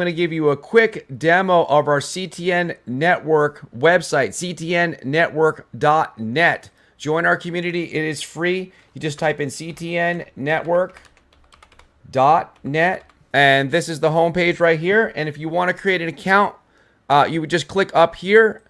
going to give you a quick demo of our CTN Network website, ctnnetwork.net. Join our community. It is free. You just type in ctnnetwork.net, and this is the homepage right here. And if you want to create an account, you would just click up here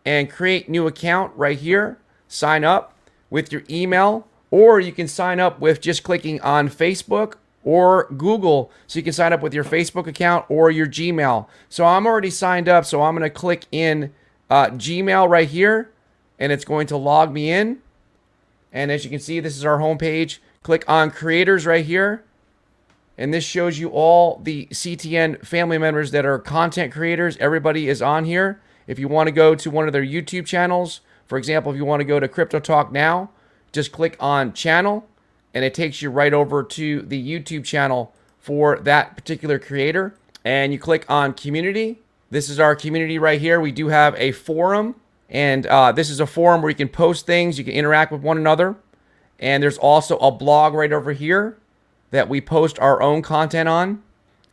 and create new account right here. Sign up with your email, or you can sign up with just clicking on Facebook or Google. So you can sign up with your Facebook account or your Gmail. So I'm already signed up, so I'm going to click in Gmail right here, and it's going to log me in. And as you can see, this is our homepage. Click on creators right here, and this shows you all the CTN family members that are content creators. Everybody is on here. If you want to go to one of their YouTube channels, for example, if you want to go to Crypto Talk Now, just click on channel, and it takes you right over to the YouTube channel for that particular creator. And you click on community. This is our community right here. We do have a forum, and this is a forum where you can post things, you can interact with one another. And there's also a blog right over here that we post our own content on.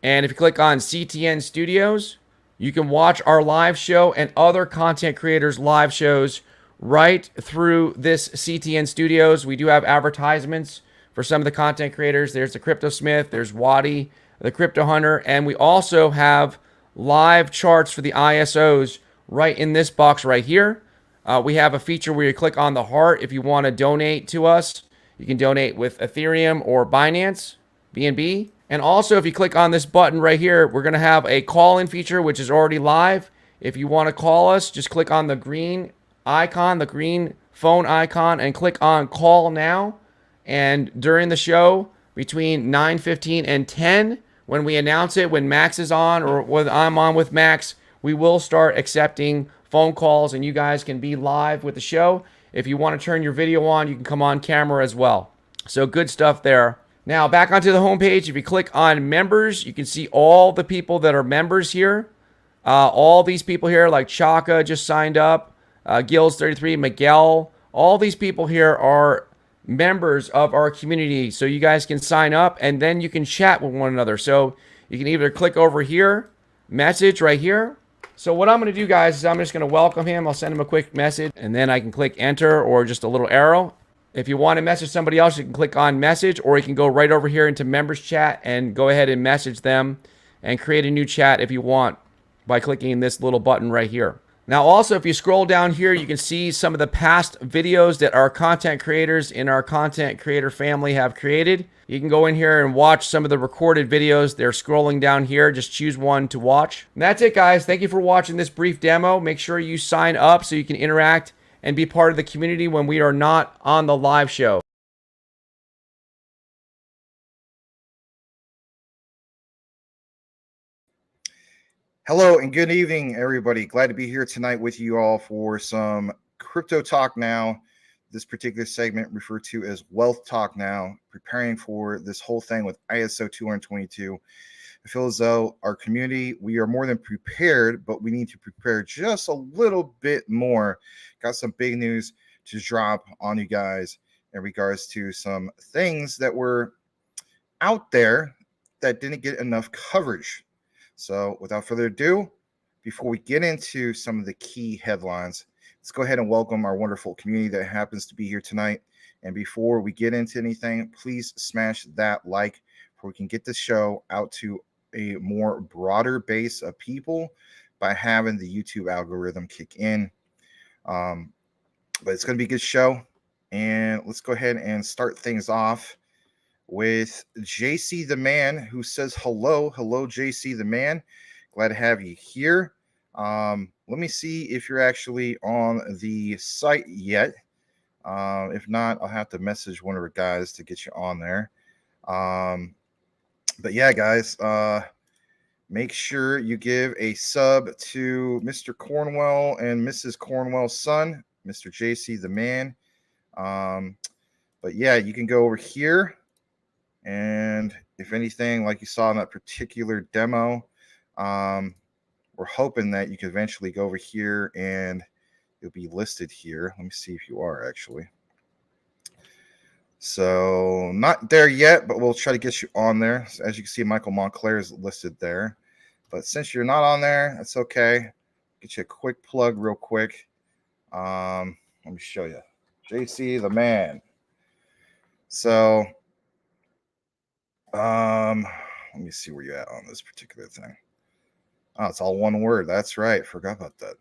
And if you click on CTN Studios, you can watch our live show and other content creators' live shows right through this CTN Studios. We do have advertisements for some of the content creators. There's the Crypto Smith, there's Waddy, the Crypto Hunter, and we also have live charts for the ISOs right in this box right here. We have a feature where you click on the heart if you want to donate to us. You can donate with Ethereum or Binance, BNB. And also, if you click on this button right here, we're going to have a call-in feature, which is already live. If you want to call us, just click on the green icon, the green phone icon, and click on call now. And during the show, between 9:15 and 10, when we announce it, when Max is on or when I'm on with Max, we will start accepting phone calls, and you guys can be live with the show. If you want to turn your video on, you can come on camera as well. So good stuff there. Now back onto the homepage. If you click on members, you can see all the people that are members here. All these people here, like Chaka just signed up, Gills33, Miguel. All these people here are members of our community. So you guys can sign up, and then you can chat with one another. So you can either click over here, message right here. So what I'm going to do, guys, is I'm just going to welcome him. I'll send him a quick message, and then I can click enter or just a little arrow. If you want to message somebody else, you can click on message, or you can go right over here into members chat and go ahead and message them and create a new chat if you want by clicking this little button right here. Now also, if you scroll down here, you can see some of the past videos that our content creators in our content creator family have created. You can go in here and watch some of the recorded videos. They're scrolling down here. Just choose one to watch. And that's it, guys. Thank you for watching this brief demo. Make sure you sign up so you can interact and be part of the community when we are not on the live show. Hello and good evening, everybody. Glad to be here tonight with you all for some Crypto Talk Now. This particular segment referred to as Wealth Talk Now, preparing for this whole thing with ISO 222. I feel as though our community, we are more than prepared, but we need to prepare just a little bit more. Got some big news to drop on you guys in regards to some things that were out there that didn't get enough coverage. So without further ado, before we get into some of the key headlines, let's go ahead and welcome our wonderful community that happens to be here tonight. And before we get into anything, please smash that like so we can get this show out to a more broader base of people by having the YouTube algorithm kick in. But it's going to be a good show. And let's go ahead and start things off with JC the Man, who says hello. Hello, JC the Man. Glad to have you here. Let me see if you're actually on the site yet. If not, I'll have to message one of the guys to get you on there. But yeah, guys, make sure you give a sub to Mr. Cornwell and Mrs. Cornwell's son, Mr. JC the Man. But yeah, you can go over here. And if anything, like you saw in that particular demo, we're hoping that you can eventually go over here and you'll be listed here. Let me see if you are actually. So not there yet, but we'll try to get you on there. So as you can see, Michael Montclair is listed there. But since you're not on there, that's okay. Get you a quick plug real quick. Let me show you. JC the man. So let me see where you're at on this particular thing. Oh, it's all one word. That's right. Forgot about that.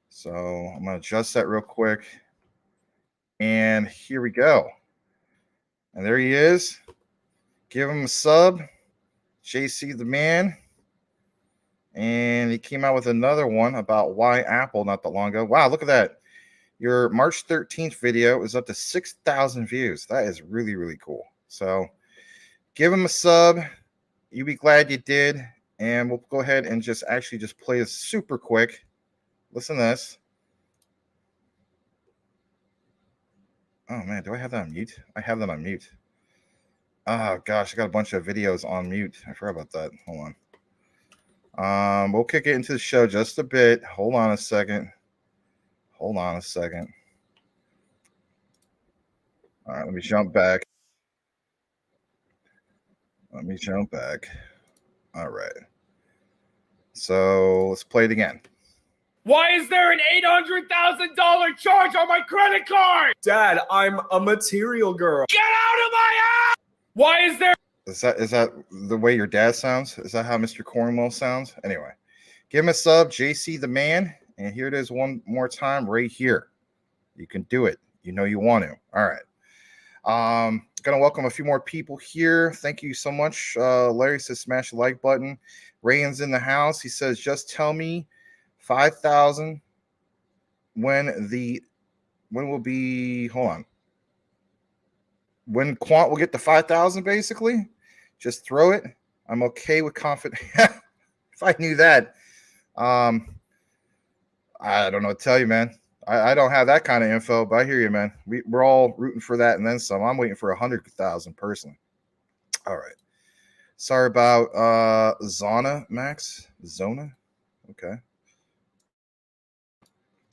So I'm going to adjust that real quick. And here we go. And there he is. Give him a sub. JC the man. And he came out with another one about why Apple not that long ago. Wow, look at that. Your March 13th video is up to 6,000 views. That is really, really cool. So give him a sub. You'll be glad you did. And we'll go ahead and just play this super quick. Listen to this. Oh, man, do I have that on mute? I have that on mute. Oh, gosh, I got a bunch of videos on mute. I forgot about that. Hold on. We'll kick it into the show just a bit. Hold on a second. All right, let me jump back. All right. So let's play it again. Why is there an $800,000 charge on my credit card? Dad, I'm a material girl. Get out of my house! Why is there... Is that the way your dad sounds? Is that how Mr. Cornwell sounds? Anyway, give him a sub, JC the man. And here it is one more time right here. You can do it. You know you want to. All right. Gonna welcome a few more people here. Thank you so much. Larry says smash the like button. Rayon's in the house. He says, just tell me 5,000 when will be, hold on. When Quant will get to 5,000, basically. Just throw it. I'm okay with confidence. If I knew that, I don't know what to tell you, man. I don't have that kind of info, but I hear you, man. We're all rooting for that and then some. I'm waiting for 100,000 personally. All right. Sorry about Zona, Max. Zona? Okay.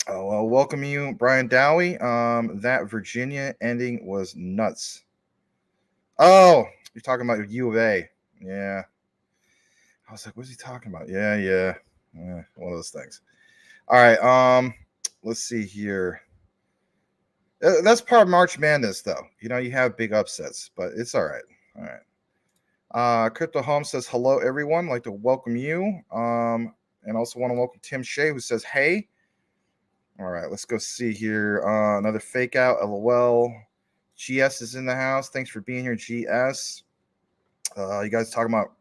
Oh, well, welcome you, Brian Dowie. That Virginia ending was nuts. Oh, you're talking about U of A. Yeah. I was like, what's he talking about? Yeah. One of those things. All right. Let's see here. That's part of March Madness, though. You know, you have big upsets, but it's all right. All right. Crypto Home says, hello, everyone. I'd like to welcome you. And also want to welcome Tim Shea, who says, hey. All right, let's go see here. Another fake out. LOL. GS is in the house. Thanks for being here, GS. You guys talking about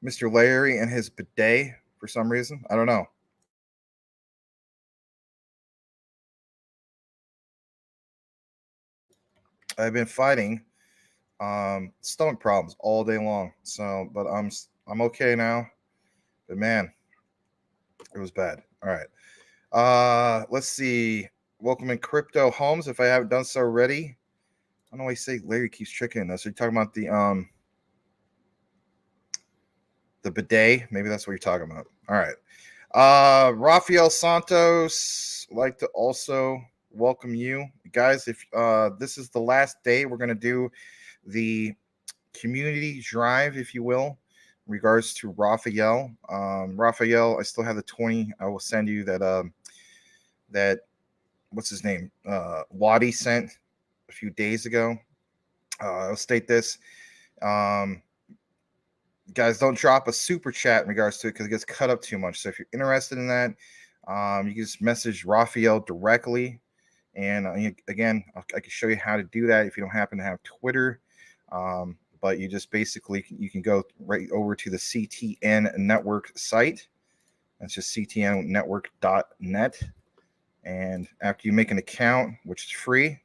Mr. Larry and his bidet for some reason? I don't know. I've been fighting stomach problems all day long. So, but I'm okay now. But man, it was bad. All right. Let's see. Welcome in Crypto Homes. If I haven't done so already, I don't know why you say Larry keeps tricking us. Are you talking about the bidet? Maybe that's what you're talking about. All right. Rafael Santos, like to also welcome you guys. If this is the last day, we're going to do the community drive, if you will, in regards to Raphael. Raphael, I still have the 20. I will send you that what's his name? Wadi sent a few days ago. I'll state this. Guys, don't drop a super chat in regards to it because it gets cut up too much. So if you're interested in that, you can just message Raphael directly. And again, I can show you how to do that if you don't happen to have Twitter. But you just basically, you can go right over to the CTN network site. That's just ctnnetwork.net. And after you make an account, which is free,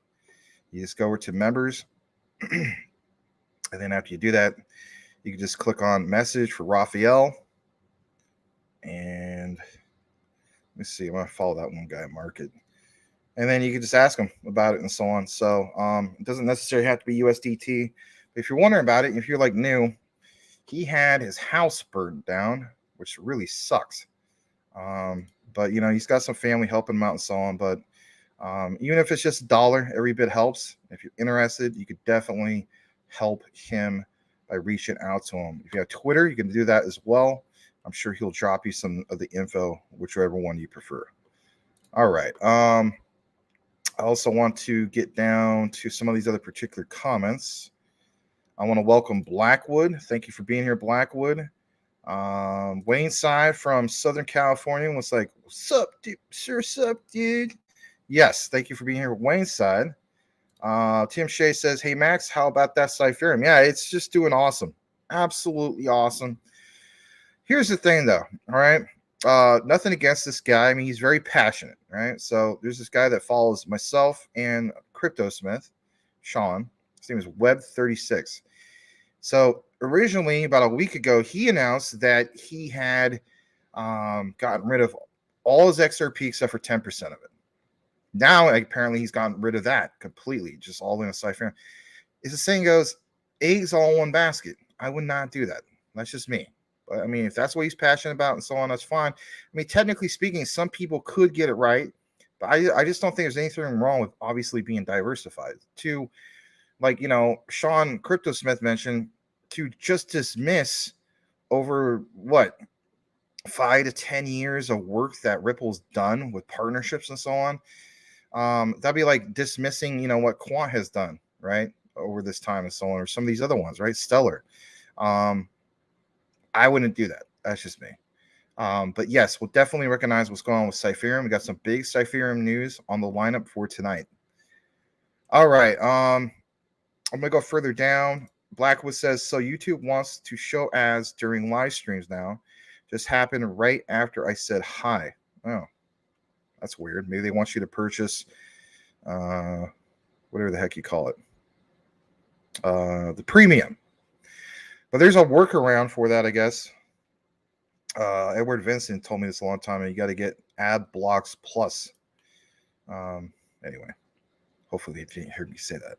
you just go over to members. And then after you do that, you can just click on message for Raphael. And let me see, I'm going to follow that one guy, Market. And then you can just ask him about it and so on. So it doesn't necessarily have to be USDT. But if you're wondering about it, if you're like new, he had his house burned down, which really sucks. But, you know, he's got some family helping him out and so on. But even if it's just $1, every bit helps. If you're interested, you could definitely help him by reaching out to him. If you have Twitter, you can do that as well. I'm sure he'll drop you some of the info, whichever one you prefer. All right. I also want to get down to some of these other particular comments. I want to welcome Blackwood. Thank you for being here, Blackwood. Wayne Side from Southern California was like, "What's up, dude? Sure, what's up, dude?" Yes, thank you for being here, Wayne Side. Tim Shea says, "Hey Max, how about that Cypherium?" Yeah, it's just doing awesome, absolutely awesome. Here's the thing, though. All right, nothing against this guy. I mean, he's very passionate, right? So there's this guy that follows myself and CryptoSmith, Sean. His name is Web36. So originally, about a week ago, he announced that he had gotten rid of all his XRP except for 10% of it. Now, apparently, he's gotten rid of that completely, just all in a Cypher. As the saying goes, eggs all in one basket. I would not do that. That's just me. But I mean, if that's what he's passionate about and so on, that's fine. I mean, technically speaking, some people could get it right, but I just don't think there's anything wrong with obviously being diversified. To, like, you know, Sean CryptoSmith mentioned, to just dismiss over what 5 to 10 years of work that Ripple's done with partnerships and so on. That'd be like dismissing, you know, what Quant has done, right, over this time and so on, or some of these other ones, right? Stellar. I wouldn't do that. That's just me. But yes, we'll definitely recognize what's going on with Cypherium. We got some big Cypherium news on the lineup for tonight. All right. I'm gonna go further down. Blackwood says, so YouTube wants to show ads during live streams now. Just happened right after I said hi. Oh, that's weird. Maybe they want you to purchase whatever the heck you call it. The premium. But there's a workaround for that, I guess. Edward Vincent told me this a long time, and you got to get Ad Blocks Plus. Anyway, hopefully they didn't hear me say that.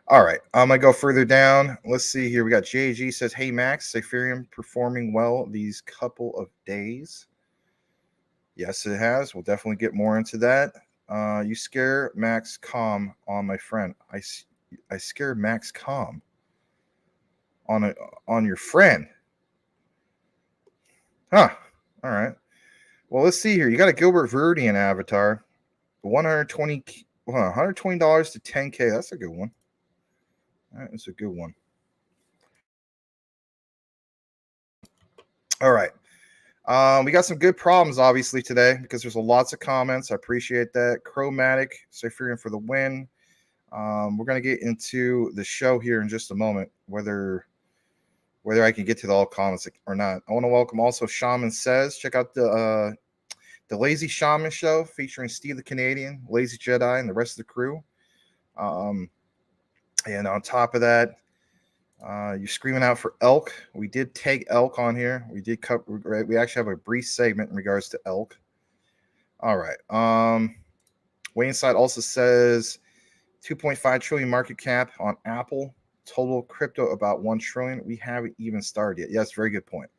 All right, I'm going to go further down. Let's see here. We got JG says, hey, Max, Cypherium performing well these couple of days. Yes, it has. We'll definitely get more into that. You scare Max calm on my friend. I scare Max calm on your friend. Huh. All right. Well, let's see here. You got a Gilbert Verdian avatar. $120 to $10K. That's a good one. That's a good one. All right. We got some good problems, obviously, today because there's lots of comments. I appreciate that. Chromatic, Cypherium for the win. We're going to get into the show here in just a moment, whether I can get to all comments or not. I want to welcome also Shaman Says. Check out the Lazy Shaman show featuring Steve the Canadian, Lazy Jedi, and the rest of the crew. And on top of that, you're screaming out for elk. We did take elk on here. We did cover. We actually have a brief segment in regards to elk. All right. Wayne Side also says 2.5 trillion market cap on Apple. Total crypto about 1 trillion. We haven't even started yet. Yes, very good point.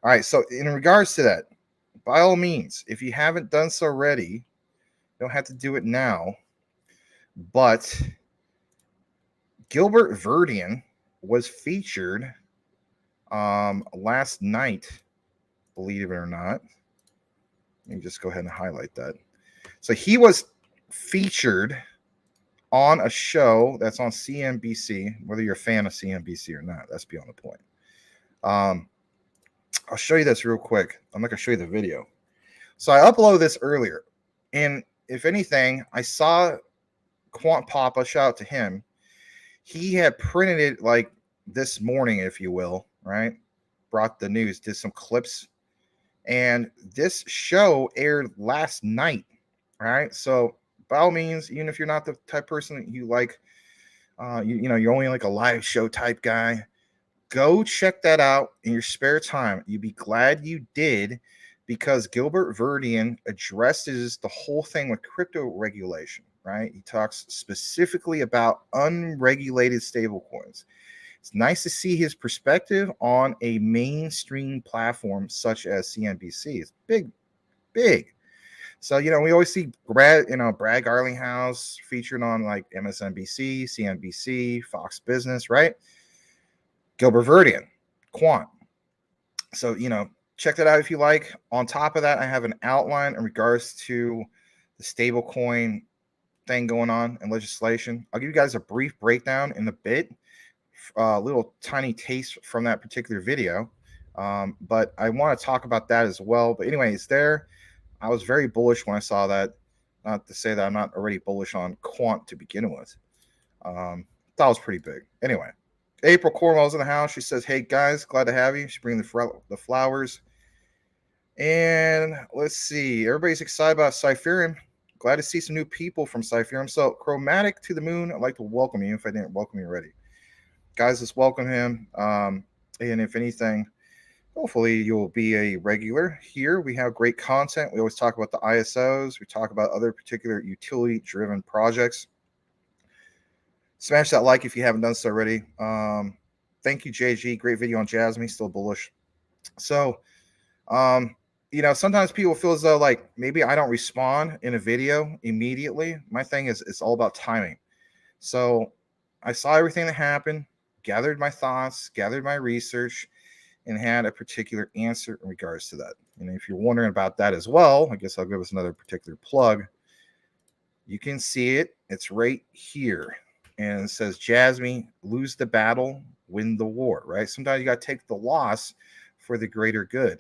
All right. So in regards to that, by all means, if you haven't done so already, you don't have to do it now. But Gilbert Verdian was featured last night, believe it or not. Let me just go ahead and highlight that. So he was featured on a show that's on CNBC, whether you're a fan of CNBC or not, that's beyond the point. I'll show you this real quick. I'm not going to show you the video. So I uploaded this earlier, and if anything, I saw Quant Papa, shout out to him. He had printed it like this morning, if you will, right? Brought the news, did some clips, and this show aired last night, all right? So by all means, even if you're not the type of person that you like, you know, you're only like a live show type guy, go check that out in your spare time. You'd be glad you did, because Gilbert Verdian addresses the whole thing with crypto regulation, right? He talks specifically about unregulated stablecoins. It's nice to see his perspective on a mainstream platform such as CNBC. It's big, big. So, you know, we always see Brad Garlinghouse featured on like MSNBC, CNBC, Fox Business, right? Gilbert Verdian, Quant. So, check that out if you like. On top of that, I have an outline in regards to the stable coin thing going on in legislation. I'll give you guys a brief breakdown in a bit, a little tiny taste from that particular video. But I want to talk about that as well. But anyways, I was very bullish when I saw that. Not to say that I'm not already bullish on quant to begin with. That was pretty big. Anyway, April Cornwell's in the house. She says, "Hey guys, glad to have you." She's bringing the flowers. And let's see. Everybody's excited about Cypherium. Glad to see some new people from Cypherium. So, Chromatic to the Moon, I'd like to welcome you if I didn't welcome you already. Guys, let's welcome him. And if anything, hopefully you'll be a regular here. We have great content. We always talk about the ISOs. We talk about other particular utility-driven projects. Smash that like if you haven't done so already. Thank you, JG. Great video on Jasmine. Still bullish. So, sometimes people feel as though like maybe I don't respond in a video immediately. My thing is it's all about timing. So I saw everything that happened, gathered my thoughts, gathered my research, and had a particular answer in regards to that. And if you're wondering about that as well, I guess I'll give us another particular plug. You can see it. It's right here. And it says, Jasmine, lose the battle, win the war, right? Sometimes you got to take the loss for the greater good.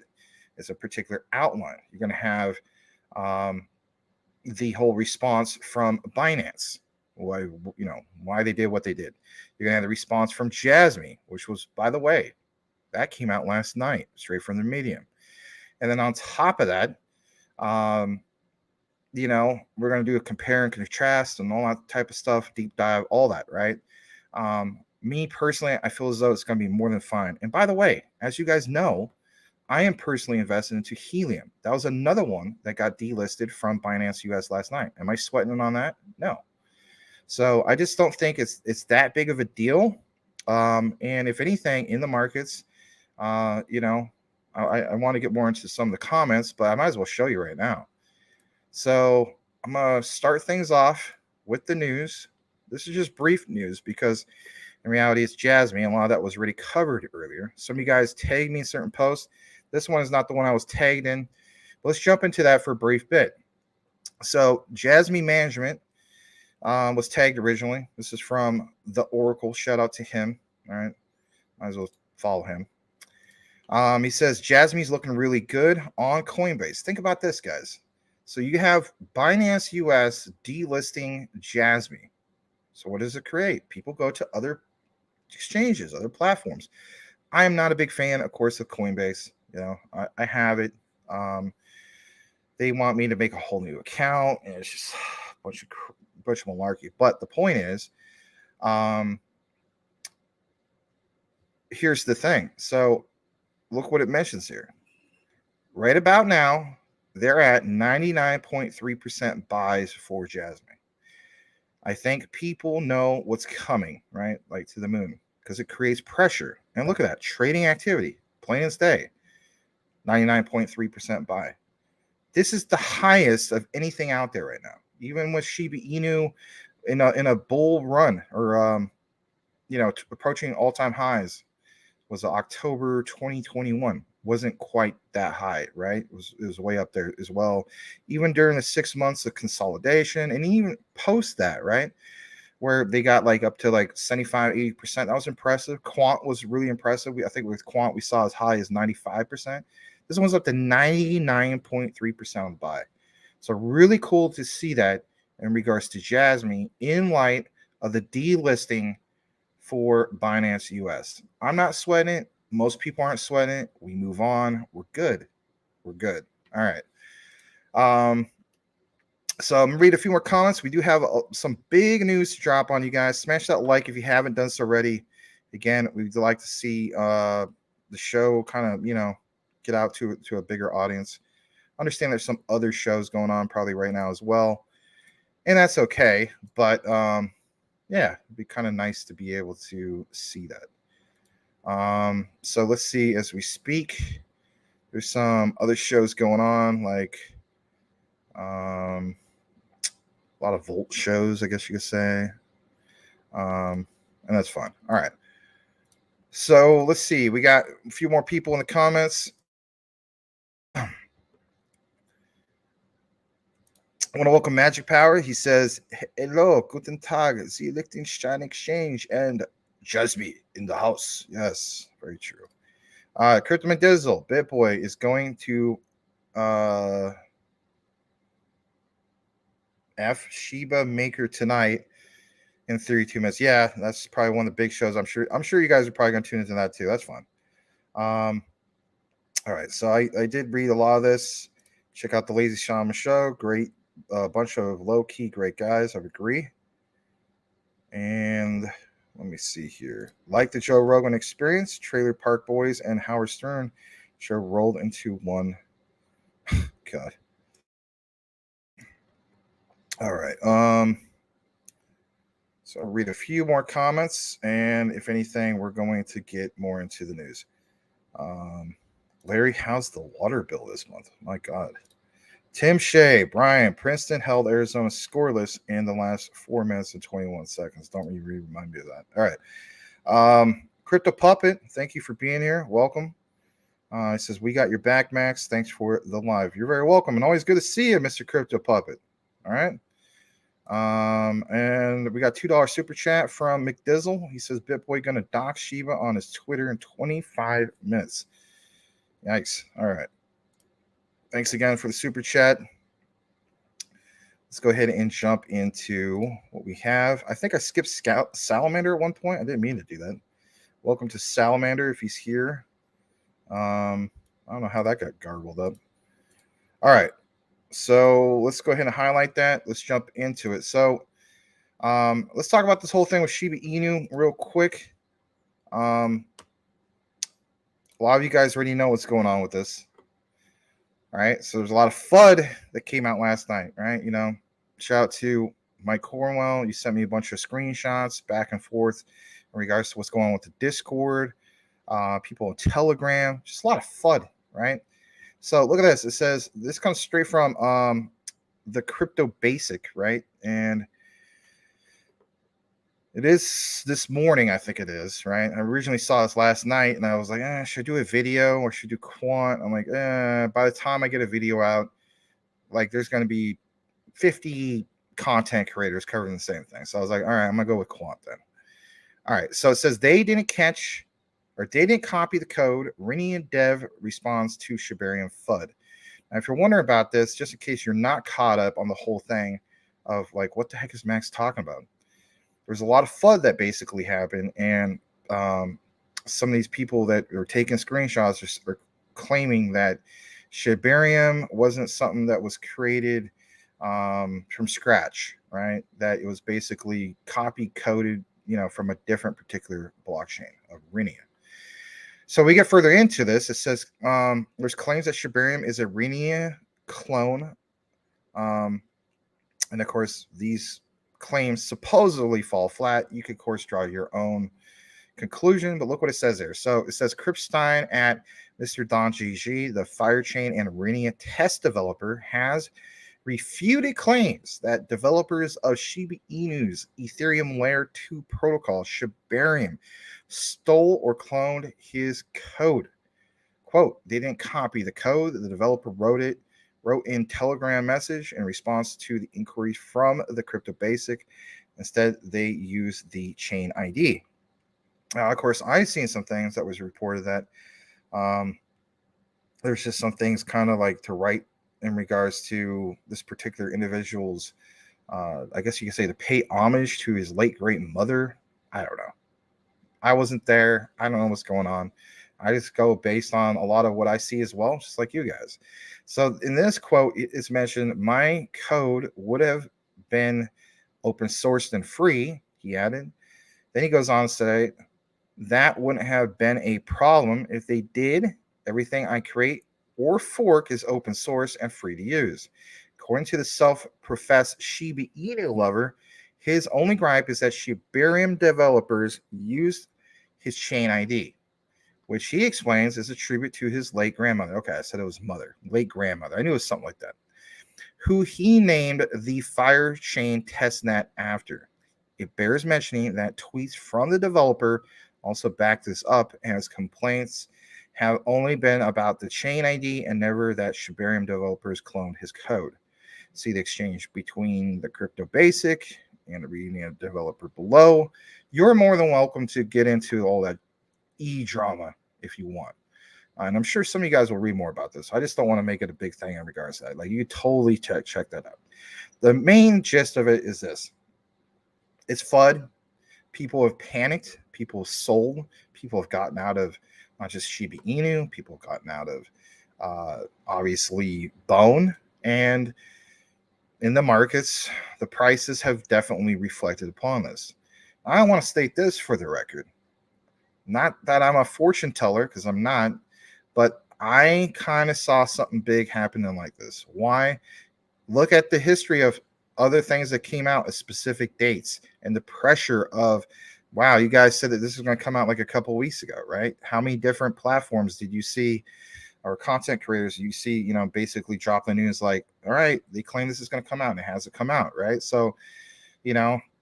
It's a particular outline. You're going to have the whole response from Binance, why they did what they did. You're going to have the response from Jasmine, which was, by the way, that came out last night, straight from the Medium. And then on top of that, we're going to do a compare and contrast and all that type of stuff, deep dive, all that, right? Me personally, I feel as though it's going to be more than fine. And by the way, as you guys know, I am personally invested into Helium. That was another one that got delisted from Binance US last night. Am I sweating on that? No. So I just don't think it's that big of a deal. And if anything, in the markets, I want to get more into some of the comments, but I might as well show you right now. So I'm going to start things off with the news. This is just brief news because in reality, it's Jasmine. A lot of that was already covered earlier. Some of you guys tagged me in certain posts. This one is not the one I was tagged in. But let's jump into that for a brief bit. So Jasmine Management was tagged originally. This is from the Oracle. Shout out to him. All right. Might as well follow him. He says, Jasmine's looking really good on Coinbase. Think about this, guys. So you have Binance US delisting Jasmine. So what does it create? People go to other exchanges, other platforms. I am not a big fan, of course, of Coinbase. I have it. They want me to make a whole new account, and it's just a bunch of malarkey. But the point is, here's the thing. So look what it mentions here. Right about now, they're at 99.3% buys for Jasmine. I think people know what's coming, right? Like to the moon, because it creates pressure. And look at that trading activity, plain as day, 99.3% buy. This is the highest of anything out there right now. Even with Shiba Inu in a bull run, or approaching all-time highs, was October 2021. Wasn't quite that high, right? It was way up there as well. Even during the 6 months of consolidation, and even post that, right, where they got like up to like 75-80%. That was impressive. Quant was really impressive. I think with Quant we saw as high as 95%. This one's up to 99.3% on buy. So really cool to see that in regards to Jasmine in light of the delisting for Binance US. I'm not sweating it. Most people aren't sweating it. We move on. We're good. We're good. All right. So I'm going to read a few more comments. We do have some big news to drop on you guys. Smash that like if you haven't done so already. Again, we'd like to see the show kind of, get out to a bigger audience. Understand there's some other shows going on probably right now as well. And that's okay. But it'd be kind of nice to be able to see that. So let's see as we speak. There's some other shows going on, like a lot of Volt shows, I guess you could say. And that's fun. All right. So let's see. We got a few more people in the comments. I want to welcome Magic Power. He says, hello, guten Tag, Sie Liechtenstein Exchange, and Jasmine in the house. Yes, very true. Crypto McDizzle, BitBoy is going to F Shiba Maker tonight in 32 minutes. Yeah, that's probably one of the big shows. I'm sure you guys are probably going to tune into that too. That's fun. All right, so I did read a lot of this. Check out the Lazy Shaman show. Great bunch of low-key great guys. I would agree. And let me see here. Like the Joe Rogan Experience, Trailer Park Boys, and Howard Stern show rolled into one. God. All right. So I'll read a few more comments, and if anything, we're going to get more into the news. Larry, how's the water bill this month? My God. Tim Shea, Brian, Princeton held Arizona scoreless in the last 4 minutes and 21 seconds. Don't remind me of that. All right. Crypto Puppet, thank you for being here. Welcome. He says, we got your back, Max. Thanks for the live. You're very welcome, and always good to see you, Mr. Crypto Puppet. All right. And we got $2 super chat from McDizzle. He says, BitBoy gonna dox Shiba on his Twitter in 25 minutes. Yikes. All right. Thanks again for the super chat. Let's go ahead and jump into what we have. I think I skipped Salamander at one point. I didn't mean to do that. Welcome to Salamander if he's here. I don't know how that got garbled up. All right. So let's go ahead and highlight that. Let's jump into it. So let's talk about this whole thing with Shiba Inu real quick. A lot of you guys already know what's going on with this. All right, so there's a lot of FUD that came out last night, right? You know, shout out to Mike Cornwell. You sent me a bunch of screenshots back and forth in regards to what's going on with the Discord, people on Telegram, just a lot of FUD, right? So look at this. It says this comes straight from the Crypto Basic, right? And it is this morning, I think it is, right? I originally saw this last night, and I was like, should I do a video or should I do quant? I'm like, by the time I get a video out, like there's going to be 50 content creators covering the same thing. So I was like, all right, I'm going to go with quant then. All right, so it says they didn't copy the code. Rinian Dev responds to Shibarium FUD. Now, if you're wondering about this, just in case you're not caught up on the whole thing of like, what the heck is Max talking about? There's a lot of FUD that basically happened, and some of these people that are taking screenshots are claiming that Shibarium wasn't something that was created from scratch, right? That it was basically copy coded, from a different particular blockchain of Rinian. So we get further into this. It says there's claims that Shibarium is a Rinian clone, and of course these claims supposedly fall flat. You could, of course, draw your own conclusion, but look what it says there. So it says Kripstein at Mr. Don GG, the Firechain and Rinian test developer, has refuted claims that developers of Shiba Inu's Ethereum Layer 2 protocol, Shibarium, stole or cloned his code. Quote, they didn't copy the code. The developer wrote in Telegram message in response to the inquiry from the Crypto Basic. Instead, they used the chain ID. Now, of course, I've seen some things that was reported that there's just some things kind of like to write in regards to this particular individual's, I guess you could say, to pay homage to his late great mother. I don't know. I wasn't there. I don't know what's going on. I just go based on a lot of what I see as well, just like you guys. So in this quote, it's mentioned, my code would have been open sourced and free, he added. Then he goes on to say, that wouldn't have been a problem if they did. Everything I create or fork is open source and free to use. According to the self-professed Shiba Inu lover, his only gripe is that Shibarium developers used his chain ID, which he explains is a tribute to his late grandmother. Okay, I said it was mother, late grandmother. I knew it was something like that. Who he named the Firechain testnet after. It bears mentioning that tweets from the developer also backed this up, as complaints have only been about the chain ID and never that Shibarium developers cloned his code. See the exchange between the Crypto Basic and the Reunion developer below. You're more than welcome to get into all that drama if you want. And I'm sure some of you guys will read more about this. I just don't want to make it a big thing in regards to that. Like, you totally check that out. The main gist of it is this. It's FUD. People have panicked. People have sold. People have gotten out of not just Shiba Inu. People have gotten out of, obviously, Bone. And in the markets, the prices have definitely reflected upon this. I want to state this for the record. Not that I'm a fortune teller, because I'm not, but I kind of saw something big happening like this. Why? Look at the history of other things that came out at specific dates and the pressure of, wow, you guys said that this is going to come out like a couple weeks ago, right? How many different platforms did you see, or content creators you see, basically drop the news like, all right, they claim this is going to come out and it hasn't come out, right? So,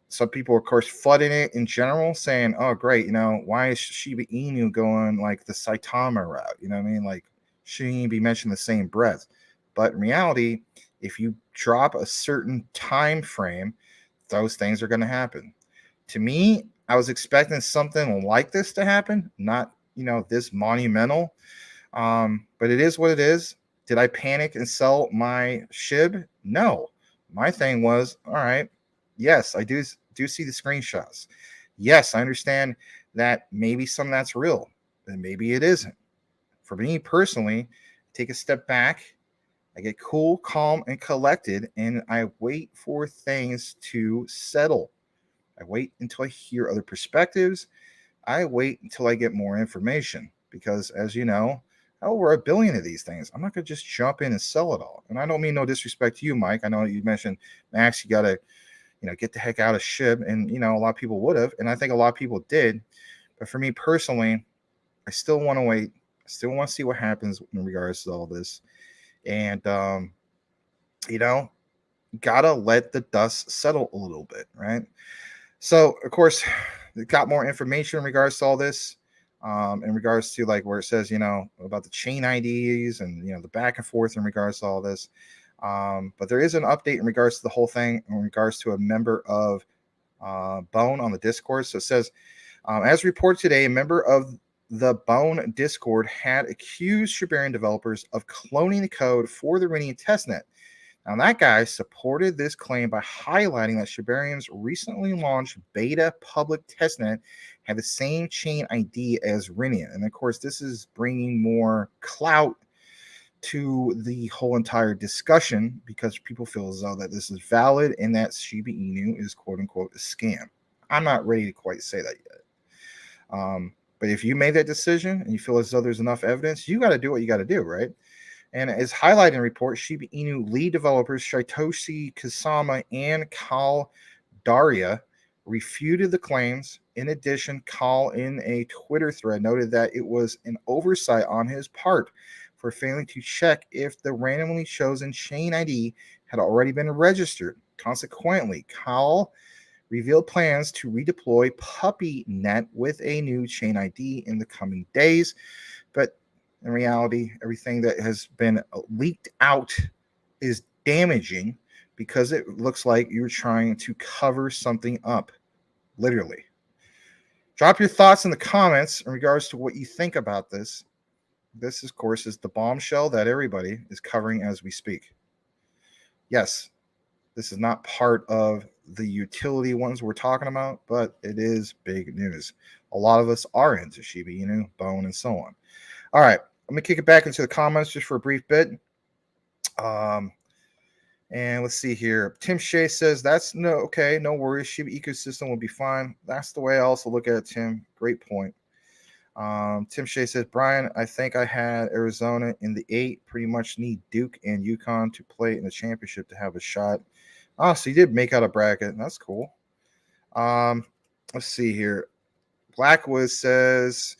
some people, of course, flooding it in general, saying, oh, great, why is Shiba Inu going like the Saitama route? You know what I mean? Like, shouldn't even be mentioned in the same breath. But in reality, if you drop a certain time frame, those things are going to happen. To me, I was expecting something like this to happen, not, this monumental. But it is what it is. Did I panic and sell my SHIB? No. My thing was, all right, yes, I do see the screenshots. Yes, I understand that maybe some of that's real, and maybe it isn't. For me personally, take a step back. I get cool, calm, and collected, and I wait for things to settle. I wait until I hear other perspectives. I wait until I get more information, because, as you know, over 1 billion of these things. I'm not going to just jump in and sell it all. And I don't mean no disrespect to you, Mike. I know you mentioned, Max, you got to, get the heck out of SHIB. And, a lot of people would have. And I think a lot of people did. But for me personally, I still want to wait. I still want to see what happens in regards to all this. And, got to let the dust settle a little bit, right? So, of course, we got more information in regards to all this. In regards to like where it says, about the chain IDs and, the back and forth in regards to all this. But there is an update in regards to the whole thing in regards to a member of Bone on the Discord. So it says, as reported today, a member of the Bone Discord had accused Shibarium developers of cloning the code for the Rinian testnet. Now, that guy supported this claim by highlighting that Shibarium's recently launched beta public testnet had the same chain ID as Rinian. And of course, this is bringing more clout to the whole entire discussion, because people feel as though that this is valid and that Shiba Inu is quote unquote a scam. I'm not ready to quite say that yet. But if you made that decision and you feel as though there's enough evidence, you got to do what you got to do, right? And as highlighted in the report, Shiba Inu lead developers Shitoshi Kasama and Kal Daria refuted the claims. In addition, Kal, in a Twitter thread, noted that it was an oversight on his part for failing to check if the randomly chosen chain ID had already been registered. Consequently, Kal revealed plans to redeploy PuppyNet with a new chain ID in the coming days. But in reality, everything that has been leaked out is damaging, because it looks like you're trying to cover something up, literally. Drop your thoughts in the comments in regards to what you think about this. This, of course, is the bombshell that everybody is covering as we speak. Yes, this is not part of the utility ones we're talking about, but it is big news. A lot of us are into Shiba Inu, Bone, and so on. All right. Let me kick it back into the comments just for a brief bit. And let's see here. Tim Shea says, no worries. Shiba ecosystem will be fine. That's the way I also look at it, Tim. Great point. Tim Shea says, Brian, I think I had Arizona in the 8. Pretty much need Duke and UConn to play in the championship to have a shot. Oh, so you did make out a bracket. That's cool. Let's see here. Blackwood says,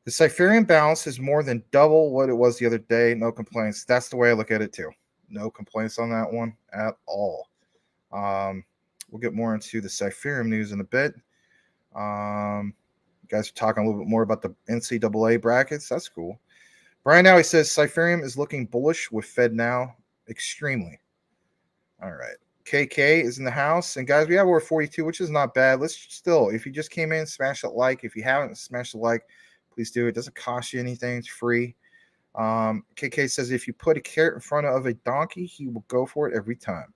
the Cypherian balance is more than double what it was the other day. No complaints. That's the way I look at it too. No complaints on that one at all. We'll get more into the Cypherium news in a bit. You guys are talking a little bit more about the NCAA brackets. That's cool. Brian Now, he says Cypherium is looking bullish with Fed now. Extremely. All right. KK is in the house. And guys, we have over 42, which is not bad. Let's still, if you just came in, smash that like. If you haven't smashed the like, please do. It doesn't cost you anything. It's free. KK says if you put a carrot in front of a donkey, he will go for it every time.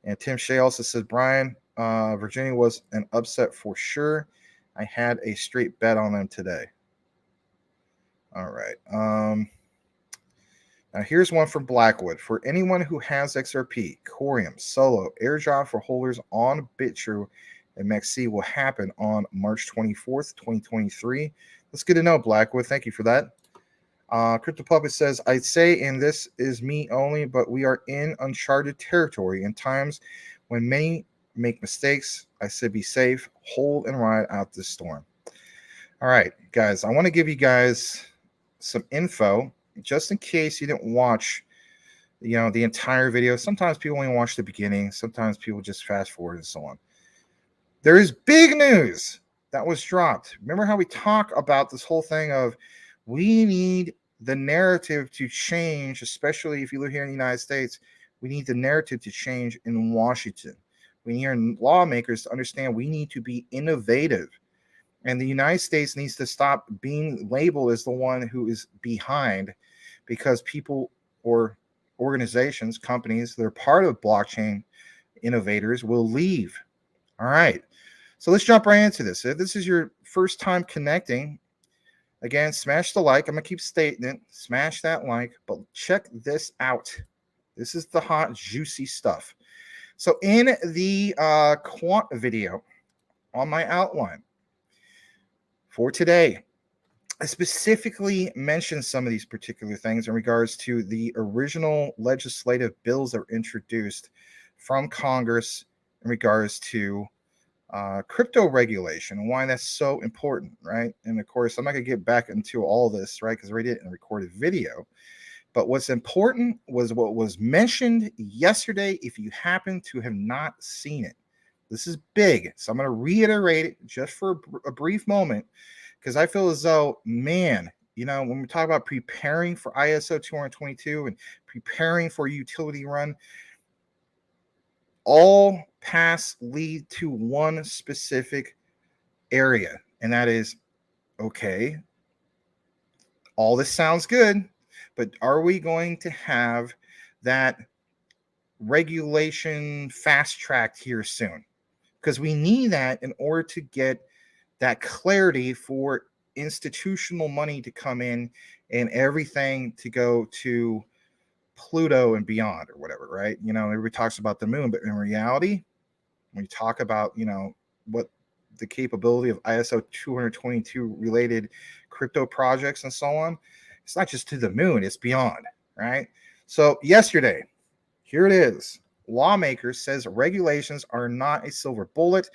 And Tim Shea also says, Brian, Virginia was an upset for sure. I had a straight bet on them today. All right. Now here's one from Blackwood. For anyone who has XRP, Corium, Solo, airdrop for holders on BitTrue and MEXC will happen on March 24th, 2023. That's good to know, Blackwood. Thank you for that. Crypto Puppet says, I'd say, and this is me only, but we are in uncharted territory in times when many make mistakes. I said be safe, hold and ride out this storm. All right, guys, I want to give you guys some info just in case you didn't watch, the entire video. Sometimes people only watch the beginning. Sometimes people just fast forward and so on. There is big news that was dropped. Remember how we talk about this whole thing of we need the narrative to change, especially if you live here in the United States. We need the narrative to change in Washington. We need our lawmakers to understand we need to be innovative. And the United States needs to stop being labeled as the one who is behind, because people or organizations, companies that are part of blockchain innovators will leave. All right. So let's jump right into this. If this is your first time connecting, again, smash the like. I'm going to keep stating it. Smash that like, but check this out. This is the hot, juicy stuff. So in the quant video on my outline for today, I specifically mentioned some of these particular things in regards to the original legislative bills that were introduced from Congress in regards to crypto regulation and why that's so important, right? And of course, I'm not going to get back into all this, right, because I already did it in a recorded video. But what's important was what was mentioned yesterday, if you happen to have not seen it. This is big. So I'm going to reiterate it just for a brief moment, because I feel as though, man, when we talk about preparing for ISO 222 and preparing for utility run, all paths lead to one specific area. And that is, okay, all this sounds good, but are we going to have that regulation fast-tracked here soon? Because we need that in order to get that clarity for institutional money to come in and everything to go to Pluto and beyond or whatever, right? Everybody talks about the moon, but in reality, when you talk about, what the capability of ISO 222 related crypto projects and so on, it's not just to the moon, it's beyond, right? So yesterday, here it is. Lawmakers says regulations are not a silver bullet.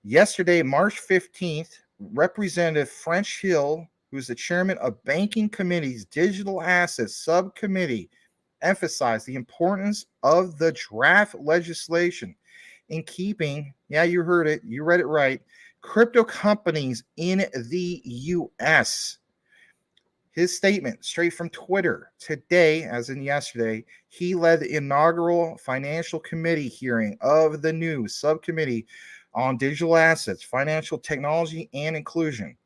Yesterday, March 15th, Representative French Hill, who's the chairman of Banking Committee's Digital Assets Subcommittee, emphasized the importance of the draft legislation in keeping, yeah, you heard it, you read it right, crypto companies in the U.S. His statement, straight from Twitter, today, as in yesterday, he led the inaugural Financial Committee hearing of the new subcommittee on digital assets, financial technology, and inclusion.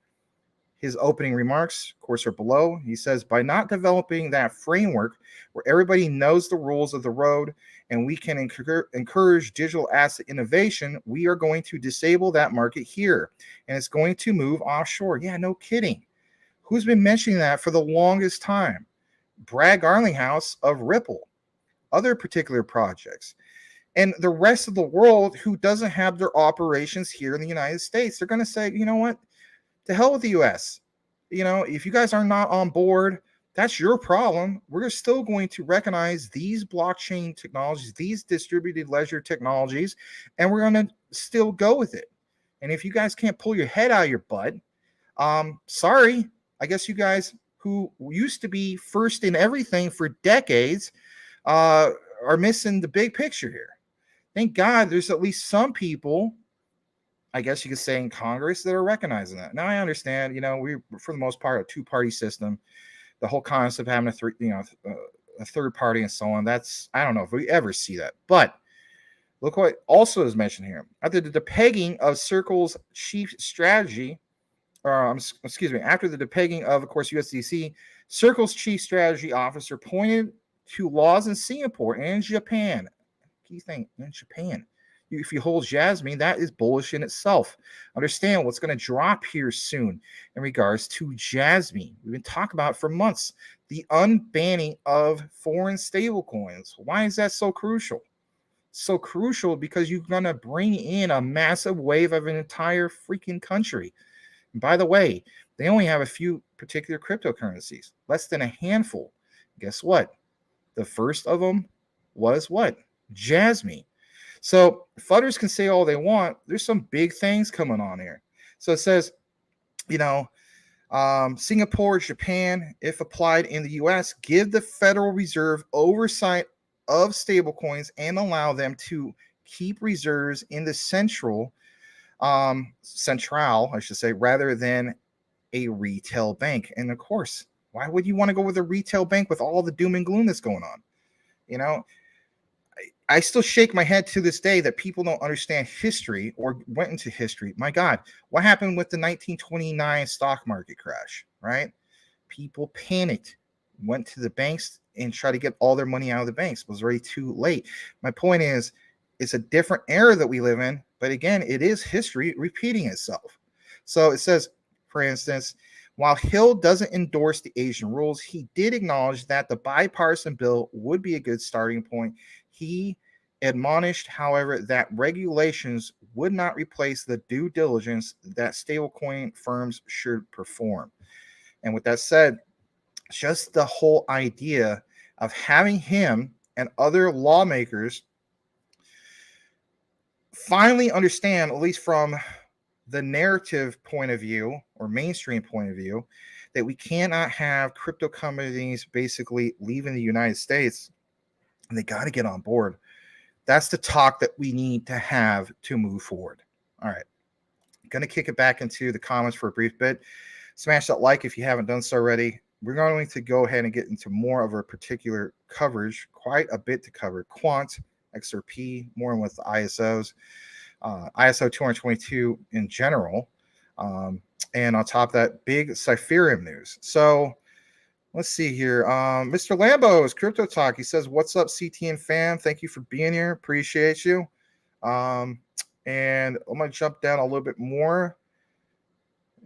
His opening remarks, of course, are below. He says, by not developing that framework where everybody knows the rules of the road and we can encourage digital asset innovation, we are going to disable that market here. And it's going to move offshore. Yeah, no kidding. Who's been mentioning that for the longest time? Brad Garlinghouse of Ripple, other particular projects. And the rest of the world who doesn't have their operations here in the United States, they're going to say, you know what? To hell with the U.S. If you guys are not on board, that's your problem. We're still going to recognize these blockchain technologies, these distributed ledger technologies, and we're going to still go with it. And if you guys can't pull your head out of your butt, sorry. I guess you guys who used to be first in everything for decades are missing the big picture here. Thank God there's at least some people I guess you could say in Congress that are recognizing that. Now I understand, we for the most part a two-party system. The whole concept of having a third party and so on. That's, I don't know if we ever see that. But look what also is mentioned here. After the depegging of Circle's chief strategy, after the depegging of course, USDC, Circle's chief strategy officer pointed to laws in Singapore and Japan. Key thing in Japan. If you hold Jasmine, that is bullish in itself. Understand what's going to drop here soon in regards to Jasmine. We've been talking about it for months. The unbanning of foreign stablecoins. Why is that so crucial? So crucial because you're going to bring in a massive wave of an entire freaking country. And by the way, they only have a few particular cryptocurrencies, less than a handful. Guess what? The first of them was what? Jasmine. So fudders can say all they want. There's some big things coming on here. So it says, Singapore, Japan, if applied in the U.S., give the Federal Reserve oversight of stablecoins and allow them to keep reserves in the central, I should say, rather than a retail bank. And of course, why would you want to go with a retail bank with all the doom and gloom that's going on? I still shake my head to this day that people don't understand history or went into history. My God, what happened with the 1929 stock market crash, right? People panicked, went to the banks and tried to get all their money out of the banks. It was already too late. My point is, it's a different era that we live in, but again, it is history repeating itself. So it says, for instance, while Hill doesn't endorse the Asian rules, he did acknowledge that the bipartisan bill would be a good starting point. He admonished, however, that regulations would not replace the due diligence that stablecoin firms should perform. And with that said, just the whole idea of having him and other lawmakers finally understand, at least from the narrative point of view or mainstream point of view, that we cannot have crypto companies basically leaving the United States, and they got to get on board. That's the talk that we need to have to move forward. All right. I'm going to kick it back into the comments for a brief bit. Smash that like if you haven't done so already. We're going to go ahead and get into more of a particular coverage, quite a bit to cover. Quant, XRP, more with the ISOs, ISO 222 in general. And on top of that, big Cypherium news. So let's see here. Mr. Lambo's Crypto Talk. He says, "What's up, CTN fam? Thank you for being here. Appreciate you." And I'm going to jump down a little bit more.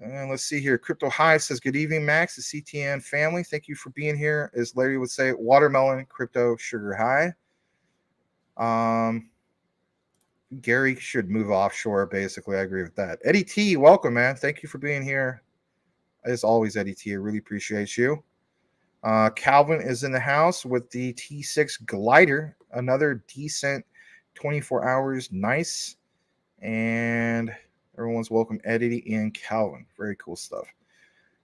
And let's see here. Crypto High says, "Good evening, Max, the CTN family. Thank you for being here." As Larry would say, watermelon, crypto, sugar high. Gary should move offshore, basically. I agree with that. Eddie T, welcome, man. Thank you for being here. As always, Eddie T, I really appreciate you. Calvin is in the house with the T6 glider. Another decent 24 hours. Nice. And everyone's welcome, Eddie and Calvin. Very cool stuff.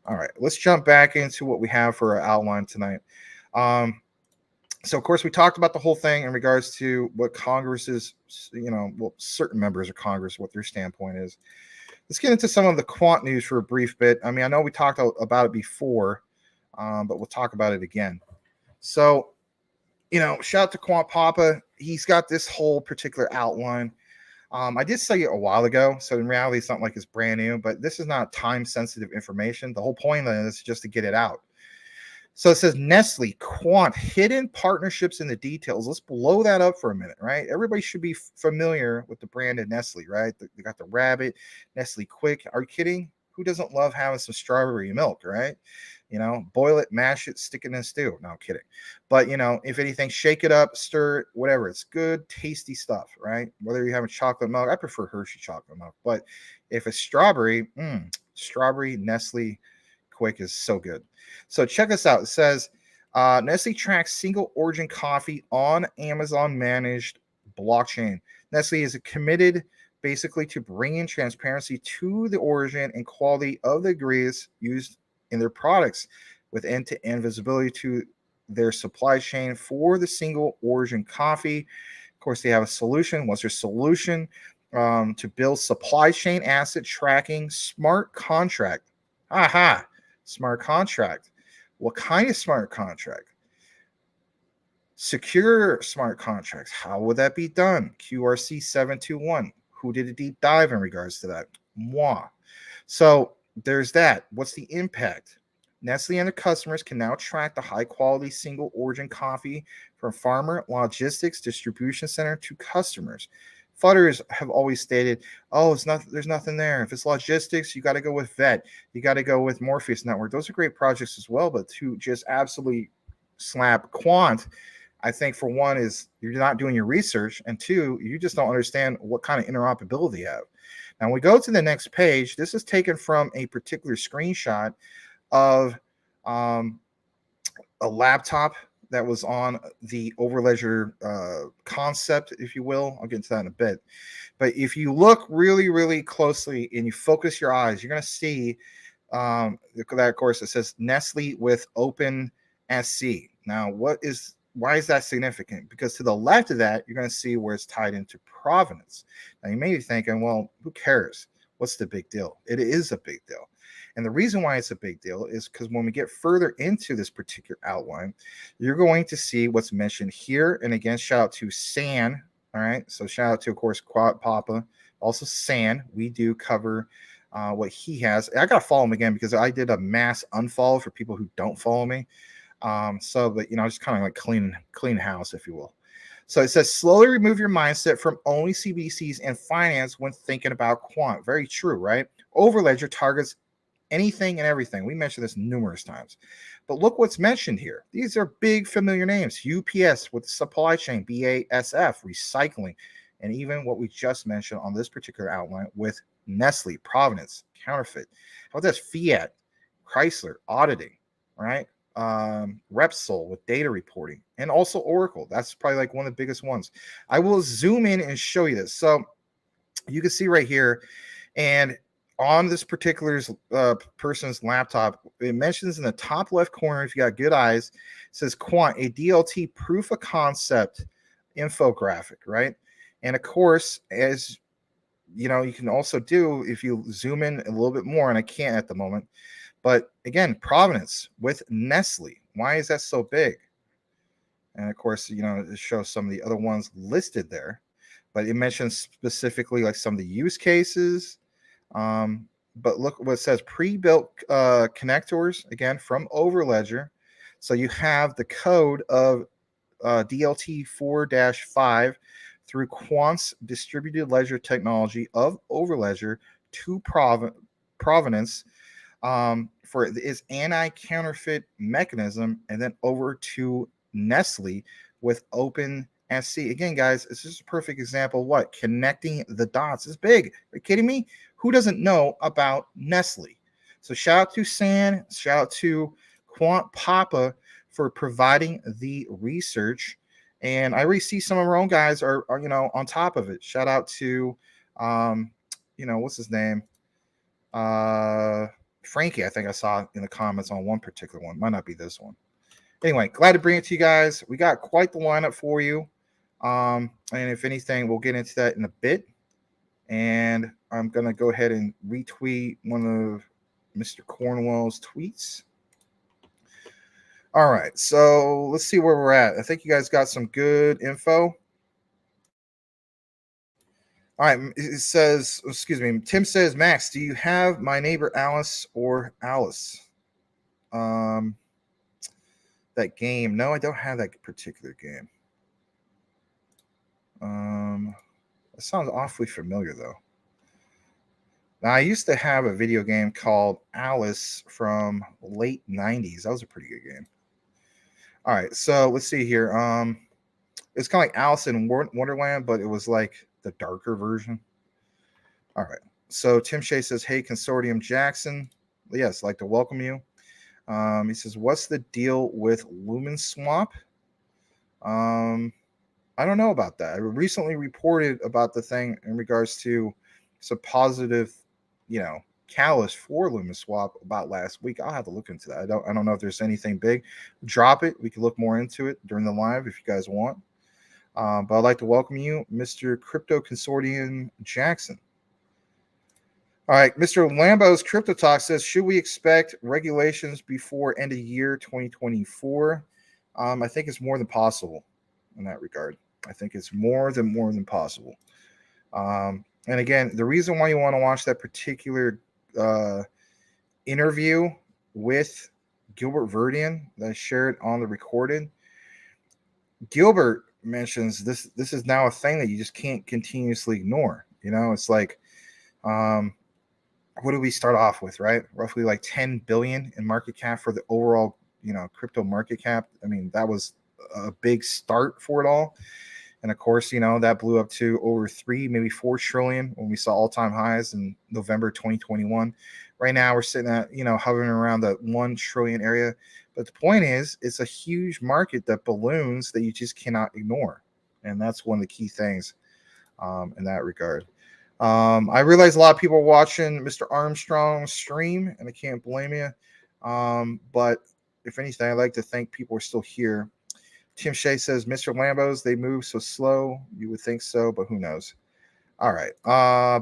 All right, let's jump back into what we have for our outline tonight. So, of course, we talked about the whole thing in regards to what Congress is, certain members of Congress, what their standpoint is. Let's get into some of the quant news for a brief bit. I mean, I know we talked about it before, but we'll talk about it again. So, shout out to Quant Papa. He's got this whole particular outline. I did say it a while ago, so in reality, it's not like it's brand new, but this is not time-sensitive information. The whole point of it is just to get it out. So it says Nestle, Quant, hidden partnerships in the details. Let's blow that up for a minute, right? Everybody should be familiar with the brand of Nestle, right? They got the rabbit, Nestle Quick. Are you kidding? Who doesn't love having some strawberry milk, right? Boil it, mash it, stick it in a stew. No, I'm kidding. But, if anything, shake it up, stir it, whatever. It's good, tasty stuff, right? Whether you're having chocolate milk, I prefer Hershey chocolate milk. But if it's strawberry, strawberry Nestle Quick is so good. So check this out. It says Nestle tracks single origin coffee on Amazon managed blockchain. Nestle is committed basically to bringing transparency to the origin and quality of the ingredients used in their products with end-to-end visibility to their supply chain for the single origin coffee. Of course, they have a solution. What's their solution? to build supply chain asset tracking smart contract. Aha, smart contract. What kind of smart contract? Secure smart contracts. How would that be done? QRC 721. Who did a deep dive in regards to that? Moi. So there's that. What's the impact? Nestle and their customers can now track the high quality single origin coffee from farmer, logistics, distribution center to customers. Fudders have always stated, oh, it's not, there's nothing there. If it's logistics, you got to go with Vet. You got to go with Morpheus Network. Those are great projects as well, but to just absolutely slap Quant, I think for one is you're not doing your research, and two, you just don't understand what kind of interoperability you have. Now, when we go to the next page, this is taken from a particular screenshot of a laptop that was on the Overledger concept, if you will. I'll get into that in a bit. But if you look really, really closely and you focus your eyes, you're going to see that, of course, it says Nestle with OpenSC. Now, why is that significant? Because to the left of that, you're going to see where it's tied into provenance. Now, you may be thinking, well, who cares? What's the big deal? It is a big deal. And the reason why it's a big deal is because when we get further into this particular outline, you're going to see what's mentioned here. And again, shout out to San. All right. So shout out to, of course, Quad Papa. Also San. We do cover what he has. I got to follow him again because I did a mass unfollow for people who don't follow me. But just kind of like clean house, if you will. So it says slowly remove your mindset from only CBDCs and finance when thinking about quant. Very true, right? Overledger targets anything and everything. We mentioned this numerous times. But look what's mentioned here. These are big familiar names. UPS with supply chain, BASF, recycling, and even what we just mentioned on this particular outline with Nestle, provenance, counterfeit. How about this? Fiat, Chrysler, auditing, right? Repsol with data reporting, and also Oracle. That's probably like one of the biggest ones. I will zoom in and show you this. So you can see right here, and on this particular person's laptop, it mentions in the top left corner, if you got good eyes, it says Quant, a DLT proof of concept infographic, right? And of course, as you know, you can also do, if you zoom in a little bit more, and I can't at the moment, but again, provenance with Nestle. Why is that so big? And of course, it shows some of the other ones listed there, but it mentions specifically like some of the use cases. But look what it says: pre-built connectors, again, from Overledger. So you have the code of DLT 4-5 through Quant's distributed ledger technology of Overledger to provenance for its anti-counterfeit mechanism, and then over to Nestle with OpenSC. Again, guys, it's just a perfect example of what connecting the dots is big. Are you kidding me? Who doesn't know about Nestle? So shout out to San, shout out to Quant Papa for providing the research. And I already see some of our own guys are on top of it. Shout out to what's his name? Frankie, I think I saw in the comments on one particular one. Might not be this one. Anyway, glad to bring it to you guys. We got quite the lineup for you. And if anything, we'll get into that in a bit. And I'm going to go ahead and retweet one of Mr. Cornwell's tweets. All right, so let's see where we're at. I think you guys got some good info. All right, it says, Tim says, Max, do you have My Neighbor Alice or Alice? That game. No, I don't have that particular game. It sounds awfully familiar, though. Now, I used to have a video game called Alice from late 90s. That was a pretty good game. All right, so let's see here. It's kind of like Alice in Wonderland, but it was like the darker version. All right. So Tim Shea says, hey, Consortium Jackson. Yes, I'd like to welcome you. He says, what's the deal with Lumen Swap? I don't know about that. I recently reported about the thing in regards to some positive, catalyst for Lumen Swap about last week. I'll have to look into that. I don't know if there's anything big. Drop it. We can look more into it during the live if you guys want. But I'd like to welcome you, Mr. Crypto Consortium Jackson. All right, Mr. Lambo's Crypto Talk says, should we expect regulations before end of year 2024? I think it's more than possible in that regard. I think it's more than possible. And again, the reason why you want to watch that particular interview with Gilbert Verdian that I shared on the recorded, Gilbert mentions this is now a thing that you just can't continuously ignore. You know, it's like, what do we start off with, right? Roughly like 10 billion in market cap for the overall, crypto market cap. I mean, that was a big start for it all. And of course, that blew up to over 3, maybe 4 trillion when we saw all-time highs in November 2021. Right now, we're sitting at, hovering around the 1 trillion area. But the point is, it's a huge market that balloons that you just cannot ignore. And that's one of the key things in that regard. I realize a lot of people are watching Mr. Armstrong's stream, and I can't blame you. But if anything, I'd like to thank people who are still here. Tim Shea says, Mr. Lambos, they move so slow. You would think so, but who knows? All right.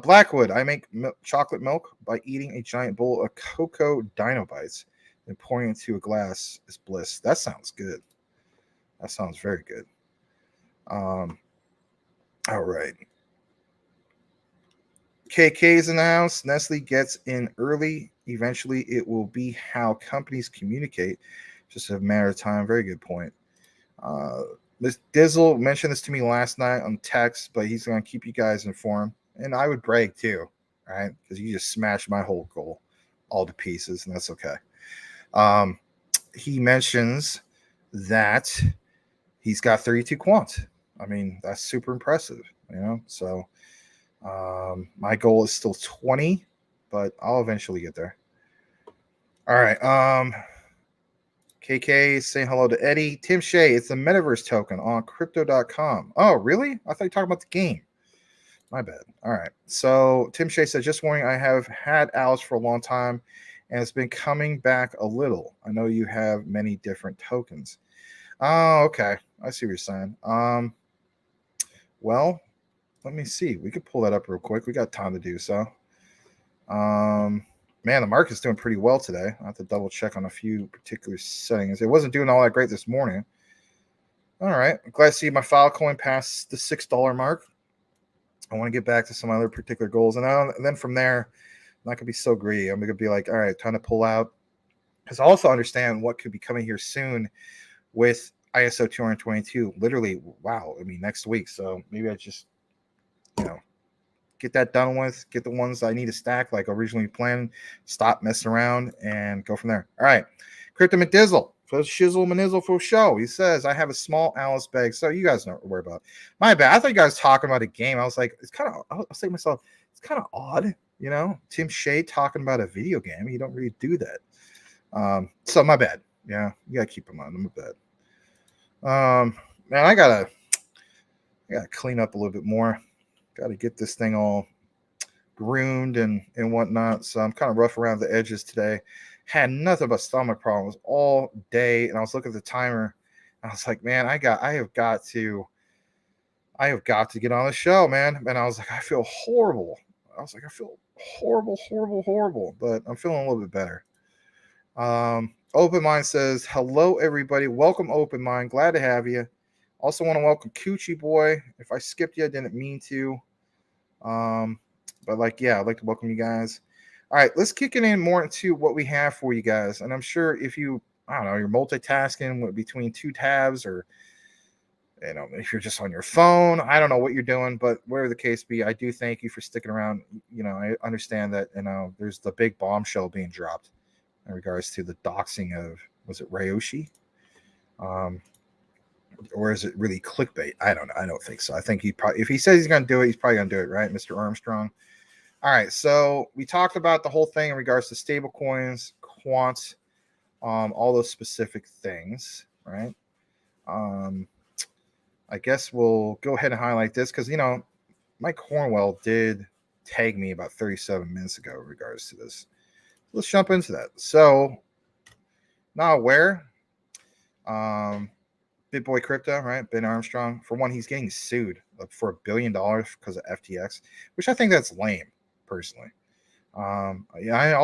Blackwood, I make chocolate milk by eating a giant bowl of cocoa dino bites and pouring it into a glass is bliss. That sounds good. That sounds very good. All right. KK is in the house. Nestle gets in early. Eventually, it will be how companies communicate. Just a matter of time. Very good point. Miss Dizzle mentioned this to me last night on text, but he's going to keep you guys informed. And I would brag too, right? Because you just smashed my whole goal all to pieces, and that's okay. He mentions that he's got 32 quant. I mean, that's super impressive, So my goal is still 20, but I'll eventually get there. All right. KK saying hello to Eddie. Tim Shea, it's the metaverse token on crypto.com. Oh, really? I thought you were talking about the game. My bad. All right. So Tim Shea said, just warning, I have had Alice for a long time, and it's been coming back a little. I know you have many different tokens. Oh, okay. I see what you're saying. Well, let me see. We could pull that up real quick. We got time to do so. Man, the market's doing pretty well today. I have to double check on a few particular settings. It wasn't doing all that great this morning. All right. I'm glad to see my Filecoin pass the $6 mark. I want to get back to some other particular goals. And then from there, I'm not going to be so greedy. I'm going to be like, all right, time to pull out. Because I also understand what could be coming here soon with ISO 222. Literally, wow. I mean, next week. So maybe I just, get that done with, get the ones I need to stack like originally planned, stop messing around, and go from there. All right. Crypto McDizzle, for shizzle manizzle for show. He says, I have a small Alice bag. So you guys don't worry about it. My bad. I thought you guys were talking about a game. I was like, I was saying to myself, it's kind of odd, Tim Shea talking about a video game. You don't really do that. So my bad. Yeah, you gotta keep in mind. I'm bad. Man, I gotta clean up a little bit more. Got to get this thing all groomed and whatnot. So I'm kind of rough around the edges today. Had nothing but stomach problems all day. And I was looking at the timer. And I was like, man, I have got to get on the show, man. And I was like, I feel horrible. I was like, I feel horrible. But I'm feeling a little bit better. Open Mind says, hello, everybody. Welcome, Open Mind. Glad to have you. Also want to welcome Coochie Boy. If I skipped you, I didn't mean to. But I'd like to welcome you guys. All right, let's kick it in more into what we have for you guys. And I'm sure if you're multitasking between 2 tabs, or if you're just on your phone, I don't know what you're doing, but whatever the case be, I do thank you for sticking around. I understand that there's the big bombshell being dropped in regards to the doxing of, was it Ryoshi? Or is it really clickbait? I don't know. I don't think so. I think if he says he's going to do it, he's probably going to do it, right, Mr. Armstrong? All right. So we talked about the whole thing in regards to stable coins, quant, all those specific things, right? I guess we'll go ahead and highlight this because, Mike Cornwell did tag me about 37 minutes ago in regards to this. Let's jump into that. So, not aware. Big Boy Crypto, right? Ben Armstrong. For one, he's getting sued for $1 billion because of FTX, which I think that's lame, personally. Yeah,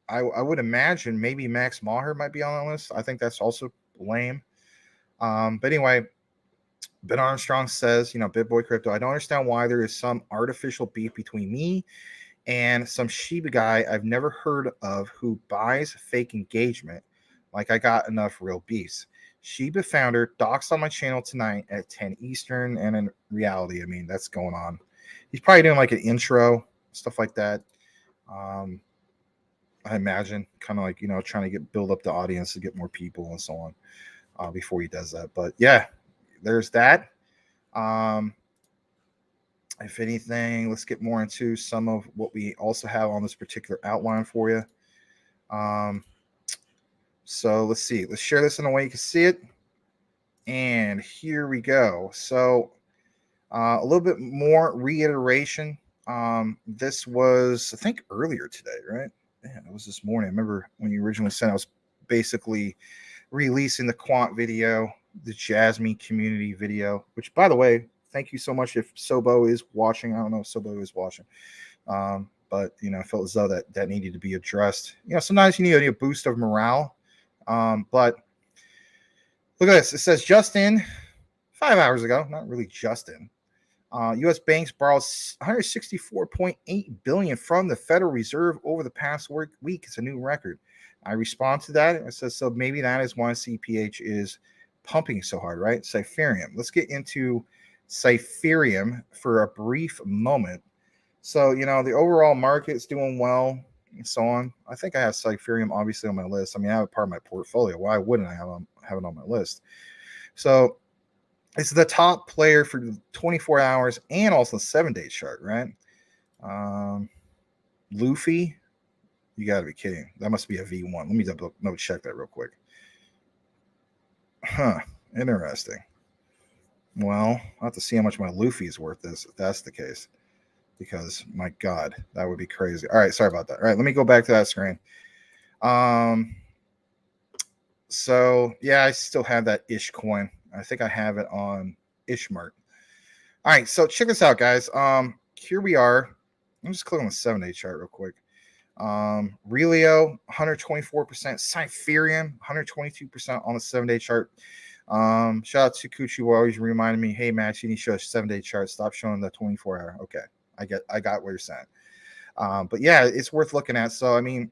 I would imagine maybe Max Maher might be on the list. I think that's also lame. But anyway, Ben Armstrong says, Big Boy Crypto, I don't understand why there is some artificial beef between me and some Shiba guy I've never heard of who buys fake engagement like I got enough real beefs. Shiba founder doxed on my channel tonight at 10 Eastern, and in reality, I mean, that's going on. He's probably doing like an intro, stuff like that. I imagine kind of like, trying to build up the audience to get more people and so on before he does that. But yeah, there's that. If anything, let's get more into some of what we also have on this particular outline for you. So let's see. Let's share this in a way you can see it. And here we go. So a little bit more reiteration. This was, I think, earlier today, right? Yeah, it was this morning. I remember when you originally sent it, I was basically releasing the quant video, the Jasmine community video, which, by the way, thank you so much if Sobo is watching. I don't know if Sobo is watching. But, I felt as though that needed to be addressed. Sometimes you need a boost of morale. But look at this. It says just in 5 hours ago, not really just in, U.S. banks borrowed $164.8 billion from the Federal Reserve over the past week. It's a new record. I respond to that. It says, so maybe that is why CPH is pumping so hard, right? Cypherium. Let's get into Cypherium for a brief moment. So, the overall market's doing well and so on. I think I have Cypherium obviously on my list. I mean, I have a part of my portfolio. Why wouldn't I have it on my list? So it's the top player for 24 hours and also 7-day chart, right? Luffy, you got to be kidding. That must be a V1. Let me double check that real quick. Huh. Interesting. Well, I'll have to see how much my Luffy is worth if that's the case. Because, my God, that would be crazy. All right, sorry about that. All right, let me go back to that screen. So, yeah, I still have that Ish coin. I think I have it on Ishmart. All right, so check this out, guys. Here we are. I'm just clicking on the 7-day chart real quick. Relio, 124%. Cypherium, 122% on the 7-day chart. Shout out to Kuchi, who always reminded me, hey, Max, you need to show a 7-day chart. Stop showing the 24-hour. Okay, I got what you're saying. But yeah, it's worth looking at. So, I mean,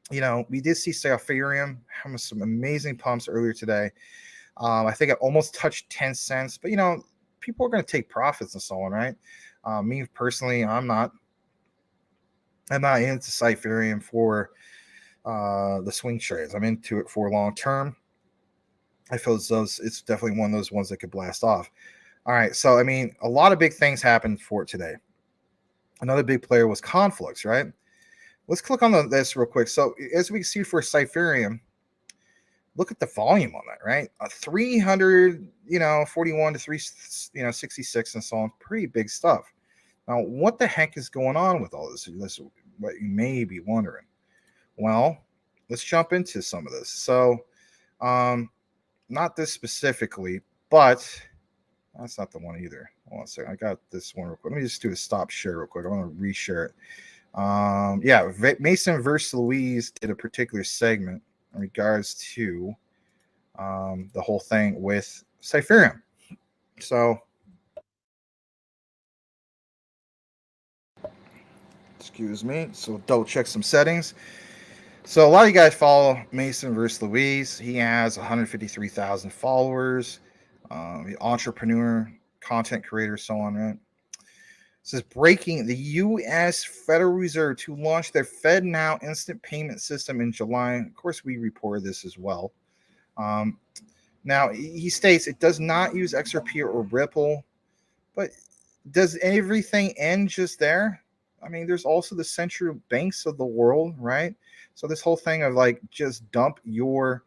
we did see Cypherium having some amazing pumps earlier today. I think it almost touched 10 cents, but people are going to take profits and so on, right? Me personally, I'm not into Cypherium for the swing trades. I'm into it for long term. I feel as though it's definitely one of those ones that could blast off. All right, so I mean, a lot of big things happened for it today. Another big player was Conflux, right? Let's click on this real quick. So as we see for Cypherium, look at the volume on that, right? 300, 41 to 66 and so on. Pretty big stuff. Now, what the heck is going on with all this? This is what you may be wondering. Well, let's jump into some of this. So, not this specifically, but that's not the one either. Hold on a second. I got this one real quick. Let me just do a stop share real quick. I want to reshare it. Yeah, Mason versus Louise did a particular segment in regards to the whole thing with Cypherium. So, excuse me. So, double check some settings. So, a lot of you guys follow Mason versus Louise. He has 153,000 followers. Entrepreneur, content creator, so on, right? It says breaking the U.S. Federal Reserve to launch their FedNow instant payment system in July. Of course, we reported this as well. Now, he states it does not use XRP or Ripple, but does everything end just there? I mean, there's also the central banks of the world, right? So this whole thing of like just dump your,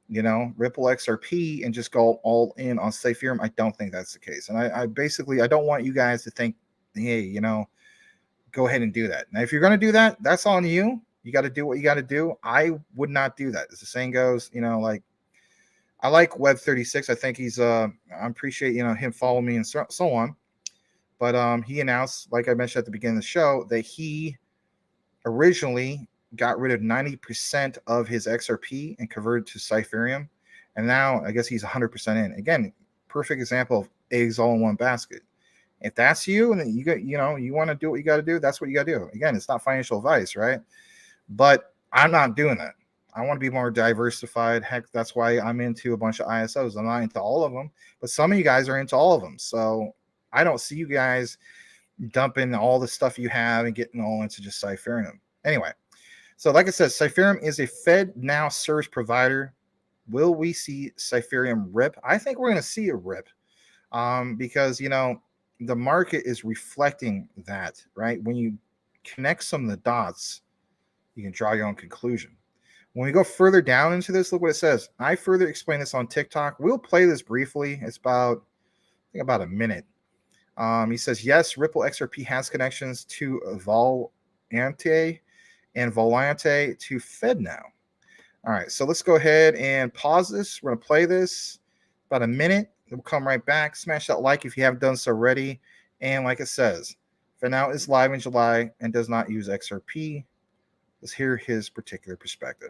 Ripple XRP and just go all in on Cypherium, I don't think that's the case. And I basically, I don't want you guys to think, hey, go ahead and do that. Now, if you're going to do that, that's on you. You got to do what you got to do. I would not do that. As the saying goes, I like Web 36. I think he's I appreciate him following me and so on. But he announced, like I mentioned at the beginning of the show, that he originally got rid of 90% of his XRP and converted to Cypherium, and now I guess he's 100% in. Again, perfect example of eggs all in one basket. If that's you, and you want to do what you got to do, that's what you got to do. Again, it's not financial advice, right? But I'm not doing that. I want to be more diversified. Heck, that's why I'm into a bunch of ISOs. I'm not into all of them, but some of you guys are into all of them. So I don't see you guys dumping all the stuff you have and getting all into just Cypherium. Anyway, so like I said, Cypherium is a FedNow service provider. Will we see Cypherium rip? I think we're going to see a rip because, the market is reflecting that, right? When you connect some of the dots, you can draw your own conclusion. When we go further down into this, look what it says. I further explain this on TikTok. We'll play this briefly. It's about a minute. He says, yes, Ripple XRP has connections to Volante and Volante to FedNow. All right, so let's go ahead and pause this. We're going to play this about a minute. We'll come right back. Smash that like if you haven't done so already. And like it says, FedNow is live in July and does not use XRP. Let's hear his particular perspective.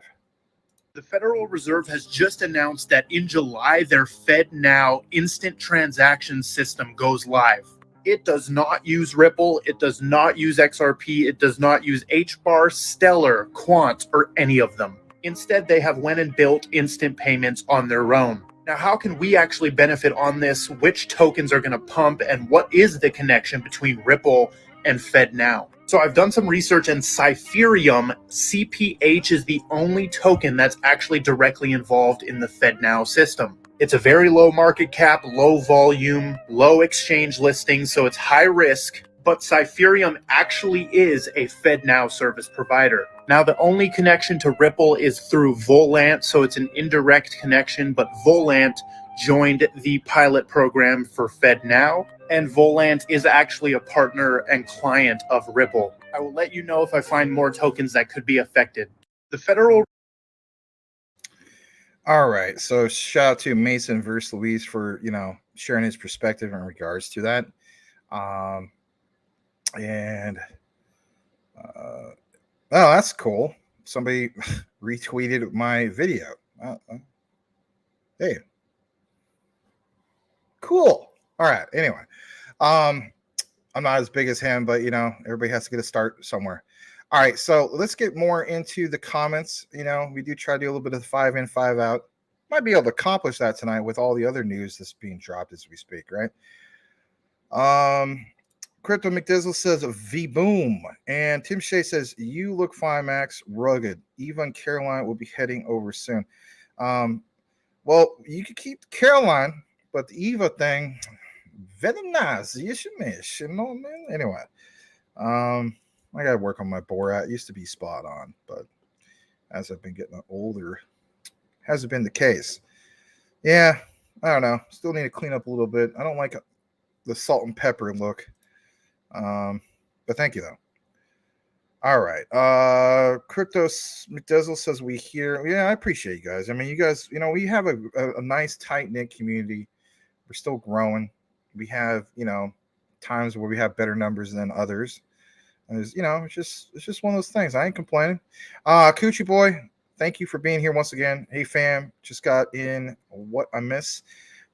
The Federal Reserve has just announced that in July, their FedNow instant transaction system goes live. It does not use Ripple. It does not use XRP. It does not use HBAR, Stellar, Quant, or any of them. Instead, they have went and built instant payments on their own. Now, how can we actually benefit on this? Which tokens are going to pump? And what is the connection between Ripple and FedNow? So I've done some research, and Cypherium, CPH, is the only token that's actually directly involved in the FedNow system. It's a very low market cap, low volume, low exchange listing, so it's high risk, but Cypherium actually is a FedNow service provider. Now, the only connection to Ripple is through Volant, so it's an indirect connection, but Volant joined the pilot program for FedNow, and Volant is actually a partner and client of Ripple. I will let you know if I find more tokens that could be affected. The federal... All right, so shout out to Mason versus Louise for, sharing his perspective in regards to that. Oh, that's cool. Somebody retweeted my video. Hey, cool. All right. Anyway, I'm not as big as him, but everybody has to get a start somewhere. All right, so let's get more into the comments. We do try to do a little bit of 5 in, 5 out. Might be able to accomplish that tonight with all the other news that's being dropped as we speak, right? Crypto McDizzle says V-boom. And Tim Shea says, you look fine, Max. Rugged. Eva and Caroline will be heading over soon. Well, you could keep Caroline, but the Eva thing, very nice. Anyway, I got to work on my Borat. It used to be spot on, but as I've been getting older, hasn't been the case. Yeah, I don't know. Still need to clean up a little bit. I don't like the salt and pepper look. But thank you, though. All right. Crypto McDizzle says we hear. Yeah, I appreciate you guys. I mean, you guys, we have a nice, tight-knit community. We're still growing. We have, times where we have better numbers than others. And it's just one of those things. I ain't complaining. Coochie Boy, thank you for being here once again. Hey, fam, just got in what I missed.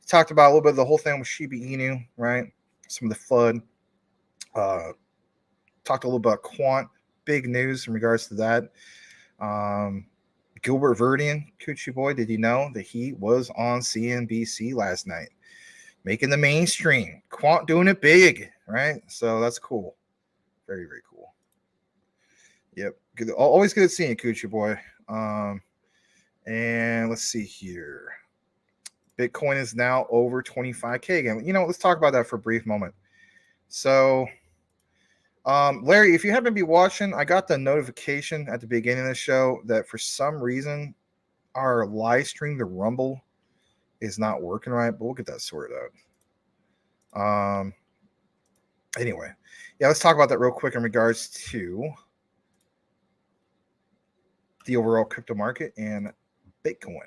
Talked about a little bit of the whole thing with Shiba Inu, right? Some of the FUD. Talked a little about Quant. Big news in regards to that. Gilbert Verdian, Coochie Boy, did you know that he was on CNBC last night? Making the mainstream. Quant doing it big, right? So that's cool. Very, very cool. Yep. Good. Always good seeing you, Coochie Boy. And let's see here. Bitcoin is now over 25K again. Let's talk about that for a brief moment. So, Larry, if you happen to be watching, I got the notification at the beginning of the show that for some reason our live stream to Rumble is not working right, but we'll get that sorted out. Anyway, yeah, let's talk about that real quick in regards to the overall crypto market and Bitcoin.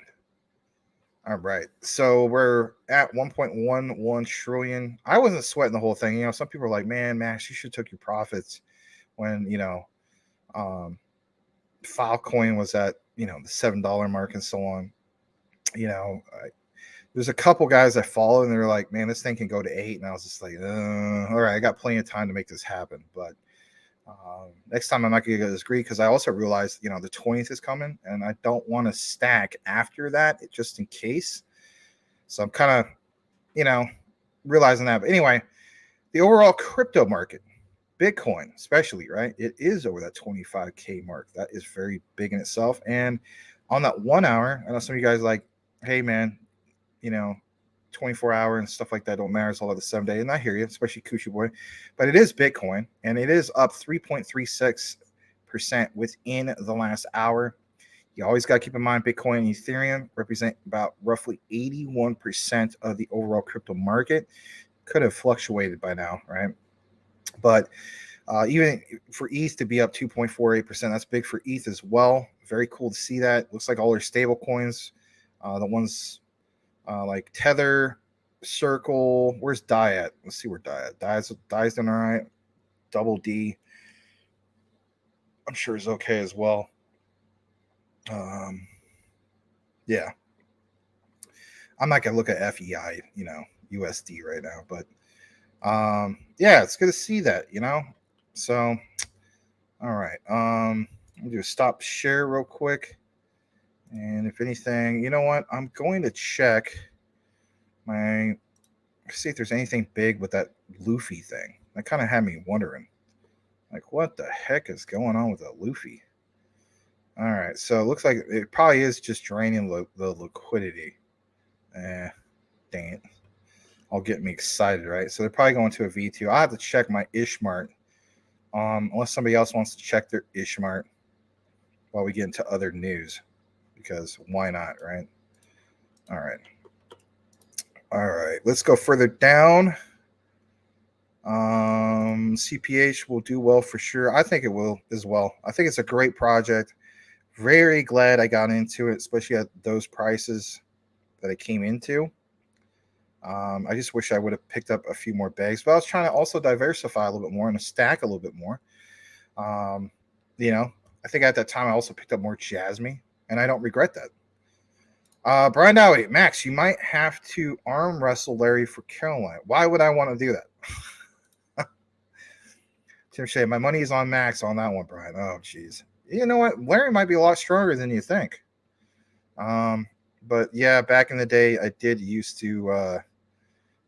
All right. So we're at 1.11 trillion. I wasn't sweating the whole thing. You know, some people are like, man, Max, you should have took your profits when, um, Filecoin was at, the $7 mark and so on. There's a couple guys I follow and they're like, man, this thing can go to 8. And I was just like, all right, I got plenty of time to make this happen. But next time I'm not going to get this greedy because I also realized, the 20th is coming and I don't want to stack after that just in case. So I'm kind of, realizing that. But anyway, the overall crypto market, Bitcoin especially, right? It is over that 25K mark. That is very big in itself. And on that 1 hour, I know some of you guys like, hey, man, 24 hour and stuff like that don't matter. It's all of the 7 day. And I hear you, especially Kushi Boy. But it is Bitcoin, and it is up 3.36% within the last hour. You always got to keep in mind Bitcoin and Ethereum represent about roughly 81% of the overall crypto market. Could have fluctuated by now, right? But even for ETH to be up 2.48%, that's big for ETH as well. Very cool to see that. Looks like all their stable coins, the ones like Tether, Circle. Where's DAI at? Let's see where DAI at. DAI's doing all right. Double D, I'm sure is okay as well. Yeah. I'm not going to look at FEI, USD right now, but yeah, it's good to see that, So, all right. I'm going to stop share real quick. And if anything, you know what? I'm going to check see if there's anything big with that Luffy thing. That kind of had me wondering, like, what the heck is going on with that Luffy? All right, so it looks like it probably is just draining the liquidity. Dang it. All get me excited, right? So they're probably going to a V2. I'll have to check my Ishmart. Unless somebody else wants to check their Ishmart while we get into other news. Because why not, right? All right. All right, let's go further down. CPH will do well for sure. I think it will as well. I think it's a great project. Very glad I got into it, especially at those prices that it came into. I just wish I would have picked up a few more bags, but I was trying to also diversify a little bit more and stack a little bit more. I think at that time I also picked up more Jasmine, and I don't regret that. Brian Dowie, Max, you might have to arm wrestle Larry for Caroline. Why would I want to do that? Tim Shea, my money is on Max on that one, Brian. Oh, jeez. You know what? Larry might be a lot stronger than you think. But yeah, back in the day, I did used to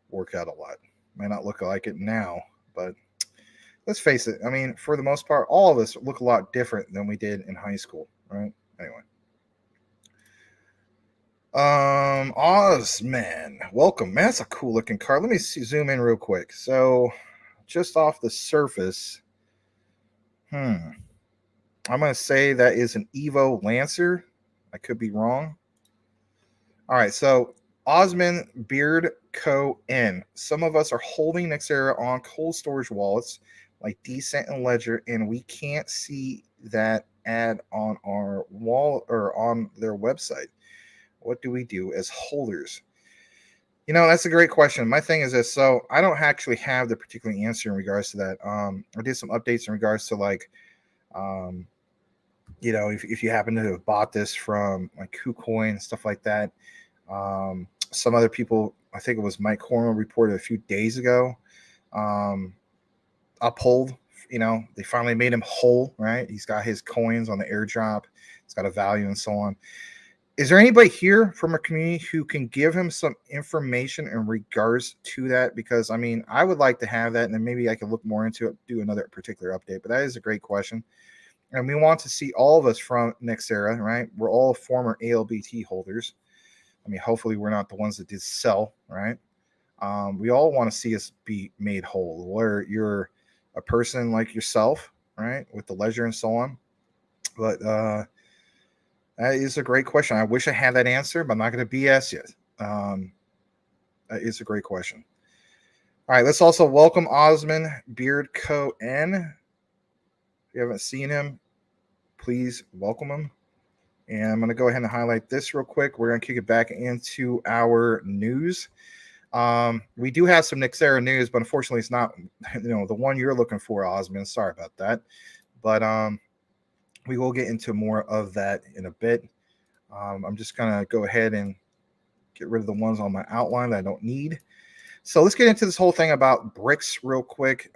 work out a lot. Might not look like it now, but let's face it. I mean, for the most part, all of us look a lot different than we did in high school, right? Anyway. Ozman, welcome. Man, that's a cool looking card. Let me zoom in real quick. So, just off the surface, I'm going to say that is an Evo Lancer. I could be wrong. All right, so Osman Beard Co. N. Some of us are holding Nexera on cold storage wallets like Decent and Ledger, and we can't see that ad on our wall or on their website. What do we do as holders? That's a great question. My thing is this. So I don't actually have the particular answer in regards to that. I did some updates in regards to like, if you happen to have bought this from like KuCoin and stuff like that. Some other people, I think it was Mike Cornwell reported a few days ago, uphold, they finally made him whole, right? He's got his coins on the airdrop. It's got a value and so on. Is there anybody here from our community who can give him some information in regards to that? Because, I mean, I would like to have that, and then maybe I can look more into it, do another particular update. But that is a great question. And we want to see all of us from Nexera, right? We're all former ALBT holders. I mean, hopefully we're not the ones that did sell, right? We all want to see us be made whole, where you're a person like yourself, right, with the ledger and so on. But that is a great question. I wish I had that answer, but I'm not going to BS yet. That is a great question. All right, let's also welcome Osman Beard Co. N. If you haven't seen him, please welcome him. And I'm going to go ahead and highlight this real quick. We're going to kick it back into our news. We do have some Nexera news, but unfortunately it's not, the one you're looking for, Osman. Sorry about that. But we will get into more of that in a bit. I'm just going to go ahead and get rid of the ones on my outline that I don't need. So let's get into this whole thing about BRICS real quick.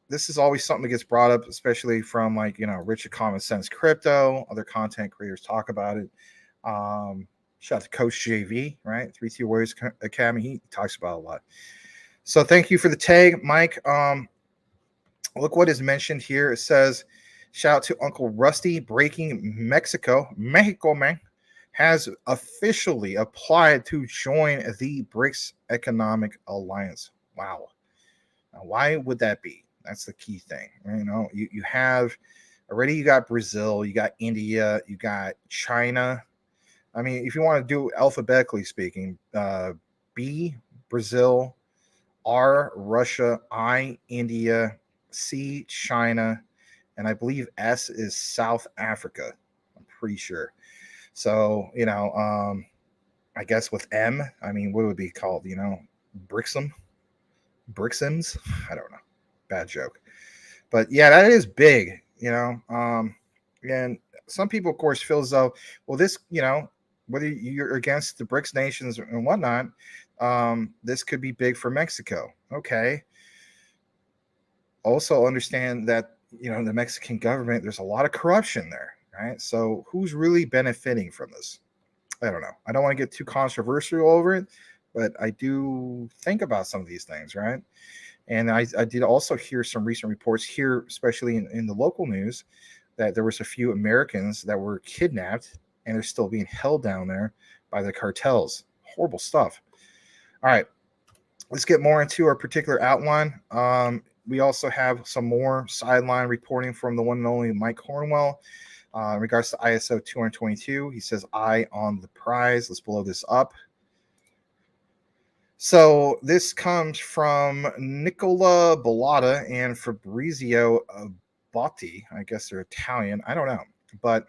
This is always something that gets brought up, especially from Rich of Common Sense Crypto. Other content creators talk about it. Shout out to Coach JV, right? 3T Warriors Academy. He talks about it a lot. So thank you for the tag, Mike. Look what is mentioned here. It says, shout out to Uncle Rusty. Breaking Mexico, man, has officially applied to join the BRICS Economic Alliance. Wow. Now, why would that be? That's the key thing. You have already, you got Brazil, you got India, you got China. I mean, if you want to do alphabetically speaking, B, Brazil, R, Russia, I, India, C, China, and I believe S is South Africa. I'm pretty sure. So, I guess with M, I mean, what would it be called? BRICSM? BRICSMs? I don't know. Bad joke. But yeah, that is big, and some people, of course, feel as though, well, this, whether you're against the BRICS nations and whatnot, this could be big for Mexico. Okay. Also understand that, the Mexican government, there's a lot of corruption there, right? So who's really benefiting from this? I don't know. I don't want to get too controversial over it, but I do think about some of these things, right? And I did also hear some recent reports here, especially in the local news, that there was a few Americans that were kidnapped and they're still being held down there by the cartels. Horrible stuff. All right, let's get more into our particular outline. We also have some more sideline reporting from the one and only Mike Cornwell in regards to ISO 222. He says, "Eye on the prize." Let's blow this up. So this comes from Nicola Bellotta and Fabrizio Botti. I guess they're Italian. I don't know. But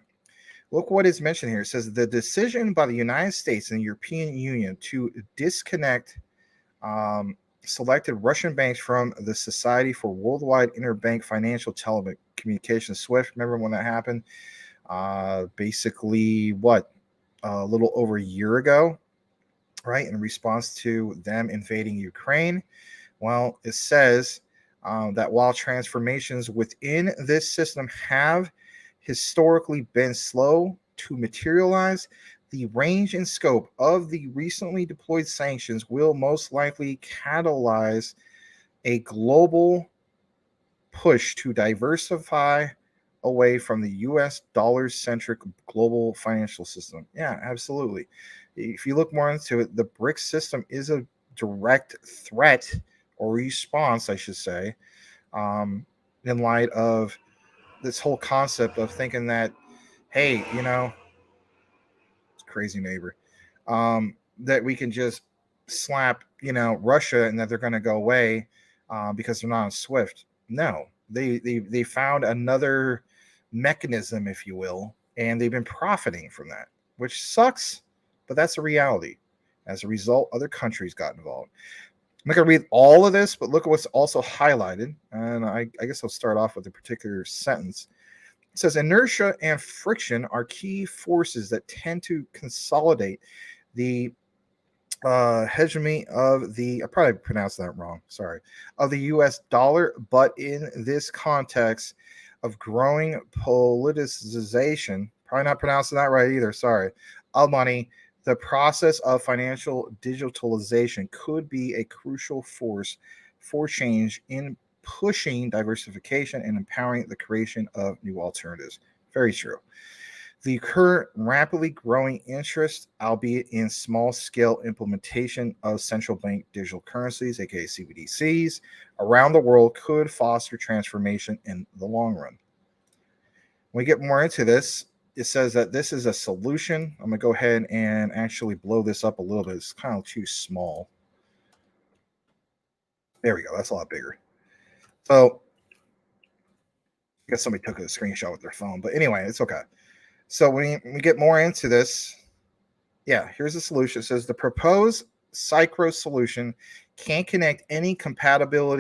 look what is mentioned here. It says the decision by the United States and the European Union to disconnect selected Russian banks from the Society for Worldwide Interbank Financial Telecommunications, SWIFT. Remember when that happened? Basically, a little over a year ago, right? In response to them invading Ukraine. Well, it says that while transformations within this system have historically been slow to materialize, the range and scope of the recently deployed sanctions will most likely catalyze a global push to diversify away from the U.S. dollar-centric global financial system. Yeah, absolutely. If you look more into it, the BRICS system is a direct threat or response, I should say, in light of this whole concept of thinking that, hey, crazy neighbor, that we can just slap, Russia and that they're going to go away because they're not on SWIFT. No, they found another mechanism, if you will, and they've been profiting from that, which sucks, but that's a reality. As a result, other countries got involved. I'm not going to read all of this, but look at what's also highlighted. And I guess I'll start off with a particular sentence. It says, inertia and friction are key forces that tend to consolidate the hegemony of I probably pronounced that wrong, sorry, of the US dollar, but in this context of growing politicization, probably not pronouncing that right either, sorry, of money, the process of financial digitalization could be a crucial force for change in pushing diversification and empowering the creation of new alternatives. Very true. The current rapidly growing interest, albeit in small-scale implementation of central bank digital currencies, aka CBDCs, around the world could foster transformation in the long run. When we get more into this, it says that this is a solution. I'm going to go ahead and actually blow this up a little bit. It's kind of too small. There we go. That's a lot bigger. So I guess somebody took a screenshot with their phone. But anyway, it's okay. So when we get more into this, yeah, here's the solution. It says the proposed Psychro solution can connect any compatible,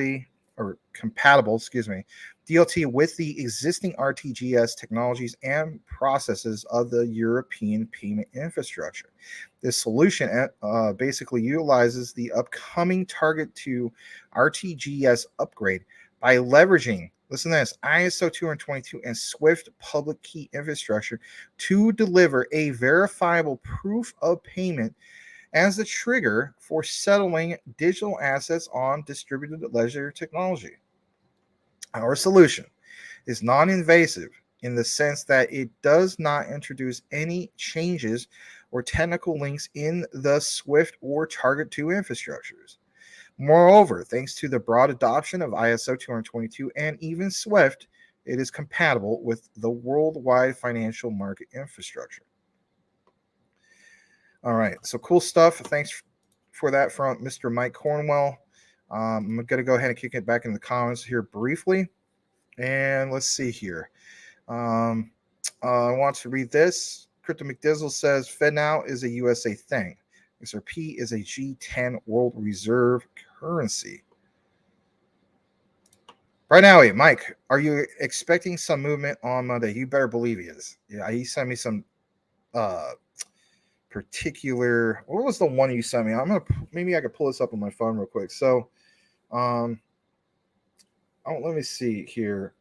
DLT with the existing RTGS technologies and processes of the European payment infrastructure. This solution basically utilizes the upcoming Target 2 RTGS upgrade by leveraging, listen to this, ISO 222 and Swift public key infrastructure to deliver a verifiable proof of payment as the trigger for settling digital assets on distributed ledger technology. Our solution is non-invasive in the sense that it does not introduce any changes or technical links in the Swift or Target 2 infrastructures. Moreover, thanks to the broad adoption of ISO 222 and even Swift, it is compatible with the worldwide financial market infrastructure. All right, so cool stuff. Thanks for that from Mr. Mike Cornwell. I'm going to go ahead and kick it back in the comments here briefly. And let's see here. I want to read this. Crypto McDizzle says FedNow is a USA thing. XRP is a G10 world reserve currency. Right now, Mike, are you expecting some movement on Monday? You better believe he is. Yeah, he sent me some particular. What was the one you sent me? Maybe I could pull this up on my phone real quick. So, let me see here.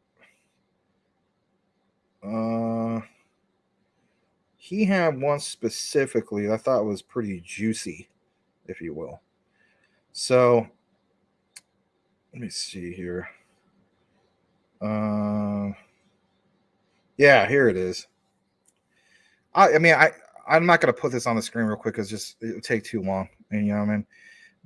He had one specifically that I thought was pretty juicy, if you will. So let me see here. Yeah, here it is. I'm not going to put this on the screen real quick because it would take too long. And you know what I mean?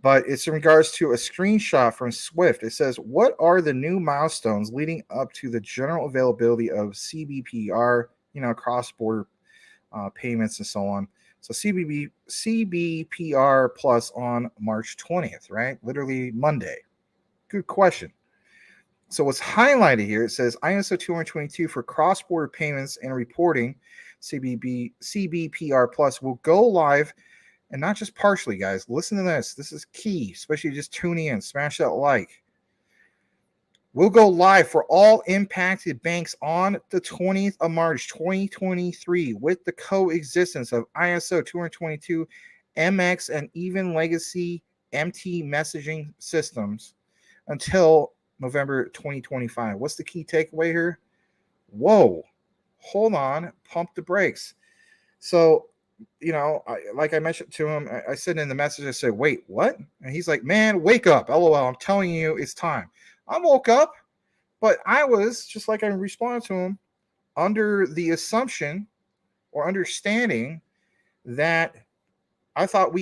But it's in regards to a screenshot from Swift. It says, what are the new milestones leading up to the general availability of CBPR, cross-border payments and so on. So CBPR Plus on March 20th, right? Literally Monday. Good question. So what's highlighted here, it says ISO 222 for cross-border payments and reporting, CBPR Plus will go live, and not just partially, guys. Listen to this. This is key, especially just tuning in. Smash that like. We'll go live for all impacted banks on the 20th of March, 2023, with the coexistence of ISO 222, MX, and even legacy MT messaging systems until November 2025. What's the key takeaway here? Whoa, hold on, pump the brakes. So, like I mentioned to him, I said in the message, I said, wait, what? And he's like, man, wake up. LOL, I'm telling you, it's time. I woke up, but I was, just like I responded to him, under the assumption or understanding that I thought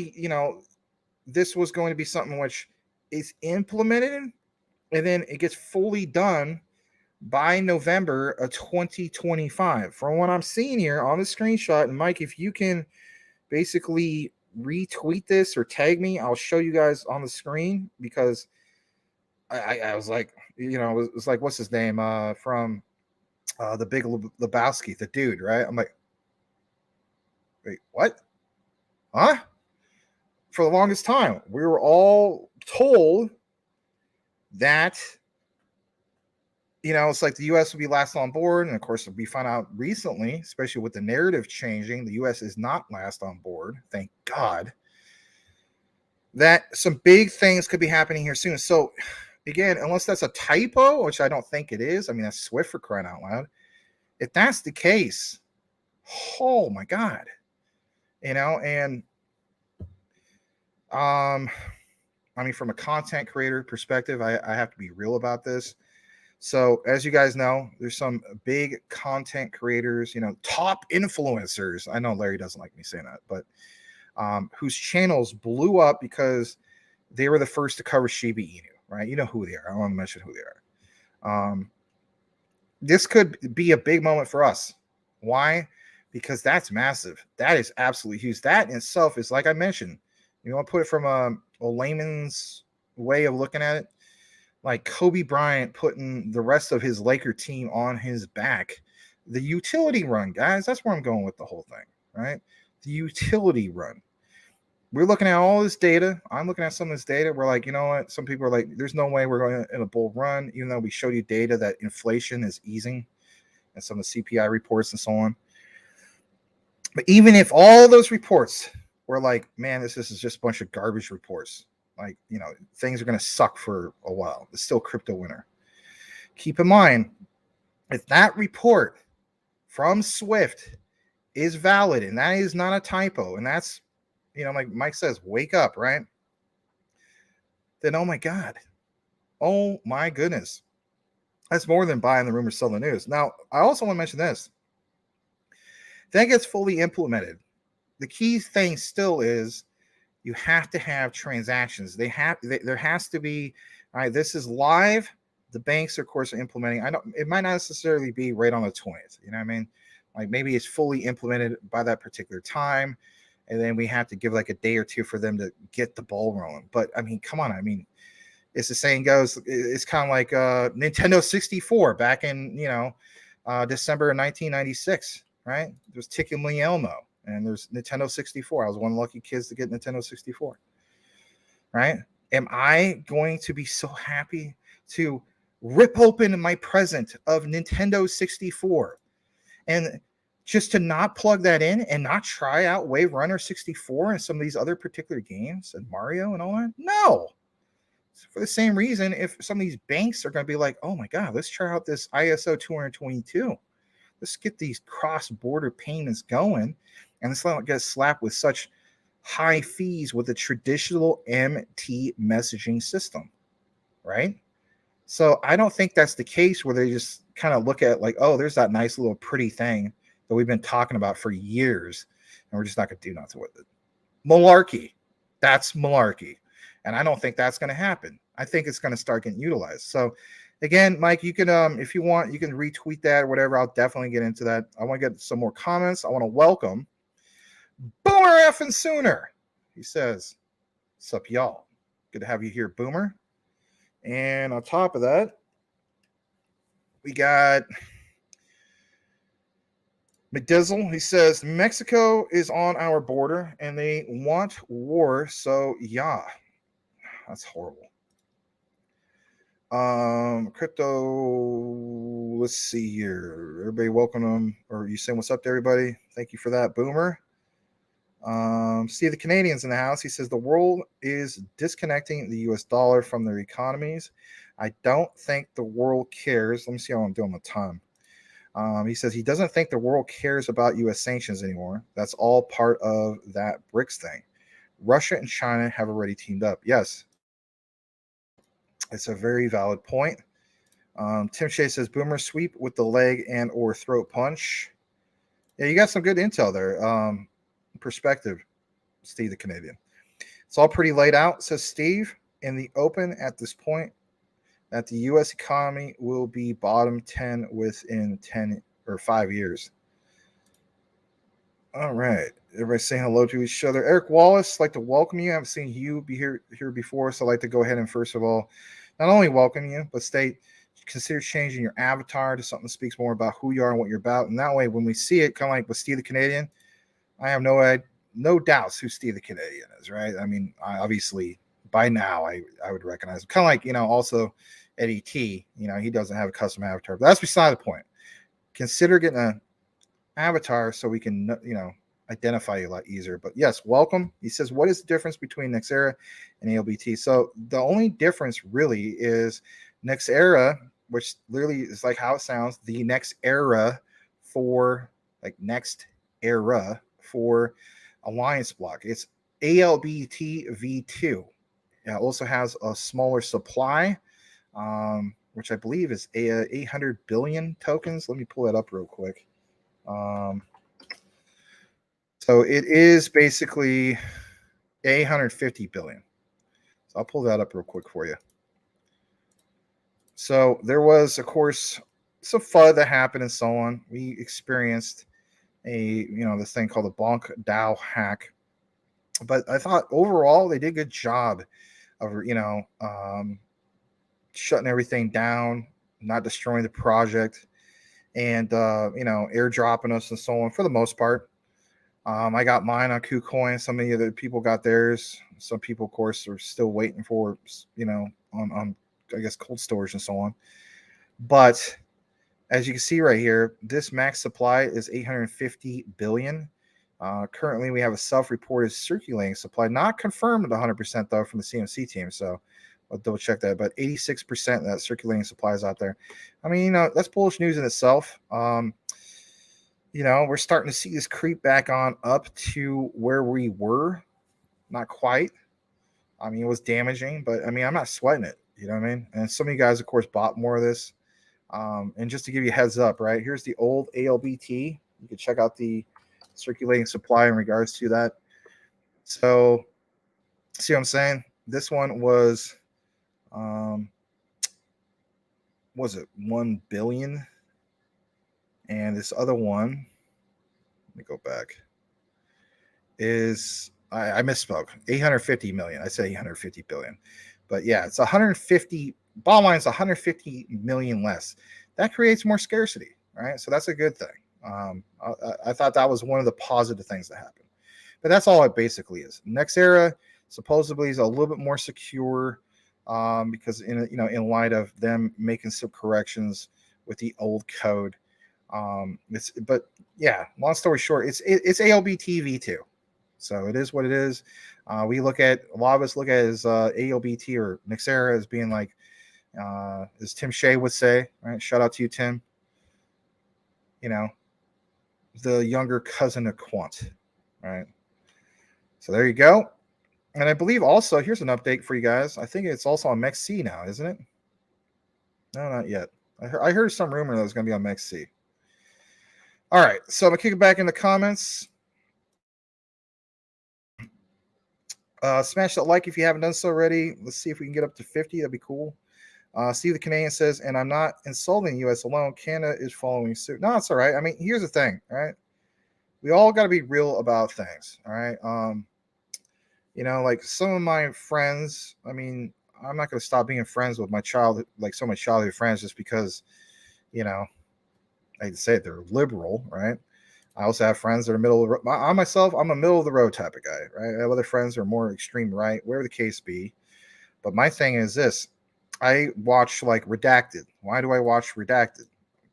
this was going to be something which is implemented and then it gets fully done by November of 2025. From what I'm seeing here on the screenshot, and Mike, if you can basically retweet this or tag me, I'll show you guys on the screen, because I was like, it was like, what's his name from the Big Lebowski, the dude, right? I'm like, wait, what? Huh? For the longest time, we were all told that, it's like the U.S. would be last on board. And of course, we found out recently, especially with the narrative changing, the U.S. is not last on board. Thank God. That some big things could be happening here soon. So, again, unless that's a typo, which I don't think it is. I mean, that's Swift, for crying out loud. If that's the case, oh my God. And from a content creator perspective, I have to be real about this. So as you guys know, there's some big content creators, top influencers. I know Larry doesn't like me saying that, but whose channels blew up because they were the first to cover Shiba Inu, right? You know who they are. I don't want to mention who they are. This could be a big moment for us. Why? Because that's massive. That is absolutely huge. That in itself is, like I mentioned, you want to put it from a layman's way of looking at it, like Kobe Bryant putting the rest of his Laker team on his back The utility run, guys, that's where I'm going with the whole thing, right? The utility run. We're looking at all this data. I'm looking at some of this data. We're like, you know what? Some people are like, there's no way we're going in a bull run, even though we showed you data that inflation is easing and some of the CPI reports and so on. But even if all those reports were like, man, this is just a bunch of garbage reports, like, you know, things are going to suck for a while. It's still crypto winter. Keep in mind, if that report from Swift is valid and that is not a typo, and that's, you know, like Mike says, wake up, right? Then, oh my goodness, that's more than buying the rumor, selling the news. Now, I also want to mention this. That gets fully implemented. The key thing still is you have to have transactions. There has to be, all right, this is live. The banks, of course, are implementing. It might not necessarily be right on the 20th. You know what I mean? Like maybe it's fully implemented by that particular time. And then we have to give like a day or two for them to get the ball rolling. But I mean, come on. I mean, as the saying goes, it's kind of like Nintendo 64 back in, you know, December of 1996, right? There's Tick and Lee Elmo, and there's Nintendo 64. I was one of the lucky kids to get Nintendo 64, right? Am I going to be so happy to rip open my present of Nintendo 64 and just to not plug that in and not try out Wave Runner 64 and some of these other particular games and Mario and all that? No. For the same reason, if some of these banks are going to be like, oh my God, let's try out this ISO 222. Let's get these cross-border payments going, and let's not get slapped with such high fees with a traditional MT messaging system, right? So I don't think that's the case where they just kind of look at like, oh, there's that nice little pretty thing that we've been talking about for years, and we're just not going to do nothing with it. Malarkey. That's malarkey. And I don't think that's going to happen. I think it's going to start getting utilized. So again, Mike, you can, if you want, you can retweet that or whatever. I'll definitely get into that. I want to get some more comments. I want to welcome Boomer effing Sooner. He says, "What's up, y'all? Good to have you here, Boomer." And on top of that, we got McDizzle. He says, Mexico is on our border and they want war. So yeah, that's horrible. Crypto, let's see here. Everybody welcome them, or you saying what's up to everybody? Thank you for that, Boomer. See the Canadians in the house. He says the world is disconnecting the US dollar from their economies. I don't think the world cares. Let me see how I'm doing with time. He says he doesn't think the world cares about US sanctions anymore. That's all part of that BRICS thing. Russia and China have already teamed up. Yes. It's a very valid point. Tim Shea says boomer sweep with the leg and or throat punch. Yeah, you got some good intel there. Perspective, Steve the Canadian. It's all pretty laid out, says Steve, in the open at this point that the U.S. economy will be bottom 10 within 10 or 5 years. All right. Everybody saying hello to each other. Eric Wallace, like to welcome you. I haven't seen you be here before, so I'd like to go ahead and first of all, not only welcome you, but consider changing your avatar to something that speaks more about who you are and what you're about. And that way, when we see it, kind of like with Steve the Canadian, I have no doubts who Steve the Canadian is, right? I mean, obviously, by now, I would recognize him. Kind of like, also Eddie T, he doesn't have a custom avatar. But that's beside the point. Consider getting an avatar so we can, identify you a lot easier. But yes, welcome. He says, what is the difference between Nexera and ALBT? So the only difference really is Nexera, which literally is like how it sounds, the next era for next era for Alliance Block. It's ALBT V2. It also has a smaller supply, which I believe is 800 billion tokens. Let me pull that up real quick. So it is basically 850 billion. So I'll pull that up real quick for you. So there was, of course, some FUD that happened and so on. We experienced this thing called the Bonk DAO hack. But I thought overall they did a good job of, shutting everything down, not destroying the project. and airdropping us and so on for the most part. I got mine on KuCoin. Some of the other people got theirs. Some people, of course, are still waiting for, on I guess cold storage and so on. But as you can see right here, this max supply is 850 billion. Currently, we have a self-reported circulating supply, not confirmed 100% though from the CMC team. So I'll double check that. But 86% of that circulating supply is out there. I mean, that's bullish news in itself. We're starting to see this creep back on up to where we were. Not quite. I mean, it was damaging, but I mean, I'm not sweating it. You know what I mean? And some of you guys, of course, bought more of this. And just to give you a heads up, right? Here's the old ALBT. You can check out the circulating supply in regards to that. So, see what I'm saying? This one was it 1 billion? And this other one, let me go back, is, I misspoke, 850 million. I said 850 billion. But yeah, it's 150, bottom line is 150 million less. That creates more scarcity, right? So that's a good thing. I thought that was one of the positive things that happened. But that's all it basically is. Nexera supposedly is a little bit more secure because in light of them making some corrections with the old code. But yeah, long story short, it's ALBT v2, so it is what it is. A lot of us look at it as ALBT or Nexera as being like, as Tim Shea would say, right? Shout out to you, Tim. The younger cousin of Quant, right? So there you go. And I believe also here's an update for you guys. I think it's also on MEXC now, isn't it? No, not yet. I heard some rumor that it was going to be on MEXC. All right, so I'm going to kick it back in the comments. Smash that like if you haven't done so already. Let's see if we can get up to 50. That'd be cool. Steve the Canadian says, and I'm not insulting the U.S. alone. Canada is following suit. No, it's all right. I mean, here's the thing, all right? We all got to be real about things, all right? Like some of my friends, I mean, I'm not going to stop being friends with my childhood, like some of my childhood friends just because, I hate to say it, they're liberal, right? I also have friends that are middle of the road. I myself, I'm a middle of the road type of guy, right? I have other friends who are more extreme right, wherever the case be. But my thing is this. I watch like Redacted. Why do I watch Redacted?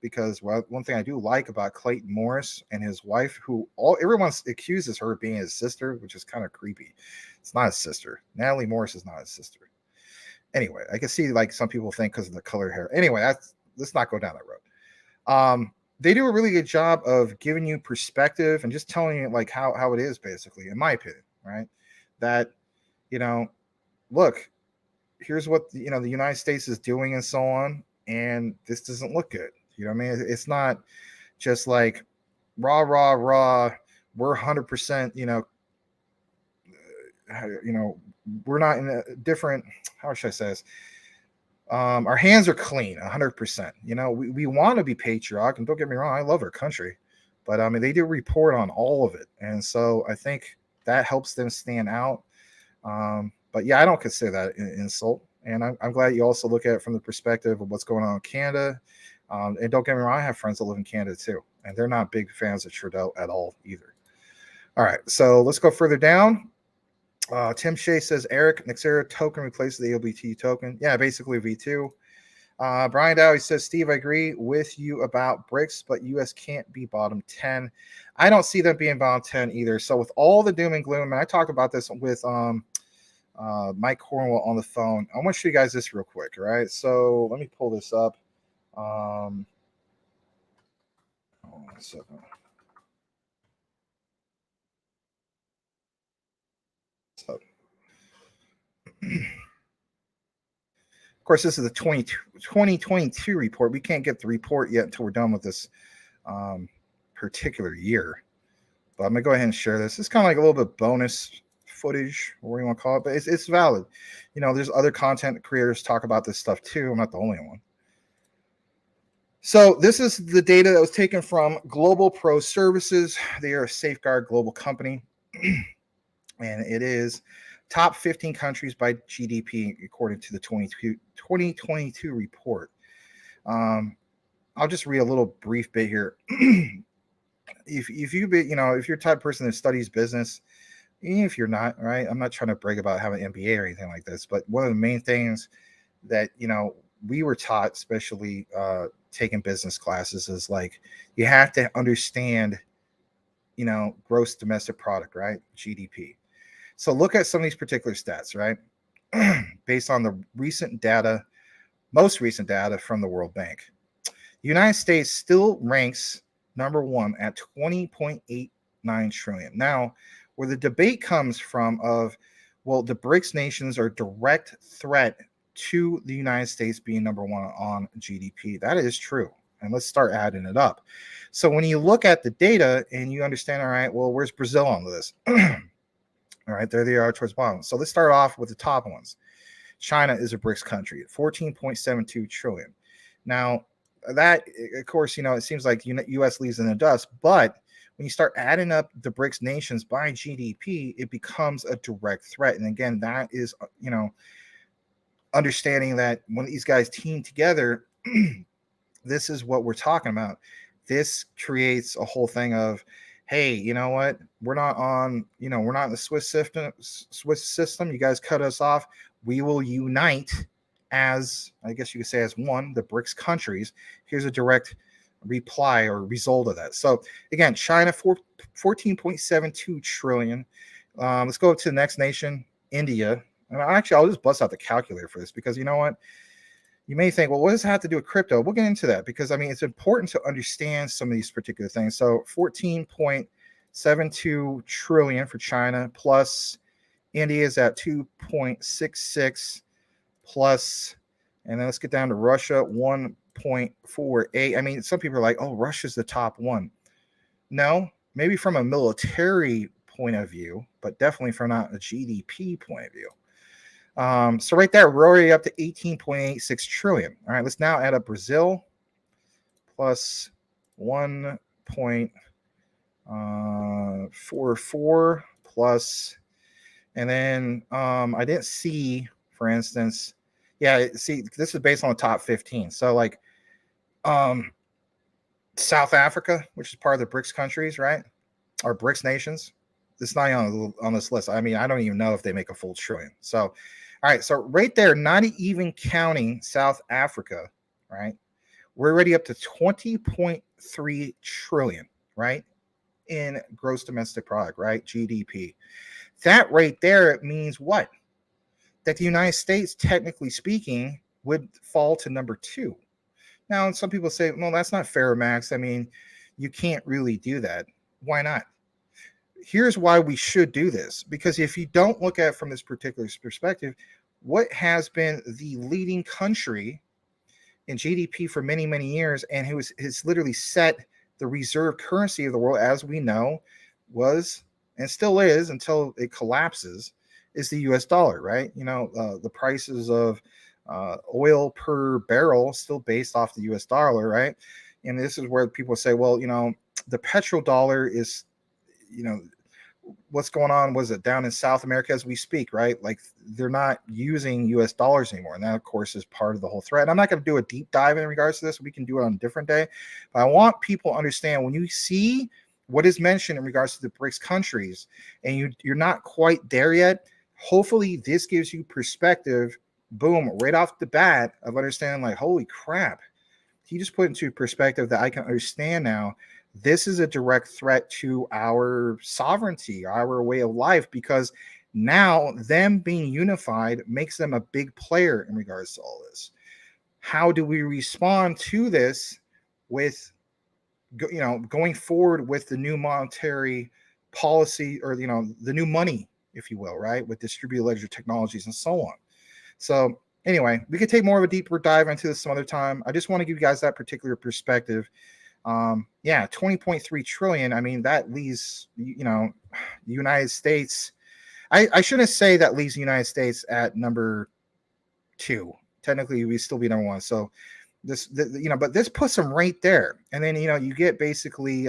Because one thing I do like about Clayton Morris and his wife, who everyone accuses her of being his sister, which is kind of creepy. It's not his sister. Natalie Morris is not his sister. Anyway, I can see like some people think because of the color hair. Anyway, let's not go down that road. They do a really good job of giving you perspective and just telling you like how it is, basically, in my opinion, right? That, look, here's what the United States is doing and so on, and this doesn't look good. You know what I mean? It's not just like rah, we're 100%, we're not in a different, how should I say this? Our hands are clean 100%. We want to be patriotic, and don't get me wrong, I love our country, but I mean, they do report on all of it. And so I think that helps them stand out. But yeah, I don't consider that an insult. And I'm glad you also look at it from the perspective of what's going on in Canada. And don't get me wrong, I have friends that live in Canada too, and they're not big fans of Trudeau at all either. All right, so let's go further down. Tim Shea says, Eric, Nexera token replaces the ALBT token. Yeah, basically V2. Brian Dowie says, Steve, I agree with you about BRICS, but US can't be bottom 10. I don't see them being bottom 10 either. So with all the doom and gloom, and I talked about this with Mike Cornwell on the phone. I want to show you guys this real quick, all right? So let me pull this up. Hold on a second. So, of course, this is the 2022 report. We can't get the report yet until we're done with this particular year. But I'm going to go ahead and share this. It's kind of like a little bit bonus footage, or what you want to call it, but it's valid. There's other content creators talk about this stuff too. I'm not the only one. So this is the data that was taken from Global Pro Services. They are a Safeguard global company, and it is top 15 countries by GDP according to the 2022 report. I'm I'll just read a little brief bit here. If you be, if you're the type of person that studies business, even if you're not, right? I'm not trying to brag about having an MBA or anything like this, but one of the main things that we were taught, especially taking business classes, is like you have to understand, gross domestic product, right? GDP. So look at some of these particular stats, right? Based on the most recent data from the World Bank. The United States still ranks number one at 20.89 trillion. Now, where the debate comes from of, well, the BRICS nations are a direct threat to the United States being number one on GDP. That is true. And let's start adding it up. So when you look at the data and you understand, all right, well, where's Brazil on this? All right, there they are towards the bottom. So let's start off with the top ones. China is a BRICS country at 14.72 trillion. Now, that, of course, it seems like U.S. leaves in the dust, but when you start adding up the BRICS nations by GDP, it becomes a direct threat. And again, that is, understanding that when these guys team together, this is what we're talking about. This creates a whole thing of, hey, you know what? We're not on, we're not in the Swiss system. You guys cut us off. We will unite as, I guess you could say, as one, the BRICS countries. Here's a direct reply or result of that. So again, China, 14.72 trillion. Let's go to the next nation, India. And actually, I'll just bust out the calculator for this because you know what? You may think, well, what does it have to do with crypto? We'll get into that because, it's important to understand some of these particular things. So 14.72 trillion for China, plus India is at 2.66 plus, and then let's get down to Russia, 1.48. Some people are like, oh, Russia's the top one. No, maybe from a military point of view, but definitely from not a GDP point of view. So right there, we're already up to 18.86 trillion. All right, let's now add up Brazil plus 1.44 plus, and then I didn't see, for instance, see, this is based on the top 15. So like South Africa, which is part of the BRICS countries, right? Or BRICS nations. It's not on this list. I don't even know if they make a full trillion. So, all right. So right there, not even counting South Africa, right? We're already up to 20.3 trillion, right? In gross domestic product, right? GDP. That right there means what? That the United States, technically speaking, would fall to number 2. Now, some people say, well, that's not fair, Max. You can't really do that. Why not? Here's why we should do this. Because if you don't look at it from this particular perspective, what has been the leading country in GDP for many, many years and who has literally set the reserve currency of the world, as we know, was and still is until it collapses, is the US dollar, right? The prices of oil per barrel still based off the US dollar, right? And this is where people say, well, the petrodollar is, what's going on? Was it down in South America as we speak, right? Like they're not using US dollars anymore. And that, of course, is part of the whole threat. And I'm not going to do a deep dive in regards to this. We can do it on a different day. But I want people to understand when you see what is mentioned in regards to the BRICS countries and you're not quite there yet, hopefully this gives you perspective, boom, right off the bat of understanding like, holy crap. He just put into perspective that I can understand now. This is a direct threat to our sovereignty, our way of life, because now them being unified makes them a big player in regards to all this. How do we respond to this with, going forward with the new monetary policy or, the new money, if you will, right? With distributed ledger technologies and so on. So anyway, we could take more of a deeper dive into this some other time. I just want to give you guys that particular perspective. 20.3 trillion. That leaves, the United States. I shouldn't say that leaves the United States at number 2. Technically, we still be number 1. So but this puts them right there. And then, you get basically,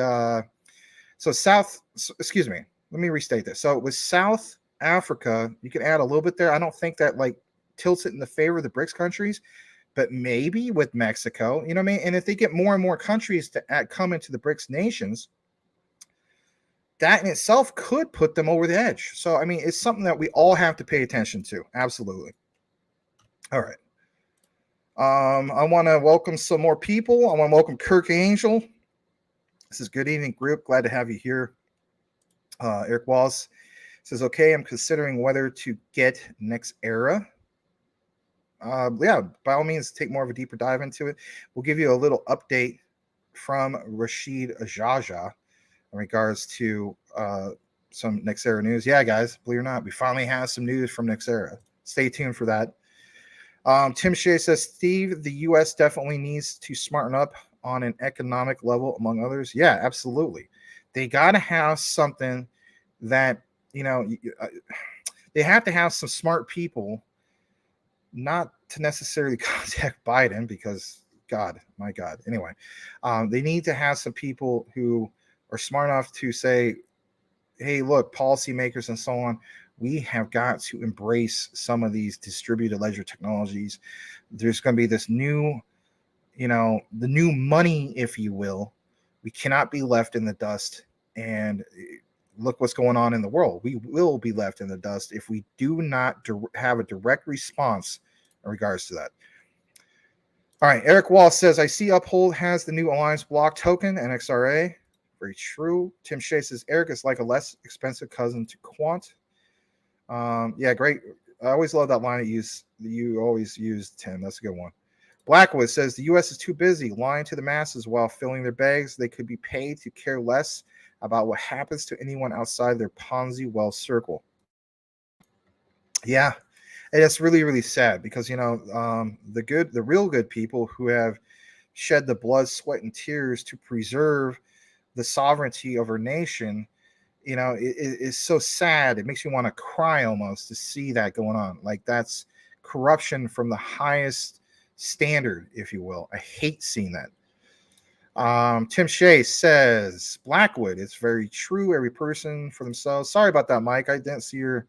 excuse me, let me restate this. So with South Africa, you can add a little bit there. I don't think that like tilts it in the favor of the BRICS countries. but maybe with Mexico, you know what I mean? And if they get more and more countries to come into the BRICS nations, that in itself could put them over the edge. So, I mean, it's something that we all have to pay attention to. Absolutely. All right. I want to welcome some more people. I want to welcome Kirk Angel. This is good evening, group. Glad to have you here. Eric Wallace says, okay, I'm considering whether to get next era. Yeah, by all means, take more of a deeper dive into it. We'll give you a little update from Rashid Ajaja in regards to some Nexera news. Yeah, guys, believe it or not, we finally have some news from Nexera. Stay tuned for that. Tim Shea says, Steve, the U.S. definitely needs to smarten up on an economic level, among others. Yeah, absolutely. They got to have something that, you know, they have to have some smart people, not to necessarily contact Biden because, God, my God. Anyway, they need to have some people who are smart enough to say, hey, look, policymakers and so on, we have got to embrace some of these distributed ledger technologies. There's going to be this new, you know, the new money, if you will. We cannot be left in the dust. And look what's going on in the world. We will be left in the dust if we do not have a direct response in regards to that. All right. Eric Wall says, I see Uphold has the new Alliance block token, NXRA. Very true. Tim Shea says, Eric is like a less expensive cousin to Quant. Yeah, great. I always love that line you always use, Tim. That's a good one. Blackwood says the U.S. is too busy lying to the masses while filling their bags. They could be paid to care less about what happens to anyone outside their Ponzi wealth circle. Yeah, and it's really, really sad because, you know, the real good people who have shed the blood, sweat, and tears to preserve the sovereignty of our nation, you know, it's so sad. It makes you want to cry almost to see that going on. Like, that's corruption from the highest standard, if you will. I hate seeing that. Tim Shea says, Blackwood, it's very true. Every person for themselves. Sorry about that, Mike. I didn't see your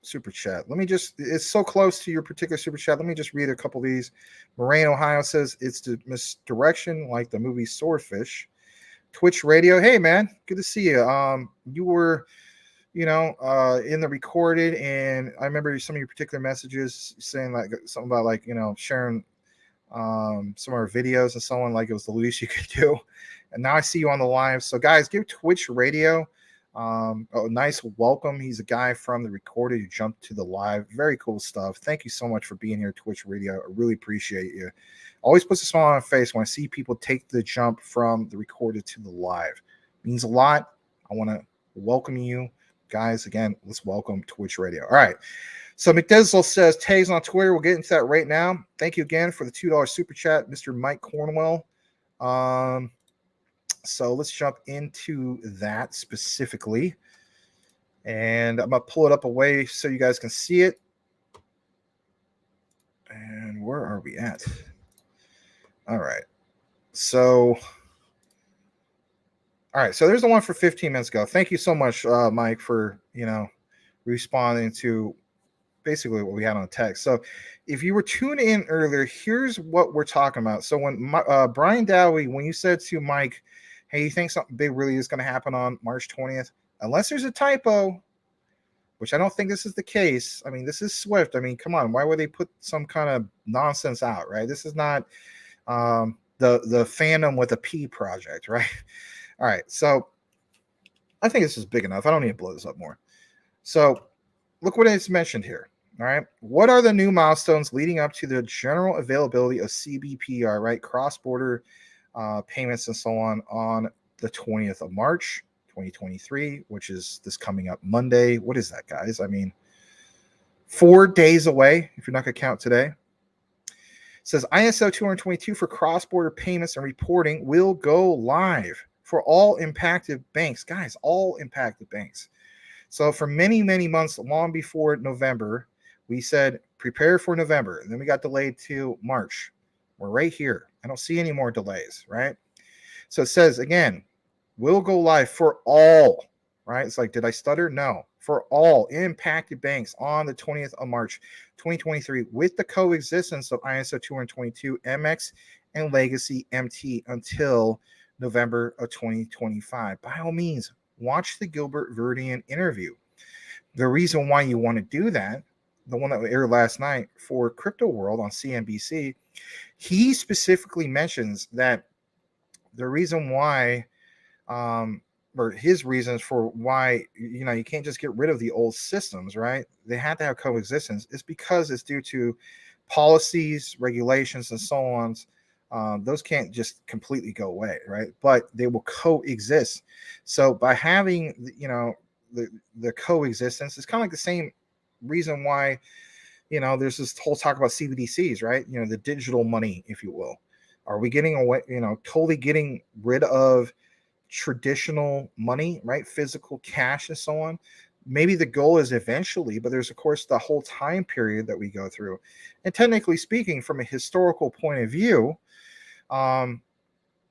super chat. Let me just, it's so close to your particular super chat. Let me just read a couple of these. Moraine, Ohio says it's the misdirection like the movie Swordfish. Twitch Radio, hey man, good to see you. You were, you know, in the recorded, and I remember some of your particular messages saying like something about like, you know, sharing some of our videos and so on, like it was the least you could do. And now I see you on the live. So guys, give Twitch Radio a nice welcome. He's a guy from the recorded who jumped to the live. Very cool stuff. Thank you so much for being here, Twitch Radio. I really appreciate you. Always puts a smile on my face when I see people take the jump from the recorded to the live. It means a lot. I want to welcome you guys. Again, let's welcome Twitch Radio. All right. So McDizzle says, tags on Twitter. We'll get into that right now. Thank you again for the $2 super chat, Mr. Mike Cornwell. So let's jump into that specifically. And I'm going to pull it up away so you guys can see it. And where are we at? All right. So there's the one for 15 minutes ago. Thank you so much, Mike, for, you know, responding to basically what we had on text. So if you were tuning in earlier, here's what we're talking about. So when Brian Dowie, when you said to Mike, hey, you think something big really is going to happen on March 20th? Unless there's a typo, which I don't think this is the case. I mean, this is Swift. I mean, come on. Why would they put some kind of nonsense out, right? This is not the fandom with a P project, right? All right. So I think this is big enough. I don't need to blow this up more. So look what it's mentioned here. All right. What are the new milestones leading up to the general availability of CBPR, right? Cross-border payments and so on the 20th of March, 2023, which is this coming up Monday. What is that, guys? I mean, 4 days away, if you're not going to count today. It says ISO 222 for cross-border payments and reporting will go live for all impacted banks. Guys, all impacted banks. So for many, many months, long before November, we said prepare for November. And then we got delayed to March. We're right here. I don't see any more delays, right? So it says, again, will go live for all right? It's like, did I stutter? No. For all impacted banks on the 20th of March, 2023, with the coexistence of ISO 222, MX, and Legacy MT until November of 2025. By all means, watch the Gilbert Verdian interview. The reason why you want to do that, the one that aired last night for Crypto World on CNBC, he specifically mentions that the reason why, or his reasons for why, you can't just get rid of the old systems, right? They have to have coexistence. Is because it's due to policies, regulations, and so on. Those can't just completely go away, right? But they will coexist. So by having, the coexistence, it's kind of like the same reason why, there's this whole talk about CBDCs, right? The digital money, if you will. Are we getting away, totally getting rid of traditional money, right? Physical cash and so on. Maybe the goal is eventually, but there's of course the whole time period that we go through. And technically speaking, from a historical point of view, and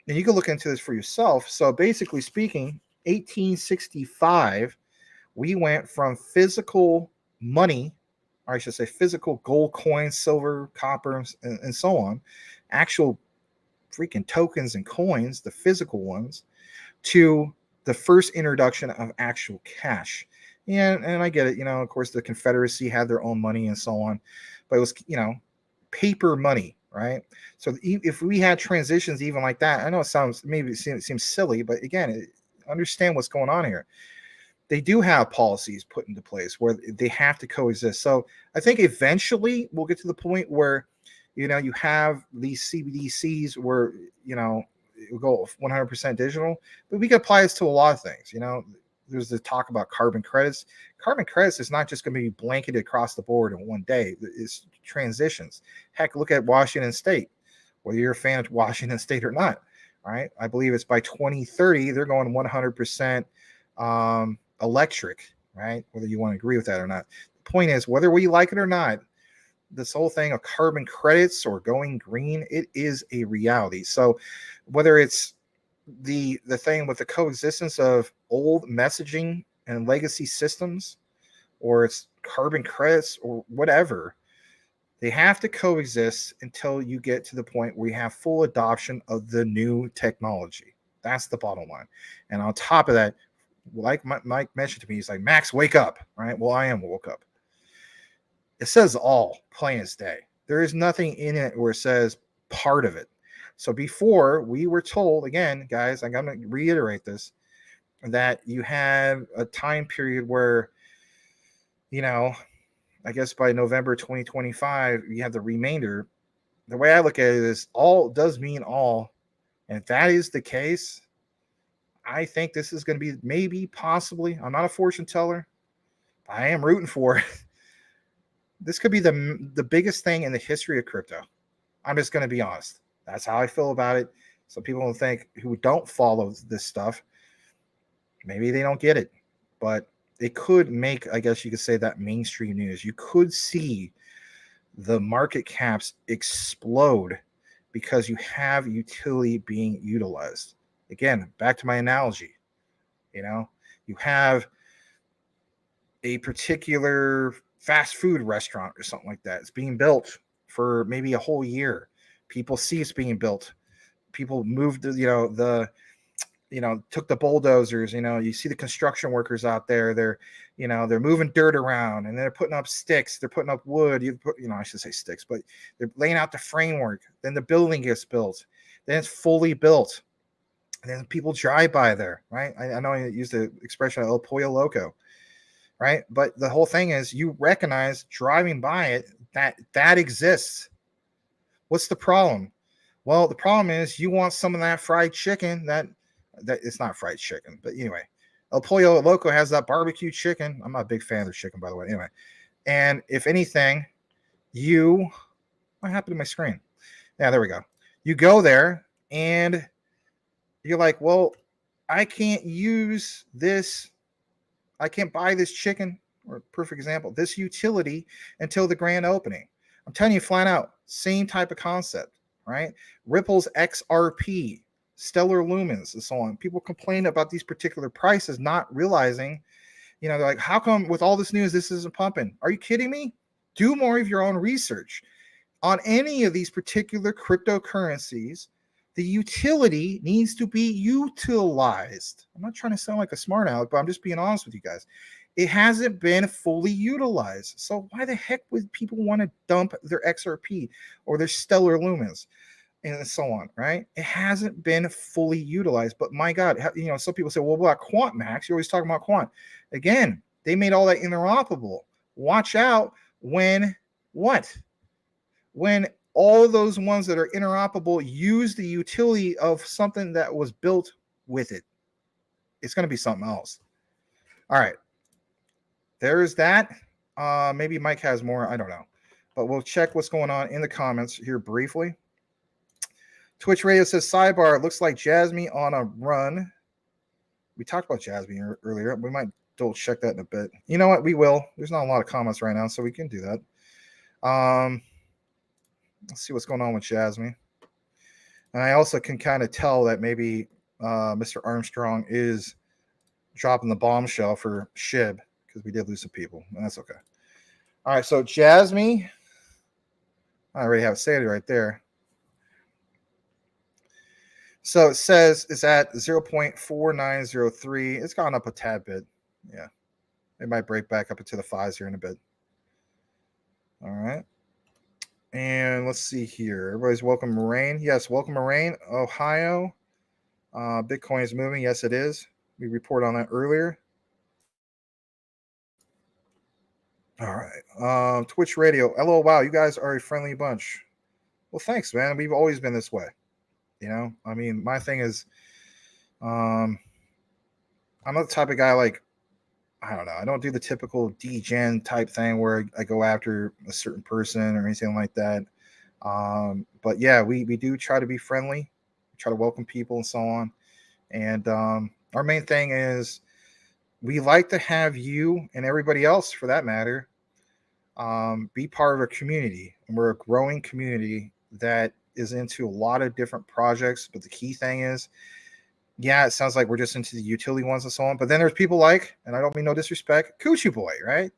you can look into this for yourself. So basically speaking, 1865, we went from physical money, or I should say physical gold coins, silver, copper, and so on, actual freaking tokens and coins, the physical ones, to the first introduction of actual cash. And I get it, of course the Confederacy had their own money and so on, but it was, paper money, right? So if we had transitions even like that, I know it seems silly, but again, understand what's going on here. They do have policies put into place where they have to coexist. So I think eventually we'll get to the point where, you have these CBDCs where, it will go 100% digital, but we can apply this to a lot of things. There's the talk about carbon credits. Carbon credits is not just going to be blanketed across the board in one day. It's transitions. Heck, look at Washington State, whether you're a fan of Washington State or not. All right. I believe it's by 2030, they're going 100% electric, right? Whether you want to agree with that or not. The point is, whether we like it or not, this whole thing of carbon credits or going green, it is a reality. So whether it's the thing with the coexistence of old messaging and legacy systems, or it's carbon credits or whatever, they have to coexist until you get to the point where you have full adoption of the new technology. That's the bottom line. And on top of that, like Mike mentioned to me, he's like, Max, wake up. All right. Well, I am woke up. It says all, plain as day. There is nothing in it where it says part of it. So before, we were told, again, guys, I'm going to reiterate this, that you have a time period where, I guess by November 2025, you have the remainder. The way I look at it is all does mean all. And if that is the case, I think this is going to be maybe, possibly, I'm not a fortune teller, I am rooting for it. This could be the biggest thing in the history of crypto. I'm just going to be honest. That's how I feel about it. So people will think, who don't follow this stuff, maybe they don't get it. But it could make, I guess you could say, that mainstream news. You could see the market caps explode because you have utility being utilized. Again, back to my analogy. You have a particular fast food restaurant or something like that. It's being built for maybe a whole year. People see it's being built. People moved, took the bulldozers. You see the construction workers out there. They're moving dirt around and they're putting up sticks. They're putting up wood. I should say sticks, but they're laying out the framework. Then the building gets built. Then it's fully built. And then people drive by there, right? I know I used the expression El Pollo Loco, right? But the whole thing is, you recognize driving by it that exists. What's the problem? Well, the problem is you want some of that fried chicken. That it's not fried chicken, but anyway, El Pollo Loco has that barbecue chicken. I'm not a big fan of the chicken, by the way. Anyway, and if anything, what happened to my screen? Yeah, there we go. You go there and you're like, well, I can't use this. I can't buy this chicken, or perfect example, this utility until the grand opening. I'm telling you flat out, same type of concept, right? Ripple's XRP, stellar lumens, and so on. People complain about these particular prices, not realizing, they're like, how come with all this news this isn't pumping? Are you kidding me? Do more of your own research on any of these particular cryptocurrencies. The utility needs to be utilized. I'm not trying to sound like a smart aleck, but I'm just being honest with you guys. It hasn't been fully utilized. So why the heck would people want to dump their XRP or their stellar lumens and so on, right? It hasn't been fully utilized. But my God, some people say, well, what about quant, Max? You're always talking about quant. Again, they made all that interoperable. Watch out when all of those ones that are interoperable use the utility of something that was built with it. It's going to be something else. All right. There's that. Maybe Mike has more. I don't know. But we'll check what's going on in the comments here briefly. Twitch Radio says, sidebar, it looks like Jasmine on a run. We talked about Jasmine earlier. We might double check that in a bit. You know what? We will. There's not a lot of comments right now, so we can do that. Let's see what's going on with Jasmine. And I also can kind of tell that maybe Mr. Armstrong is dropping the bombshell for SHIB, because we did lose some people, and that's okay. All right, so Jasmine, I already have it stated right there. So it says it's at 0.4903. It's gone up a tad bit. Yeah. It might break back up into the fives here in a bit. All right. And let's see here. Everybody's welcome, Moraine. Yes, welcome, Moraine. Ohio. Bitcoin is moving. Yes, it is. We reported on that earlier. All right. Twitch Radio. LOL, wow, you guys are a friendly bunch. Well, thanks, man. We've always been this way. I mean, my thing is, I'm not the type of guy like, I don't know. I don't do the typical degen type thing where I go after a certain person or anything like that. But yeah, we do try to be friendly, try to welcome people and so on. And our main thing is we like to have you and everybody else, for that matter, be part of a community. And we're a growing community that is into a lot of different projects. But the key thing is, yeah, it sounds like we're just into the utility ones and so on. But then there's people like, and I don't mean no disrespect, Coochie Boy, right?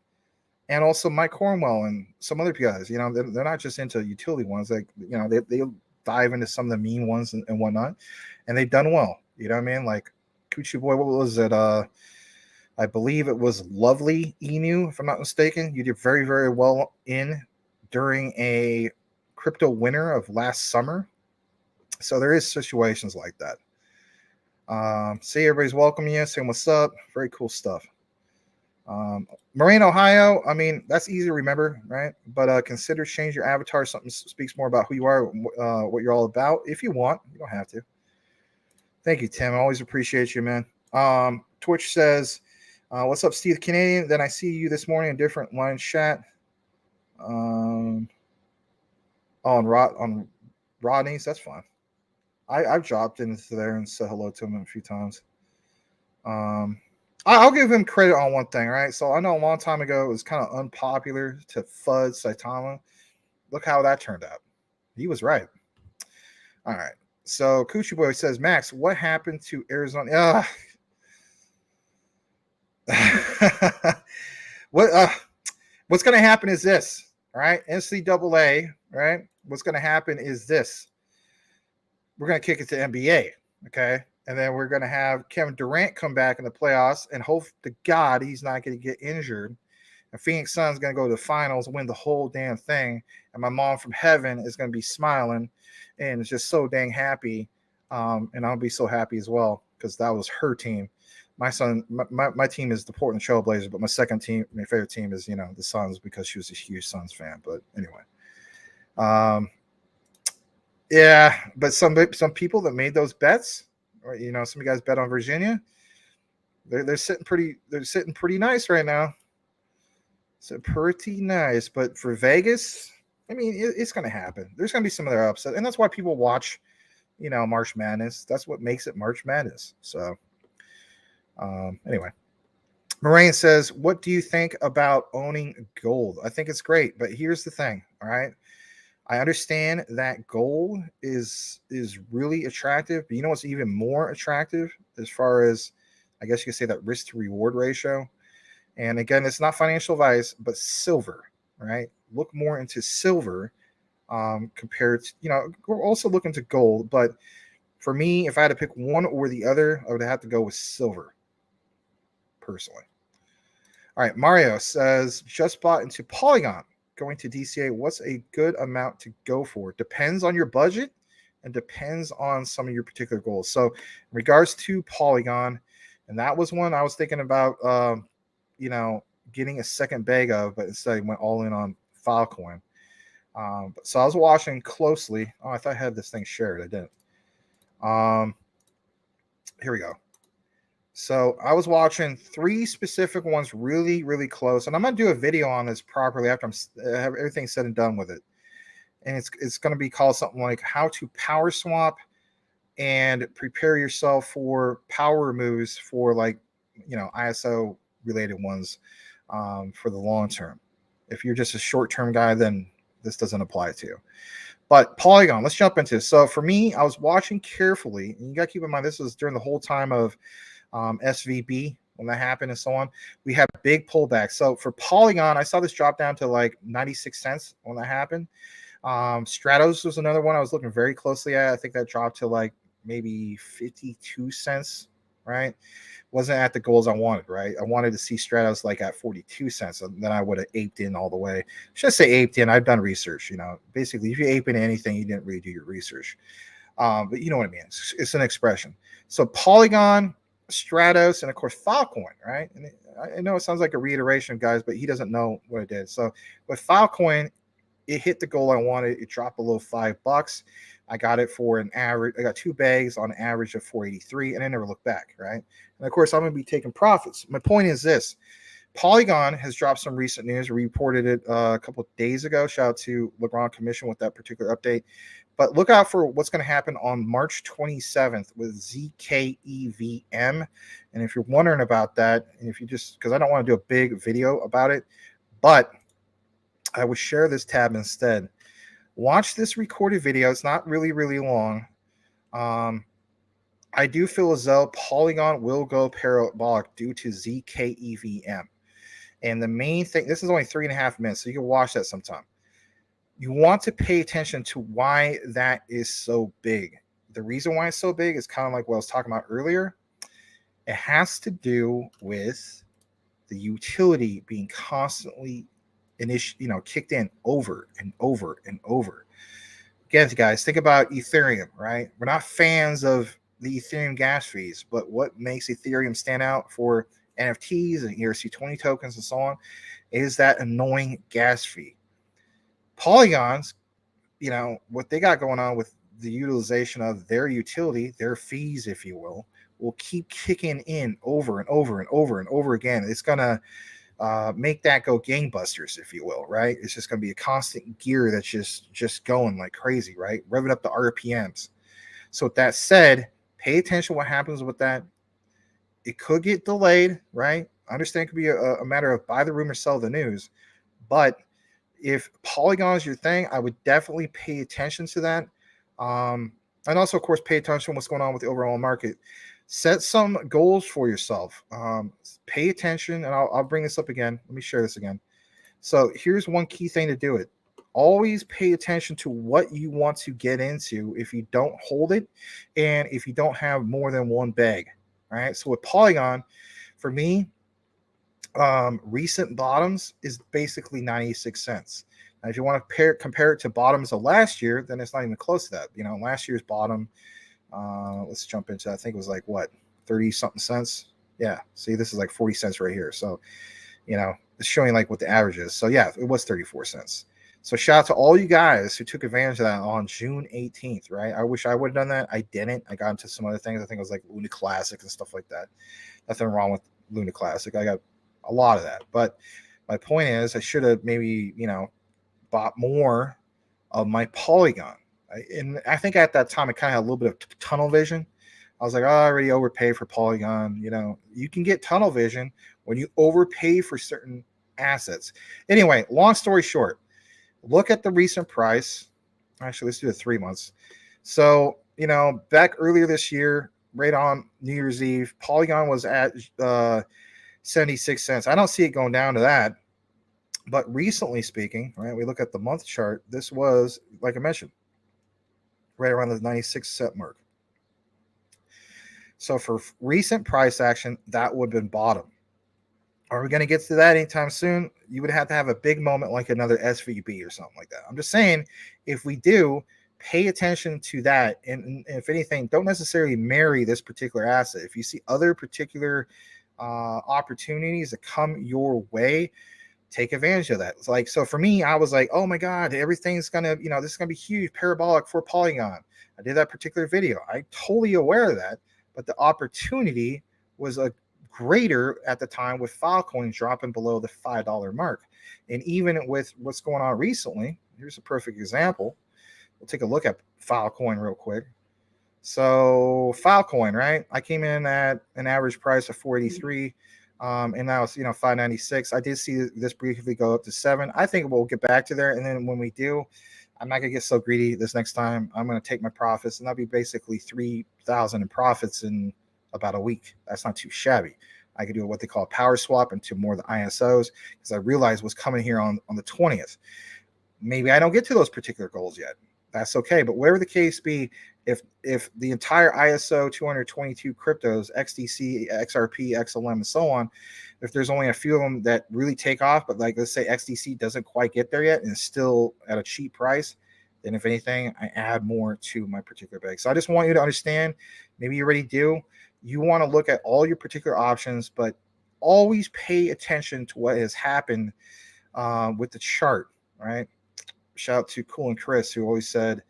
And also Mike Cornwell and some other guys. They're not just into utility ones. Like, they dive into some of the mean ones and whatnot. And they've done well. You know what I mean? Like Coochie Boy, what was it? I believe it was Lovely Inu, if I'm not mistaken. You did very, very well during a crypto winter of last summer. So there is situations like that. See, everybody's welcoming you, saying what's up. Very cool stuff. Moraine, Ohio. I mean, that's easy to remember, right? But consider change your avatar. Something speaks more about who you are, what you're all about. If you want, you don't have to. Thank you, Tim. I always appreciate you, man. Twitch says, what's up, Steve Canadian? Then I see you this morning in different line chat. On Rodney's, that's fine. I've dropped into there and said hello to him a few times. I'll give him credit on one thing, right? So I know a long time ago it was kind of unpopular to FUD Saitama. Look how that turned out. He was right. All right. So Coochie Boy says, Max, what happened to Arizona? What's going to happen is this, all right? NCAA, right? What's going to happen is this. We're going to kick it to NBA, okay? And then we're going to have Kevin Durant come back in the playoffs and hope to God he's not going to get injured. And Phoenix Suns going to go to the finals, win the whole damn thing. And my mom from heaven is going to be smiling and is just so dang happy. And I'll be so happy as well because that was her team. My team is the Portland Trail Blazers, but my favorite team is, the Suns because she was a huge Suns fan. But anyway. Yeah, but some people that made those bets, or some of you guys bet on Virginia, they're sitting pretty nice right now. So pretty nice, but for Vegas, I mean, it's going to happen. There's going to be some of their upset, and that's why people watch, March Madness. That's what makes it March Madness. So, anyway, Moraine says, "What do you think about owning gold?" I think it's great, but here's the thing. All right. I understand that gold is really attractive, but you know what's even more attractive as far as, I guess you could say, that risk to reward ratio. And again, it's not financial advice, but silver, right? Look more into silver compared to, we're also looking to gold. But for me, if I had to pick one or the other, I would have to go with silver, personally. All right, Mario says, just bought into Polygon, going to DCA. What's a good amount to go for? Depends on your budget and depends on some of your particular goals. So in regards to Polygon, and that was one I was thinking about, getting a second bag of, but instead I went all in on Filecoin. So I was watching closely. Oh, I thought I had this thing shared. I didn't. Here we go. So I was watching 3 specific ones really, really close. And I'm going to do a video on this properly after I have everything said and done with it. And it's going to be called something like how to power swap and prepare yourself for power moves for ISO related ones for the long term. If you're just a short term guy, then this doesn't apply to you. But Polygon, let's jump into it. So for me, I was watching carefully, and you got to keep in mind this was during the whole time of SVB when that happened and so on. We had big pullbacks. So for Polygon, I saw this drop down to like 96 cents when that happened. Stratos was another one I was looking very closely at. I think that dropped to like maybe 52 cents, right? Wasn't at the goals I wanted, right? I wanted to see Stratos like at 42 cents, and then I would have aped in all the way. Should say aped in. I've done research, Basically, if you ape in anything, you didn't really do your research. But you know what I mean. It's an expression. So Polygon, Stratos, and of course Filecoin, right? And I know it sounds like a reiteration, guys, but he doesn't know what it did. So with Filecoin, it hit the goal I wanted. It dropped below $5. I got it for an average. I got 2 bags on an average of 483, and I never looked back, right? And of course, I'm going to be taking profits. My point is this: Polygon has dropped some recent news. We reported it a couple of days ago. Shout out to LeBron Commission with that particular update. But look out for what's going to happen on March 27th with ZKEVM. And if you're wondering about that, and if you just, because I don't want to do a big video about it, but I would share this tab instead. Watch this recorded video. It's not really, really long. I do feel as though Polygon will go parabolic due to ZKEVM. And the main thing, this is only 3.5 minutes, so you can watch that sometime. You want to pay attention to why that is so big. The reason why it's so big is kind of like what I was talking about earlier. It has to do with the utility being constantly kicked in over and over and over. Again, guys, think about Ethereum, right? We're not fans of the Ethereum gas fees, but what makes Ethereum stand out for NFTs and ERC20 tokens and so on is that annoying gas fee. Polygons, what they got going on with the utilization of their utility, their fees, if you will keep kicking in over and over and over and over again. It's going to make that go gangbusters, if you will, right? It's just going to be a constant gear that's just going like crazy, right? Revving up the RPMs. So with that said, pay attention to what happens with that. It could get delayed, right? I understand it could be a matter of buy the rumor, sell the news. But if Polygon is your thing, I would definitely pay attention to that. And also, of course, pay attention to what's going on with the overall market. Set some goals for yourself. Pay attention, and I'll bring this up again. Let me share this again. So here's one key thing to do it. Always pay attention to what you want to get into if you don't hold it and if you don't have more than one bag. All right. So with Polygon, for me, recent bottoms is basically 96 cents. Now, if you want to compare it to bottoms of last year, then it's not even close to that. Last year's bottom, let's jump into, I think it was like what, 30 something cents. Yeah. See, this is like 40 cents right here. So, it's showing like what the average is. So yeah, it was 34 cents. So shout out to all you guys who took advantage of that on June 18th, right? I wish I would have done that. I didn't. I got into some other things. I think it was like Luna Classic and stuff like that. Nothing wrong with Luna Classic. I got a lot of that. But my point is I should have maybe, bought more of my Polygon. And I think at that time I kind of had a little bit of tunnel vision. I was like, I already overpaid for Polygon. You can get tunnel vision when you overpay for certain assets. Anyway, long story short, look at the recent price, Actually, let's do it 3 months. So, back earlier this year, right on New Year's Eve, Polygon was at 76 cents. I don't see it going down to that. But recently speaking, right, we look at the month chart. This was, like I mentioned, right around the 96 cent mark. So for recent price action, that would have been bottom. Are we going to get to that anytime soon? You would have to have a big moment like another SVB or something like that. I'm just saying, if we do, pay attention to that. And if anything, don't necessarily marry this particular asset. If you see other particular opportunities that come your way, take advantage of that. It's like, so for me, I was like, oh my God, everything's going to, this is going to be huge, parabolic for Polygon. I did that particular video. I'm totally aware of that. But the opportunity was a greater at the time with Filecoin dropping below the $5 mark. And even with what's going on recently, here's a perfect example. We'll take a look at Filecoin real quick. So Filecoin, right? I came in at an average price of 483, and now it's 596. I did see this briefly go up to 7. I think we'll get back to there, and then when we do, I'm not gonna get so greedy this next time. I'm gonna take my profits, and that'll be basically 3,000 in profits in about a week. That's not too shabby. I could do what they call a power swap into more of the ISOs because I realized what's coming here on the 20th. Maybe I don't get to those particular goals yet. That's okay. But whatever the case be, if the entire ISO 222 cryptos, XDC, XRP, XLM, and so on, if there's only a few of them that really take off, but like let's say XDC doesn't quite get there yet and is still at a cheap price, then if anything, I add more to my particular bag. So I just want you to understand, maybe you already do, you want to look at all your particular options, but always pay attention to what has happened with the chart, right? Shout out to Cool and Chris, who always said,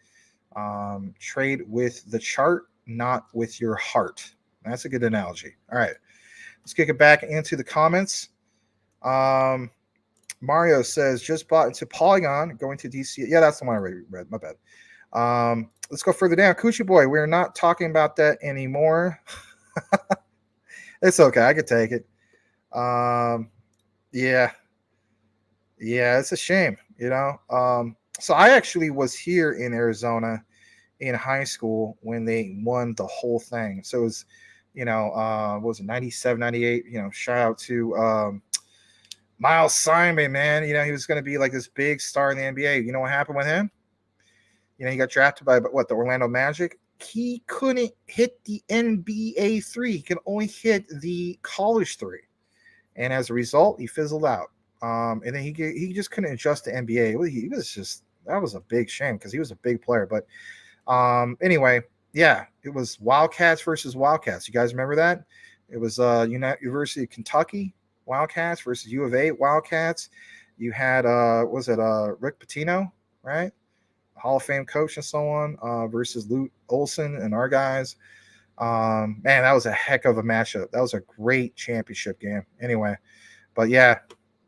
trade with the chart, not with your heart. That's a good analogy. All right, let's kick it back into the comments. Mario says, just bought into Polygon, going to DC. Yeah, that's the one I already read. My bad. Let's go further down. Coochie Boy, we're not talking about that anymore. It's okay. I could take it. Yeah, it's a shame, So I actually was here in Arizona in high school when they won the whole thing. So it was, what was it, 97, 98, shout out to Miles Simon, man. He was going to be like this big star in the NBA. You know what happened with him? He got drafted by the Orlando Magic. He couldn't hit the NBA 3. He could only hit the college 3. And as a result, he fizzled out. And then he just couldn't adjust to NBA. He was just, that was a big shame because he was a big player. But anyway, yeah, it was Wildcats versus Wildcats. You guys remember that? It was University of Kentucky Wildcats versus U of A Wildcats. You had Rick Pitino, right? Hall of Fame coach and so on, versus Lute Olson and our guys. Man, that was a heck of a matchup. That was a great championship game. Anyway, but yeah,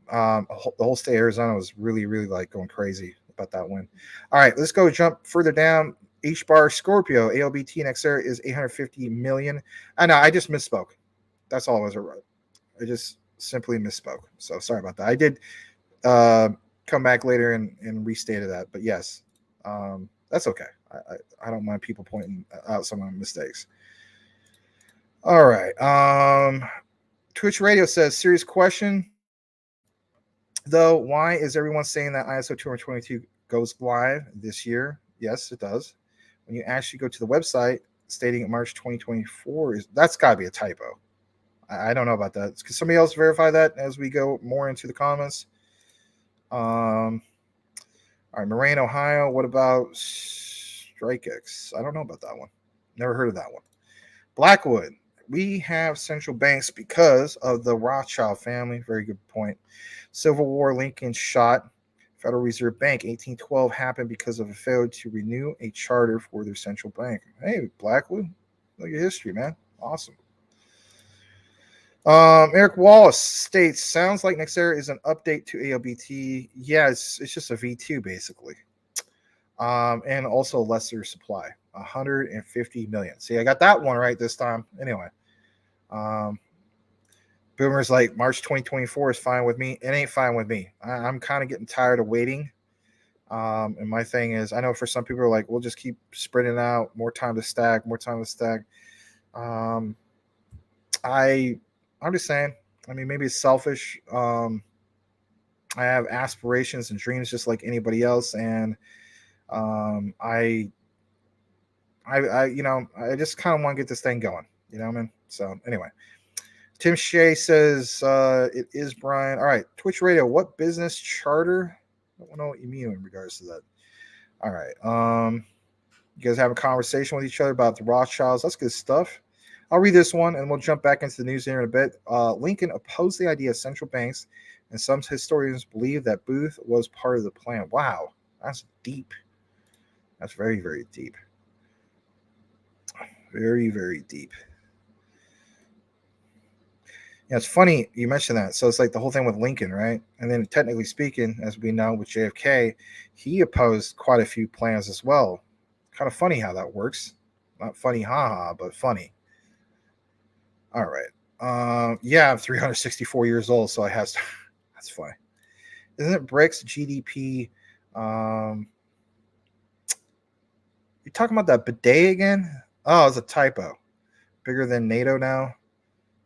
the whole state of Arizona was really, really like going crazy about that win. All right, let's go jump further down. H bar Scorpio ALBT next era is 850 million. I know I just misspoke. That's all it was. I just simply misspoke. So sorry about that. I did come back later and restated that, but yes, that's okay. I don't mind people pointing out some of my mistakes. All right. Twitch Radio says, serious question. Though, why is everyone saying that ISO 222 goes live this year? Yes, it does. When you actually go to the website stating March 2024, that's got to be a typo. I don't know about that. Can somebody else verify that as we go more into the comments? All right, Moraine, Ohio. What about StrikeX? I don't know about that one. Never heard of that one. Blackwood. We have central banks because of the Rothschild family. Very good point. Civil War, Lincoln shot. Federal Reserve Bank, 1812 happened because of a failure to renew a charter for their central bank. Hey, Blackwood, look at history, man. Awesome. Eric Wallace states, sounds like Nexera is an update to ALBT. Yeah, it's just a V2 basically. And also lesser supply, 150 million. See, I got that one right this time. Anyway, Boomer's like, March 2024 is fine with me. It ain't fine with me. I'm kind of getting tired of waiting. And my thing is, I know for some people are like, we'll just keep spreading out, more time to stack, more time to stack. I'm just saying. I mean, maybe it's selfish. I have aspirations and dreams just like anybody else, and I I just kind of want to get this thing going. You know what I mean? So anyway, Tim Shea says it is Brian. All right, Twitch Radio. What business charter? I don't know what you mean in regards to that. All right. You guys have a conversation with each other about the Rothschilds. That's good stuff. I'll read this one and we'll jump back into the news here in a bit. Lincoln opposed the idea of central banks, and some historians believe that Booth was part of the plan. Wow, that's deep. That's very, very deep. Very, very deep. Yeah, it's funny you mentioned that. So it's like the whole thing with Lincoln, right? And then technically speaking, as we know with JFK, he opposed quite a few plans as well. Kind of funny how that works. Not funny, haha, but funny. All right. Yeah, I'm 364 years old, so I have. That's funny. Isn't it BRICS GDP? You talking about that bidet again? Oh, it's a typo. Bigger than NATO now?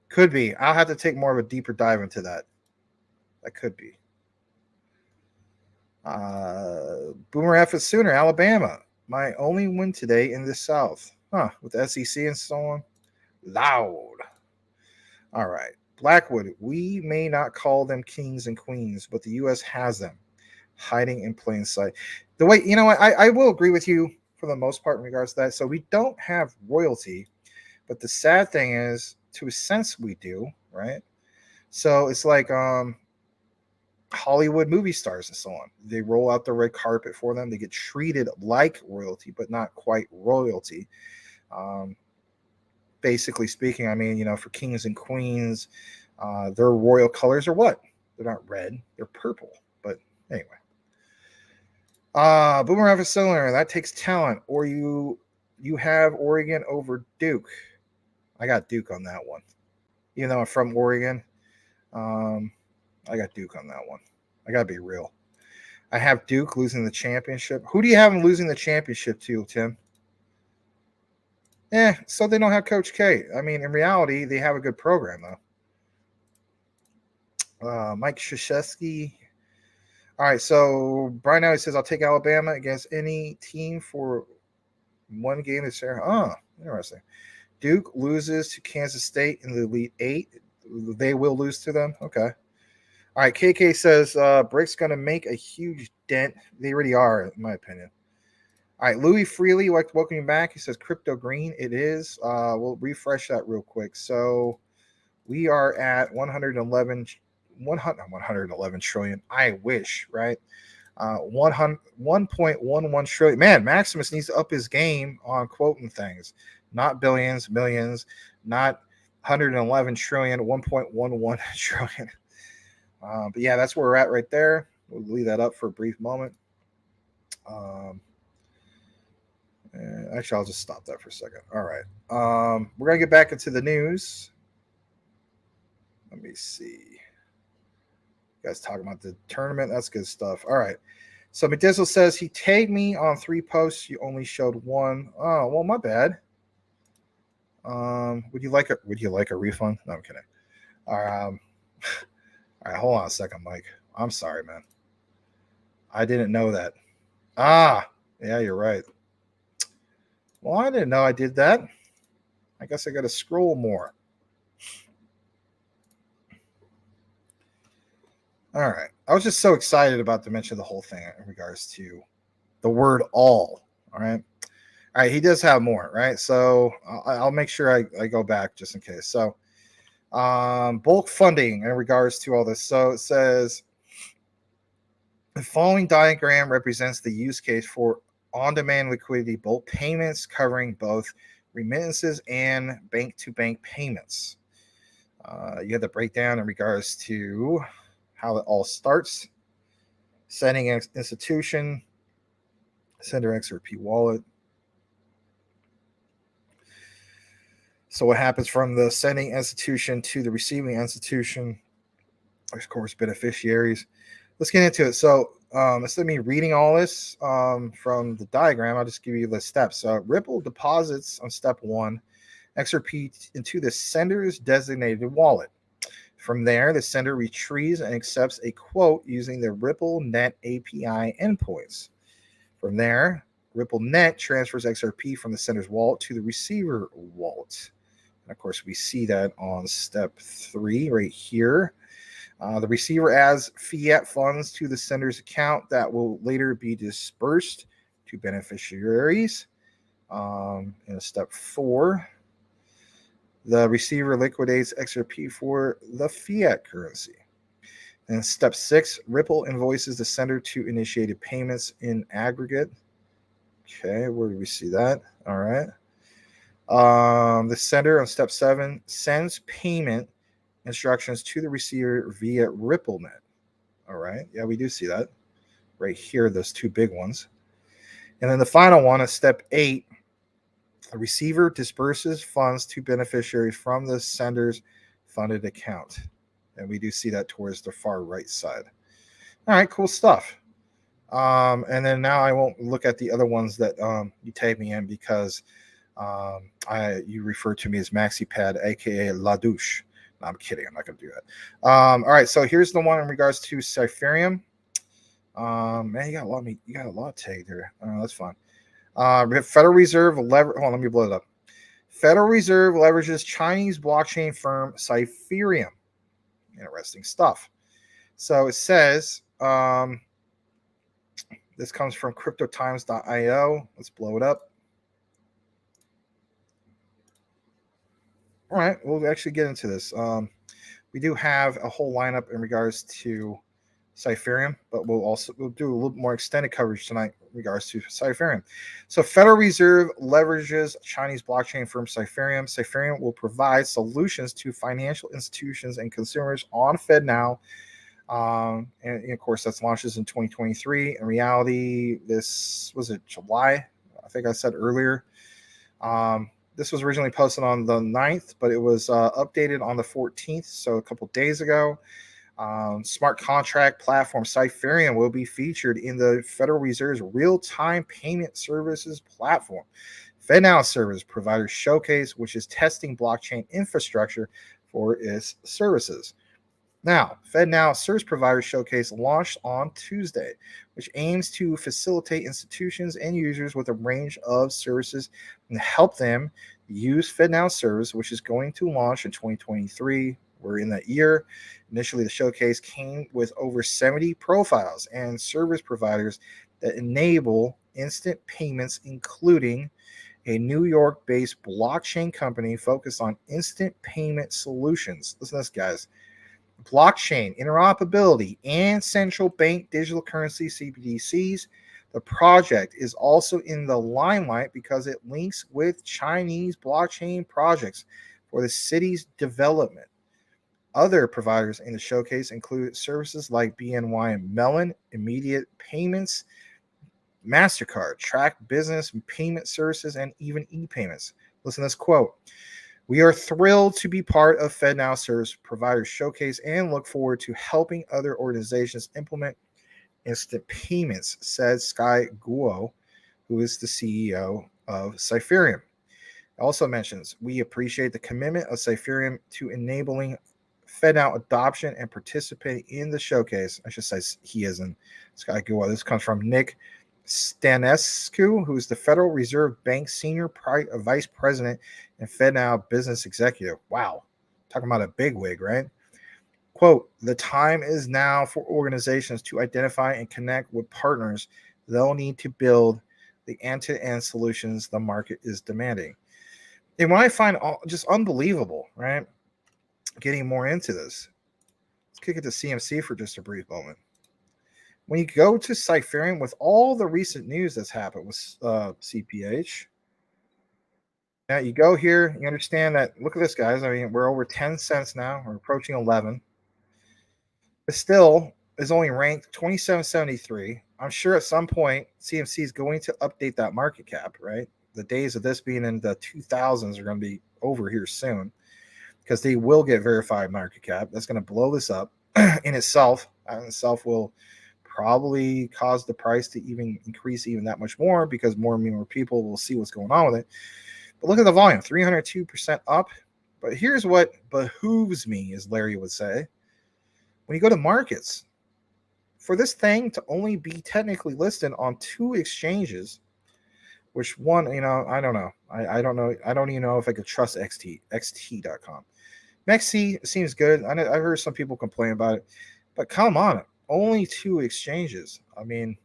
Could be. I'll have to take more of a deeper dive into that. That could be. Boomer F is Sooner, Alabama. My only win today in the South. Huh, with the SEC and so on. Loud. All right. Blackwood, we may not call them kings and queens, but the U.S. has them hiding in plain sight. The way, you know what, I will agree with you for the most part in regards to that. So we don't have royalty, but the sad thing is, to a sense, we do, right? So it's like Hollywood movie stars and so on. They roll out the red carpet for them. They get treated like royalty, but not quite royalty. Basically speaking, I mean, you know, for kings and queens, their royal colors are what? They're not red, they're purple. But anyway. Boomer F. Cylinder, that takes talent. Or you have Oregon over Duke. I got Duke on that one. Even though I'm from Oregon, I got Duke on that one. I got to be real. I have Duke losing the championship. Who do you have them losing the championship to, Tim? So they don't have Coach K. I mean, in reality, they have a good program, though. Mike Krzyzewski. All right, so Brian Alley says, I'll take Alabama against any team for one game this year. Oh, interesting. Duke loses to Kansas State in the Elite Eight. They will lose to them. Okay. All right. KK says Brick's going to make a huge dent. They already are, in my opinion. All right. Louis Freely, welcome you back. He says crypto green. It is. We'll refresh that real quick. So we are at 111 trillion. I wish, right? 1.11 trillion. Man, Maximus needs to up his game on quoting things. Not billions, millions, not 111 trillion, 1.11 trillion. But yeah, that's where we're at right there. We'll leave that up for a brief moment. Actually, I'll just stop that for a second. All right. We're going to get back into the news. Let me see. You guys talking about the tournament. That's good stuff. All right. So Medizzle says he tagged me on 3 posts. You only showed 1. Oh, well, my bad. Would you like a refund? No, I'm kidding. All right, hold on a second, Mike. I'm sorry, man. I didn't know that. Yeah, you're right. Well, I didn't know I did that. I guess I got to scroll more. All right. I was just so excited about to mention the whole thing in regards to the word all. All right. All right, he does have more, right? So I'll make sure I go back just in case. So bulk funding in regards to all this. So it says the following diagram represents the use case for on-demand liquidity bulk payments covering both remittances and bank-to-bank payments. You have the breakdown in regards to how it all starts. Sending institution, sender XRP wallet. So what happens from the sending institution to the receiving institution, of course, beneficiaries. Let's get into it. So instead of me reading all this from the diagram, I'll just give you the steps. Ripple deposits on step 1 XRP into the sender's designated wallet. From there, the sender retrieves and accepts a quote using the Ripple Net API endpoints. From there, Ripple Net transfers XRP from the sender's wallet to the receiver wallet. And of course, we see that on step 3 right here. The receiver adds fiat funds to the sender's account that will later be dispersed to beneficiaries. In step 4, the receiver liquidates XRP for the fiat currency. And step 6, Ripple invoices the sender to initiated payments in aggregate. Okay, where do we see that? All right. The sender on step 7 sends payment instructions to the receiver via RippleNet. All right. Yeah, we do see that right here, those 2 big ones. And then the final one is step 8. A receiver disperses funds to beneficiaries from the sender's funded account. And we do see that towards the far right side. All right, cool stuff. And then now I won't look at the other ones that you tagged me in because you refer to me as MaxiPad, aka La Douche. No, I'm kidding. I'm not going to do that. All right, so here's the one in regards to Cypherium. Man, you got a lot tagged there. That's fine. Federal Reserve let me blow it up. Federal Reserve leverages Chinese blockchain firm Cypherium. Interesting stuff. So it says, this comes from cryptotimes.io. Let's blow it up. All right, we'll actually get into this. We do have a whole lineup in regards to Cypherium, but we'll do a little more extended coverage tonight in regards to Cypherium. So Federal Reserve leverages Chinese blockchain firm Cypherium. Cypherium will provide solutions to financial institutions and consumers on FedNow. And of course, that's launches in 2023. In reality, this was it July, I think I said earlier. This was originally posted on the 9th, but it was updated on the 14th, so a couple days ago. Smart contract platform Cypherium will be featured in the Federal Reserve's real-time payment services platform, FedNow Service Provider Showcase, which is testing blockchain infrastructure for its services. Now, FedNow Service Provider Showcase launched on Tuesday, which aims to facilitate institutions and users with a range of services and help them use FedNow Service, which is going to launch in 2023. We're in that year. Initially, the showcase came with over 70 profiles and service providers that enable instant payments, including a New York-based blockchain company focused on instant payment solutions. Listen to this, guys. Blockchain interoperability and central bank digital currency CBDCs. The project is also in the limelight because it links with Chinese blockchain projects for the city's development. Other providers in the showcase include services like BNY Mellon, Immediate Payments, MasterCard, Track Business Payment Services, and even e-payments. Listen to this quote. We are thrilled to be part of FedNow Service Provider Showcase and look forward to helping other organizations implement instant payments, said Sky Guo, who is the CEO of Cypherium. Also mentions, we appreciate the commitment of Cypherium to enabling FedNow adoption and participating in the showcase. I should say he is in Sky Guo. This comes from Nick Stanescu, who is the Federal Reserve Bank Senior Vice President and FedNow Business Executive. Wow. Talking about a bigwig, right? Quote, the time is now for organizations to identify and connect with partners they'll need to build the end-to-end solutions the market is demanding. And what I find just unbelievable, right? Getting more into this. Let's kick it to CMC for just a brief moment. When you go to Cypherium with all the recent news that's happened with CPH, now you go here, you understand that, look at this, guys. I mean, we're over 10 cents now. We're approaching 11. But still is only ranked 2773. I'm sure at some point CMC is going to update that market cap, right? The days of this being in the 2000s are going to be over here soon because they will get verified market cap. That's going to blow this up in itself. Itself will probably cause the price to even increase even that much more because more and more people will see what's going on with it. But look at the volume, 302% up. But here's what behooves me, as Larry would say. When you go to markets, for this thing to only be technically listed on 2 exchanges, which one, I don't know. I don't know. I don't even know if I could trust xt.com. Mexi seems good. I heard some people complain about it, but come on, only 2 exchanges. I mean,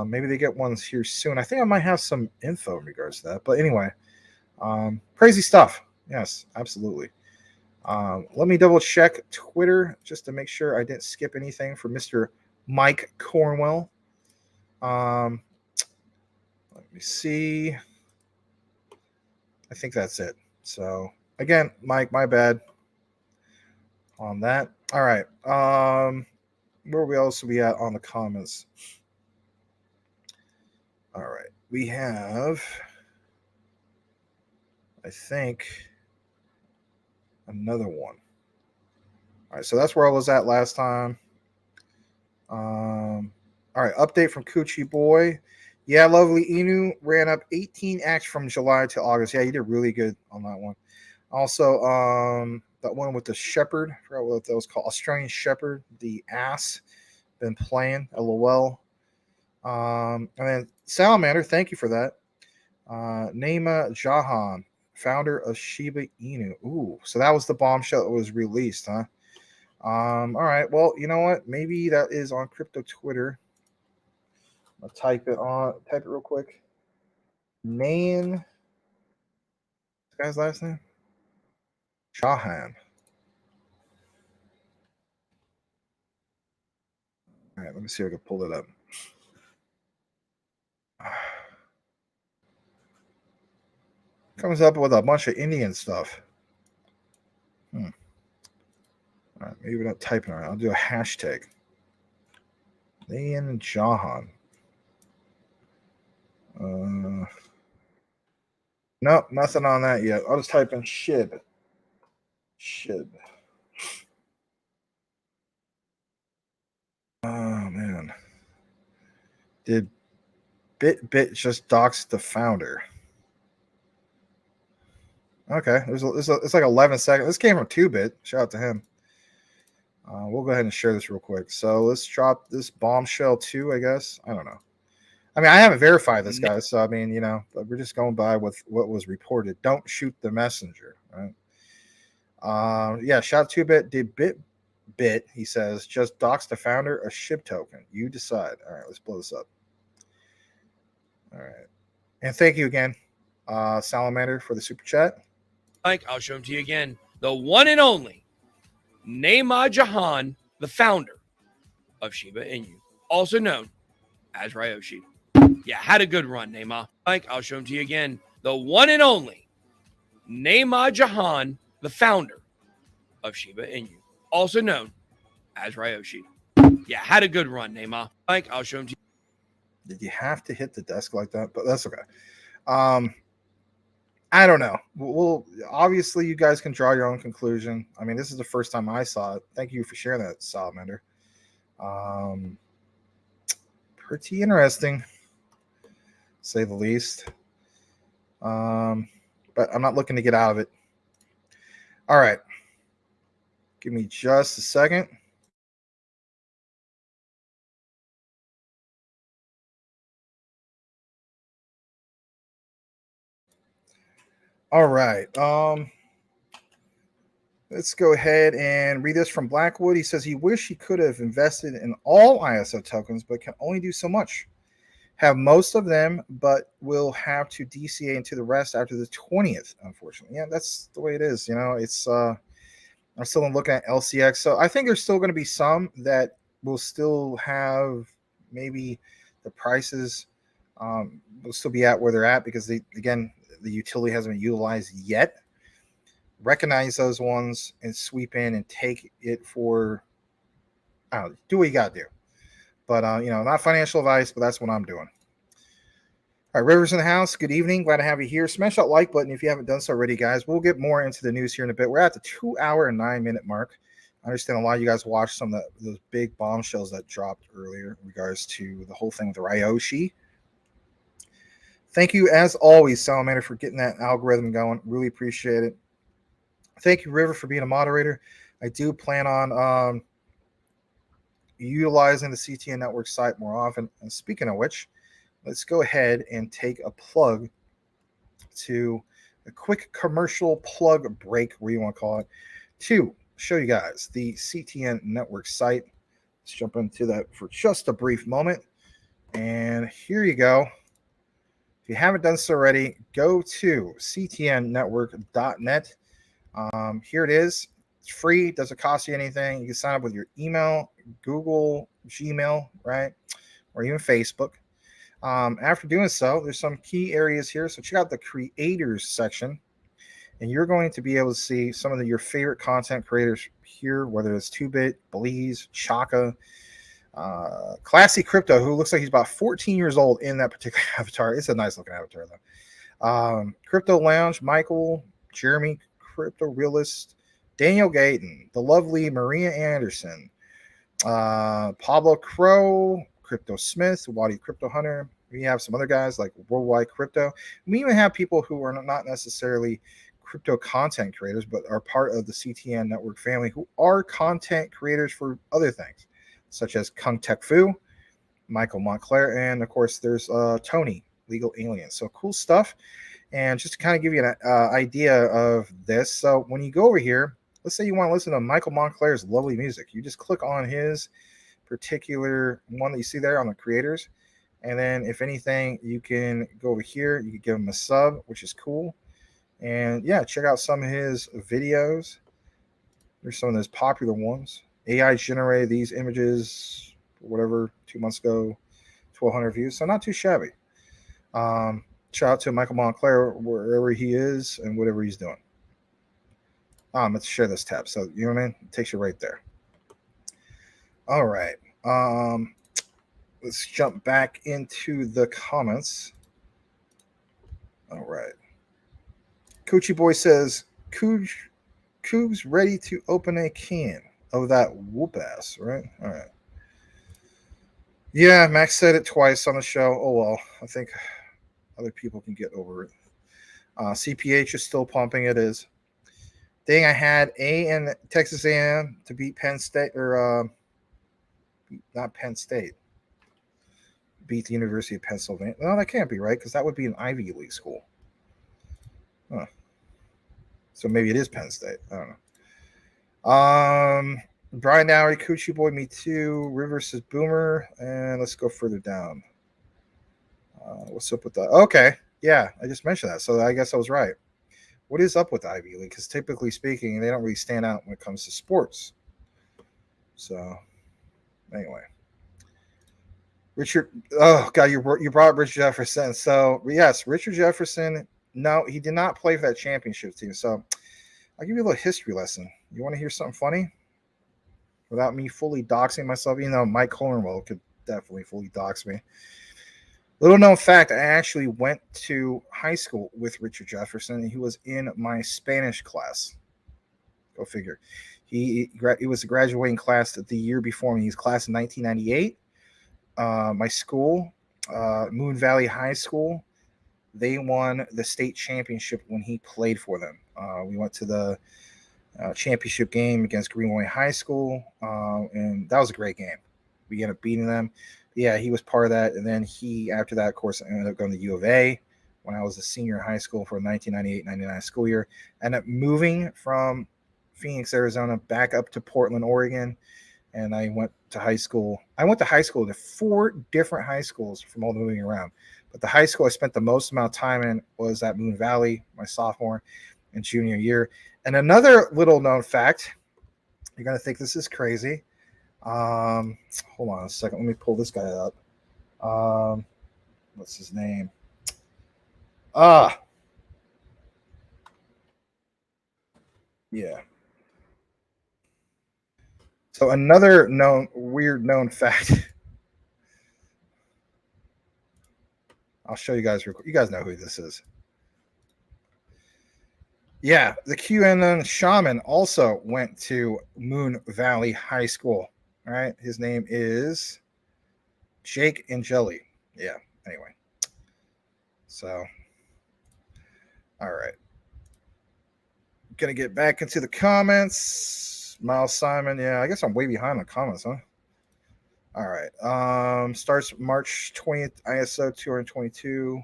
maybe they get ones here soon. I think I might have some info in regards to that. But anyway, crazy stuff. Yes, absolutely. Let me double check Twitter just to make sure I didn't skip anything for Mr. Mike Cornwell. Let me see. I think that's it. So again, Mike, my bad on that. All right. Where we else we at on the comments? All right. We have, I think, another one. All right. So that's where I was at last time. All right. Update from Coochie Boy. Yeah, Lovely Inu ran up 18x from July to August. Yeah, you did really good on that one. Also, that one with the Shepherd, I forgot what that was called. Australian Shepherd, the ass, been playing, LOL. And then Salamander, thank you for that. Naima Jahan, founder of Shiba Inu. Ooh, so that was the bombshell that was released, huh? All right, well, you know what? Maybe that is on crypto Twitter. I'll type it real quick. This guy's last name? Jahan. All right, let me see if I can pull it up. Comes up with a bunch of Indian stuff. All right, maybe we're not typing it. I'll do a hashtag. Nayan Jahan. Nope, nothing on that yet. I'll just type in Shib. Shib. Oh man. Did BitBit just dox the founder? Okay, it's like 11 seconds. This came from 2Bit. Shout out to him. We'll go ahead and share this real quick. So let's drop this bombshell 2, I guess. I don't know. I mean, I haven't verified this, guys. So, I mean, we're just going by with what was reported. Don't shoot the messenger, right? Yeah, shout out 2Bit. Did BitBit, he says, just dox the founder a SHIB token. You decide. All right, let's blow this up. All right. And thank you again, Salamander, for the super chat. Mike, I'll show them to you again. The one and only Naima Jahan, the founder of Shiba Inu, also known as Ryoshi. Yeah, had a good run, Naima. Mike, I'll show them to you again. The one and only Naima Jahan, the founder of Shiba Inu, also known as Ryoshi. Yeah, had a good run, Naima. Mike, I'll show them to you. Did you have to hit the desk like that? But that's okay. I don't know. Well, obviously, you guys can draw your own conclusion. I mean, this is the first time I saw it. Thank you for sharing that, Salamander. Pretty interesting, say the least. But I'm not looking to get out of it. All right. Give me just a second. All right. Let's go ahead and read this from Blackwood. He says he wished he could have invested in all ISO tokens, but can only do so much. Have most of them, but will have to DCA into the rest after the 20th, unfortunately. Yeah, that's the way it is. It's I'm still looking at LCX. So I think there's still going to be some that will still have maybe the prices will still be at where they're at because the utility hasn't been utilized yet. Recognize those ones and sweep in and take it for, I don't know, do what you got to do. But, not financial advice, but that's what I'm doing. All right, Rivers in the house, good evening. Glad to have you here. Smash that like button if you haven't done so already, guys. We'll get more into the news here in a bit. We're at the 2 hour and 9 minute mark. I understand a lot of you guys watched some of those big bombshells that dropped earlier in regards to the whole thing with Ryoshi. Thank you, as always, Salamander, for getting that algorithm going. Really appreciate it. Thank you, River, for being a moderator. I do plan on utilizing the CTN Network site more often. And speaking of which, let's go ahead and take a plug to a quick commercial plug break, where you want to call it, to show you guys the CTN Network site. Let's jump into that for just a brief moment. And here you go. If you haven't done so already, go to ctnnetwork.net. Here it is. It's free. It doesn't cost you anything. You can sign up with your email, Google, Gmail, right? Or even Facebook. After doing so, there's some key areas here. So check out the creators section, and you're going to be able to see some of your favorite content creators here, whether it's 2Bit, Blaze, Chaka, Classy Crypto, who looks like he's about 14 years old in that particular avatar. It's a nice looking avatar, though. Crypto Lounge, Michael, Jeremy, Crypto Realist, Daniel Gayton, the lovely Maria Anderson, Pablo Crow, Crypto Smith, Wadi Crypto Hunter. We have some other guys like Worldwide Crypto. We even have people who are not necessarily crypto content creators, but are part of the CTN Network family, who are content creators for other things, such as Kung Tech Fu, Michael Montclair, and of course there's Tony, Legal Alien. So cool stuff. And just to kind of give you an idea of this, so when you go over here, let's say you want to listen to Michael Montclair's lovely music. You just click on his particular one that you see there on the creators. And then if anything, you can go over here. You can give him a sub, which is cool. And yeah, check out some of his videos. There's some of those popular ones. AI generated these images, whatever, 2 months ago, 1,200 views. So not too shabby. Shout out to Michael Montclair, wherever he is and whatever he's doing. Let's share this tab. So, you know what I mean? It takes you right there. All right. Let's jump back into the comments. All right. Coochie Boy says, Coog's ready to open a can of that whoop ass, right? All right. Yeah, Max said it twice on the show. Oh, well, I think other people can get over it. CPH is still pumping. It is. Dang, I had A and Texas A&M to beat Penn State, or not Penn State. Beat the University of Pennsylvania. No, that can't be right, because that would be an Ivy League school. Huh. So maybe it is Penn State. I don't know. Brian Dowery, Coochie Boy, me too. Rivers says Boomer. And let's go further down. What's up with that? Okay. Yeah, I just mentioned that. So I guess I was right. What is up with Ivy League? Because typically speaking, they don't really stand out when it comes to sports. So anyway. Richard, oh God, you brought Richard Jefferson. So yes, Richard Jefferson. No, he did not play for that championship team. So I'll give you a little history lesson. You want to hear something funny? Without me fully doxing myself, even though Mike Cornwell could definitely fully dox me. Little known fact, I actually went to high school with Richard Jefferson. He was in my Spanish class. Go figure. He was a graduating class the year before me. He's class in 1998. My school, Moon Valley High School, they won the state championship when he played for them. We went to the championship game against Greenway High School, and that was a great game. We ended up beating them. Yeah, he was part of that. And then after that, of course, ended up going to U of A when I was a senior in high school for 1998-99 school year. Ended up moving from Phoenix, Arizona, back up to Portland, Oregon. And I went to high school. I went to high school to 4 different high schools from all the moving around. But the high school I spent the most amount of time in was at Moon Valley, my sophomore and junior year. And another little known fact, you're going to think this is crazy. Hold on a second. Let me pull this guy up. What's his name? Yeah. So another weird known fact. I'll show you guys. You guys know who this is. Yeah, the QAnon shaman also went to Moon Valley High School. All right, his name is Jake Angeli. Yeah. Anyway, so all right, gonna get back into the comments. Miles Simon. Yeah, I guess I'm way behind the comments, huh? All right. Starts March 20th, ISO 222.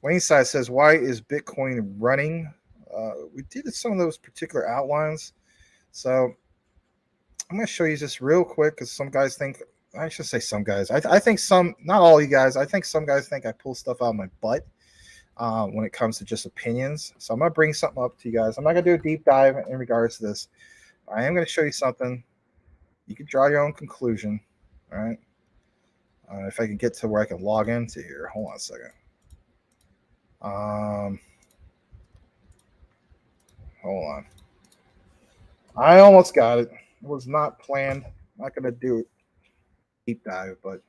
Wayne Side says, why is Bitcoin running? We did some of those particular outlines. So I'm going to show you just real quick because some guys think, I should say some guys. I think some, not all you guys, I think some guys think I pull stuff out of my butt when it comes to just opinions. So I'm going to bring something up to you guys. I'm not going to do a deep dive in regards to this. I am going to show you something. You can draw your own conclusion. All right. If I can get to where I can log into here. Hold on a second. Hold on. I almost got it. It was not planned. I'm not going to do it deep dive, but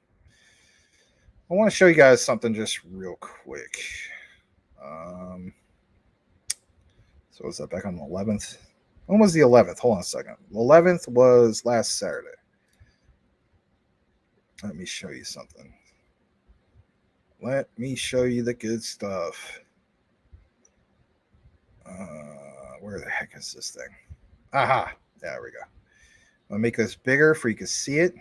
I want to show you guys something just real quick. So was that back on the 11th? When was the 11th? Hold on a second. The 11th was last Saturday. Let me show you something. Let me show you the good stuff. Where the heck is this thing? Aha, there we go. I'm gonna make this bigger for you can see it.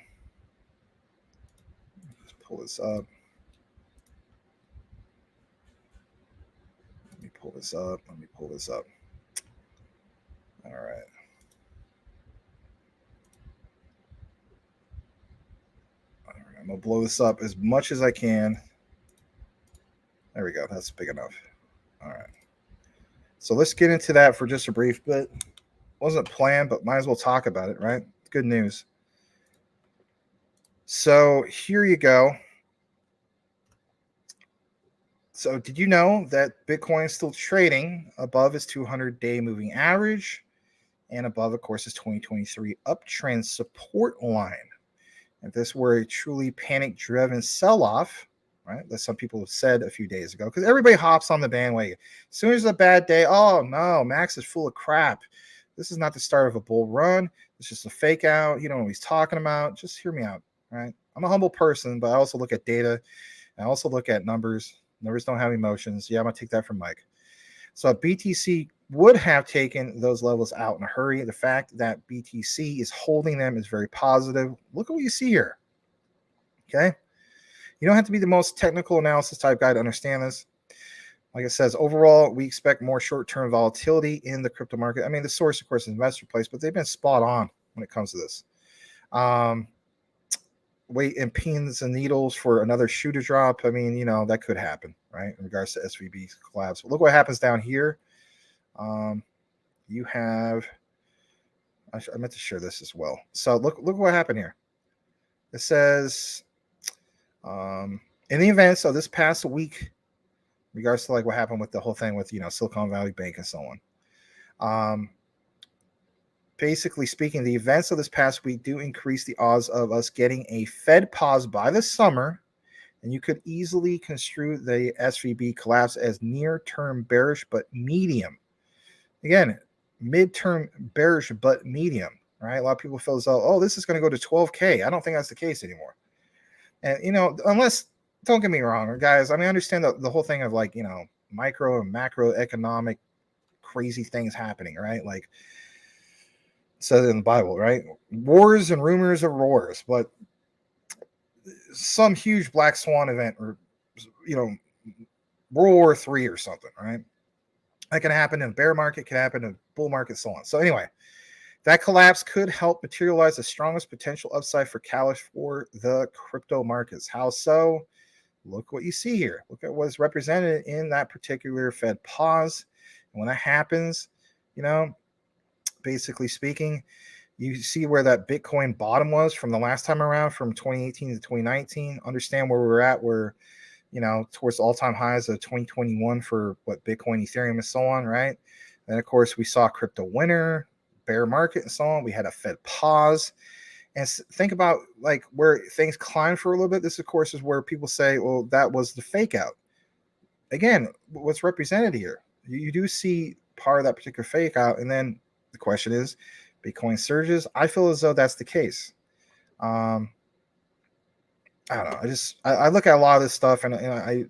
Let's pull this up. Let me pull this up. Let me pull this up. All right. All right. I'm gonna blow this up as much as I can. There we go. That's big enough. All right. So let's get into that for just a brief bit. Wasn't planned, but might as well talk about it, right? Good news. So here you go. So did you know that Bitcoin is still trading above its 200-day moving average and above, of course, its 2023 uptrend support line? If this were a truly panic-driven sell-off, right, that some people have said a few days ago, because everybody hops on the bandwagon. As soon as it's a bad day, oh no, Max is full of crap. This is not the start of a bull run. It's just a fake out. You don't know what he's talking about. Just hear me out, right? I'm a humble person, but I also look at data. I also look at numbers. Numbers don't have emotions. Yeah, I'm going to take that from Mike. So BTC would have taken those levels out in a hurry. The fact that BTC is holding them is very positive. Look at what you see here. Okay. You don't have to be the most technical analysis type guy to understand this. Like it says, overall, we expect more short-term volatility in the crypto market. I mean, the source, of course, is Investor Place, but they've been spot on when it comes to this. Wait in pins and needles for another shoe to drop. I mean, you know, that could happen, right? In regards to SVB collapse. But look what happens down here. You have, I meant to share this as well. So look what happened here. It says, in the event, so this past week, in regards to like what happened with the whole thing with, you know, Silicon Valley Bank and so on. Basically speaking, the events of this past week do increase the odds of us getting a Fed pause by the summer, and you could easily construe the SVB collapse as near-term bearish but medium. Again, mid-term bearish but medium, right? A lot of people feel as though, oh, this is going to go to 12K. I don't think that's the case anymore. And, you know, unless, don't get me wrong, guys, I mean, I understand the whole thing of like, you know, micro and macroeconomic crazy things happening, right? Like, said in the Bible, right? Wars and rumors of wars, but some huge black swan event or, you know, World War III or something, right? That can happen in a bear market, can happen in a bull market, so on. So anyway, that collapse could help materialize the strongest potential upside for catalyst for the crypto markets. How so? Look what you see here. Look at what's represented in that particular Fed pause. And when that happens, you know, basically speaking, you see where that Bitcoin bottom was from the last time around, from 2018 to 2019. Understand where we're at. We're, you know, towards the all-time highs of 2021 for what Bitcoin, Ethereum, and so on, right? And of course, we saw crypto winter, bear market, and so on. We had a Fed pause. And think about like where things climbed for a little bit. This, of course, is where people say, well, that was the fake out. Again, what's represented here? You do see part of that particular fake out. And then the question is, Bitcoin surges. I feel as though that's the case. I don't know. I look at a lot of this stuff, and I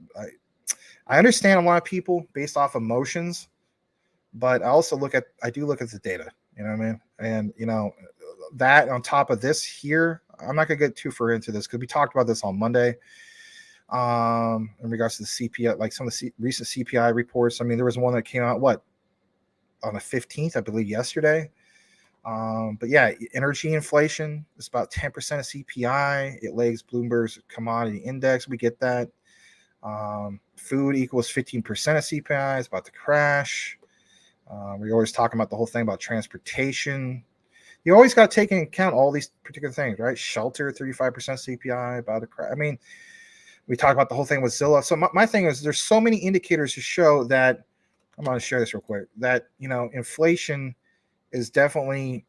understand a lot of people based off emotions, but I do look at the data. You know what I mean? And that on top of this here, I'm not gonna get too far into this because we talked about this on Monday. In regards to the CPI, like some of the recent CPI reports. I mean, there was one that came out on the 15th, I believe, yesterday. But yeah, energy inflation is about 10% of CPI. It lags Bloomberg's commodity index. We get that. Food equals 15% of CPI. It's about to crash. We're always talking about the whole thing about transportation. You always got to take into account all these particular things, right? Shelter, 35% CPI, about to crash. I mean, we talk about the whole thing with Zillow. So my thing is, there's so many indicators to show that. I'm going to share this real quick. That inflation is definitely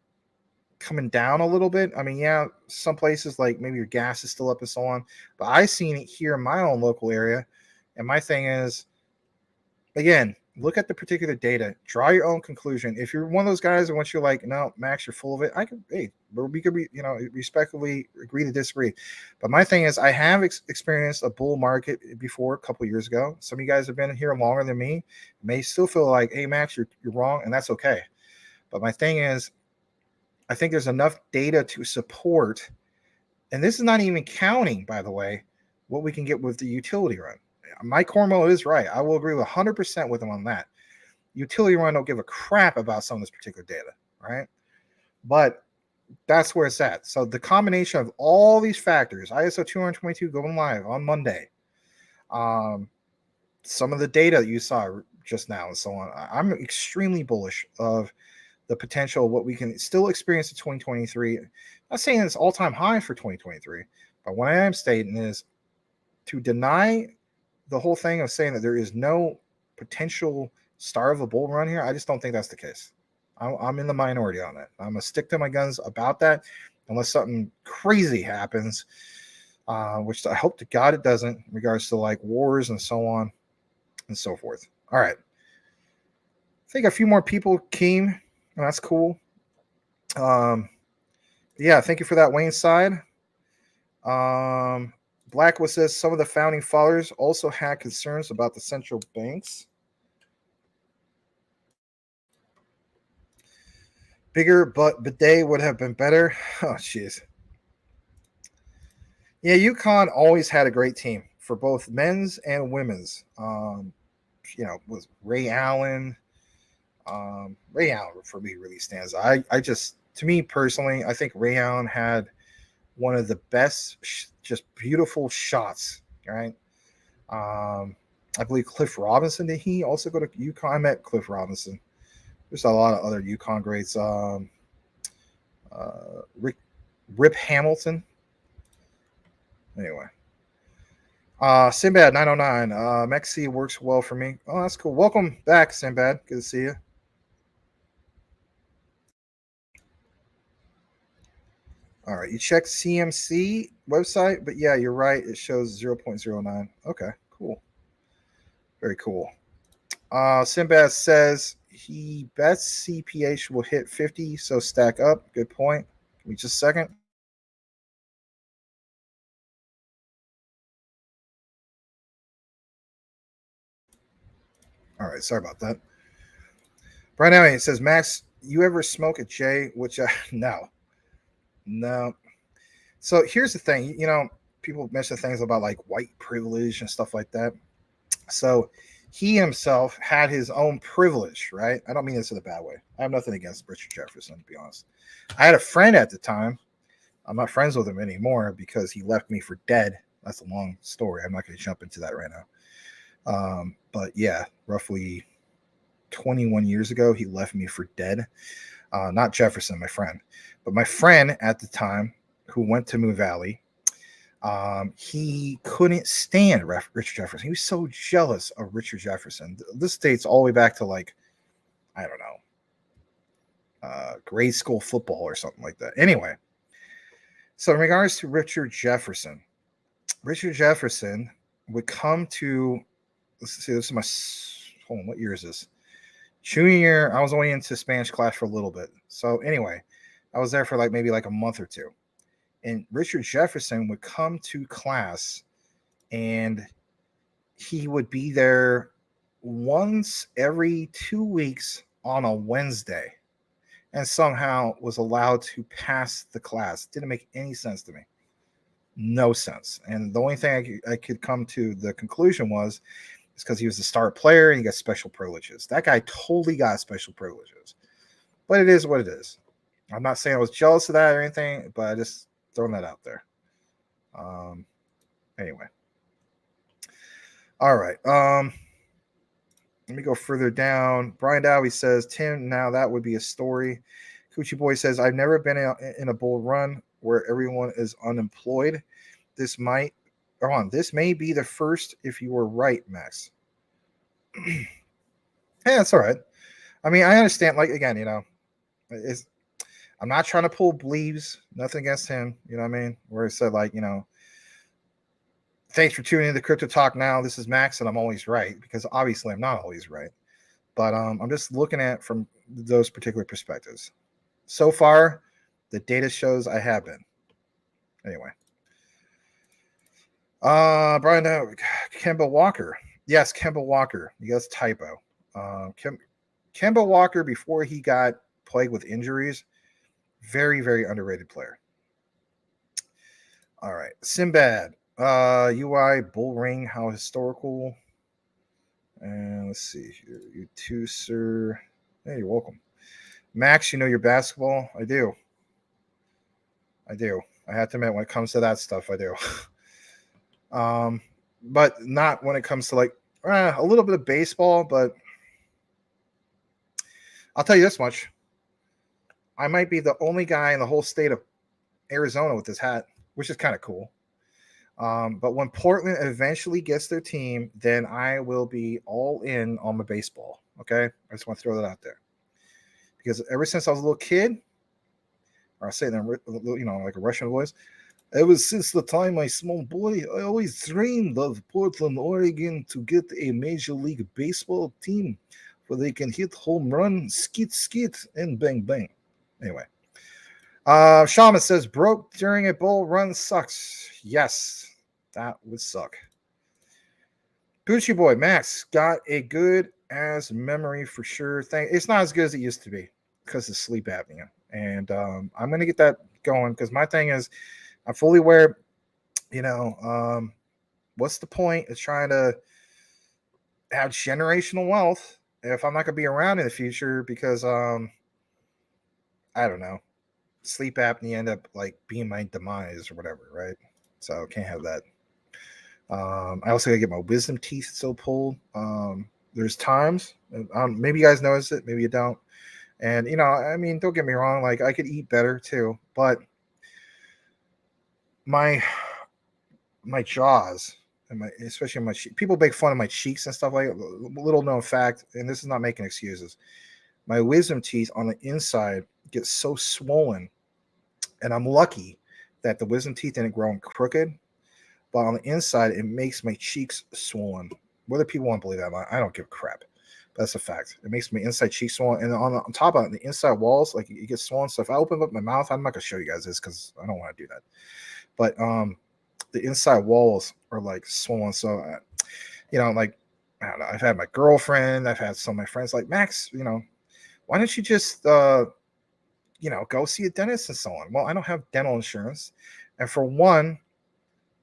coming down a little bit. I mean, yeah, some places like maybe your gas is still up and so on, but I've seen it here in my own local area. And my thing is, again, look at the particular data, draw your own conclusion. If you're one of those guys and once you're like, no, Max, you're full of it, we could be, respectfully agree to disagree. But my thing is, I have experienced a bull market before a couple of years ago. Some of you guys have been here longer than me, may still feel like, hey, Max, you're wrong, and that's okay. But my thing is, I think there's enough data to support, and this is not even counting, by the way, what we can get with the utility run. Mike Cornwell is right. I will agree with 100% with him on that. Utility run don't give a crap about some of this particular data, right? But that's where it's at. So the combination of all these factors, ISO 222 going live on Monday, some of the data that you saw just now and so on, I'm extremely bullish of the potential of what we can still experience in 2023. I'm not saying it's all-time high for 2023, but what I am stating is to deny the whole thing of saying that there is no potential start of a bull run here. I just don't think that's the case. I'm in the minority on that. I'm going to stick to my guns about that unless something crazy happens, which I hope to God it doesn't, in regards to like wars and so on and so forth. All right. I think a few more people came. That's cool. Yeah, thank you for that, Wayne Side. Blackwood says some of the founding fathers also had concerns about the central banks. Bigger but bidet would have been better. Oh, jeez. Yeah, UConn always had a great team for both men's and women's. With Ray Allen. Ray Allen for me really stands out. To me personally, I think Ray Allen had one of the best, just beautiful shots, right? I believe Cliff Robinson, did he also go to UConn? I met Cliff Robinson. There's a lot of other UConn greats. Rip Hamilton. Anyway. Sinbad 909. Mexi works well for me. Oh, that's cool. Welcome back, Sinbad. Good to see you. All right, you check CMC website, but yeah, you're right. It shows 0.09. Okay, cool. Very cool. Sinbad says he bets CPH will hit 50, so stack up. Good point. Give me just a second. All right, sorry about that. Brian Elliott says, Max, you ever smoke a J? Which No. So here's the thing, people mention things about like white privilege and stuff like that. So he himself had his own privilege, right? I don't mean this in a bad way. I have nothing against Richard Jefferson, to be honest. I had a friend at the time. I'm not friends with him anymore because he left me for dead. That's a long story. I'm not going to jump into that right now. But yeah, roughly 21 years ago, he left me for dead. Not Jefferson, my friend, but my friend at the time who went to Moo Valley, he couldn't stand Richard Jefferson. He was so jealous of Richard Jefferson. This dates all the way back to like, I don't know, grade school football or something like that. Anyway, so in regards to Richard Jefferson would come to, let's see, this is hold on, what year is this? Junior year, I was only into Spanish class for a little bit. So anyway, I was there for like maybe like a month or two. And Richard Jefferson would come to class and he would be there once every 2 weeks on a Wednesday and somehow was allowed to pass the class. Didn't make any sense to me. No sense. And the only thing I could come to the conclusion was it's because he was a star player and he got special privileges. That guy totally got special privileges. But it is what it is. I'm not saying I was jealous of that or anything, but I just throwing that out there. Anyway. All right. Let me go further down. Brian Dowie says, Tim, now that would be a story. Coochie Boy says, I've never been in a bull run where everyone is unemployed. This may be the first if you were right, Max. Hey, that's all right. I mean, I understand, like, again, you know, I'm not trying to pull bleeves, nothing against him, you know what I mean? Where it said, like, you know, thanks for tuning in to Crypto Talk Now. This is Max, and I'm always right, because obviously I'm not always right. But I'm just looking at from those particular perspectives. So far, the data shows I have been. Anyway. Brian, Kemba Walker. Yes, Kemba Walker. You guys typo. Kemba Walker, before he got plagued with injuries, very, very underrated player. All right. Sinbad. UI Bull Ring, how historical. And let's see here. You too, sir. Hey, you're welcome. Max, you know your basketball? I do. I have to admit, when it comes to that stuff, I do. But not when it comes to like a little bit of baseball, but I'll tell you this much. I might be the only guy in the whole state of Arizona with this hat, which is kind of cool. But when Portland eventually gets their team, then I will be all in on my baseball. Okay. I just want to throw that out there because ever since I was a little kid, or I'll say that, you know, like a Russian voice, ever since the time I small boy, I always dreamed of Portland, Oregon to get a Major League Baseball team where they can hit home run, skit, and bang, bang. Anyway. Shaman says, broke during a bull run sucks. Yes, that would suck. Gucci Boy, Max got a good as memory for sure. It's not as good as it used to be because of sleep apnea. And I'm going to get that going because my thing is I'm fully aware, you know, what's the point of trying to have generational wealth if I'm not going to be around in the future because, I don't know, sleep apnea end up like being my demise or whatever, right? So can't have that. I also gotta get my wisdom teeth still pulled. There's times, maybe you guys notice it, maybe you don't. And you know, I mean, don't get me wrong, like I could eat better too, but my jaws and especially my people make fun of my cheeks and stuff like that. Little known fact, and this is not making excuses. My wisdom teeth on the inside get so swollen, and I'm lucky that the wisdom teeth didn't grow crooked, but on the inside it makes my cheeks swollen. Whether people want to believe that, I don't give a crap. But that's a fact. It makes my inside cheeks swollen, and on top of it, the inside walls, like it gets swollen. So if I open up my mouth, I'm not gonna show you guys this because I don't want to do that. But the inside walls are like swollen. So you know, like I don't know. I've had my girlfriend, I've had some of my friends like, Max, you know, why don't you just you know, go see a dentist and so on? Well, I don't have dental insurance, and for one,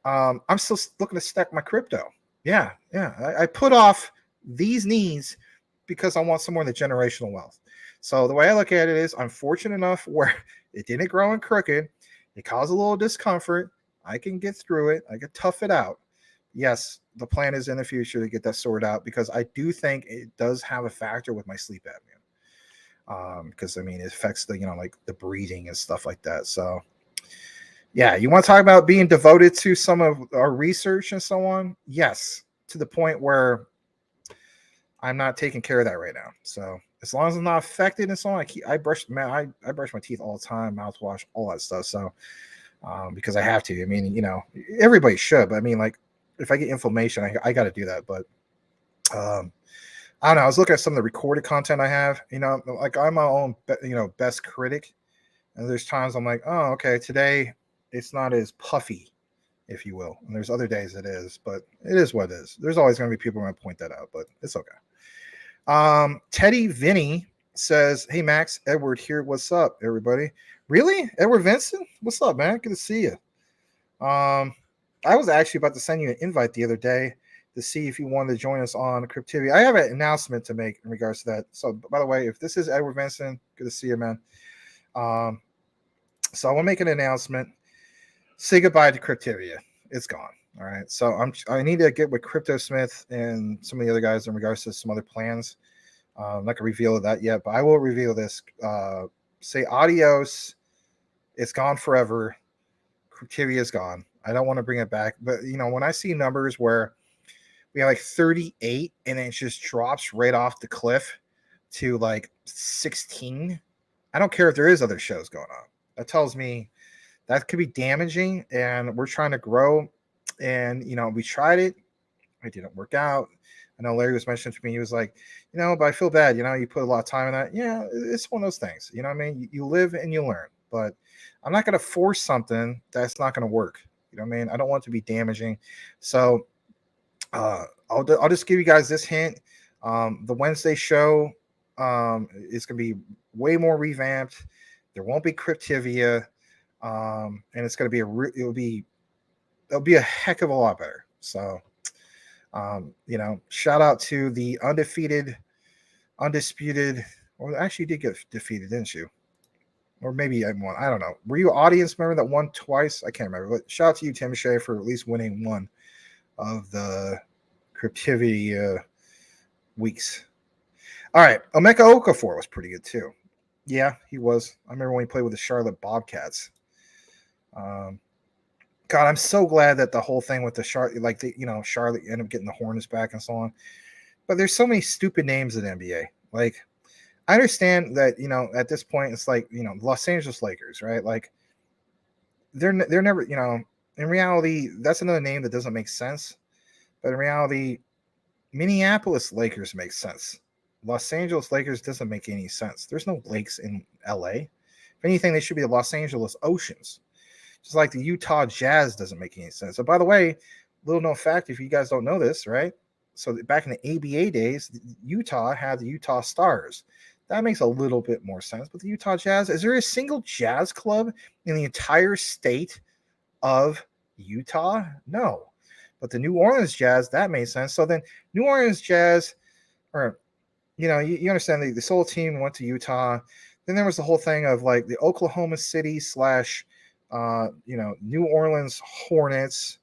I'm still looking to stack my crypto. Yeah. I put off these needs because I want some more of the generational wealth. So the way I look at it is, I'm fortunate enough where it didn't grow in crooked. It caused a little discomfort. I can get through it. I can tough it out. Yes, the plan is in the future to get that sorted out because I do think it does have a factor with my sleep apnea. Because I mean, it affects the, you know, like the breathing and stuff like that. So yeah, you want to talk about being devoted to some of our research and so on? Yes, to the point where I'm not taking care of that right now. So as long as I'm not affected and so on, I brush my teeth all the time, mouthwash, all that stuff. So because I have to. I mean, you know, everybody should, but I mean, like if I get inflammation, I got to do that. But I don't know. I was looking at some of the recorded content I have. Like I'm my own, best critic. And there's times I'm like, oh, okay, today it's not as puffy, if you will. And there's other days it is, but it is what it is. There's always going to be people going to point that out, but it's okay. Teddy Vinny says, hey, Max, Edward here. What's up, everybody? Really? Edward Vincent? What's up, man? Good to see you. I was actually about to send you an invite the other day to see if you wanted to join us on Cryptivity. I have an announcement to make in regards to that. So, by the way, if this is Edward Vincent, good to see you, man. So I want to make an announcement. Say goodbye to Cryptivia. It's gone. All right. So I need to get with CryptoSmith and some of the other guys in regards to some other plans. I'm not gonna reveal that yet, but I will reveal this. Say adios. It's gone forever. Cryptivia is gone. I don't want to bring it back, but when I see numbers where we have like 38 and it just drops right off the cliff to like 16, I don't care if there is other shows going on. That tells me that could be damaging, and we're trying to grow. And we tried it. It didn't work out. I know Larry was mentioning to me, he was like, but I feel bad. You put a lot of time in that. Yeah, it's one of those things. You know what I mean? You live and you learn. But I'm not going to force something that's not going to work. You know what I mean? I don't want it to be damaging. So I'll just give you guys this hint. The Wednesday show is going to be way more revamped. There won't be Cryptivia, and it's going to be it'll be a heck of a lot better. So, shout out to the undisputed. Well, actually, you did get defeated, didn't you? Or maybe I won. I don't know. Were you audience member that won twice? I can't remember. But shout out to you, Tim Shea, for at least winning one of the Cryptivity weeks. All right. Emeka Okafor was pretty good too. Yeah, he was. I remember when he played with the Charlotte Bobcats. God, I'm so glad that the whole thing with the Charlotte, Charlotte ended up getting the Hornets back and so on. But there's so many stupid names in the NBA. Like, I understand that, at this point, it's like, Los Angeles Lakers, right? Like, they're never, in reality, that's another name that doesn't make sense. But in reality, Minneapolis Lakers makes sense. Los Angeles Lakers doesn't make any sense. There's no lakes in LA. If anything, they should be the Los Angeles Oceans. Just like the Utah Jazz doesn't make any sense. So, by the way, little known fact, if you guys don't know this, right? So back in the ABA days, Utah had the Utah Stars. That makes a little bit more sense. But the Utah Jazz, is there a single jazz club in the entire state of Utah? No. But the New Orleans Jazz, that made sense. So then New Orleans Jazz, or, you understand this whole team went to Utah. Then there was the whole thing of like the Oklahoma City / New Orleans Hornets.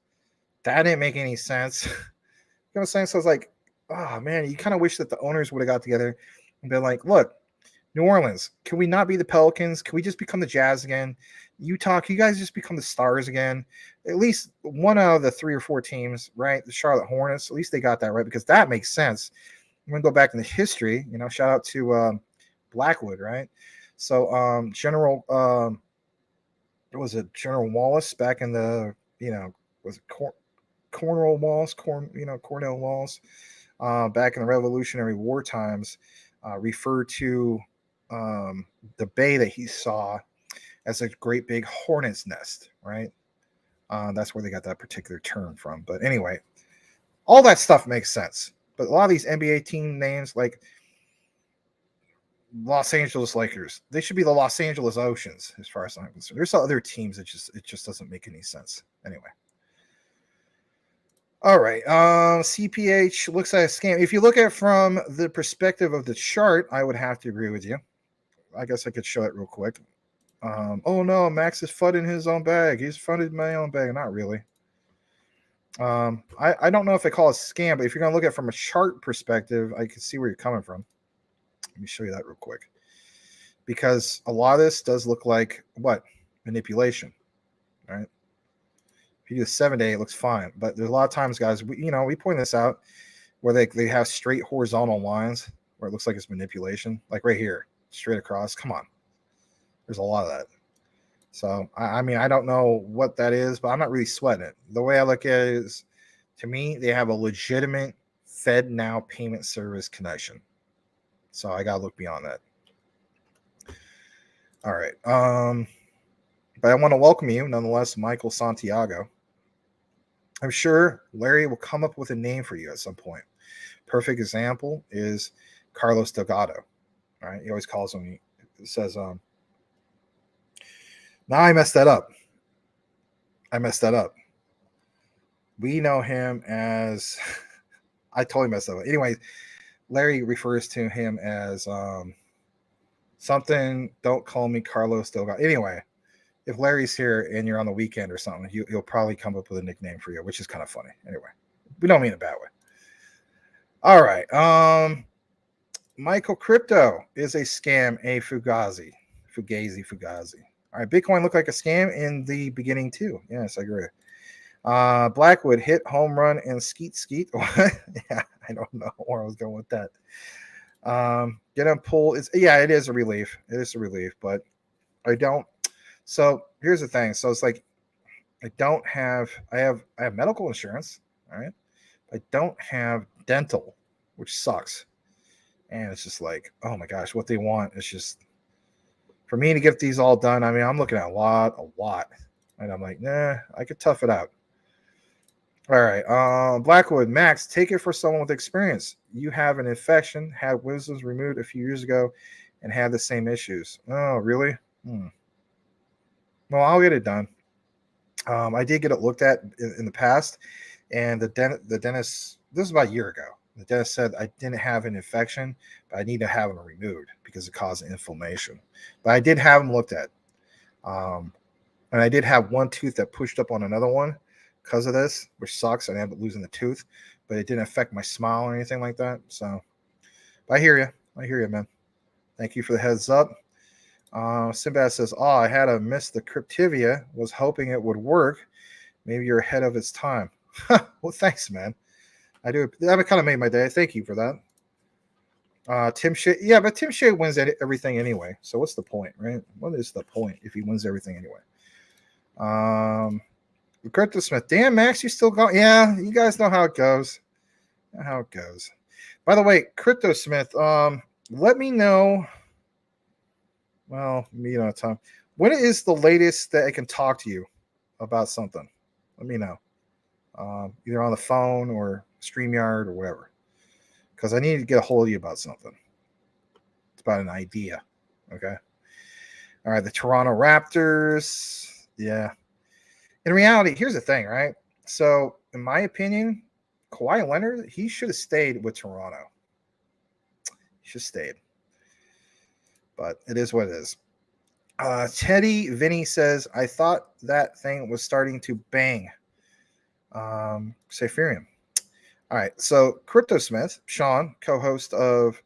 That didn't make any sense. You know what I'm saying? So it's like, oh man, you kind of wish that the owners would have got together and been like, look, New Orleans, can we not be the Pelicans? Can we just become the Jazz again? Utah, can you guys just become the Stars again? At least one out of the 3 or 4 teams, right? The Charlotte Hornets, at least they got that right, because that makes sense. I'm going to go back in the history, shout out to Blackwood, right? So General Wallace back in the, was it Cornwall Wallace, Cornell Wallace, back in the Revolutionary War times, referred to the bay that he saw as a great big hornet's nest, right? That's where they got that particular term from. But anyway, all that stuff makes sense. But a lot of these NBA team names, like Los Angeles Lakers, they should be the Los Angeles Oceans, as far as I'm concerned. There's other teams that it just doesn't make any sense. Anyway. All right. CPH looks like a scam. If you look at it from the perspective of the chart, I would have to agree with you. I guess I could show it real quick. Oh no, Max is funding his own bag. He's funded my own bag. Not really. I don't know if I call it a scam, but if you're going to look at it from a chart perspective, I can see where you're coming from. Let me show you that real quick. Because a lot of this does look like what? Manipulation, right? If you do a 7-day, it looks fine. But there's a lot of times, guys, we point this out where they have straight horizontal lines where it looks like it's manipulation. Like right here, straight across. Come on. There's a lot of that. So, I mean, I don't know what that is, but I'm not really sweating it. The way I look at it is, to me, they have a legitimate Fed Now payment service connection. So I gotta look beyond that. All right. But I want to welcome you nonetheless, Michael Santiago. I'm sure Larry will come up with a name for you at some point. Perfect example is Carlos Delgado. All right. He always calls him, he says, now I messed that up. We know him as I totally messed that up. Anyway, Larry refers to him as something. Don't call me Carlos Delgado. Anyway, if Larry's here and you're on the weekend or something, he'll probably come up with a nickname for you, which is kind of funny. Anyway, we don't mean it that way. All right. Michael, crypto is a scam, a fugazi. All right, Bitcoin looked like a scam in the beginning too. Yes, I agree. Blackwood hit home run and skeet. Yeah, I don't know where I was going with that. Get on pull. It is a relief. But I don't. So here's the thing. So it's like I have medical insurance, all right? I don't have dental, which sucks. And it's just like, oh my gosh, what they want is just for me to get these all done. I mean, I'm looking at a lot. And I'm like, nah, I could tough it out. All right. Blackwood, Max, take it for someone with experience. You have an infection, had wisdoms removed a few years ago, and had the same issues. Oh, really? Well, I'll get it done. I did get it looked at in the past, and the dentist, this was about a year ago. The dentist said I didn't have an infection, but I need to have them removed because it caused inflammation. But I did have them looked at. And I did have one tooth that pushed up on another one because of this, which sucks. I ended up losing the tooth, but it didn't affect my smile or anything like that. So but I hear you, man. Thank you for the heads up. Sinbad says, I had to miss the Cryptivia, was hoping it would work. Maybe you're ahead of its time. Well, thanks, man. I do. That kind of made my day. Thank you for that. Tim Shea, yeah, but Tim Shea wins everything anyway. So what's the point, right? What is the point if he wins everything anyway? Crypto Smith, damn, Max, you still going? Yeah, you guys know how it goes. By the way, Crypto Smith, let me know. Well, Tom, when is the latest that I can talk to you about something? Let me know. Either on the phone or StreamYard or whatever. Because I need to get a hold of you about something. It's about an idea. Okay. All right. The Toronto Raptors. Yeah. In reality, here's the thing, right? So, in my opinion, Kawhi Leonard, he should have stayed with Toronto. He should have stayed. But it is what it is. Teddy Vinny says, I thought that thing was starting to bang. Saphirium. All right. So Crypto Smith, Sean, co-host of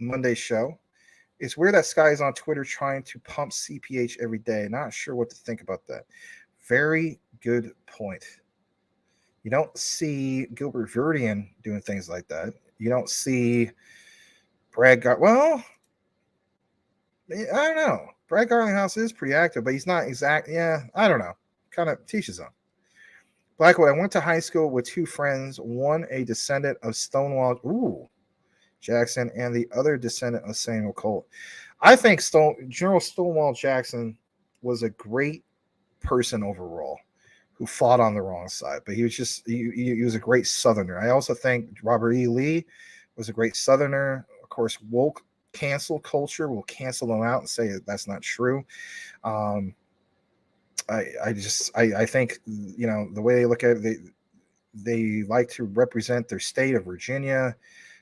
Monday's show. It's weird that Sky is on Twitter trying to pump CPH every day. Not sure what to think about that. Very good point. You don't see Gilbert Verdian doing things like that. You don't see Brad well, I don't know. Brad Garlinghouse is pretty active, but he's not exact. Yeah, I don't know. Kind of teaches him. Blackwood, I went to high school with two friends, one a descendant of Stonewall Jackson and the other descendant of Samuel Colt. I think General Stonewall Jackson was a great person overall who fought on the wrong side, but he was a great Southerner. I also think Robert E. Lee was a great Southerner. Of course, woke cancel culture will cancel them out and say that's not true. I think, the way they look at it, they like to represent their state of Virginia.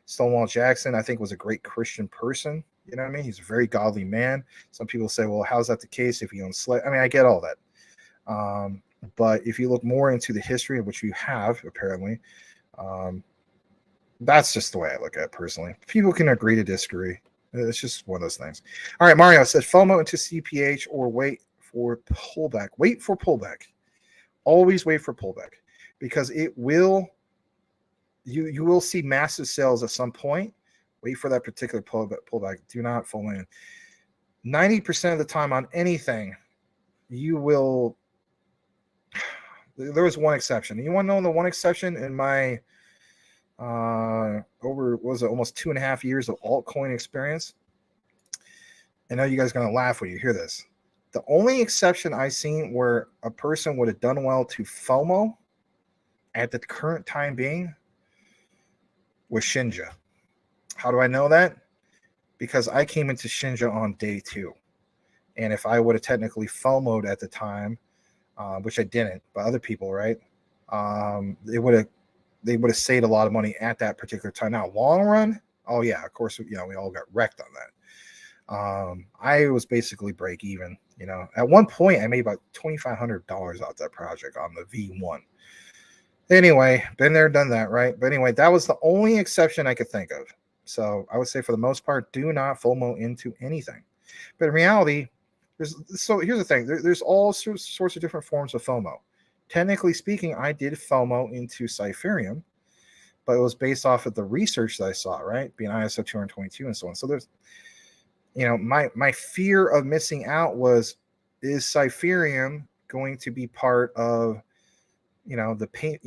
Stonewall Jackson, I think, was a great Christian person. You know what I mean? He's a very godly man. Some people say, well, how's that the case if he owns slaves? I mean, I get all that. But if you look more into the history, of which you have, apparently, that's just the way I look at it personally. People can agree to disagree. It's just one of those things. All right, Mario says, FOMO into CPH or wait for pullback. Wait for pullback. Always wait for pullback, because it will. You will see massive sales at some point. Wait for that particular pullback. Do not fall in. 90% of the time on anything, you will. There was one exception. You want to know the one exception in my over, what was it, almost 2.5 years of altcoin experience. I know you guys are going to laugh when you hear this. The only exception I've seen where a person would have done well to FOMO at the current time being was Shinja. How do I know that? Because I came into Shinja on day 2. And if I would have technically FOMO'd at the time, which I didn't, but other people, right? They would have saved a lot of money at that particular time. Now, long run, oh yeah, of course, we all got wrecked on that. I was basically break even. At one point, I made about $2,500 out that project on the V1. Anyway, been there, done that, right? But anyway, that was the only exception I could think of. So I would say for the most part, do not FOMO into anything. But in reality, here's the thing. There's all sorts of different forms of FOMO. Technically speaking, I did FOMO into Cypherium, but it was based off of the research that I saw, right? Being ISO 222 and so on. So there's, my fear of missing out was, is Cypherium going to be part of, the pay,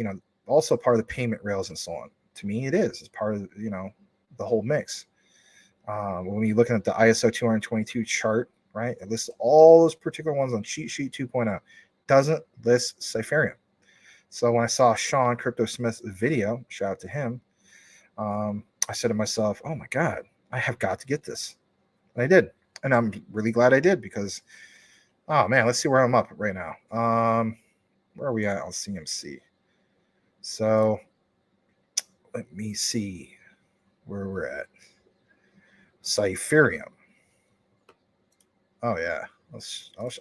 also part of the payment rails and so on? To me, it is. It's part of, the whole mix. When you're looking at the ISO 222 chart, right, it lists all those particular ones on cheat sheet 2.0. Doesn't list Cypherium. So when I saw Sean Crypto Smith's video, shout out to him, I said to myself, oh my God, I have got to get this. And I did. And I'm really glad I did because, oh man, let's see where I'm up right now. Where are we at on CMC? So let me see where we're at. Cypherium. Oh yeah.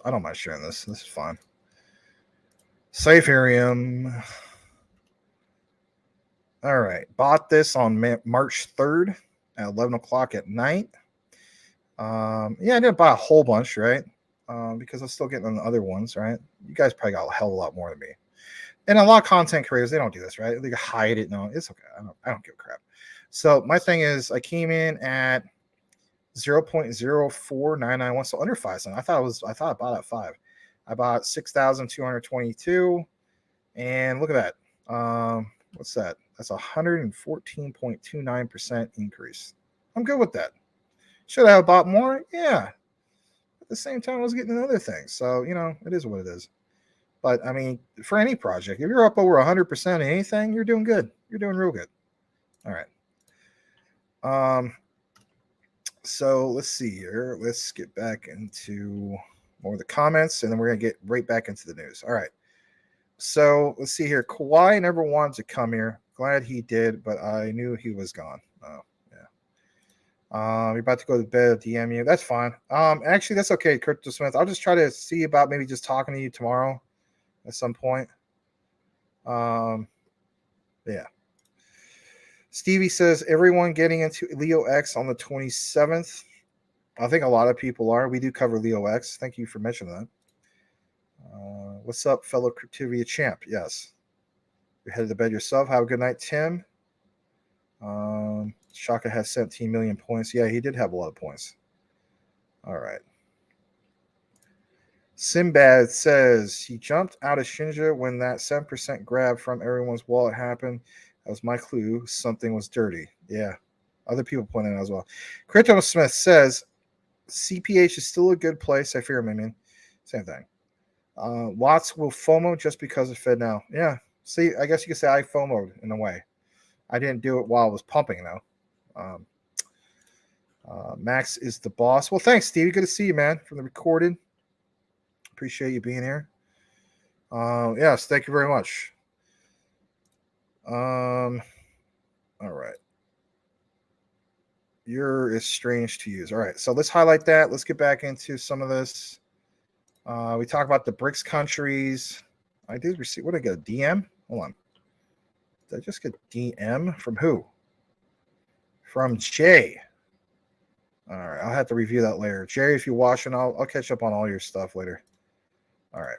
I don't mind sharing this. This is fine. Cypherium. All right. Bought this on March 3rd at 11 o'clock at night. Yeah, I didn't buy a whole bunch, right? Because I'm still getting on the other ones, right? You guys probably got a hell of a lot more than me. And a lot of content creators, they don't do this, right? They hide it. No, it's okay. I don't give a crap. So my thing is, I came in at 0.04991, so under 5 cents. I thought I bought at 5. I bought 6,222, and look at that. What's that? That's 114.29% increase. I'm good with that. Should I have bought more? Yeah. At the same time, I was getting other things. So, it is what it is. But, I mean, for any project, if you're up over 100% in anything, you're doing good. You're doing real good. All right. So, let's see here. Let's get back into more of the comments, and then we're going to get right back into the news. All right. So, let's see here. Kawhi never wanted to come here. Glad he did, but I knew he was gone. Oh, yeah. You're about to go to bed, DM you. That's fine. Actually, that's okay, Crypto Smith. I'll just try to see about maybe just talking to you tomorrow at some point. Yeah. Stevie says, everyone getting into Leo X on the 27th. I think a lot of people are. We do cover Leo X. Thank you for mentioning that. What's up, fellow Cryptivia champ? Yes. You're headed to bed yourself. Have a good night, Tim. Shaka has 17 million points. Yeah, he did have a lot of points. All right. Simbad says he jumped out of Shinja when that 7% grab from everyone's wallet happened. That was my clue. Something was dirty. Yeah. Other people pointed out as well. Crypto Smith says CPH is still a good place. I fear him, I mean. Same thing. Lots will FOMO just because of Fed now. Yeah. See, I guess you could say I FOMO'd in a way. I didn't do it while it was pumping, though. Max is the boss. Well, thanks, Stevie. Good to see you, man, from the recorded. Appreciate you being here. Yes, thank you very much. All right. You're is strange to use. All right, so let's highlight that. Let's get back into some of this. We talk about the BRICS countries. I did receive, what did I get, a DM? Hold on. Did I just get DM from who? From Jay. All right, I'll have to review that later. Jerry, if you're watching, I'll catch up on all your stuff later. All right.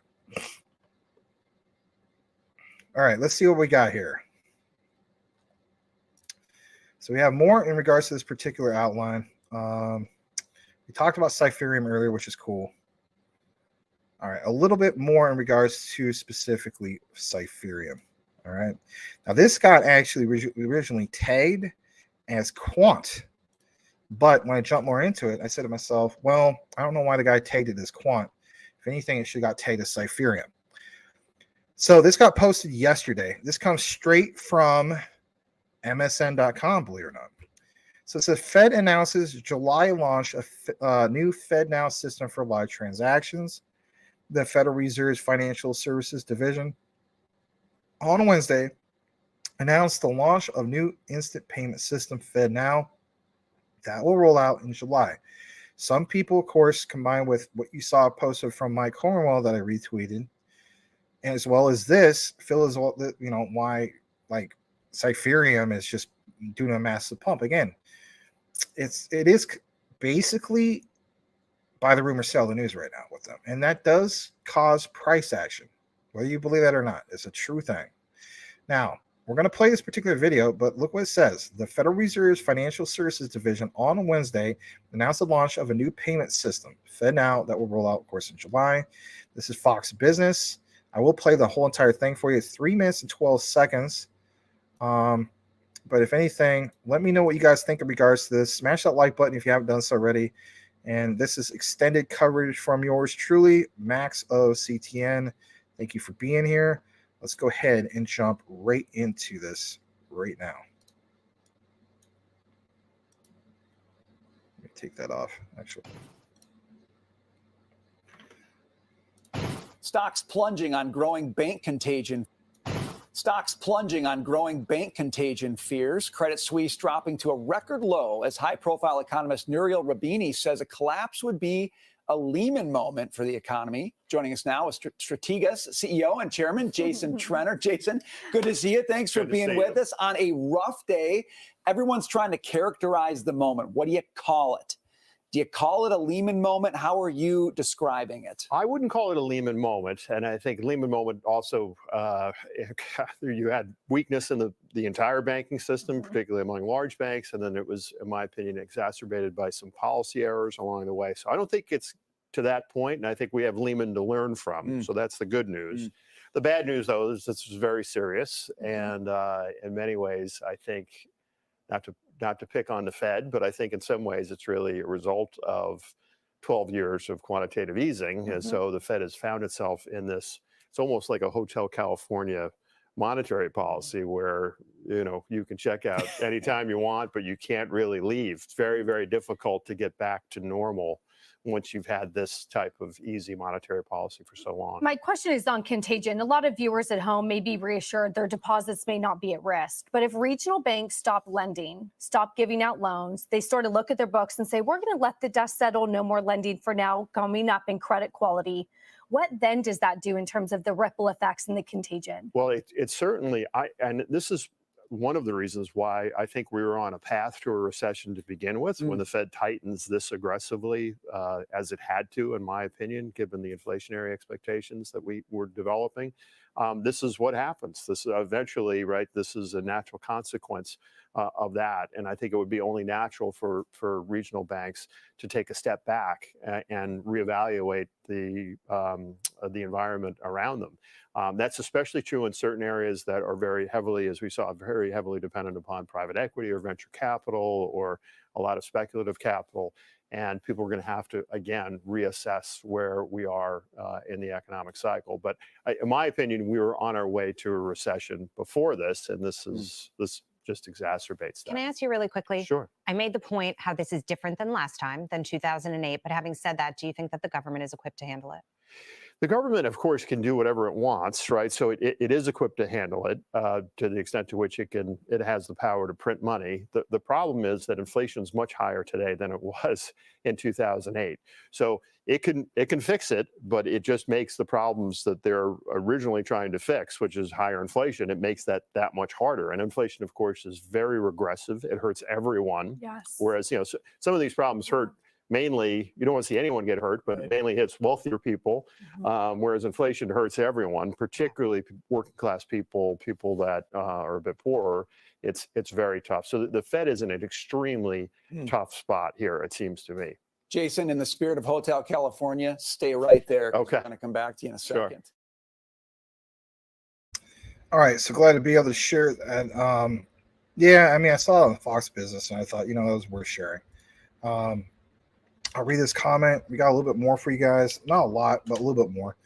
All right, let's see what we got here. So we have more in regards to this particular outline. We talked about Cypherium earlier, which is cool. All right, a little bit more in regards to specifically Cypherium. All right. Now, this got actually originally tagged as quant. But when I jumped more into it, I said to myself, well, I don't know why the guy tagged it as quant. If anything, it should have got tagged as Cypherium. So this got posted yesterday. This comes straight from MSN.com, believe it or not. So it says Fed announces July launch of new FedNow system for live transactions. The Federal Reserve's Financial Services Division on Wednesday announced the launch of new instant payment system FedNow that will roll out in July. Some people, of course, combined with what you saw posted from Mike Cornwell that I retweeted, as well as this, feel as well, you know, why like Cypherium is just doing a massive pump again. It is basically buy the rumor, sell the news right now with them, and that does cause price action, whether you believe that or not. It's a true thing. Now we're going to play this particular video, but look what it says. The Federal Reserve's Financial Services Division on Wednesday announced the launch of a new payment system, FedNow, that will roll out, of course, in July. This is Fox Business. I will play the whole entire thing for you. 3 minutes and 12 seconds. But if anything, let me know what you guys think in regards to this. Smash that like button if you haven't done so already. And this is extended coverage from yours truly, Max of CTN. Thank you for being here. Let's go ahead and jump right into this right now. Let me take that off, actually. Stocks plunging on growing bank contagion. Stocks plunging on growing bank contagion fears. Credit Suisse dropping to a record low as high-profile economist Nouriel Roubini says a collapse would be a Lehman moment for the economy. Joining us now is Strategas CEO and Chairman Jason Trenner. Jason, good to see you. Thanks for being with us on a rough day. Everyone's trying to characterize the moment. What do you call it? Do you call it a Lehman moment? How are you describing it? I wouldn't call it a Lehman moment. And I think Lehman moment also, you had weakness in the entire banking system, particularly among large banks. And then it was, in my opinion, exacerbated by some policy errors along the way. So I don't think it's to that point. And I think we have Lehman to learn from. So that's the good news. The bad news, though, is this is very serious. And in many ways, I think, not to pick on the Fed, but I think in some ways it's really a result of 12 years of quantitative easing. And so the Fed has found itself in this, it's almost like a Hotel California monetary policy where, you know, you can check out anytime you want, but you can't really leave. It's very, very difficult to get back to normal once you've had this type of easy monetary policy for so long. My question is on contagion. A lot of viewers at home may be reassured their deposits may not be at risk. But if regional banks stop lending, stop giving out loans, they sort of look at their books and say, we're going to let the dust settle, no more lending for now, coming up in credit quality. What then does that do in terms of the ripple effects and the contagion? Well, it certainly, and this is one of the reasons why I think we were on a path to a recession to begin with when the Fed tightens this aggressively, as it had to, in my opinion, given the inflationary expectations that we were developing. This is what happens. This eventually, right? This is a natural consequence of that. And I think it would be only natural for regional banks to take a step back and reevaluate the environment around them. That's especially true in certain areas that are very heavily, as we saw, very heavily dependent upon private equity or venture capital or a lot of speculative capital. And people are going to have to, again, reassess where we are in the economic cycle. But in my opinion, we were on our way to a recession before this, and this just exacerbates that. Can I ask you really quickly? Sure. I made the point how this is different than last time, than 2008. But having said that, do you think that the government is equipped to handle it? The government, of course, can do whatever it wants, right? So it is equipped to handle it to the extent to which it has the power to print money. The problem is that inflation is much higher today than it was in 2008. So it can fix it, but it just makes the problems that they're originally trying to fix, which is higher inflation, it makes that much harder. And inflation, of course, is very regressive. It hurts everyone. Yes. Whereas, you know, some of these problems hurt. Mainly, you don't want to see anyone get hurt, but it mainly hits wealthier people, whereas inflation hurts everyone, particularly working class people, people that are a bit poorer. It's very tough. So the Fed is in an extremely tough spot here, it seems to me. Jason, in the spirit of Hotel California, stay right there. Okay. I'm going to come back to you in a second. Sure. All right, so glad to be able to share that. Yeah, I mean, I saw it on Fox Business, and I thought, that was worth sharing. I'll read this comment. We got a little bit more for you guys. Not a lot, but a little bit more.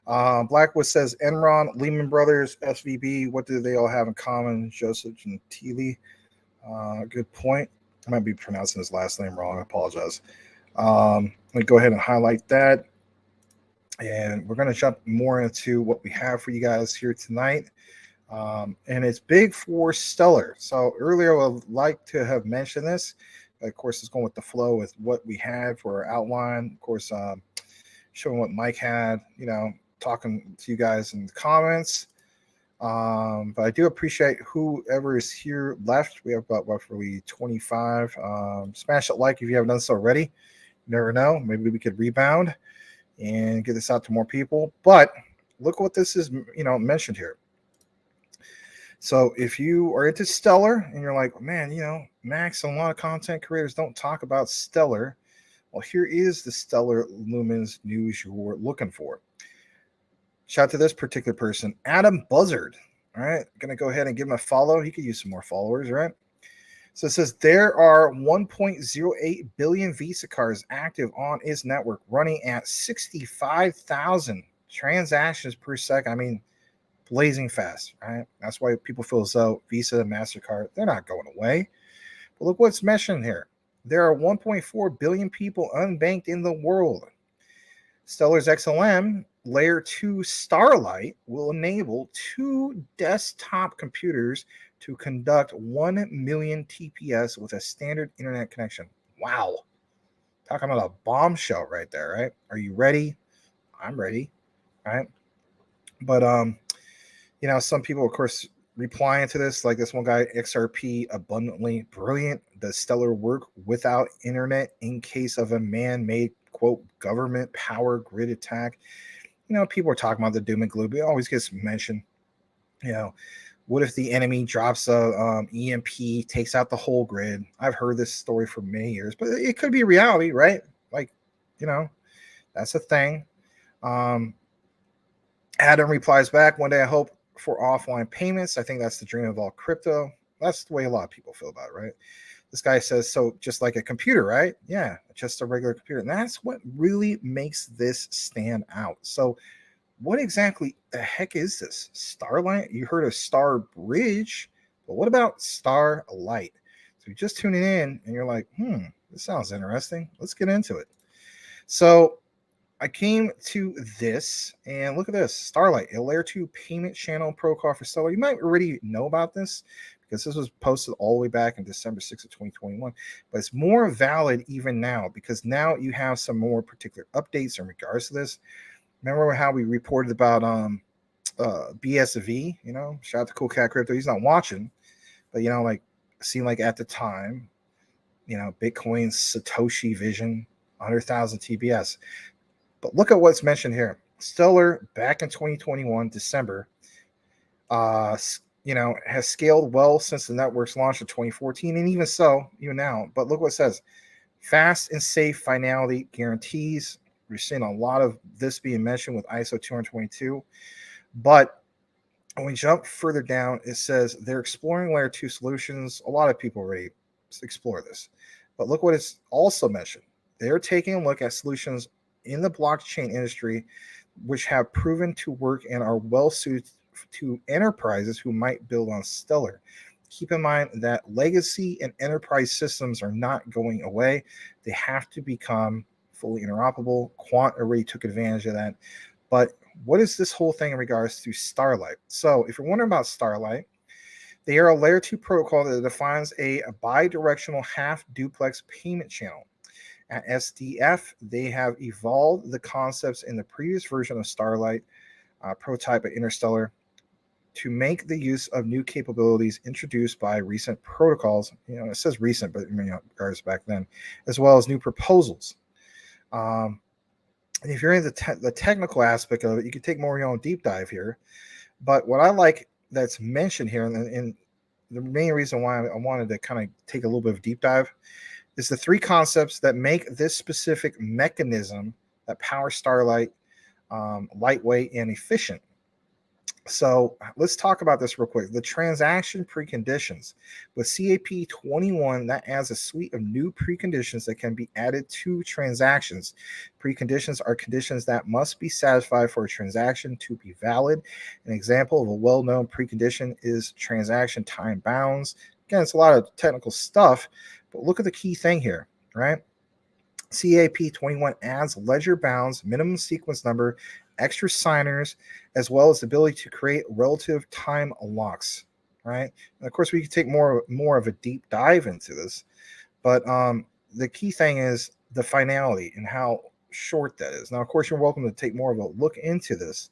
Blackwood says, Enron, Lehman Brothers, SVB, what do they all have in common? Joseph and Teely. Good point. I might be pronouncing his last name wrong. I apologize. Let me go ahead and highlight that. And we're going to jump more into what we have for you guys here tonight. And it's big for Stellar. So earlier, I would like to have mentioned this. Of course, it's going with the flow with what we had for our outline. Of course, showing what Mike had, talking to you guys in the comments. But I do appreciate whoever is here left. We have about roughly 25. Smash that like if you haven't done so already. You never know. Maybe we could rebound and get this out to more people. But look what this is, mentioned here. So if you are into Stellar and you're like, man, Max and a lot of content creators don't talk about Stellar. Well, here is the Stellar Lumens news you're looking for. Shout out to this particular person, Adam Buzzard. All right, going to go ahead and give him a follow. He could use some more followers, right? So it says there are 1.08 billion Visa cards active on its network, running at 65,000 transactions per second. I mean, blazing fast, right? That's why people feel as though Visa and MasterCard, they're not going away. But look what's mentioned here. There are 1.4 billion people unbanked in the world. Stellar's XLM Layer 2 Starlight will enable 2 desktop computers to conduct 1 million TPS with a standard internet connection. Wow. Talking about a bombshell right there, right? Are you ready? I'm ready, right? But some people, of course, replying to this, like this one guy, XRP, abundantly brilliant. Does Stellar work without internet in case of a man-made, quote, government power grid attack? People are talking about the doom and gloom. It always gets mentioned. What if the enemy drops a EMP, takes out the whole grid? I've heard this story for many years, but it could be reality, right? Like, that's a thing. Adam replies back, one day I hope for offline payments. I think that's the dream of all crypto. That's the way a lot of people feel about it, right? This guy says, so just like a computer, right? Yeah, just a regular computer. And that's what really makes this stand out. So what exactly the heck is this? Starlight? You heard of Star Bridge, but what about Starlight? So you're just tuning in and you're like, this sounds interesting. Let's get into it. So I came to this, and look at this. Starlight, a layer 2 payment channel protocol for Stellar. You might already know about this because this was posted all the way back in December 6th of 2021. But it's more valid even now because now you have some more particular updates in regards to this. Remember how we reported about BSV? Shout out to Cool Cat Crypto. He's not watching, but it seemed like at the time, Bitcoin's Satoshi vision, 100,000 TBS. But look at what's mentioned here. Stellar back in 2021, December, has scaled well since the network's launch in 2014, and even now. But look what it says. Fast and safe finality guarantees. We're seeing a lot of this being mentioned with ISO 222. But when we jump further down, it says they're exploring layer 2 solutions. A lot of people already explore this. But look what it's also mentioned. They're taking a look at solutions in the blockchain industry, which have proven to work and are well suited to enterprises who might build on Stellar. Keep in mind that legacy and enterprise systems are not going away. They have to become fully interoperable. Quant already took advantage of that. But what is this whole thing in regards to Starlight? So if you're wondering about Starlight, they are a layer 2 protocol that defines a bi-directional half duplex payment channel. At SDF, they have evolved the concepts in the previous version of Starlight, prototype at Interstellar, to make the use of new capabilities introduced by recent protocols. It says recent, but regards back then, as well as new proposals. And if you're in the technical aspect of it, you can take more of your own deep dive here. But what I like that's mentioned here, and the main reason why I wanted to kind of take a little bit of deep dive, is the 3 concepts that make this specific mechanism that powers Starlight lightweight and efficient. So let's talk about this real quick. The transaction preconditions. With CAP 21, that adds a suite of new preconditions that can be added to transactions. Preconditions are conditions that must be satisfied for a transaction to be valid. An example of a well-known precondition is transaction time bounds. Again, it's a lot of technical stuff, but look at the key thing here, right? CAP 21 adds ledger bounds, minimum sequence number, extra signers, as well as the ability to create relative time locks. Right, and of course we can take more of a deep dive into this, but the key thing is the finality and how short that is. Now, of course, you're welcome to take more of a look into this,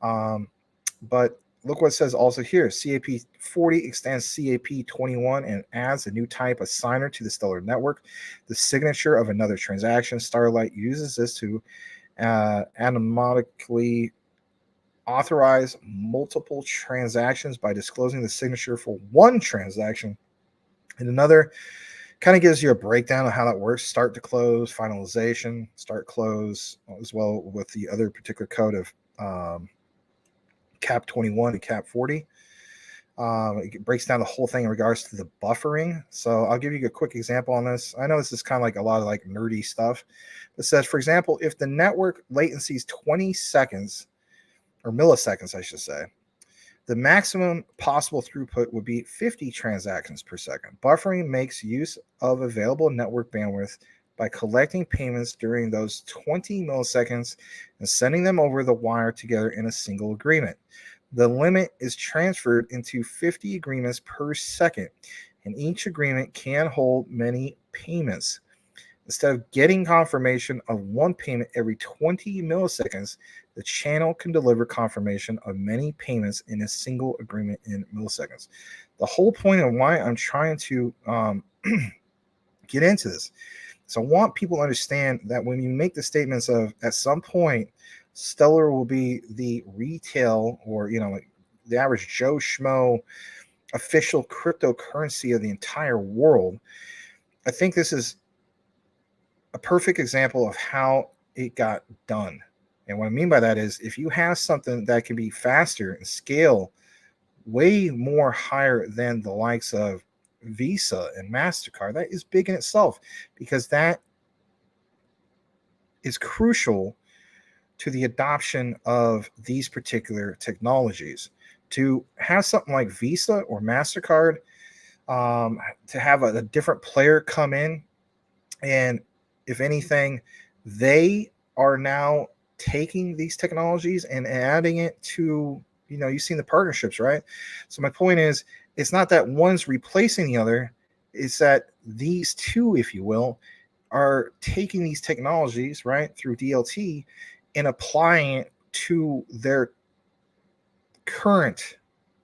but look what it says also here. CAP 40 extends CAP 21 and adds a new type of signer to the Stellar network, the signature of another transaction. Starlight uses this to anonymously authorize multiple transactions by disclosing the signature for one transaction. And another kind of gives you a breakdown of how that works: start to close, finalization, start close, as well with the other particular code of Cap 21 to Cap 40. It breaks down the whole thing in regards to the buffering. So I'll give you a quick example on this. I know this is kind of like a lot of like nerdy stuff. It says, for example, if the network latency is 20 seconds or milliseconds, I should say, the maximum possible throughput would be 50 transactions per second. Buffering makes use of available network bandwidth by collecting payments during those 20 milliseconds and sending them over the wire together in a single agreement. The limit is transferred into 50 agreements per second, and each agreement can hold many payments. Instead of getting confirmation of one payment every 20 milliseconds, the channel can deliver confirmation of many payments in a single agreement in milliseconds. The whole point of why I'm trying to get into this, so I want people to understand that when you make the statements of at some point Stellar will be the retail or like the average Joe Schmo official cryptocurrency of the entire world, I think this is a perfect example of how it got done. And what I mean by that is if you have something that can be faster and scale way more higher than the likes of Visa and MasterCard, that is big in itself, because that is crucial to the adoption of these particular technologies. To have something like Visa or MasterCard, to have a different player come in, and if anything, they are now taking these technologies and adding it to, you've seen the partnerships, right? So my point is, it's not that one's replacing the other. It's that these two, if you will, are taking these technologies, right, through DLT and applying it to their current,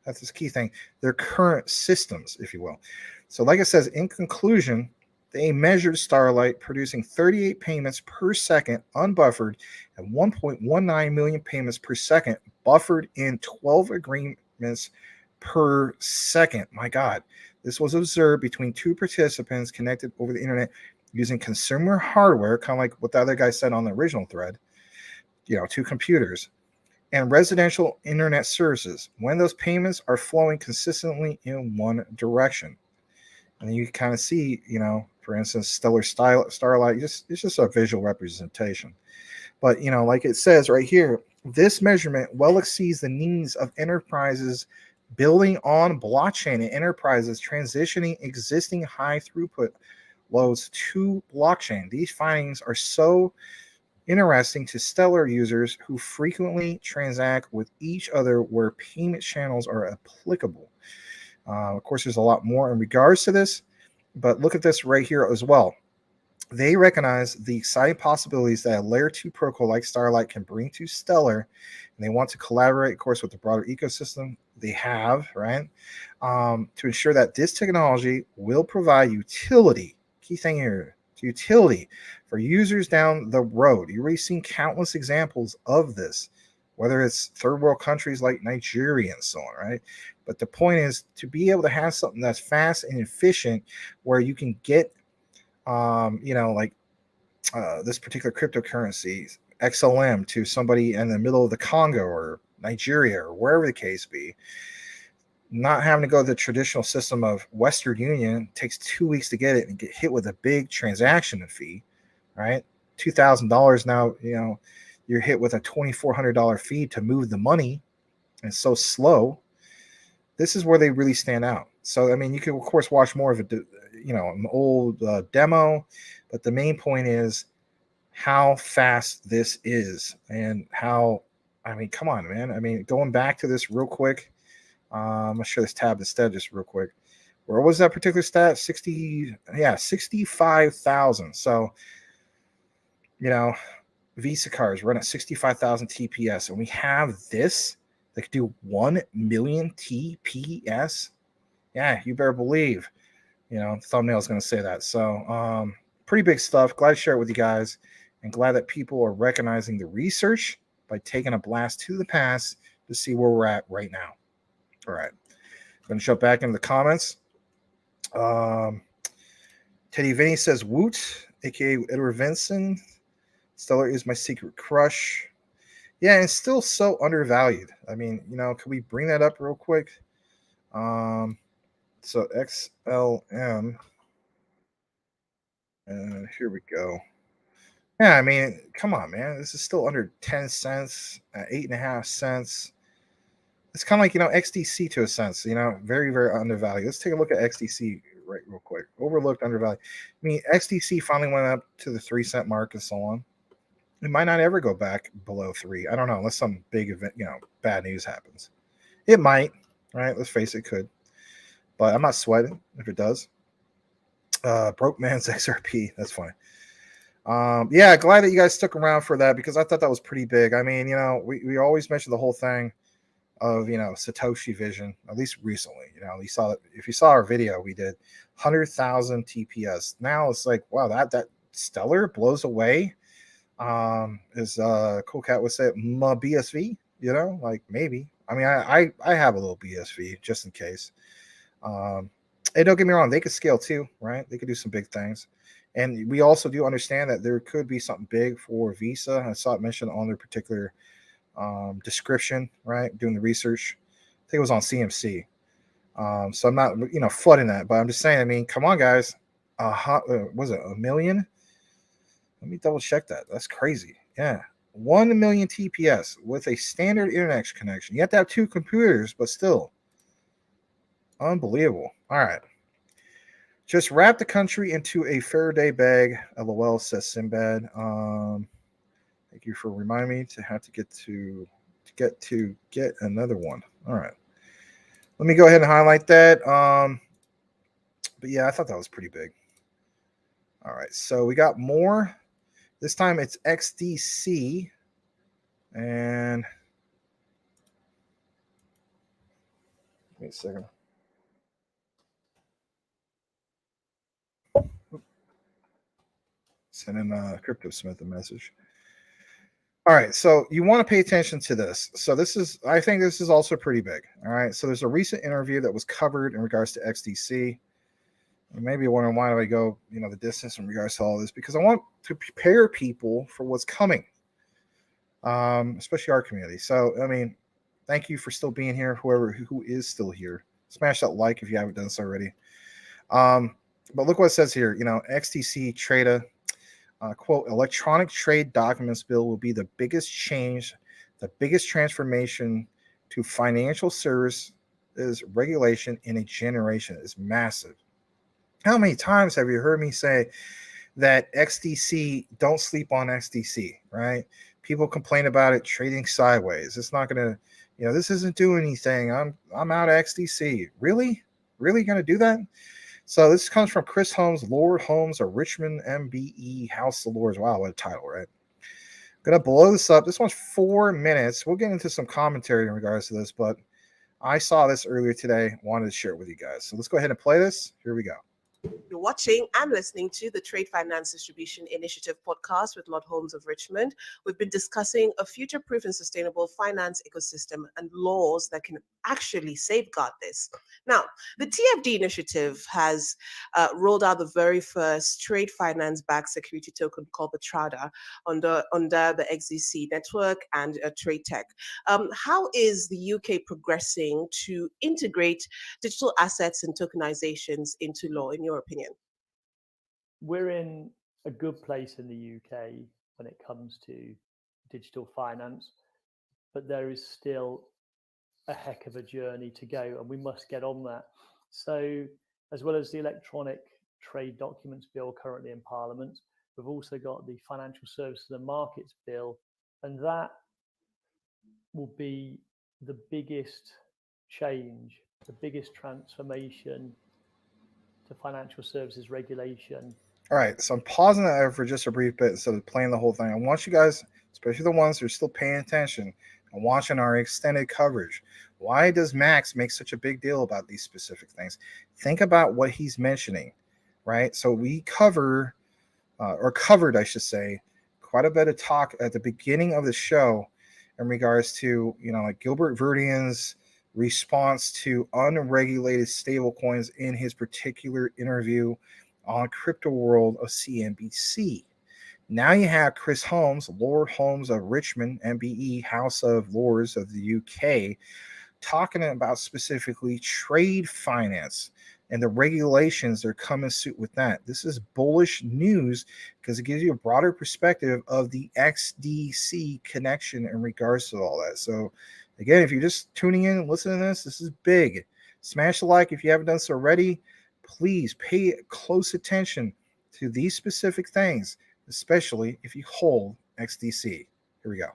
that's the key thing, their current systems, if you will. So like it says, in conclusion, they measured Starlight producing 38 payments per second unbuffered and 1.19 million payments per second buffered in 12 agreements per second. My God, this was observed between two participants connected over the internet using consumer hardware, kind of like what the other guy said on the original thread, two computers, and residential internet services, when those payments are flowing consistently in one direction. And you can kind of see, for instance, Stellar Starlight, it's just a visual representation. But, like it says right here, this measurement well exceeds the needs of enterprises building on blockchain and enterprises transitioning existing high throughput loads to blockchain. These findings are so interesting to Stellar users who frequently transact with each other where payment channels are applicable. Of course, there's a lot more in regards to this, but look at this right here as well. They recognize the exciting possibilities that a layer 2 protocol like Starlight can bring to Stellar, and they want to collaborate, of course, with the broader ecosystem they have, right, to ensure that this technology will provide utility. Key thing here, utility for users down the road. You've already seen countless examples of this, whether it's third world countries like Nigeria and so on, right? But the point is to be able to have something that's fast and efficient where you can get, this particular cryptocurrency, XLM, to somebody in the middle of the Congo or Nigeria, or wherever the case be, not having to go the traditional system of Western Union, takes 2 weeks to get it and get hit with a big transaction fee, right? $2,000 now, you're hit with a $2,400 fee to move the money, and it's so slow. This is where they really stand out. So, I mean, you can, of course, watch more of an old demo, but the main point is how fast this is and how, I mean, come on, man. I mean, going back to this real quick, I'm going to show this tab instead just real quick. Where was that particular stat? 65,000. So, Visa cards run at 65,000 TPS, and we have this that could do 1 million TPS. Yeah, you better believe, the thumbnail is going to say that. So, pretty big stuff. Glad to share it with you guys, and glad that people are recognizing the research by taking a blast to the past to see where we're at right now. All right, I'm going to jump back into the comments. Teddy Vinny says, Woot, aka Edward Vincent. Stellar is my secret crush. Yeah, and it's still so undervalued. I mean, can we bring that up real quick? So XLM. And here we go. Yeah, I mean, come on, man. This is still under 10 cents, 8.5 cents. It's kind of like, XDC to a sense, very, very undervalued. Let's take a look at XDC real quick. Overlooked, undervalued. I mean, XDC finally went up to the 3 cent mark and so on. It might not ever go back below 3. I don't know, unless some big event, bad news happens. It might, right? Let's face it, could. But I'm not sweating if it does. Broke man's XRP. That's funny. Yeah, glad that you guys stuck around for that, because I thought that was pretty big. I mean, we always mention the whole thing of, Satoshi vision, at least recently. If you saw our video, we did 100,000 TPS. Now it's like, wow, that Stellar blows away. As Cool Cat would say, my BSV, like maybe. I mean, I have a little BSV just in case. And don't get me wrong, they could scale too, right? They could do some big things. And we also do understand that there could be something big for Visa. I saw it mentioned on their particular description, right? Doing the research. I think it was on CMC. So I'm not, flooding that, but I'm just saying, I mean, come on, guys. Was it 1 million? Let me double check that. That's crazy. Yeah. 1 million TPS with a standard internet connection. You have to have 2 computers, but still. Unbelievable. All right. Just wrap the country into a Faraday bag. LOL, says Sinbad. Thank you for reminding me to have to get another one. All right. Let me go ahead and highlight that. But yeah, I thought that was pretty big. All right. So we got more. This time it's XDC. And wait a second. Sending Crypto Smith a message. All right, so you want to pay attention to this. So I think this is also pretty big. All right, so there's a recent interview that was covered in regards to XDC. And maybe you're wondering, why do I go, the distance in regards to all this? Because I want to prepare people for what's coming, especially our community. So, I mean, thank you for still being here, who is still here. Smash that like if you haven't done so already. But look what it says here. XDC Trada. Quote, electronic trade documents bill will be the biggest change, the biggest transformation to financial services regulation in a generation. Is massive. How many times have you heard me say that XDC, don't sleep on XDC, right? People complain about it trading sideways. It's not going to, this isn't doing anything. I'm out of XDC. Really going to do that? So this comes from Chris Holmes, Lord Holmes, or Richmond MBE House of Lords. Wow, what a title, right? I'm going to blow this up. This one's 4 minutes. We'll get into some commentary in regards to this, but I saw this earlier today. Wanted to share it with you guys. So let's go ahead and play this. Here we go. You're watching and listening to the Trade Finance Distribution Initiative podcast with Lord Holmes of Richmond. We've been discussing a future-proof and sustainable finance ecosystem and laws that can actually safeguard this. Now, the TFD initiative has rolled out the very first trade finance-backed security token called the TRADA under the XDC network and Trade Tech. How is the UK progressing to integrate digital assets and tokenizations into law, in your opinion? We're in a good place in the UK when it comes to digital finance, but there is still a heck of a journey to go, and we must get on that. So, as well as the Electronic Trade Documents Bill currently in Parliament, we've also got the Financial Services and Markets Bill, and that will be the biggest change, the biggest transformation to financial services regulation. All right, so I'm pausing that for just a brief bit instead of playing the whole thing. I want you guys, especially the ones who are still paying attention and watching our extended coverage. Why does Max make such a big deal about these specific things? Think about what he's mentioning, right? So we covered, I should say, quite a bit of talk at the beginning of the show in regards to, like Gilbert Verdian's response to unregulated stablecoins in his particular interview on Crypto World of CNBC. Now you have Chris Holmes, Lord Holmes of Richmond, MBE, House of Lords of the UK, talking about specifically trade finance and the regulations that are coming suit with that. This is bullish news because it gives you a broader perspective of the XDC connection in regards to all that. So again, if you're just tuning in and listening to this is big. Smash the like if you haven't done so already. Please pay close attention to these specific things, especially if you hold XDC. Here we go.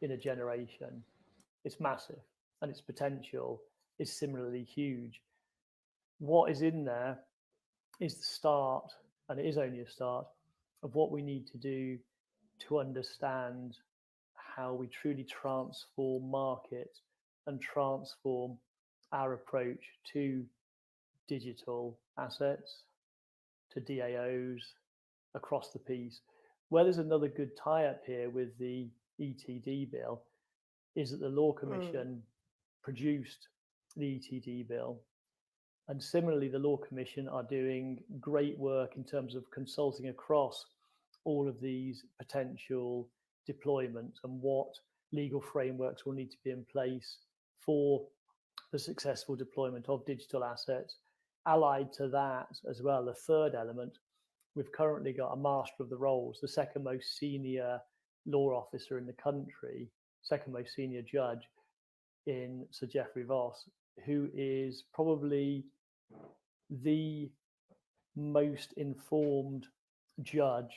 In a generation, it's massive, and its potential is similarly huge. What is in there is the start, and it is only a start, of what we need to do to understand how we truly transform markets and transform our approach to digital assets, to DAOs across the piece. Where there's another good tie-up here with the ETD bill is that the Law Commission produced the ETD bill. And similarly, the Law Commission are doing great work in terms of consulting across all of these potential deployments and what legal frameworks will need to be in place for the successful deployment of digital assets. Allied to that as well, the third element, we've currently got a Master of the Rolls, the second most senior law officer in the country, second most senior judge in Sir Geoffrey Voss, who is probably the most informed judge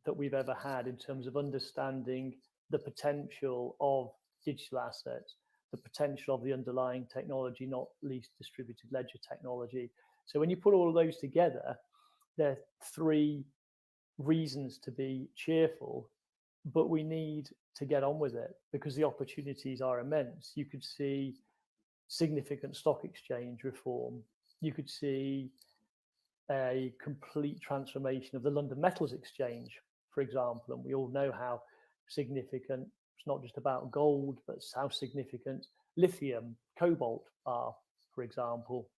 that we've ever had in terms of understanding the potential of digital assets, the potential of the underlying technology, not least distributed ledger technology. So when you put all of those together, there are three reasons to be cheerful, but we need to get on with it because the opportunities are immense. You could see significant stock exchange reform. You could see a complete transformation of the London Metals Exchange, for example, and we all know how significant, it's not just about gold, but it's how significant lithium, cobalt are, for example.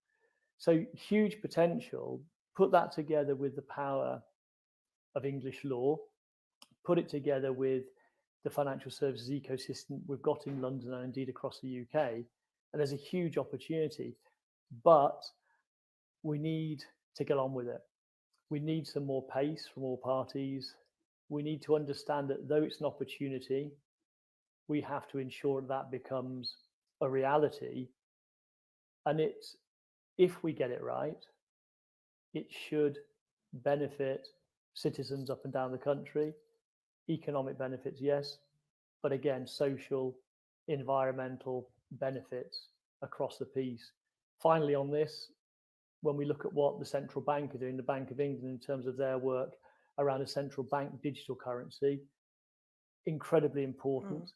So huge potential. Put that together with the power of English law, put it together with the financial services ecosystem we've got in London and indeed across the UK, and there's a huge opportunity, but we need to get on with it. We need some more pace from all parties. We need to understand that though it's an opportunity, we have to ensure that becomes a reality. And it's, if we get it right, it should benefit citizens up and down the country. Economic benefits, yes, but again, social, environmental benefits across the piece. Finally, on this, when we look at what the central bank are doing, the Bank of England, in terms of their work around a central bank digital currency, incredibly important.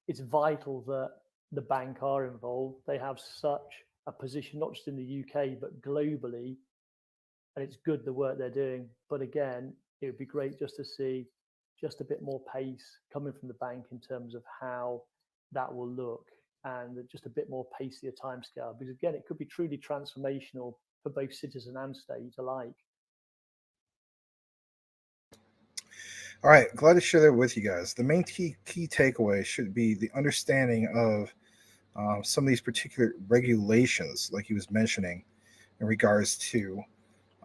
It's vital that the bank are involved. They have such a position not just in the UK but globally, and it's good the work they're doing. But again, it would be great just to see just a bit more pace coming from the bank in terms of how that will look, and just a bit more pacier timescale, because again, it could be truly transformational for both citizen and state alike. All right, glad to share that with you guys. The main key takeaway should be the understanding of some of these particular regulations, like he was mentioning, in regards to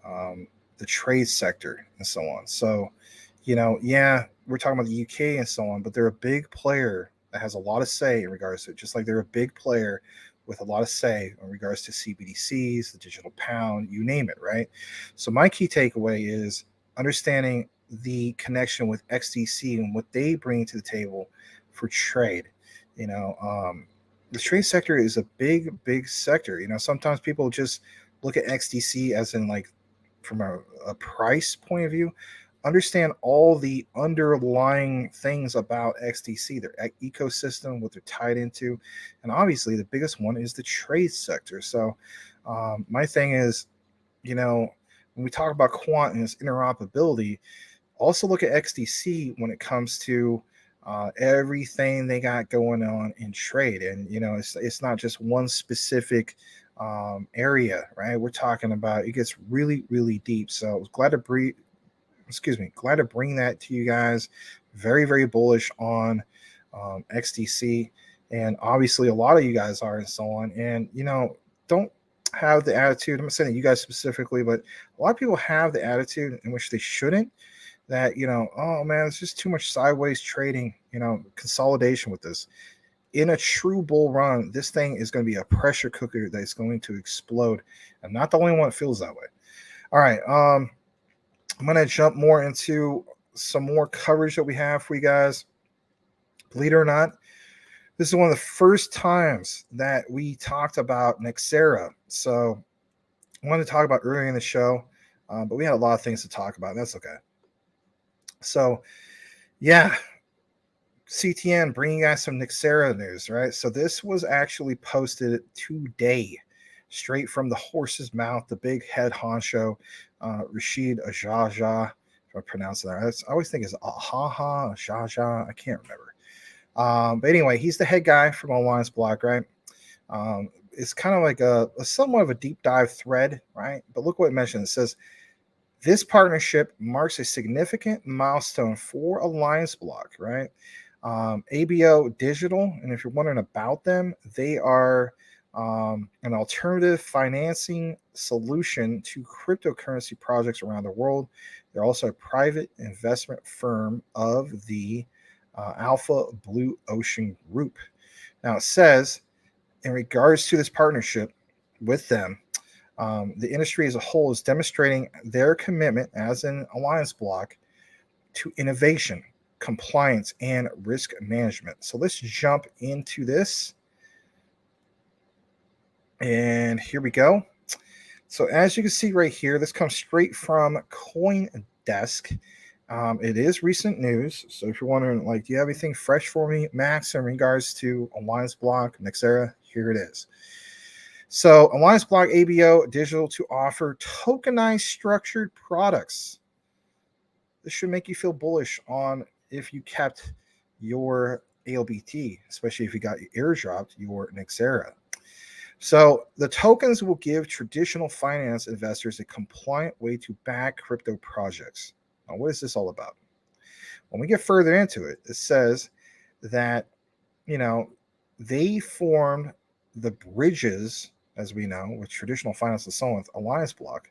the trade sector and so on. So, yeah, we're talking about the UK and so on, but they're a big player that has a lot of say in regards to it, just like they're a big player with a lot of say in regards to CBDCs, the digital pound, you name it, right? So my key takeaway is understanding the connection with XDC and what they bring to the table for trade. The trade sector is a big sector. Sometimes people just look at XDC as in like from a price point of view. Understand all the underlying things about XDC, their ecosystem, what they're tied into. And obviously the biggest one is the trade sector. So my thing is, when we talk about quant and its interoperability, also look at XDC when it comes to everything they got going on in trade. And, it's not just one specific area, right? We're talking about, it gets really, really deep. So I was glad to bring that to you guys. Very, very bullish on XDC. And obviously a lot of you guys are and so on. And, don't have the attitude, I'm not saying that you guys specifically, but a lot of people have the attitude in which they shouldn't, that, oh man, it's just too much sideways trading, consolidation with this. In a true bull run, this thing is going to be a pressure cooker that's going to explode. I'm not the only one that feels that way. All right. I'm going to jump more into some more coverage that we have for you guys. Believe it or not, this is one of the first times that we talked about Nexera. So I wanted to talk about earlier in the show, but we had a lot of things to talk about. That's okay. So, yeah, CTN bringing you guys some Nexera news, right? So this was actually posted today, straight from the horse's mouth, the big head honcho, Rashid Ajaja, if I pronounce that. I always think it's Ahaha, Ajaja. I can't remember. But anyway, he's the head guy from Alliance Block, right? It's kind of like a somewhat of a deep dive thread, right? But look what it mentions. It says, this partnership marks a significant milestone for Alliance Block, right? ABO Digital, and if you're wondering about them, they are an alternative financing solution to cryptocurrency projects around the world. They're also a private investment firm of the Alpha Blue Ocean Group. Now it says, in regards to this partnership with them, the industry as a whole is demonstrating their commitment as an Alliance Block to innovation, compliance, and risk management. So let's jump into this. And here we go. So as you can see right here, this comes straight from CoinDesk. It is recent news. So if you're wondering, like, do you have anything fresh for me, Max, in regards to Alliance Block, Nexera? Here it is. So Alliance Block ABO Digital to offer tokenized structured products. This should make you feel bullish on if you kept your ALBT, especially if you got airdropped your Nexera. So the tokens will give traditional finance investors a compliant way to back crypto projects. Now, what is this all about? When we get further into it, it says that, they formed the bridges, as we know, with traditional finance and so on, with Alliance Block,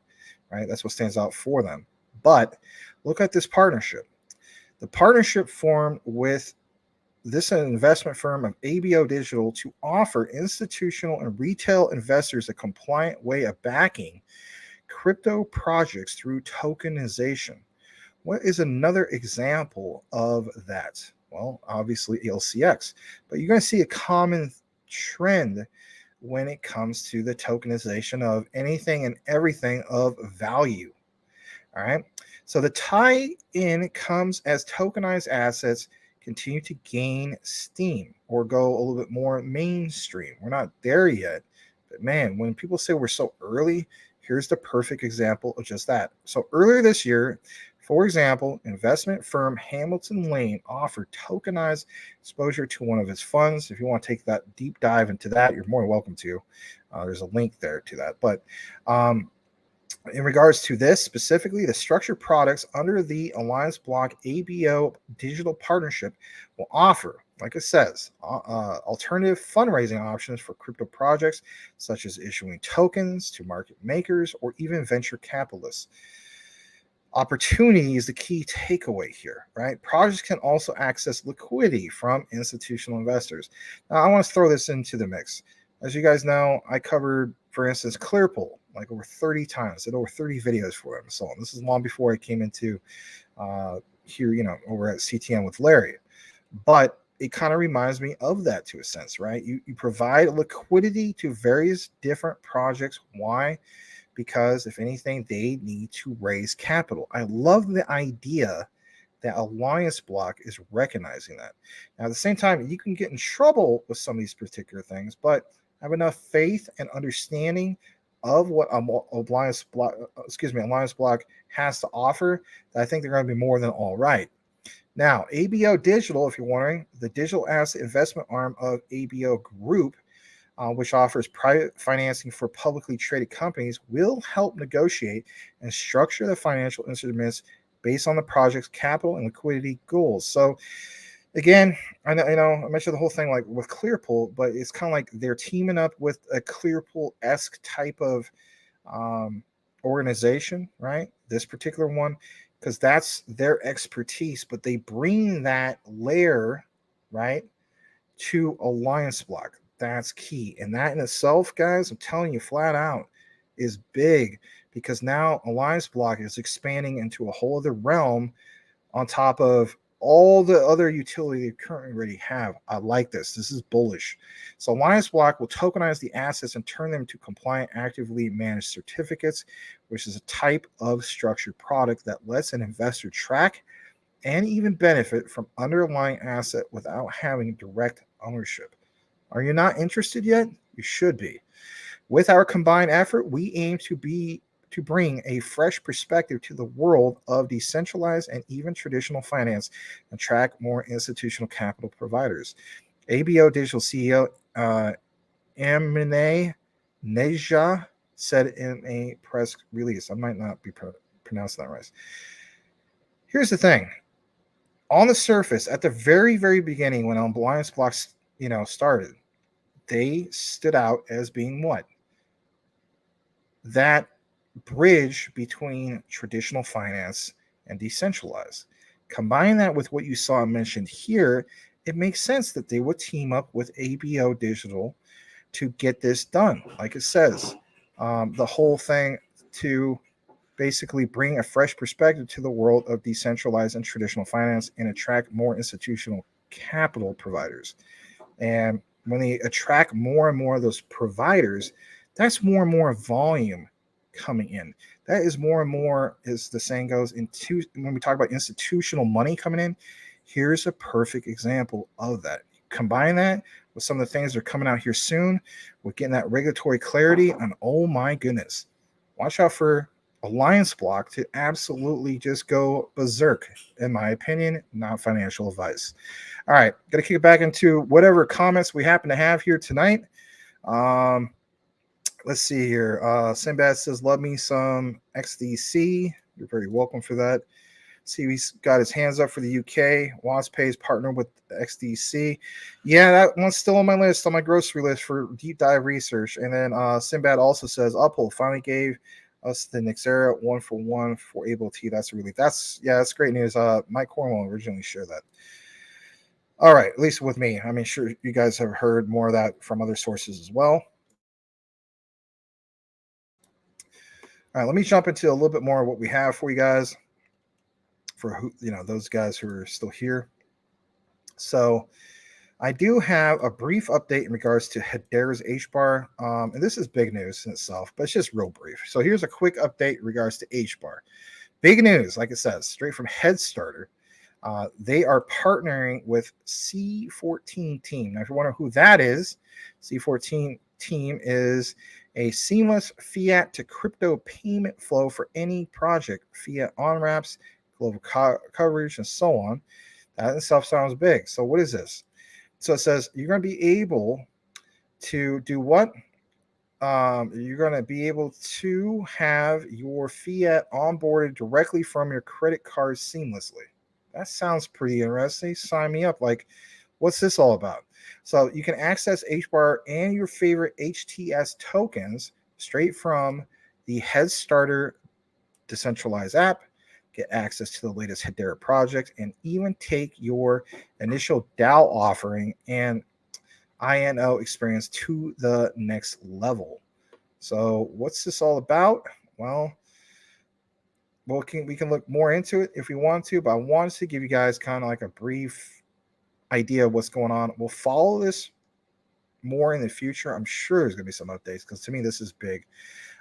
right? That's what stands out for them. But look at this partnership. The partnership formed with this investment firm of ABO Digital to offer institutional and retail investors a compliant way of backing crypto projects through tokenization. What is another example of that? Well, obviously LCX, but you're going to see a common trend when it comes to the tokenization of anything and everything of value. All right. So the tie-in comes as tokenized assets continue to gain steam or go a little bit more mainstream. We're not there yet, But man, when people say we're so early, here's the perfect example of just that. So earlier this year, for example, investment firm Hamilton Lane offered tokenized exposure to one of its funds. If you want to take that deep dive into that, you're more than welcome to. There's a link there to that. But in regards to this specifically, the structured products under the Alliance Block ABO digital partnership will offer, like it says, alternative fundraising options for crypto projects, such as issuing tokens to market makers or even venture capitalists. Opportunity is the key takeaway here, right? Projects can also access liquidity from institutional investors. Now, I want to throw this into the mix. As you guys know, I covered, for instance, Clearpool like over 30 times, did over 30 videos for them. So this is long before I came into here, over at CTN with Larry. But it kind of reminds me of that to a sense, right? You provide liquidity to various different projects. Why? Because if anything, they need to raise capital. I love the idea that Alliance Block is recognizing that. Now, at the same time, you can get in trouble with some of these particular things, but I have enough faith and understanding of what Alliance Block has to offer that I think they're going to be more than all right. Now, ABO Digital, if you're wondering, the digital asset investment arm of ABO Group, which offers private financing for publicly traded companies, will help negotiate and structure the financial instruments based on the project's capital and liquidity goals. So, again, I mentioned the whole thing like with Clearpool, but it's kind of like they're teaming up with a Clearpool-esque type of organization, right? This particular one, because that's their expertise, but they bring that layer, right, to Alliance Block. That's key. And that in itself, guys, I'm telling you flat out, is big, because now Alliance Block is expanding into a whole other realm on top of all the other utility they currently already have. I like this. This is bullish. So Alliance Block will tokenize the assets and turn them to compliant, actively managed certificates, which is a type of structured product that lets an investor track and even benefit from underlying asset without having direct ownership. Are you not interested yet? You should be. With our combined effort, we aim to bring a fresh perspective to the world of decentralized and even traditional finance and attract more institutional capital providers. ABO Digital CEO Amine Neja said in a press release. I might not be pronouncing that right. Here's the thing. On the surface, at the very, very beginning, when Alliance Blocks, started, they stood out as being what? That bridge between traditional finance and decentralized. Combine that with what you saw mentioned here, it makes sense that they would team up with ABO Digital to get this done. Like it says, the whole thing to basically bring a fresh perspective to the world of decentralized and traditional finance and attract more institutional capital providers. And when they attract more and more of those providers, that's more and more volume coming in. That is more and more, as the saying goes, when we talk about institutional money coming in, here's a perfect example of that. Combine that with some of the things that are coming out here soon, with getting that regulatory clarity, and oh my goodness, watch out for Alliance Block to absolutely just go berserk, in my opinion, not financial advice. All right, got to kick it back into whatever comments we happen to have here tonight. Let's see here. Sinbad says, love me some XDC. You're very welcome for that. See, he's got his hands up for the UK. WASPay's partner with XDC. Yeah, that one's still on my list, on my grocery list for deep dive research. And then Sinbad also says, Uphold finally gave us the Nexera 1-for-1 for Able T. That's a relief. That's great news. Mike Cornwell originally shared that. All right, at least with me. I mean, sure, you guys have heard more of that from other sources as well. All right, let me jump into a little bit more of what we have for you guys, for those guys who are still here. So I do have a brief update in regards to Hedera's HBAR, and this is big news in itself, but it's just real brief. So here's a quick update in regards to HBAR. Big news, like it says, straight from Headstarter. They are partnering with C14 Team. Now, if you wonder who that is, C14 team is a seamless fiat to crypto payment flow for any project, fiat on-ramps, global coverage, and so on. That in itself sounds big. So what is this? So it says you're going to be able to do what? You're going to be able to have your fiat onboarded directly from your credit card seamlessly. That sounds pretty interesting. Sign me up. Like, what's this all about? So you can access HBAR and your favorite HTS tokens straight from the Head Starter decentralized app, get access to the latest Hedera project, and even take your initial DAO offering and INO experience to the next level. So what's this all about? Well, we can look more into it if we want to, but I wanted to give you guys kind of like a brief idea of what's going on. We'll follow this more in the future. I'm sure there's going to be some updates because to me, this is big.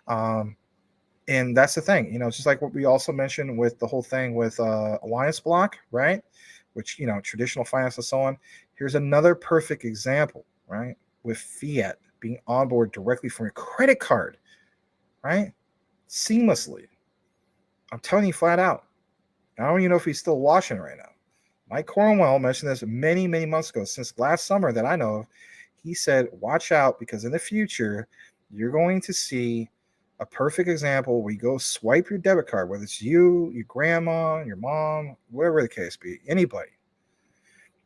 And that's the thing, it's just like what we also mentioned with the whole thing with Alliance Block, right? Which, traditional finance and so on. Here's another perfect example, right? With fiat being on board directly from your credit card, right? Seamlessly. I'm telling you flat out. I don't even know if he's still watching right now. Mike Cornwell mentioned this many, many months ago, since last summer that I know of. He said, watch out, because in the future, you're going to see a perfect example where you go swipe your debit card, whether it's you, your grandma, your mom, whatever the case be, anybody.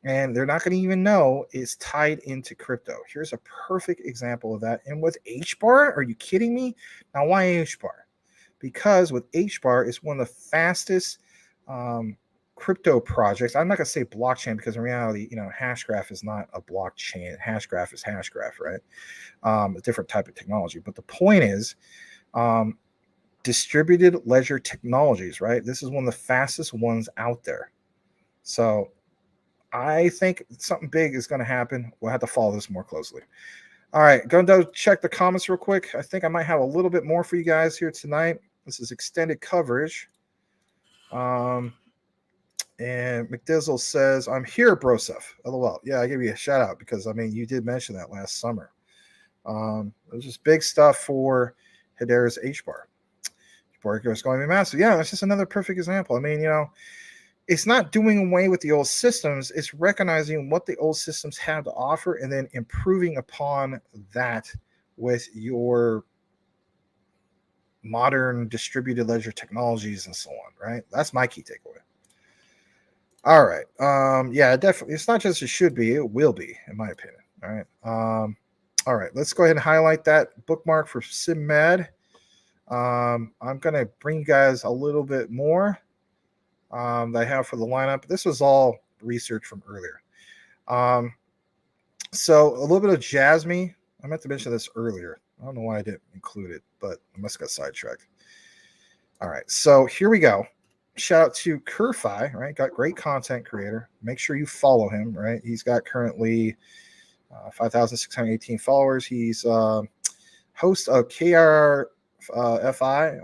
And they're not going to even know it's tied into crypto. Here's a perfect example of that. And with HBAR, are you kidding me? Now, why HBAR? Because with HBAR, it's one of the fastest crypto projects. I'm not going to say blockchain because in reality, Hashgraph is not a blockchain. Hashgraph is Hashgraph, right? A different type of technology. But the point is, distributed ledger technologies, right? This is one of the fastest ones out there. So I think something big is going to happen. We'll have to follow this more closely. All right, going to check the comments real quick. I think I might have a little bit more for you guys here tonight. This is extended coverage. And McDizzle says, I'm here, Broseph. LOL. Yeah, I give you a shout out because, you did mention that last summer. It was just big stuff for Hedera's HBAR. HBAR is going to be massive. Yeah, that's just another perfect example. It's not doing away with the old systems. It's recognizing what the old systems have to offer and then improving upon that with your modern distributed ledger technologies and so on, right? That's my key takeaway. All right. Yeah, definitely. It's not just it should be, it will be, in my opinion. All right. All right. Let's go ahead and highlight that bookmark for SimMad. I'm going to bring you guys a little bit more that I have for the lineup. This was all research from earlier. So a little bit of Jasmy. I meant to mention this earlier. I don't know why I didn't include it, but I must have got sidetracked. All right. So here we go. Shout out to Kerfi, right? Got great content creator. Make sure you follow him, right? He's got currently 5,618 followers. He's host of KRFI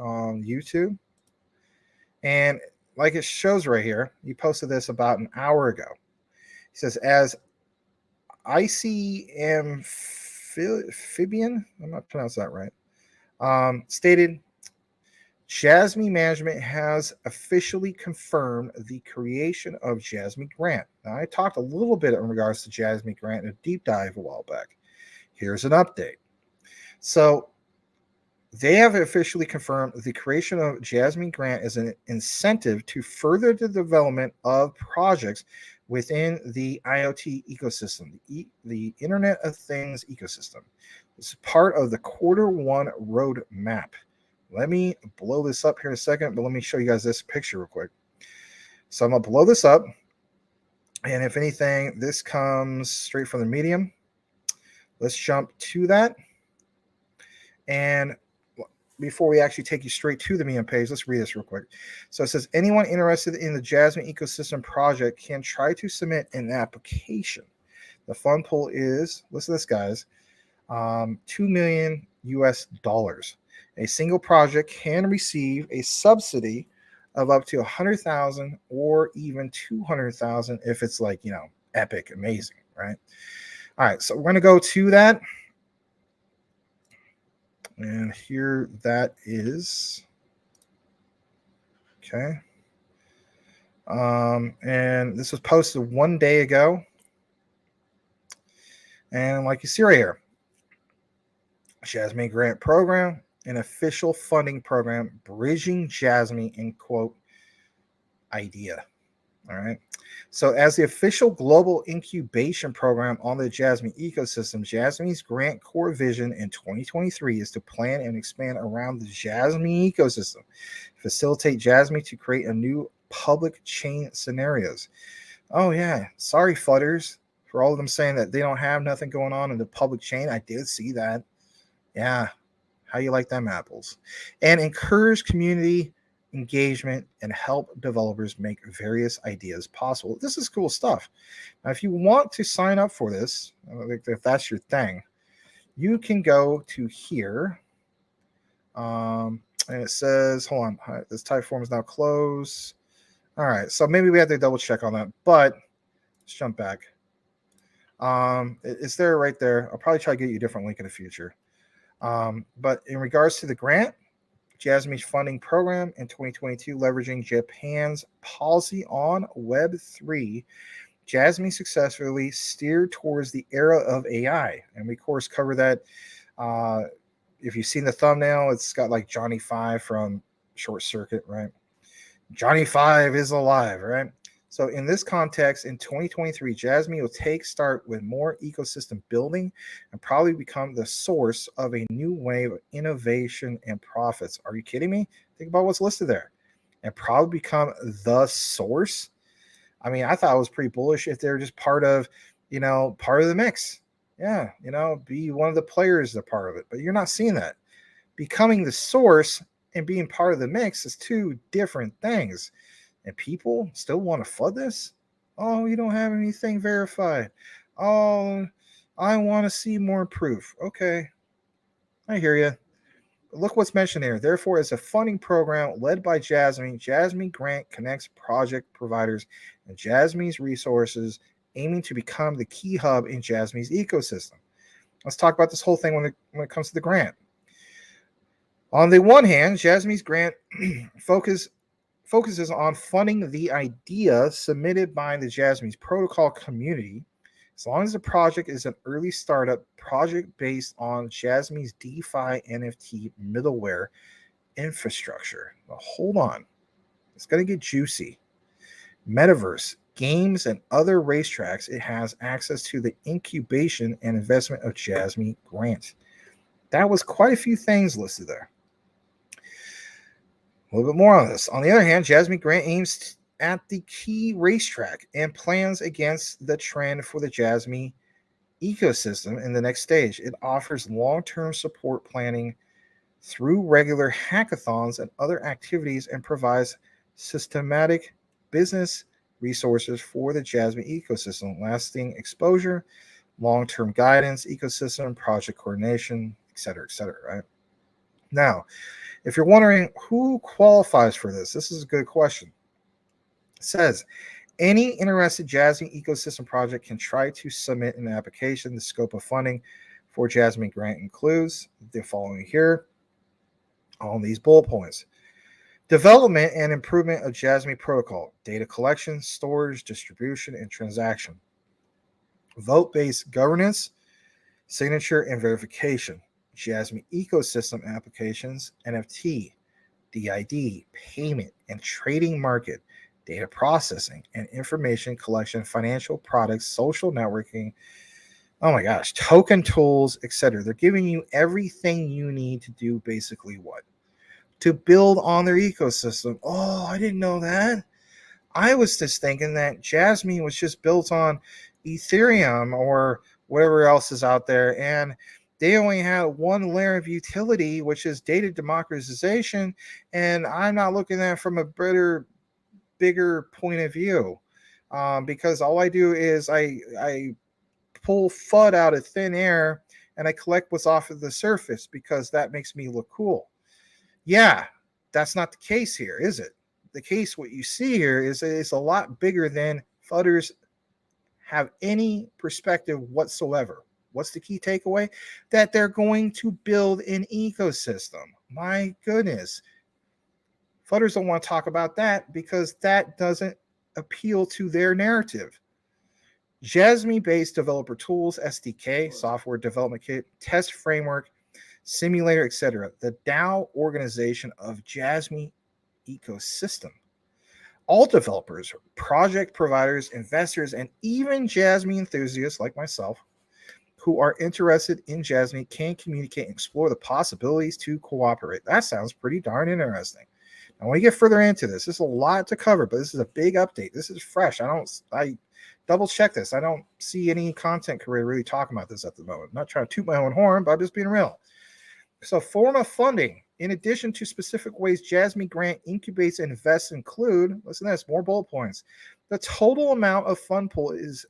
on YouTube. And like it shows right here, he posted this about an hour ago. He says, as IC Amphibian, I'm not pronouncing that right, stated, Jasmy Management has officially confirmed the creation of Jasmy Grant. Now, I talked a little bit in regards to Jasmy Grant in a deep dive a while back. Here's an update. So they have officially confirmed the creation of Jasmy Grant as an incentive to further the development of projects within the IoT ecosystem, the Internet of Things ecosystem. It's part of the Q1 roadmap. Let me blow this up here in a second, but let me show you guys this picture real quick. So I'm going to blow this up. And if anything, this comes straight from the Medium. Let's jump to that. And before we actually take you straight to the Medium page, let's read this real quick. So it says, anyone interested in the Jasmy ecosystem project can try to submit an application. The fund pool is, listen to this, guys, $2 million US. A single project can receive a subsidy of up to 100,000 or even 200,000 if it's like, epic, amazing, right? All right, so we're going to go to that. And here that is. Okay. And this was posted 1 day ago. And like you see right here, Jasmine Grant Program, an official funding program bridging Jasmine in quote idea. All right. So, as the official global incubation program on the Jasmine ecosystem, Jasmine's grant core vision in 2023 is to plan and expand around the Jasmine ecosystem, facilitate Jasmine to create a new public chain scenarios. Oh, yeah. Sorry, Fudders, for all of them saying that they don't have nothing going on in the public chain. I did see that. Yeah. How you like them apples? And encourage community engagement and help developers make various ideas possible. This is cool stuff. Now, if you want to sign up for this, if that's your thing, you can go to here. And it says, hold on, this type form is now closed. All right, so maybe we have to double check on that, but let's jump back. It's there right there. I'll probably try to get you a different link in the future. But in regards to the grant, Jasmine's funding program in 2022, leveraging Japan's policy on Web3, Jasmine successfully steered towards the era of AI. And we, of course, cover that. If you've seen the thumbnail, it's got like Johnny Five from Short Circuit, right? Johnny Five is alive, right? So in this context, in 2023, Jasmine will take start with more ecosystem building and probably become the source of a new wave of innovation and profits. Are you kidding me? Think about what's listed there. And probably become the source. I mean, I thought it was pretty bullish if they're just part of the mix. Yeah, be one of the players that are part of it. But you're not seeing that. Becoming the source and being part of the mix is two different things. And people still want to flood this? Oh, you don't have anything verified. Oh, I want to see more proof. Okay, I hear you. Look what's mentioned here. Therefore, as a funding program led by Jasmine, Jasmine Grant connects project providers and Jasmine's resources, aiming to become the key hub in Jasmine's ecosystem. Let's talk about this whole thing when it comes to the grant. On the one hand, Jasmine's grant focuses on funding the idea submitted by the Jasmine's protocol community, as long as the project is an early startup project based on Jasmine's DeFi NFT middleware infrastructure. Now, hold on. It's going to get juicy. Metaverse, games, and other racetracks, it has access to the incubation and investment of Jasmine Grant. That was quite a few things listed there. A little bit more on this. On the other hand, Jasmine Grant aims at the key racetrack and plans against the trend for the Jasmine ecosystem in the next stage. It offers long-term support planning through regular hackathons and other activities and provides systematic business resources for the Jasmine ecosystem, lasting exposure, long-term guidance, ecosystem, project coordination, etc., right? Now, if you're wondering who qualifies for this is a good question. It says, any interested Jasmine ecosystem project can try to submit an application. The scope of funding for Jasmine Grant includes the following here on these bullet points. Development and improvement of Jasmine protocol, data collection, storage, distribution, and transaction. Vote-based governance, signature and verification. Jasmine ecosystem applications, NFT, DID, payment and trading market, data processing and information collection, financial products, social networking, oh my gosh, token tools, etc. They're giving you everything you need to do basically what? To build on their ecosystem. Oh, I didn't know that. I was just thinking that Jasmine was just built on Ethereum or whatever else is out there, and they only had one layer of utility, which is data democratization, and I'm not looking at it from a bigger point of view, because all I do is I pull FUD out of thin air and I collect what's off of the surface because that makes me look cool. Yeah, that's not the case here, is it? The case, what you see here is it's a lot bigger than FUDers have any perspective whatsoever. What's the key takeaway? That they're going to build an ecosystem. My goodness. Fudders don't want to talk about that because that doesn't appeal to their narrative. Jasmine-based developer tools, SDK, software development kit, test framework, simulator, etc. The DAO organization of Jasmine ecosystem. All developers, project providers, investors, and even Jasmine enthusiasts like myself who are interested in Jasmine can communicate and explore the possibilities to cooperate. That sounds pretty darn interesting. Now, when we get further into this, there's a lot to cover, but this is a big update. This is fresh. I double check this. I don't see any content creator really talking about this at the moment. I'm not trying to toot my own horn, but I'm just being real. So, form of funding. In addition to specific ways Jasmine Grant incubates and invests include, listen to this, more bullet points. The total amount of fund pool is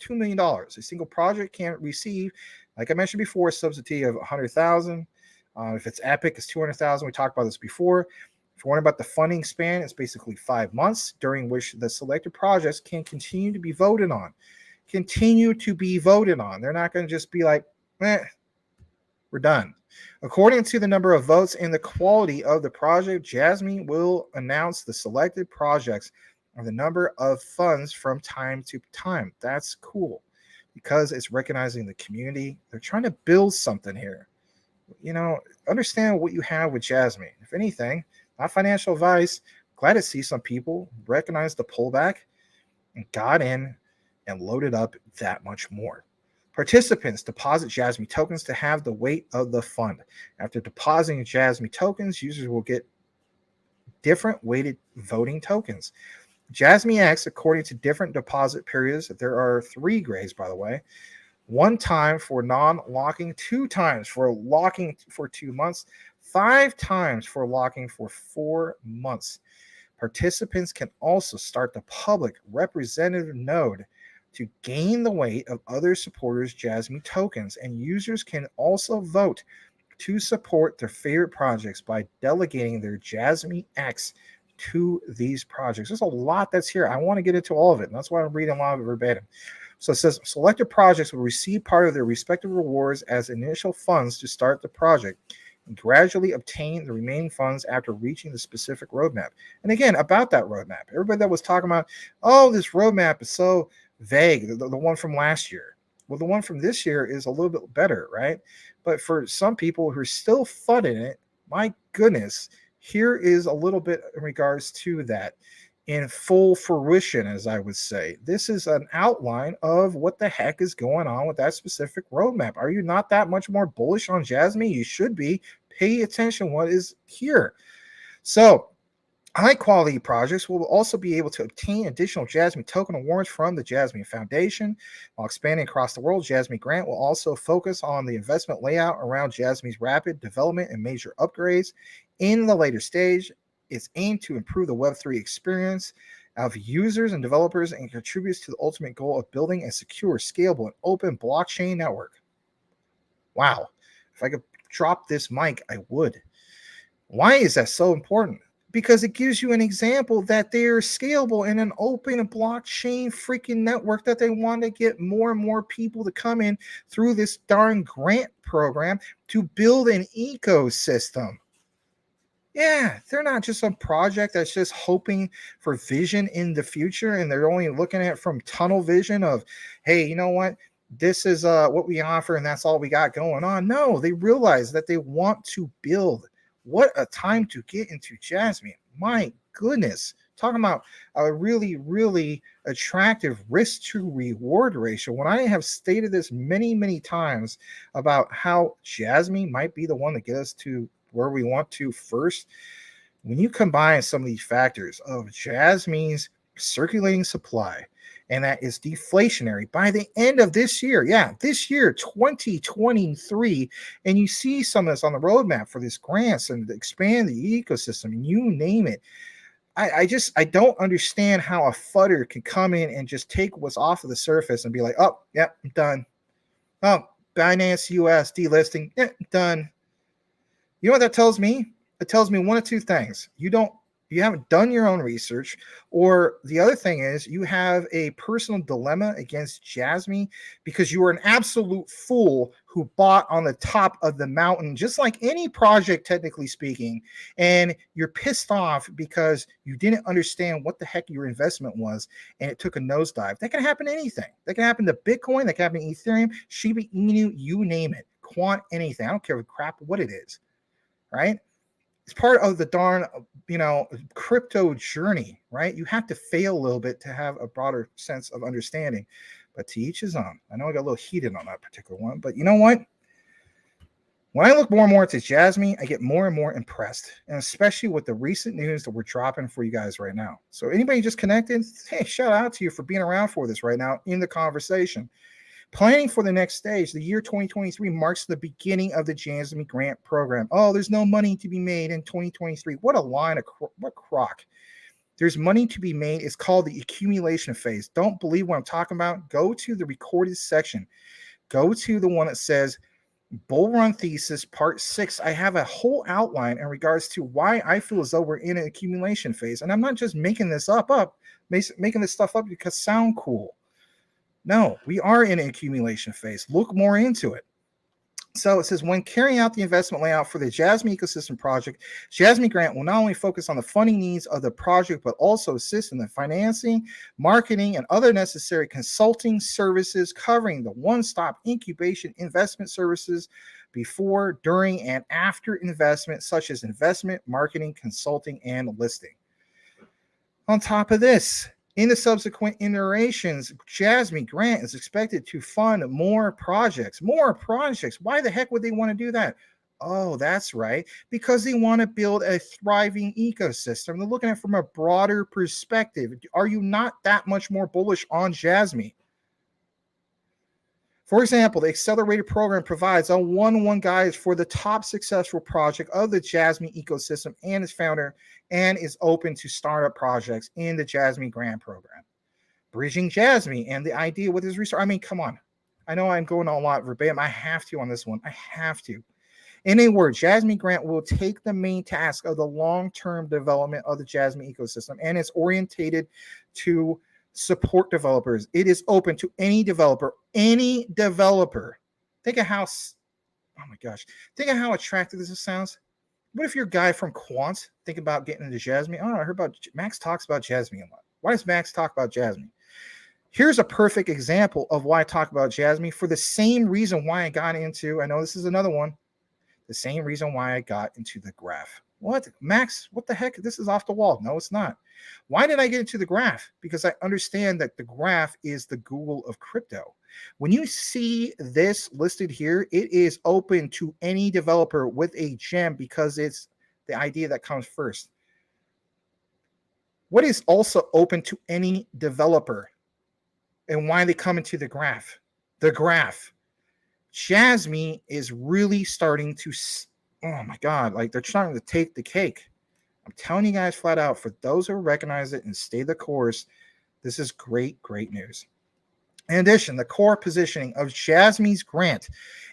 $2 million. A single project can receive, like I mentioned before, a subsidy of $100,000. If it's Epic, it's $200,000. We talked about this before. If you're wondering about the funding span, it's basically 5 months during which the selected projects can continue to be voted on. Continue to be voted on. They're not going to just be like, we're done. According to the number of votes and the quality of the project, Jasmine will announce the selected projects and the number of funds from time to time. That's cool because it's recognizing the community. They're trying to build something here. You know, understand what you have with Jasmine. If anything, not financial advice. Glad to see some people recognize the pullback and got in and loaded up that much more. Participants deposit Jasmine tokens to have the weight of the fund. After depositing Jasmine tokens, users will get different weighted voting tokens. Jasmine X, according to different deposit periods, there are 3 grades, by the way. 1 time for non-locking, 2 times for locking for 2 months, 5 times for locking for 4 months. Participants can also start the public representative node to gain the weight of other supporters' Jasmine tokens, and users can also vote to support their favorite projects by delegating their Jasmine X to these projects. There's a lot that's here. I want to get into all of it, and that's why I'm reading a lot of it verbatim. So it says selected projects will receive part of their respective rewards as initial funds to start the project and gradually obtain the remaining funds after reaching the specific roadmap. And again, about that roadmap, everybody that was talking about, oh, this roadmap is so vague, the one from last year. Well, the one from this year is a little bit better, right? But for some people who are still fudding it, my goodness, here is a little bit in regards to that in full fruition, as I would say. This is an outline of what the heck is going on with that specific roadmap. Are you not that much more bullish on Jasmine? You should be. Pay attention what is here. So, high quality projects will also be able to obtain additional Jasmine token awards from the Jasmine Foundation. While expanding across the world, Jasmine Grant will also focus on the investment layout around Jasmine's rapid development and major upgrades. In the later stage, it's aimed to improve the Web3 experience of users and developers and contributes to the ultimate goal of building a secure, scalable, and open blockchain network. Wow. If I could drop this mic, I would. Why is that so important? Because it gives you an example that they're scalable in an open blockchain freaking network that they want to get more and more people to come in through this darn grant program to build an ecosystem. Yeah, they're not just a project that's just hoping for vision in the future and they're only looking at it from tunnel vision of, hey, you know what? This is what we offer and that's all we got going on. No, they realize that they want to build. What a time to get into Jasmine. My goodness. Talking about a really, really attractive risk to reward ratio. When I have stated this many, many times about how Jasmine might be the one to get us to where we want to first, when you combine some of these factors of Jasmine's circulating supply, and that is deflationary by the end of this year. Yeah, this year, 2023. And you see some of this on the roadmap for this grants and expand the ecosystem, you name it. I don't understand how a fudder can come in and just take what's off of the surface and be like, oh, yeah, I'm done. Oh, Binance US delisting, done. You know what that tells me? It tells me one of two things. You don't you haven't done your own research, or the other thing is you have a personal dilemma against Jasmy because you were an absolute fool who bought on the top of the mountain, just like any project, technically speaking, and you're pissed off because you didn't understand what the heck your investment was, and it took a nosedive. That can happen to anything. That can happen to Bitcoin, that can happen to Ethereum, Shiba Inu, you name it. Quant, anything. I don't care crap what it is, right? It's part of the darn, crypto journey, right? You have to fail a little bit to have a broader sense of understanding, but to each his own. I know I got a little heated on that particular one, but you know what? When I look more and more into Jasmy, I get more and more impressed, and especially with the recent news that we're dropping for you guys right now. So anybody just connected, hey, shout out to you for being around for this right now in the conversation. Planning for the next stage, the year 2023 marks the beginning of the Jasmy Grant Program. Oh, there's no money to be made in 2023. What a line of what crock. There's money to be made. It's called the accumulation phase. Don't believe what I'm talking about? Go to the recorded section. Go to the one that says Bull Run Thesis Part 6. I have a whole outline in regards to why I feel as though we're in an accumulation phase. And I'm not just making this making this stuff up because it sounds cool. No, we are in an accumulation phase. Look more into it. So it says, when carrying out the investment layout for the Jasmy ecosystem project, Jasmy Grant will not only focus on the funding needs of the project, but also assist in the financing, marketing, and other necessary consulting services covering the one-stop incubation investment services before, during, and after investment, such as investment, marketing, consulting, and listing. On top of this, in the subsequent iterations, Jasmy Grant is expected to fund more projects. More projects. Why the heck would they want to do that? Oh, that's right. Because they want to build a thriving ecosystem. They're looking at it from a broader perspective. Are you not that much more bullish on Jasmy? For example, the accelerated program provides a one-on-one guide for the top successful project of the Jasmy ecosystem and its founder, and is open to startup projects in the Jasmy Grant Program. Bridging Jasmy and the idea with his research. I mean, come on. I know I'm going a lot verbatim. I have to on this one. I have to. In a word, Jasmy Grant will take the main task of the long-term development of the Jasmy ecosystem, and it's orientated to support developers. It is open to any developer. Any developer. Think of how, oh my gosh, think of how attractive this sounds. What if you're a guy from Quant thinking about getting into Jasmy? Oh, I heard about Max talks about Jasmy a lot. Why does Max talk about Jasmy? Here's a perfect example of why I talk about Jasmy for the same reason why I got into, I know this is another one, the same reason why I got into the graph. What? Max, what the heck? This is off the wall. No, it's not. Why did I get into the graph? Because I understand that the graph is the Google of crypto. When you see this listed here, it is open to any developer with a gem because it's the idea that comes first. What is also open to any developer and why they come into the graph? The graph. Jasmy is really starting to, oh my God, like they're trying to take the cake. I'm telling you guys flat out, for those who recognize it and stay the course, this is great, great news. In addition, the core positioning of Jasmy's grant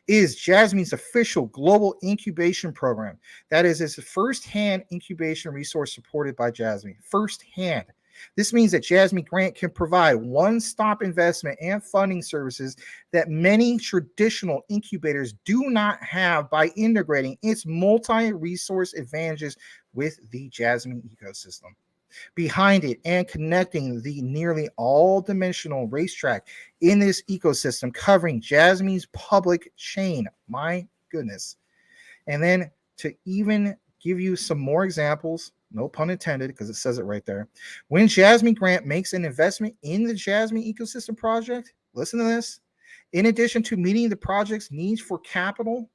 is Jasmy's official global incubation program. That is, it's a first-hand incubation resource supported by Jasmy. First-hand. This means that Jasmy Grant can provide one-stop investment and funding services that many traditional incubators do not have by integrating its multi-resource advantages with the Jasmy ecosystem behind it and connecting the nearly all-dimensional racetrack in this ecosystem covering Jasmy's public chain. My goodness. And then to even give you some more examples, no pun intended, because it says it right there. When Jasmy Grant makes an investment in the Jasmy ecosystem project, listen to this, in addition to meeting the project's needs for capital,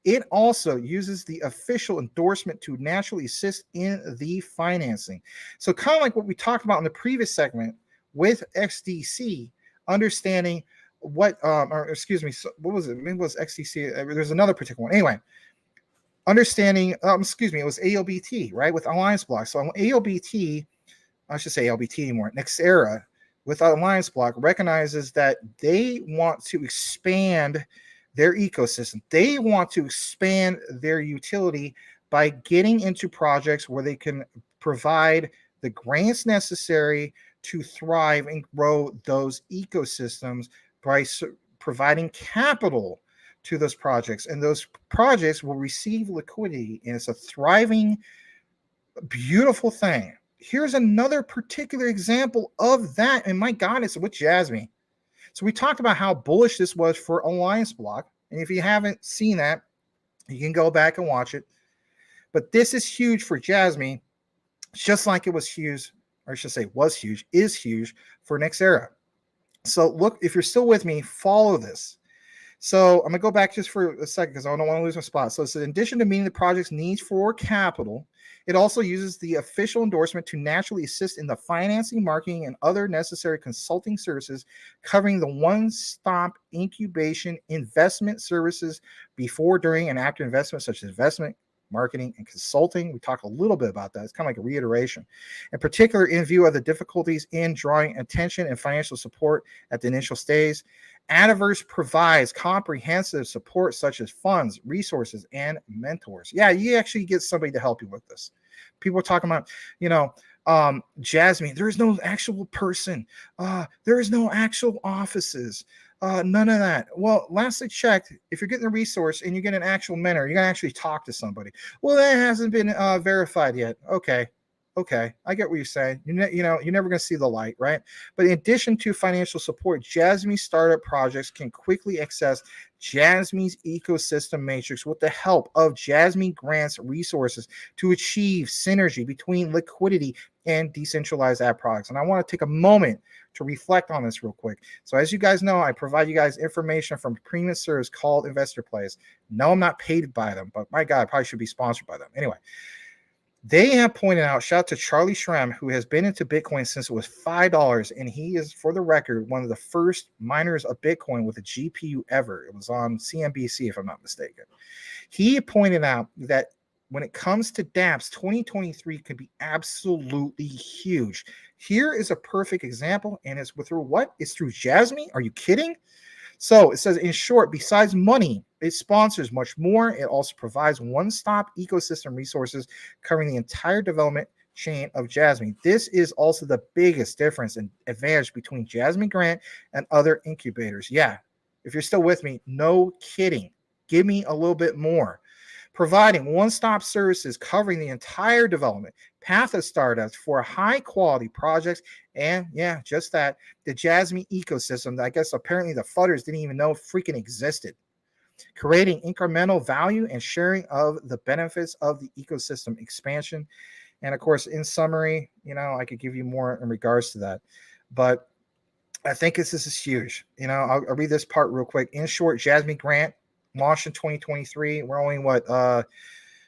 it also uses the official endorsement to naturally assist in the financing. So kind of like what we talked about in the previous segment with XDC, understanding what, what was it? Maybe it was XDC. There's another particular one. Anyway, understanding, it was ALBT, right, with Alliance Block. So ALBT, I should say ALBT anymore, Nextera with Alliance Block recognizes that they want to expand their ecosystem. They want to expand their utility by getting into projects where they can provide the grants necessary to thrive and grow those ecosystems by providing capital to those projects. And those projects will receive liquidity, and it's a thriving, beautiful thing. Here's another particular example of that, and my God, it's with Jasmy. So we talked about how bullish this was for Alliance Block, and if you haven't seen that, you can go back and watch it. But this is huge for Jasmy, just like it was huge, or I should say was huge, is huge for Nexera. So look, if you're still with me, follow this. So I'm going to go back just for a second because I don't want to lose my spot. So it's in addition to meeting the project's needs for capital, it also uses the official endorsement to naturally assist in the financing, marketing, and other necessary consulting services covering the one-stop incubation investment services before, during, and after investment, such as investment, marketing, and consulting. We talked a little bit about that. It's kind of like a reiteration. In particular, in view of the difficulties in drawing attention and financial support at the initial stage, Adaverse provides comprehensive support such as funds, resources, and mentors. Yeah, you actually get somebody to help you with this. People are talking about, Jasmy, there is no actual person. There is no actual offices. None of that. Well, last I checked, if you're getting a resource and you get an actual mentor, you're going to actually talk to somebody. Well, that hasn't been verified yet. Okay, I get what you're saying. You're never going to see the light, right? But in addition to financial support, Jasmy startup projects can quickly access Jasmy's ecosystem matrix with the help of Jasmy grants resources to achieve synergy between liquidity and decentralized app products. And I want to take a moment to reflect on this real quick. So as you guys know, I provide you guys information from a premium service called Investor Plays. No, I'm not paid by them, but my God, I probably should be sponsored by them. Anyway, they have pointed out, shout out to Charlie Shrem, who has been into Bitcoin since it was $5, and he is, for the record, one of the first miners of Bitcoin with a GPU ever. It was on CNBC, if I'm not mistaken. He pointed out that when it comes to dApps, 2023 could be absolutely huge. Here is a perfect example, and it's through what? It's through Jasmy? Are you kidding? So it says, in short, besides money, it sponsors much more. It also provides one-stop ecosystem resources covering the entire development chain of Jasmy. This is also the biggest difference and advantage between Jasmy Grant and other incubators. Yeah, if you're still with me, no kidding. Give me a little bit more. Providing one-stop services covering the entire development path of startups for high-quality projects, and yeah, just that, the Jasmy ecosystem that I guess apparently the fudders didn't even know freaking existed. Creating incremental value and sharing of the benefits of the ecosystem expansion. And of course, in summary, I could give you more in regards to that, but I think this is huge. I'll read this part real quick. In short, Jasmy Grant launched in 2023. We're only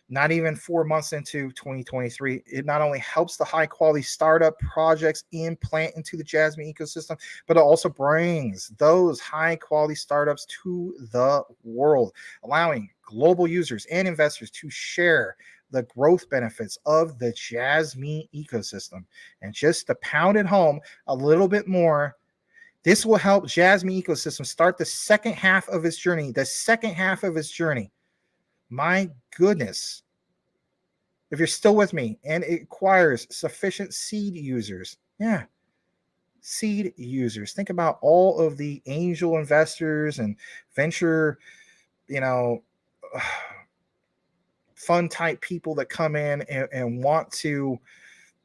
not even 4 months into 2023. It not only helps the high quality startup projects implant into the Jasmy ecosystem, but it also brings those high quality startups to the world, allowing global users and investors to share the growth benefits of the Jasmy ecosystem. And just to pound it home a little bit more, this will help Jasmy ecosystem start the second half of its journey. My goodness. If you're still with me, and it requires sufficient seed users. Yeah. Seed users. Think about all of the angel investors and venture, fun type people that come in and want to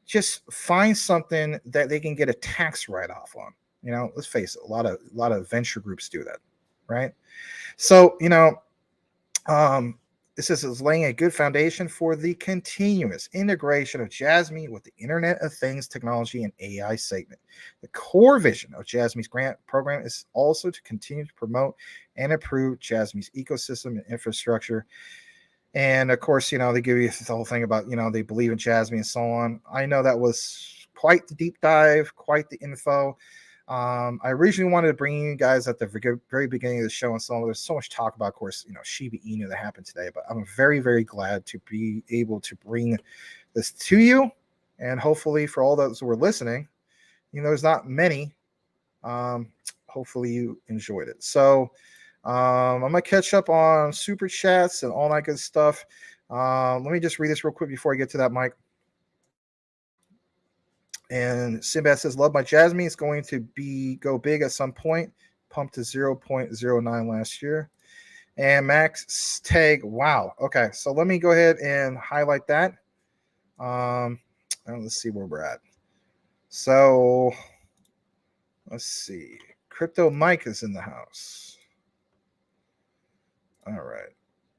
just find something that they can get a tax write-off on. Let's face it, a lot of venture groups do that, right? So, this is laying a good foundation for the continuous integration of Jasmy with the Internet of Things technology and AI segment. The core vision of Jasmy's grant program is also to continue to promote and improve Jasmy's ecosystem and infrastructure. And of course, they give you the whole thing about, they believe in Jasmy and so on. I know that was quite the deep dive, quite the info. I originally wanted to bring you guys at the very beginning of the show and so on. There's so much talk about, of course, Shiba Inu that happened today, but I'm very, very glad to be able to bring this to you. And hopefully for all those who are listening, there's not many. Hopefully you enjoyed it. So I'm going to catch up on super chats and all that good stuff. Let me just read this real quick before I get to that, Mike. And Sinbad says, love my Jasmine. It's going to go big at some point. Pumped to 0.09 last year. And Max Tag, wow. Okay, so let me go ahead and highlight that. And let's see where we're at. So let's see. Crypto Mike is in the house. All right.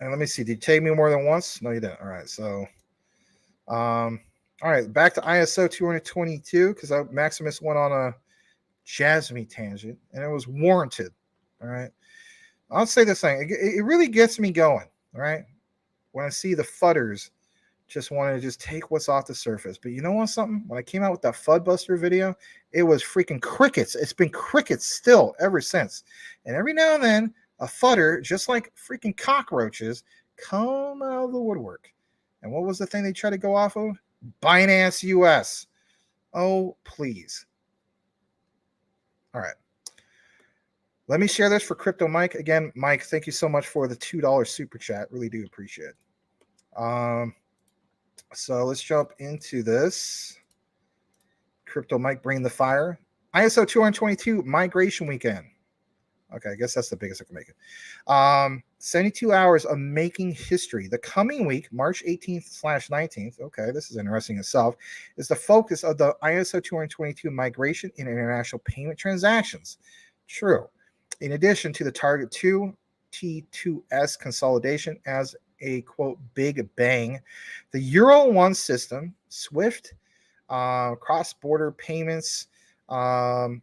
And let me see. Did you tag me more than once? No, you didn't. All right. So, all right. Back to ISO 222 because Maximus went on a Jasmine tangent and it was warranted. All right. I'll say this thing. It really gets me going. All right. When I see the fudders just want to just take what's off the surface. But you know what? Something? When I came out with that Fudbuster video, it was freaking crickets. It's been crickets still ever since. And every now and then, a fudder, just like freaking cockroaches, come out of the woodwork. And what was the thing they tried to go off of? Binance US. Oh, please. All right. Let me share this for Crypto Mike. Again, Mike, thank you so much for the $2 super chat. Really do appreciate it. So let's jump into this. Crypto Mike bringing the fire. ISO 222 migration weekend. Okay, I guess that's the biggest I can make it. 72 hours of making history. The coming week, March 18th/19th, okay, this is interesting itself, is the focus of the ISO 222 migration in international payment transactions. True. In addition to the Target 2 T2S consolidation as a, quote, big bang, the Euro 1 system, SWIFT, cross-border payments, what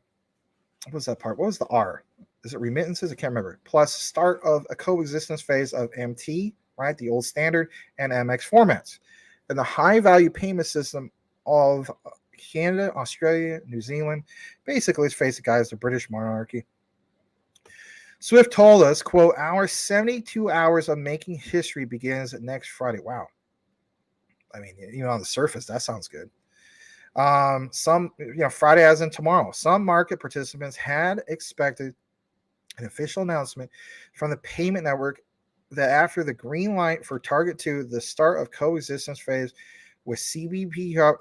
was that part? What was the R? Is it remittances? I can't remember. Plus start of a coexistence phase of MT, right? The old standard and MX formats. And the high value payment system of Canada, Australia, New Zealand. Basically, let's face it, guys, the British monarchy. Swift told us, quote, our 72 hours of making history begins next Friday. Wow. I mean, even on the surface, that sounds good. Friday as in tomorrow. Some market participants had expected an official announcement from the payment network that after the green light for Target 2, the start of coexistence phase with CBPR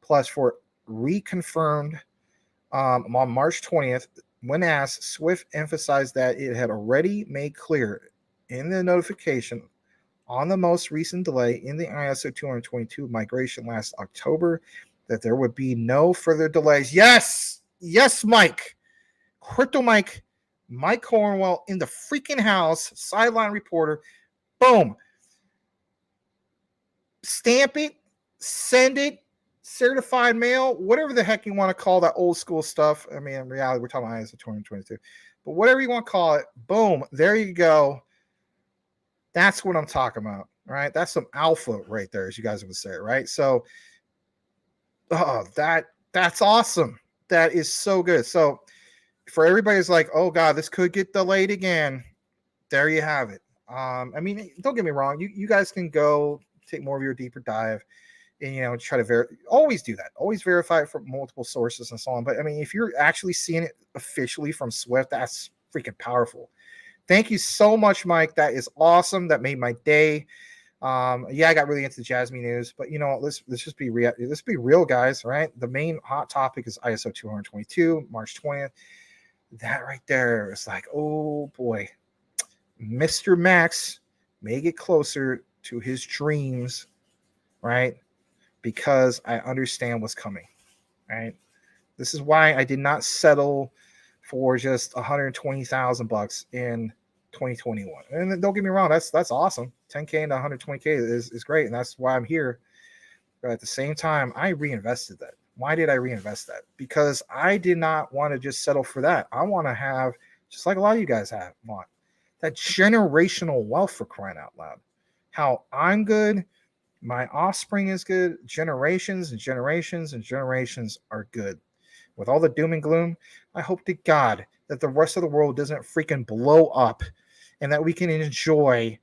plus for reconfirmed on March 20th. When asked, Swift emphasized that it had already made clear in the notification on the most recent delay in the ISO 222 migration last October that there would be no further delays. Yes, Mike. Crypto Mike Cornwell in the freaking house, sideline reporter. Boom. Stamp it, send it, certified mail, whatever the heck you want to call that old school stuff. I mean, in reality, we're talking about ISO 222. But whatever you want to call it, boom, there you go. That's what I'm talking about, right? That's some alpha right there, as you guys would say, right? So, that's awesome. That is so good. So, for everybody who's like, oh God, this could get delayed again, there you have it. I mean, don't get me wrong. You guys can go take more of your deeper dive and, try to always do that. Always verify it from multiple sources and so on. But I mean, if you're actually seeing it officially from Swift, that's freaking powerful. Thank you so much, Mike. That is awesome. That made my day. I got really into Jasmine news, but let's just be real. Let's be real, guys. Right? The main hot topic is ISO 222, March 20th. That right there is like, oh boy, Mr. Max may get closer to his dreams, right? Because I understand what's coming, right? This is why I did not settle for just $120,000 in 2021. And don't get me wrong, that's awesome. 10K into 120K is great, and that's why I'm here. But at the same time, I reinvested that. Why did I reinvest that? Because I did not want to just settle for that. I want to have, just like a lot of you guys want, that generational wealth, for crying out loud. How I'm good, my offspring is good, generations and generations and generations are good. With all the doom and gloom, I hope to God that the rest of the world doesn't freaking blow up and that we can enjoy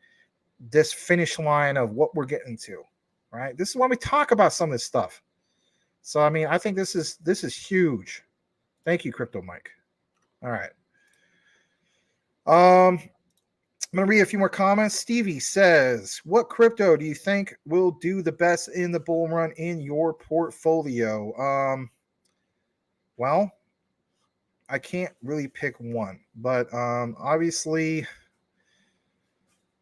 this finish line of what we're getting to, right? This is why we talk about some of this stuff. So, I mean, I think this is huge. Thank you, Crypto Mike. All right. I'm going to read a few more comments. Stevie says, what crypto do you think will do the best in the bull run in your portfolio? Well, I can't really pick one, but obviously,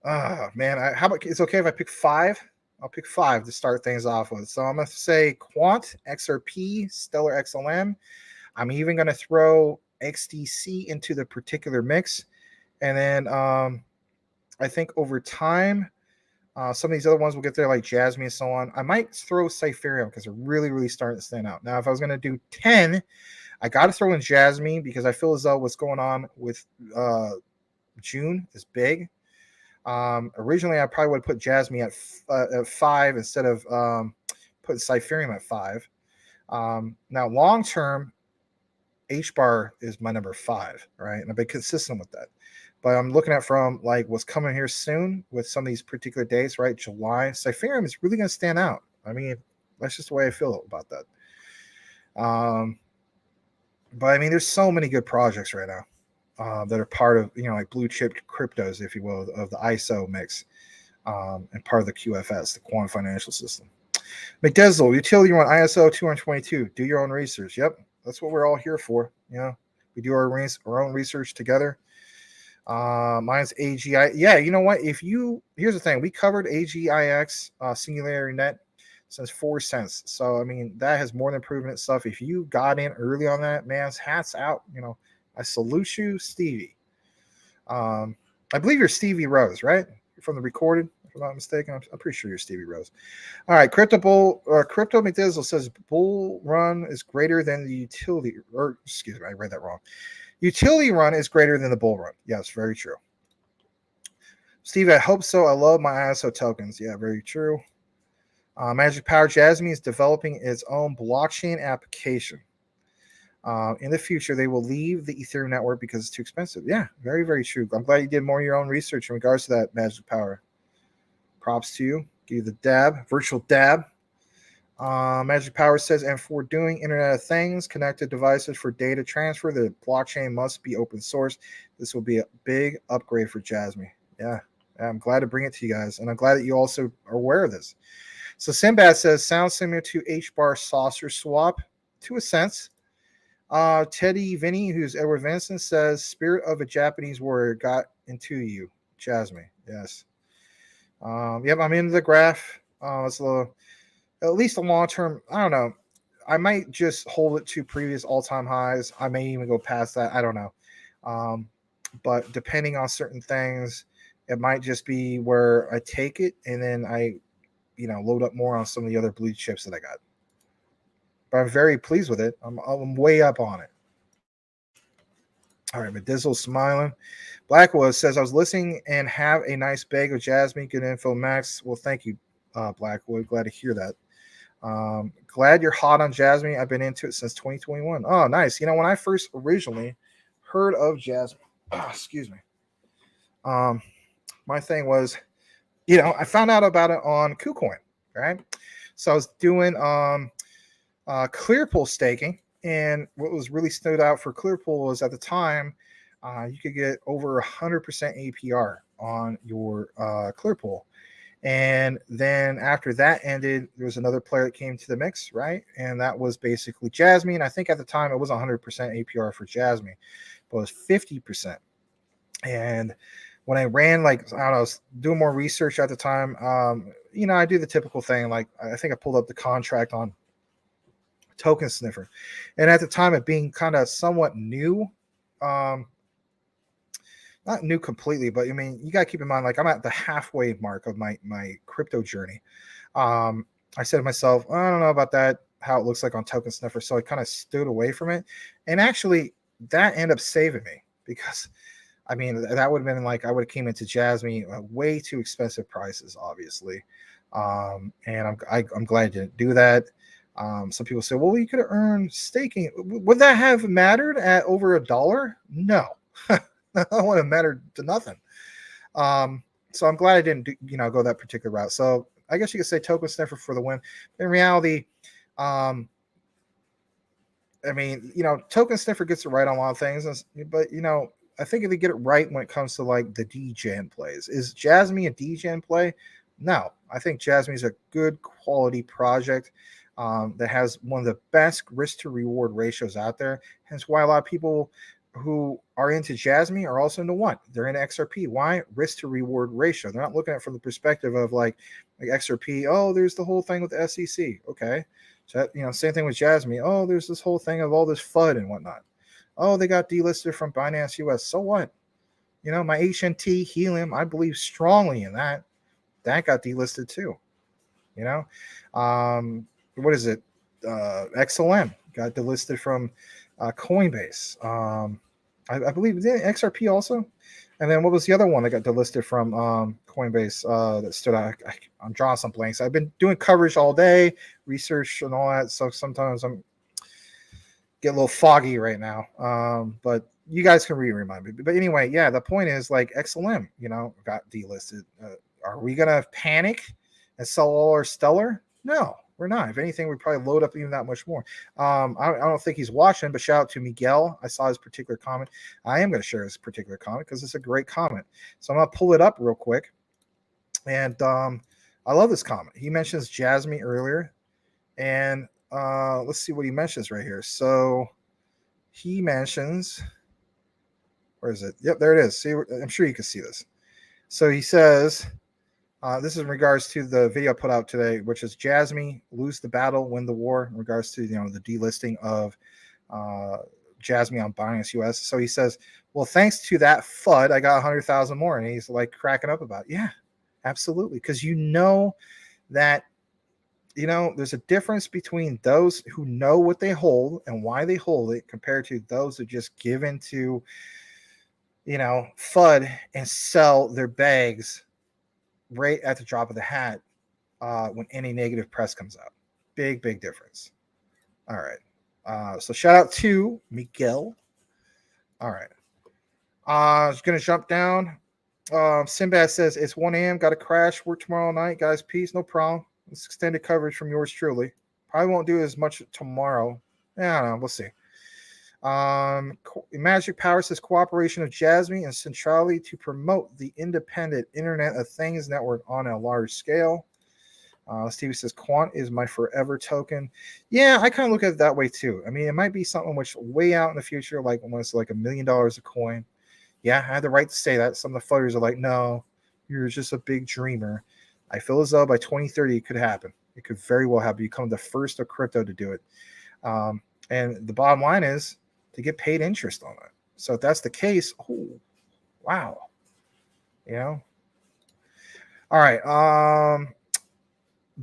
man, how about it's okay if I pick 5? I'll pick 5 to start things off with. So I'm going to say Quant, XRP, Stellar XLM. I'm even going to throw XDC into the particular mix. And then I think over time, some of these other ones will get there, like Jasmine and so on. I might throw Cypherium because they're really, really starting to stand out. Now, if I was going to do 10, I got to throw in Jasmine because I feel as though what's going on with June is big. Originally, I probably would have put Jasmine at 5 instead of putting Cypherium at 5. Now, long term, HBAR is my number 5, right? And I've been consistent with that. But I'm looking at from like what's coming here soon with some of these particular dates, right? July. Cypherium is really going to stand out. I mean, that's just the way I feel about that. But I mean, there's so many good projects right now that are part of, like blue chip cryptos, if you will, of the ISO mix and part of the QFS, the Quantum Financial System. McDizzle, utility run ISO 222. Do your own research. Yep, that's what we're all here for. We do our own research together. Mine's AGI. Yeah, you know what? Here's the thing. We covered AGIX Singularity Net since 4 cents. So I mean, that has more than proven itself. If you got in early on that, man's hats out. I salute you, Stevie. I believe you're Stevie Rose, right? From the recorded, if I'm not mistaken. I'm pretty sure you're Stevie Rose. All right, Crypto McDizzle says bull run is greater than the utility. Or excuse me, I read that wrong. Utility run is greater than the bull run. Yes, very true. Steve, I hope so. I love my ISO tokens. Yeah, very true. Magic Power Jasmine is developing its own blockchain application. In the future, they will leave the Ethereum network because it's too expensive. Yeah, very, very true. I'm glad you did more of your own research in regards to that, Magic Power. Props to you. Give you the dab, virtual dab. Magic Power says, and for doing Internet of Things, connected devices for data transfer, the blockchain must be open source. This will be a big upgrade for Jasmine. Yeah, I'm glad to bring it to you guys. And I'm glad that you also are aware of this. So Sinbad says, sounds similar to HBAR saucer swap to a sense. Teddy Vinny, who's Edward Vincent, says, spirit of a Japanese warrior got into you. Jasmine, yes. Yep, I'm into the graph. It's a little... At least a long term, I don't know. I might just hold it to previous all-time highs. I may even go past that. I don't know. But depending on certain things, it might just be where I take it and then I, load up more on some of the other blue chips that I got. But I'm very pleased with it. I'm way up on it. All right, Medizzle smiling. Blackwood says, I was listening and have a nice bag of Jasmine. Good info, Max. Well, thank you, Blackwood. Glad to hear that. Glad you're hot on Jasmine. I've been into it since 2021. Oh, nice. When I first originally heard of Jasmine, excuse me. My thing was, I found out about it on KuCoin, right? So I was doing Clearpool staking, and what was really stood out for Clearpool was at the time you could get over 100% APR on your Clearpool. And then after that ended, there was another player that came to the mix, right? And that was basically Jasmine. I think at the time it was 100% APR for Jasmine, but it was 50%. And when I ran, I was doing more research at the time. I do the typical thing. Like, I think I pulled up the contract on Token Sniffer. And at the time, it being kind of somewhat new, not new completely, but I mean, you got to keep in mind, I'm at the halfway mark of my crypto journey. I said to myself, I don't know about that, how it looks like on Token Sniffer. So I kind of stood away from it. And actually, that ended up saving me because, I mean, that would have been I would have came into Jasmine way too expensive prices, obviously. And I'm glad I didn't do that. Some people say, well, you could have earned staking. Would that have mattered at over $1? No. That would have mattered to nothing. So I'm glad I didn't go that particular route. So I guess you could say Token Sniffer for the win. In reality, I mean, Token Sniffer gets it right on a lot of things, but I think if they get it right when it comes to like the DGen plays. Is Jasmine a DGen play? No, I think Jasmine is a good quality project that has one of the best risk to reward ratios out there. Hence why a lot of people who are into Jasmine are also into what? They're into XRP. Why? Risk to reward ratio. They're not looking at it from the perspective of like XRP. Oh, there's the whole thing with the SEC. Okay. So that, you know, same thing with Jasmine. Oh, there's this whole thing of all this FUD and whatnot. Oh, they got delisted from Binance US. So what? You know, my HNT Helium, I believe strongly in that. That got delisted too. You know, what is it? XLM got delisted from Coinbase. I believe XRP also. And then what was the other one that got delisted from Coinbase that stood out? I'm drawing some blanks. I've been doing coverage all day, research and all that. So sometimes I'm get a little foggy right now. But you guys can remind me. But anyway, yeah, the point is like XLM, you know, got delisted. Are we going to panic and sell all our Stellar? No, we're not. If anything, we'd probably load up even that much more. I don't think he's watching, but shout out to Miguel. I saw his particular comment. I am going to share his particular comment because it's a great comment. So I'm going to pull it up real quick. And I love this comment. He mentions Jasmine earlier. And let's see what he mentions right here. So he mentions, where is it? Yep, there it is. See, I'm sure you can see this. So he says, this is in regards to the video I put out today, which is Jasmine lose the battle, win the war, in regards to, you know, the delisting of Jasmine on Binance US. So he says, well, thanks to that FUD, I got 100,000 more. And he's like cracking up about it. Yeah, absolutely. Because you know that, you know, there's a difference between those who know what they hold and why they hold it compared to those who just give into, you know, FUD and sell their bags right at the drop of the hat when any negative press comes out. Big difference. All right. So shout out to Miguel. All right. I'm just going to jump down. Sinbad says, it's 1 a.m. Got to crash. Work tomorrow night. Guys, peace. No problem. It's extended coverage from yours truly. Probably won't do as much tomorrow. Yeah, I don't know. We'll see. Magic Power says cooperation of Jasmine and centrality to promote the independent Internet of Things network on a large scale. Stevie says Quant is my forever token. Yeah, I kind of look at it that way too. I mean, it might be something which way out in the future, like when it's like $1 million a coin. Yeah, I had the right to say that. Some of the floaters are like, no, you're just a big dreamer. I feel as though by 2030 it could happen. It could very well happen. Become the first of crypto to do it. And the bottom line is to get paid interest on it. So if that's the case, oh, wow. You know? All right.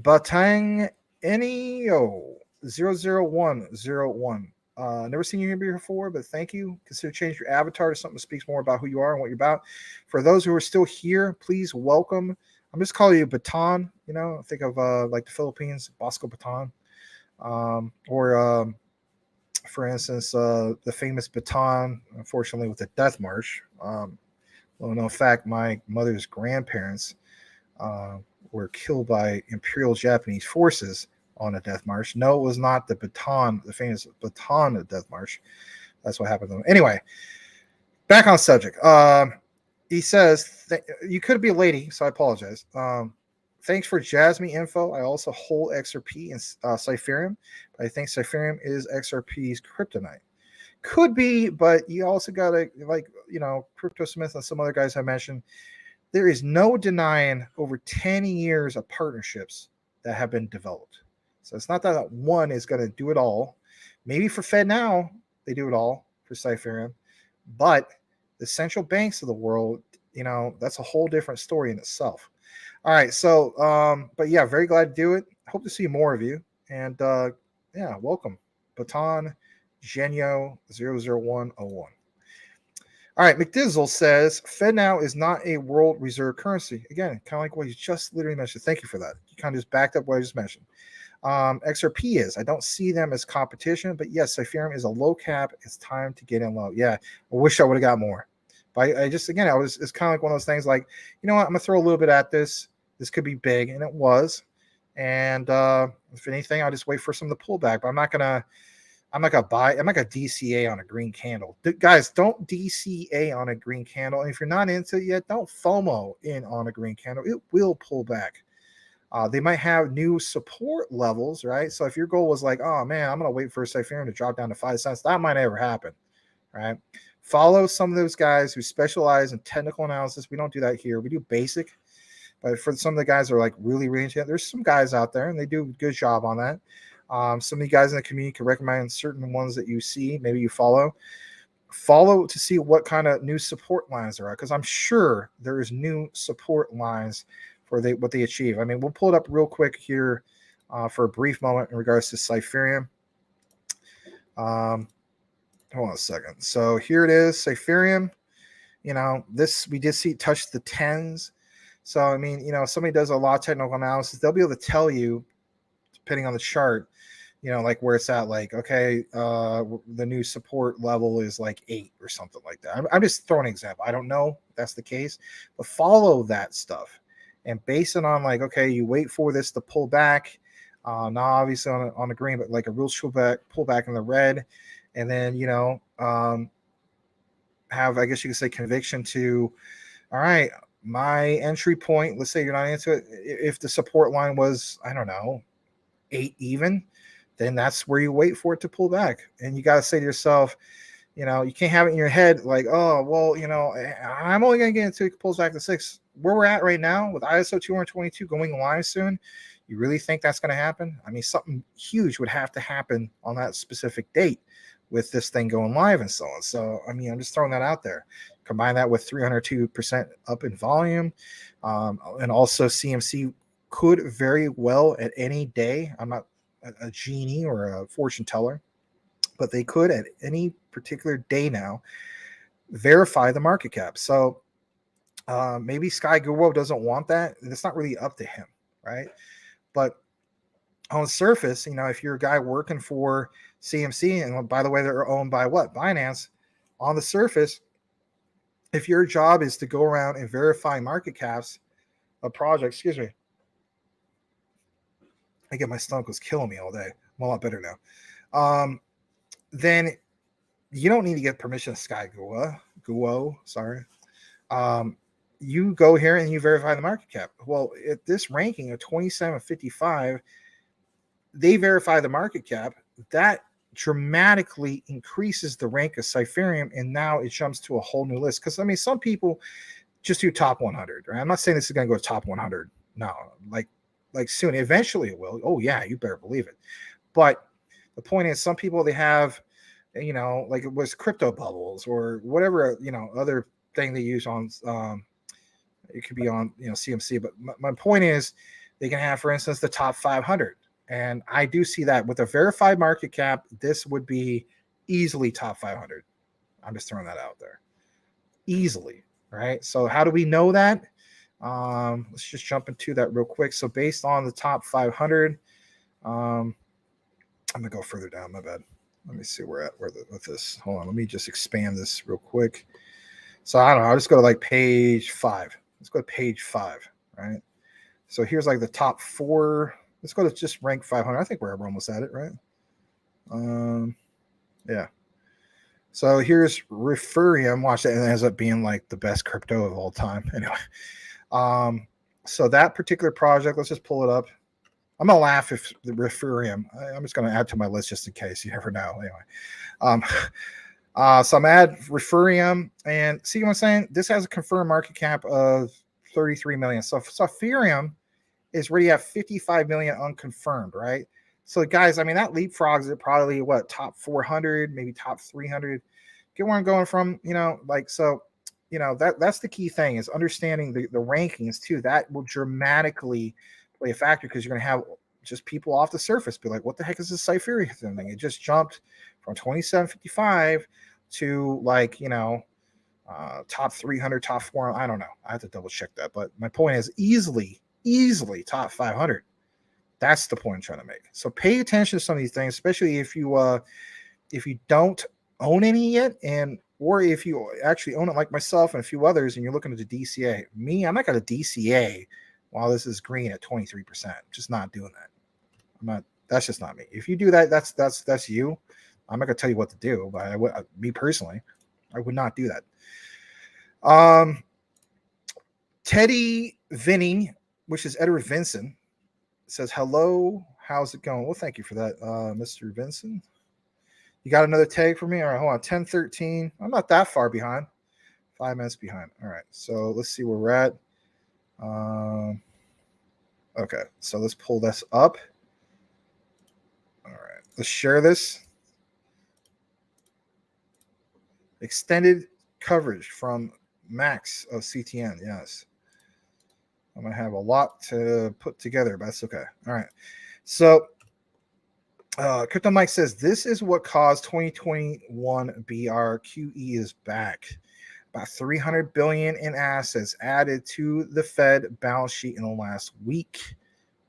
Batang Enio 00101. Never seen you here before, but thank you. Consider changing your avatar to something that speaks more about who you are and what you're about. For those who are still here, please welcome. I'm just calling you Baton. You know, think of like the Philippines, Bosco Baton. Or for instance, the famous Baton, unfortunately, with the death march. Well, no fact, my mother's grandparents were killed by Imperial Japanese forces on a death march. No, it was not the Baton, the famous Baton death march. That's what happened to them. Anyway, back on subject. He says, you could be a lady, so I apologize. Thanks for Jasmine info. I also hold XRP and Cypherium. But I think Cypherium is XRP's kryptonite. Could be, but you also got to, like, you know, Crypto Smith and some other guys I mentioned, there is no denying over 10 years of partnerships that have been developed. So it's not that one is going to do it all. Maybe for FedNow, they do it all for Cypherium. But the central banks of the world, you know, that's a whole different story in itself. All right. So, but yeah, very glad to do it. Hope to see more of you. And yeah, welcome. Baton Genio 00101. All right. McDizzle says FedNow is not a world reserve currency. Again, kind of like what you just literally mentioned. Thank you for that. You kind of just backed up what I just mentioned. XRP is. I don't see them as competition, but yes, Cypherium is a low cap. It's time to get in low. Yeah, I wish I would have got more. But I just, again, it's kind of like one of those things like, you know what, I'm going to throw a little bit at this. This could be big, and it was. And if anything, I'll just wait for some of the pullback. But I'm not going to I'm not gonna DCA on a green candle. Guys, don't DCA on a green candle. And if you're not into it yet, don't FOMO in on a green candle. It will pull back. They might have new support levels, right? So if your goal was like, oh man, I'm gonna wait for Ethereum to drop down to 5 cents, that might never happen, right? Follow some of those guys who specialize in technical analysis. We don't do that here. We do basic. But for some of the guys that are like really into it, there's some guys out there and they do a good job on that. Some of you guys in the community can recommend certain ones that you see, maybe you follow to see what kind of new support lines there are, because I'm sure there is new support lines for what they achieve. I mean, we'll pull it up real quick here for a brief moment in regards to Ethereum. Hold on a second. So here it is, Ethereum. You know, this we did see touch the tens. So I mean, you know, if somebody does a lot of technical analysis, they'll be able to tell you, depending on the chart, you know, like where it's at, like, okay, the new support level is like 8 or something like that. I'm just throwing an example. I don't know if that's the case, but follow that stuff and base it on like, okay, you wait for this to pull back, not obviously on the green, but like a real pull back in the red, and then, you know, have, I guess you could say, conviction to, all right, my entry point, let's say you're not into it, if the support line was, I don't know, 8 even, then that's where you wait for it to pull back. And you got to say to yourself, you know, you can't have it in your head like, oh, well, you know, I'm only going to get into it pulls back to 6. Where we're at right now with ISO 222 going live soon, you really think that's going to happen? I mean, something huge would have to happen on that specific date with this thing going live and so on. So, I mean, I'm just throwing that out there. Combine that with 302% up in volume, and also CMC could very well at any day. I'm not a genie or a fortune teller, but they could at any particular day now verify the market cap. So maybe Sky Guru doesn't want that. It's not really up to him, right? But on the surface, you know, if you're a guy working for CMC, and by the way, they're owned by what? Binance. On the surface, if your job is to go around and verify market caps of projects, excuse me, I get my stomach was killing me all day. I'm a lot better now. Then you don't need to get permission to Sky Guo. Sorry. You go here and you verify the market cap. Well, at this ranking of 2755, they verify the market cap. That dramatically increases the rank of Ethereum, and now it jumps to a whole new list. Because I mean, some people just do top 100. Right? I'm not saying this is going to go to top 100. No, like soon. Eventually it will. Oh yeah, you better believe it. But the point is, some people, they have, you know, like it was crypto bubbles or whatever, you know, other thing they use on. It could be on, you know, CMC. But my point is, they can have, for instance, the top 500. And I do see that with a verified market cap, this would be easily top 500. I'm just throwing that out there. Easily, right? So how do we know that? Let's just jump into that real quick. So based on the top 500, I'm gonna go further down. My bad. Let me see where with this. Hold on. Let me just expand this real quick. So I don't know. I'll just go to like page 5. Let's go to page 5. Right. So here's like the top 4. Let's go to just rank 500. I think we're almost at it, right? Yeah. So here's Referium. Watch that, and it ends up being like the best crypto of all time. Anyway, so that particular project, let's just pull it up. I'm gonna laugh if the Referium. I'm just gonna add to my list just in case. You never know. Anyway, so I'm add Referium, and see what I'm saying? This has a confirmed market cap of 33 million. So Ethereum is already at 55 million unconfirmed, right? So guys, I mean, that leapfrogs it probably what, top 400, maybe top 300. Get where I'm going from, you know, like, so, you know, that's the key thing, is understanding the rankings too. That will dramatically play a factor, because you're going to have just people off the surface be like, what the heck is this Ethereum thing? It just jumped from 2755 to like, you know, top 300, top 400. I don't know. I have to double check that. But my point is easily top 500. That's the point I'm trying to make. So pay attention to some of these things, especially if you don't own any yet, or if you actually own it like myself and a few others, and you're looking at the DCA. Me, I'm not going to DCA while this is green at 23%. Just not doing that. That's just not me. If you do that, that's you. I'm not going to tell you what to do, but me personally, I would not do that. Teddy Vinny, which is Edward Vinson, says, hello, how's it going? Well, thank you for that, Mr. Vinson. You got another tag for me? All right, hold on. 10:13. I'm not that far behind. 5 minutes behind. All right, so let's see where we're at. Okay, so let's pull this up. All right, let's share this. Extended coverage from Max of CTN. Yes. I'm going to have a lot to put together, but that's okay. All right. So Crypto Mike says, this is what caused 2021 BRQE is back. About 300 billion in assets added to the Fed balance sheet in the last week.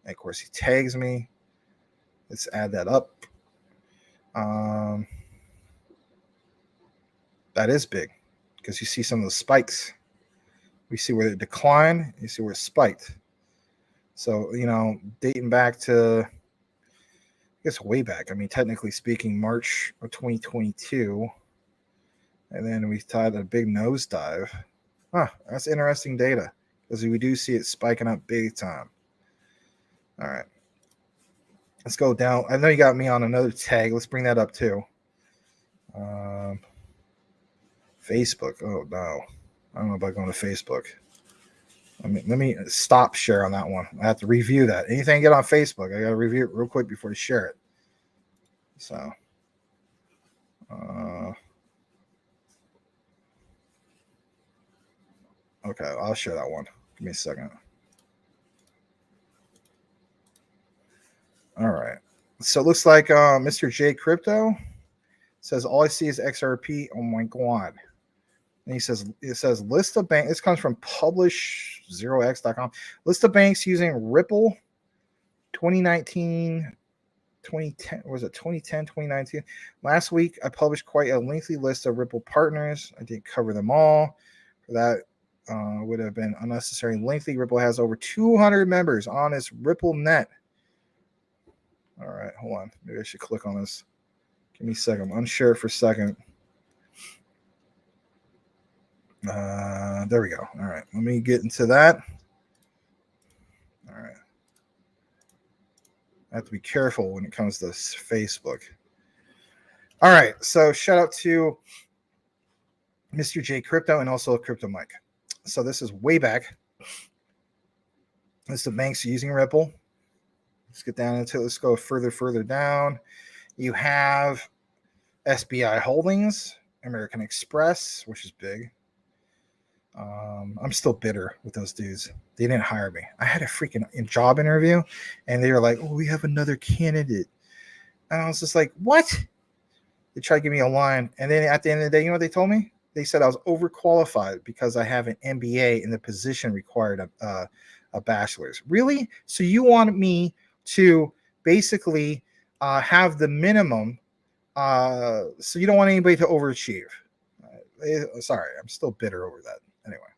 And of course, he tags me. Let's add that up. That is big because you see some of the spikes. We see where it declined. You see where it spiked. So, dating back to, I guess, way back. I mean, technically speaking, March of 2022. And then we had a big nosedive. That's interesting data because we do see it spiking up big time. All right. Let's go down. I know you got me on another tag. Let's bring that up too. Facebook. Oh, no. I don't know about going to Facebook. Let me stop share on that one. I have to review that. Anything I get on Facebook, I got to review it real quick before I share it. So, okay, I'll share that one. Give me a second. All right. So it looks like Mr. J Crypto says, all I see is XRP. Oh my God. And it says list of banks. This comes from publish0x.com. List of banks using Ripple 2019, 2010. Was it 2010, 2019? Last week, I published quite a lengthy list of Ripple partners. I didn't cover them all. For that would have been unnecessary and lengthy. Ripple has over 200 members on its Ripple net. All right, hold on. Maybe I should click on this. Give me a second. I'm unshare for a second. There we go. All right, let me get into that. All right. I have to be careful when it comes to Facebook. All right, so shout out to Mr. J Crypto and also Crypto Mike. So this is way back. This is the banks using Ripple. Let's get down into it. Let's go further down. You have SBI Holdings, American Express, which is big. I'm still bitter with those dudes. They didn't hire me. I had a freaking job interview, and they were like, "Oh, we have another candidate." And I was just like, "What?" They tried to give me a line, and then at the end of the day, you know what they told me? They said I was overqualified because I have an MBA and the position required a bachelor's. Really? So you wanted me to basically have the minimum? So you don't want anybody to overachieve? Sorry, I'm still bitter over that. Anyway.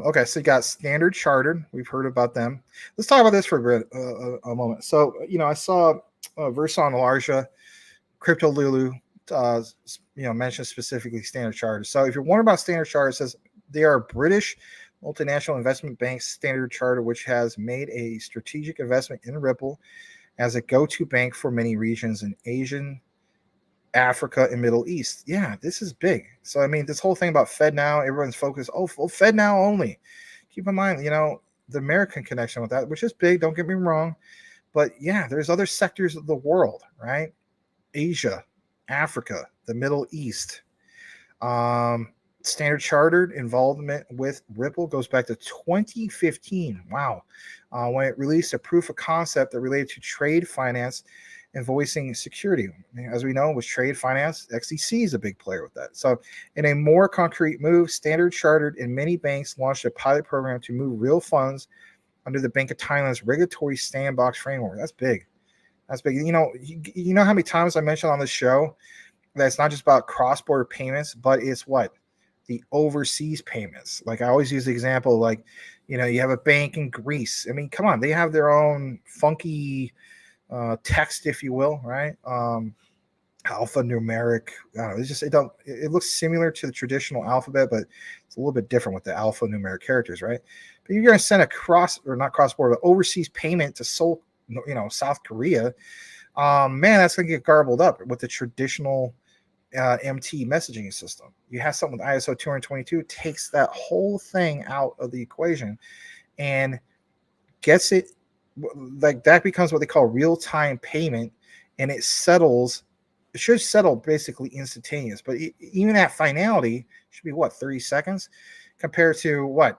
Okay, so you got Standard Chartered. We've heard about them. Let's talk about this for a moment. So, I saw Verson Larja, Crypto Lulu, mentioned specifically Standard Chartered. So if you're wondering about Standard Chartered, it says they are a British multinational investment bank, Standard Chartered, which has made a strategic investment in Ripple as a go-to bank for many regions in Asian, Africa, and Middle East. Yeah, this is big. So, I mean, this whole thing about Fed Now, everyone's focused, Fed Now only. Keep in mind, the American connection with that, which is big, don't get me wrong. But yeah, there's other sectors of the world, right? Asia, Africa, the Middle East. Standard Chartered involvement with Ripple goes back to 2015. Wow. When it released a proof of concept that related to trade finance invoicing security. As we know, with trade finance, XDC is a big player with that. So in a more concrete move, Standard Chartered and many banks launched a pilot program to move real funds under the Bank of Thailand's regulatory sandbox framework. That's big. That's big. You know how many times I mentioned on this show that it's not just about cross-border payments, but it's what? The overseas payments. Like I always use the example, like, you have a bank in Greece. I mean, come on, they have their own funky text, if you will, right? Alphanumeric. I don't know, it's just it looks similar to the traditional alphabet, but it's a little bit different with the alphanumeric characters, right? But you're going to send a not cross-border, but overseas payment to Seoul, South Korea. Man, that's going to get garbled up with the traditional MT messaging system. You have something with ISO 222, takes that whole thing out of the equation and gets it like that becomes what they call real-time payment, and it should settle basically instantaneous. But even at finality should be 30 seconds compared to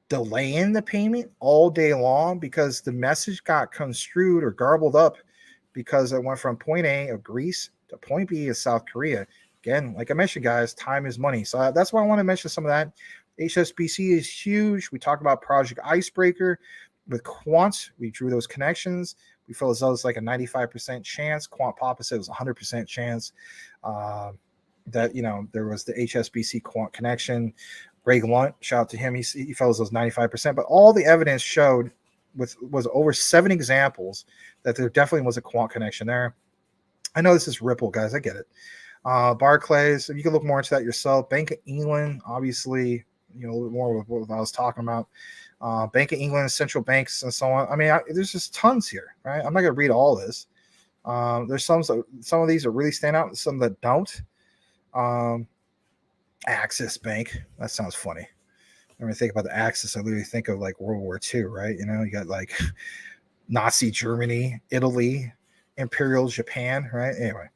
delaying the payment all day long because the message got construed or garbled up because it went from point A of Greece to point B of South Korea. Again, like I mentioned, guys, time is money. So that's why I want to mention some of that. HSBC is huge. We talk about Project Icebreaker with Quant. We drew those connections. We feel as though it's like a 95% chance. Quant Papa said it was 100% chance that, there was the HSBC Quant connection. Greg Lunt, shout out to him. He felt as though it was 95%. But all the evidence showed was over 7 examples that there definitely was a Quant connection there. I know this is Ripple, guys. I get it. Barclays, you can look more into that yourself. Bank of England, obviously, a little bit more with what I was talking about. Bank of England, central banks, and so on. I mean, there's just tons here, right? I'm not going to read all this. There's some of these that really stand out, and some that don't. Axis Bank, that sounds funny. When I think about the Axis, I literally think of like World War II, right? You got like Nazi Germany, Italy, Imperial Japan, right? Anyway.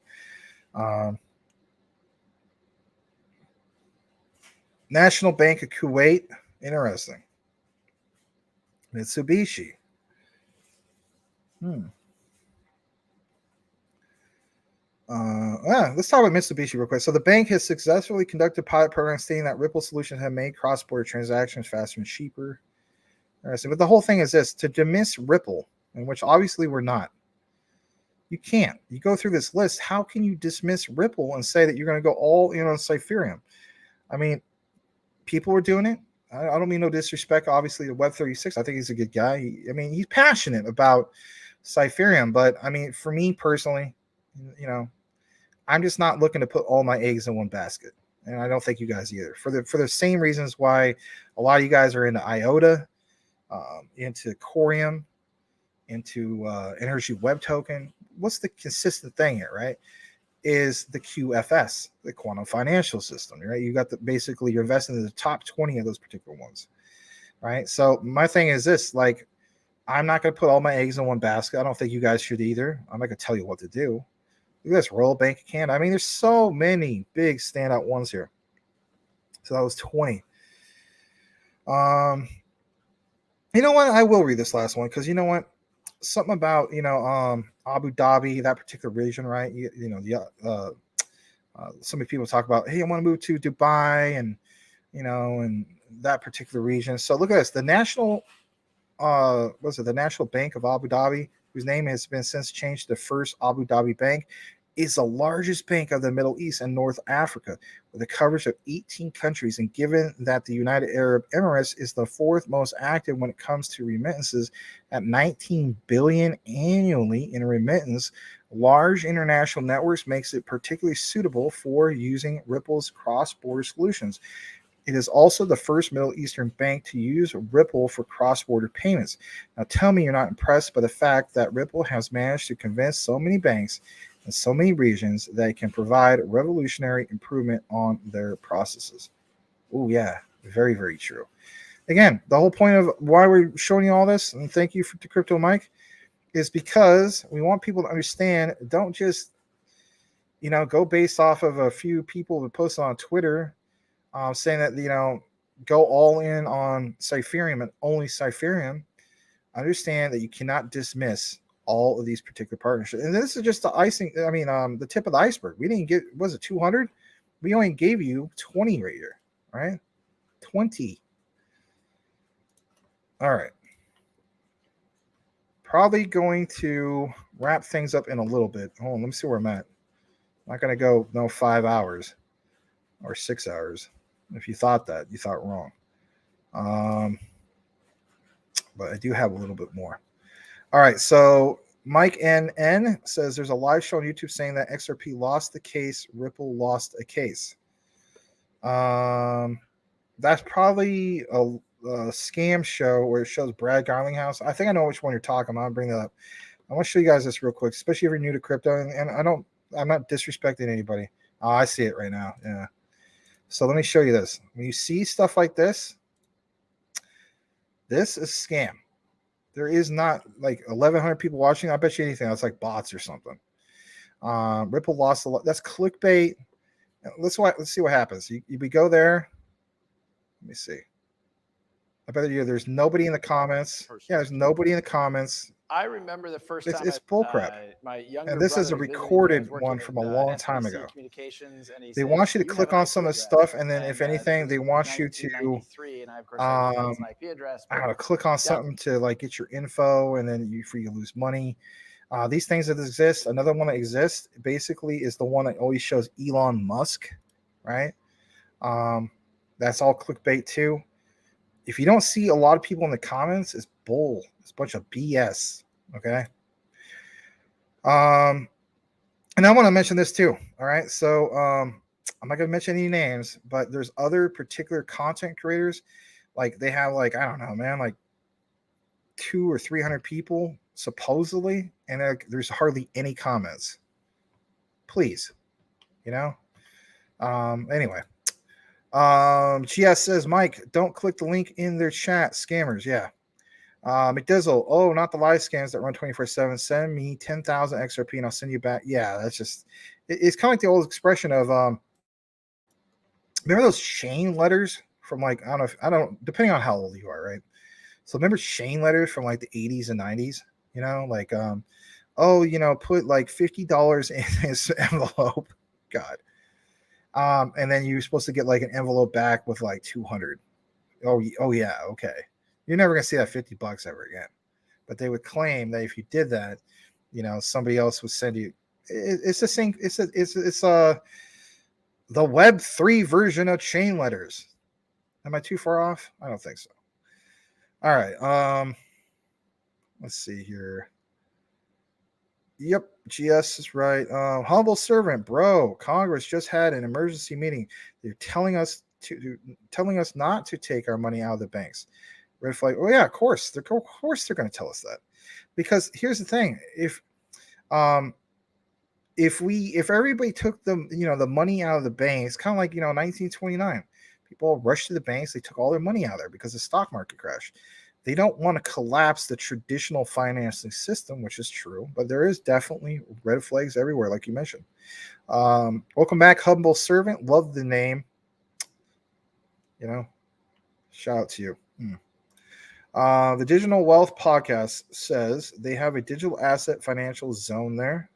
National Bank of Kuwait, interesting. Mitsubishi. Let's talk about Mitsubishi real quick. So the bank has successfully conducted pilot programs stating that Ripple solutions have made cross-border transactions faster and cheaper. Interesting. But the whole thing is this: to dismiss Ripple, in which obviously we're not. You can't. You go through this list. How can you dismiss Ripple and say that you're going to go all in on Cypherium? I mean, people are doing it. I don't mean no disrespect, obviously, to Web36. I think he's a good guy. He's passionate about Cypherium. But, I mean, for me personally, I'm just not looking to put all my eggs in one basket. And I don't think you guys either. For the same reasons why a lot of you guys are into IOTA, into Corium, into Energy Web Token. What's the consistent thing here, right? Is the QFS, the quantum financial system, right? You got basically you're investing in the top 20 of those particular ones, right? So my thing is this: like, I'm not going to put all my eggs in one basket. I don't think you guys should either. I'm not going to tell you what to do. Look at this Royal Bank of Canada. I mean, there's so many big standout ones here. So that was 20. You know what? I will read this last one because you know what? Something about Abu Dhabi, that particular region, right? So many people talk about, hey, I want to move to Dubai and and that particular region. So look at this: the National Bank of Abu Dhabi, whose name has been since changed to the First Abu Dhabi Bank, is the largest bank of the Middle East and North Africa, with a coverage of 18 countries. And given that the United Arab Emirates is the 4th most active when it comes to remittances at 19 billion annually in remittance, large international networks makes it particularly suitable for using Ripple's cross-border solutions. It is also the first Middle Eastern bank to use Ripple for cross-border payments. Now tell me you're not impressed by the fact that Ripple has managed to convince so many banks in so many regions that it can provide revolutionary improvement on their processes. Oh yeah, very, very true. Again, the whole point of why we're showing you all this, and thank you to Crypto Mike, is because we want people to understand, don't just go based off of a few people who posted on Twitter saying that go all in on Cypherium and only Cypherium. Understand that you cannot dismiss all of these particular partnerships. And this is just the the tip of the iceberg. We didn't get, was it 200? We only gave you 20 right here, right? 20. All right. Probably going to wrap things up in a little bit. Hold on, let me see where I'm at. I'm not going to go 5 hours or 6 hours. If you thought that, you thought wrong. But I do have a little bit more. All right, so Mike NN says there's a live show on YouTube saying that XRP lost the case, Ripple lost a case. That's probably a scam show where it shows Brad Garlinghouse. I think I know which one you're talking about. I'll bring that up. I want to show you guys this real quick, especially if you're new to crypto. And I'm not disrespecting anybody. Oh, I see it right now. Yeah. So let me show you this. When you see stuff like this, this is scam. There is not like 1,100 people watching. I bet you anything that's like bots or something. Ripple lost a lot. That's clickbait. Let's see what happens. We go there. Let me see. I bet you there's nobody in the comments. Yeah, there's nobody in the comments. I remember the first time it's bullcrap. My younger And this is a brother was recorded working one from a with, long time SBC ago. Communications, and he They said, want you to "You click have an on some IP of the address." stuff, and then if this anything, was they in want you to 1993, and I, of course, I didn't know it was an IP address. I don't But know, click on something to like get your info, and then you lose money. These things that exist. Another one that exists basically is the one that always shows Elon Musk, right? That's all clickbait too. If you don't see a lot of people in the comments, it's bull. It's a bunch of BS. Okay. And I want to mention this too. All right. So I'm not going to mention any names, but there's other particular content creators. Like they have like, I don't know, man, like 200 or 300 people supposedly, and there's hardly any comments. Please, anyway. GS says, Mike, don't click the link in their chat. Scammers. Yeah. McDizzle, oh, not the live scams that run 24/7. Send me 10,000 XRP and I'll send you back. Yeah, that's just, it's kind of like the old expression of, remember those chain letters from like, depending on how old you are, right? So remember chain letters from like the 80s and 90s, like, put like $50 in this envelope. God. And then you're supposed to get like an envelope back with like 200. Oh yeah. Okay. You're never going to see that $50 ever again. But they would claim that if you did that, somebody else would send you. It's the same. It's the Web3 version of chain letters. Am I too far off? I don't think so. All right. Let's see here. Yep, GS is right. Humble servant, bro. Congress just had an emergency meeting. They're telling us not to take our money out of the banks. Red flag. Oh yeah, of course. They're going to tell us that, because here's the thing: if everybody took the money out of the banks, kind of like 1929, people rushed to the banks. They took all their money out of there because the stock market crashed. They don't want to collapse the traditional financing system, which is true, but there is definitely red flags everywhere, like you mentioned. Welcome back, Humble Servant. Love the name. Shout out to you. The Digital Wealth Podcast says they have a digital asset financial zone there.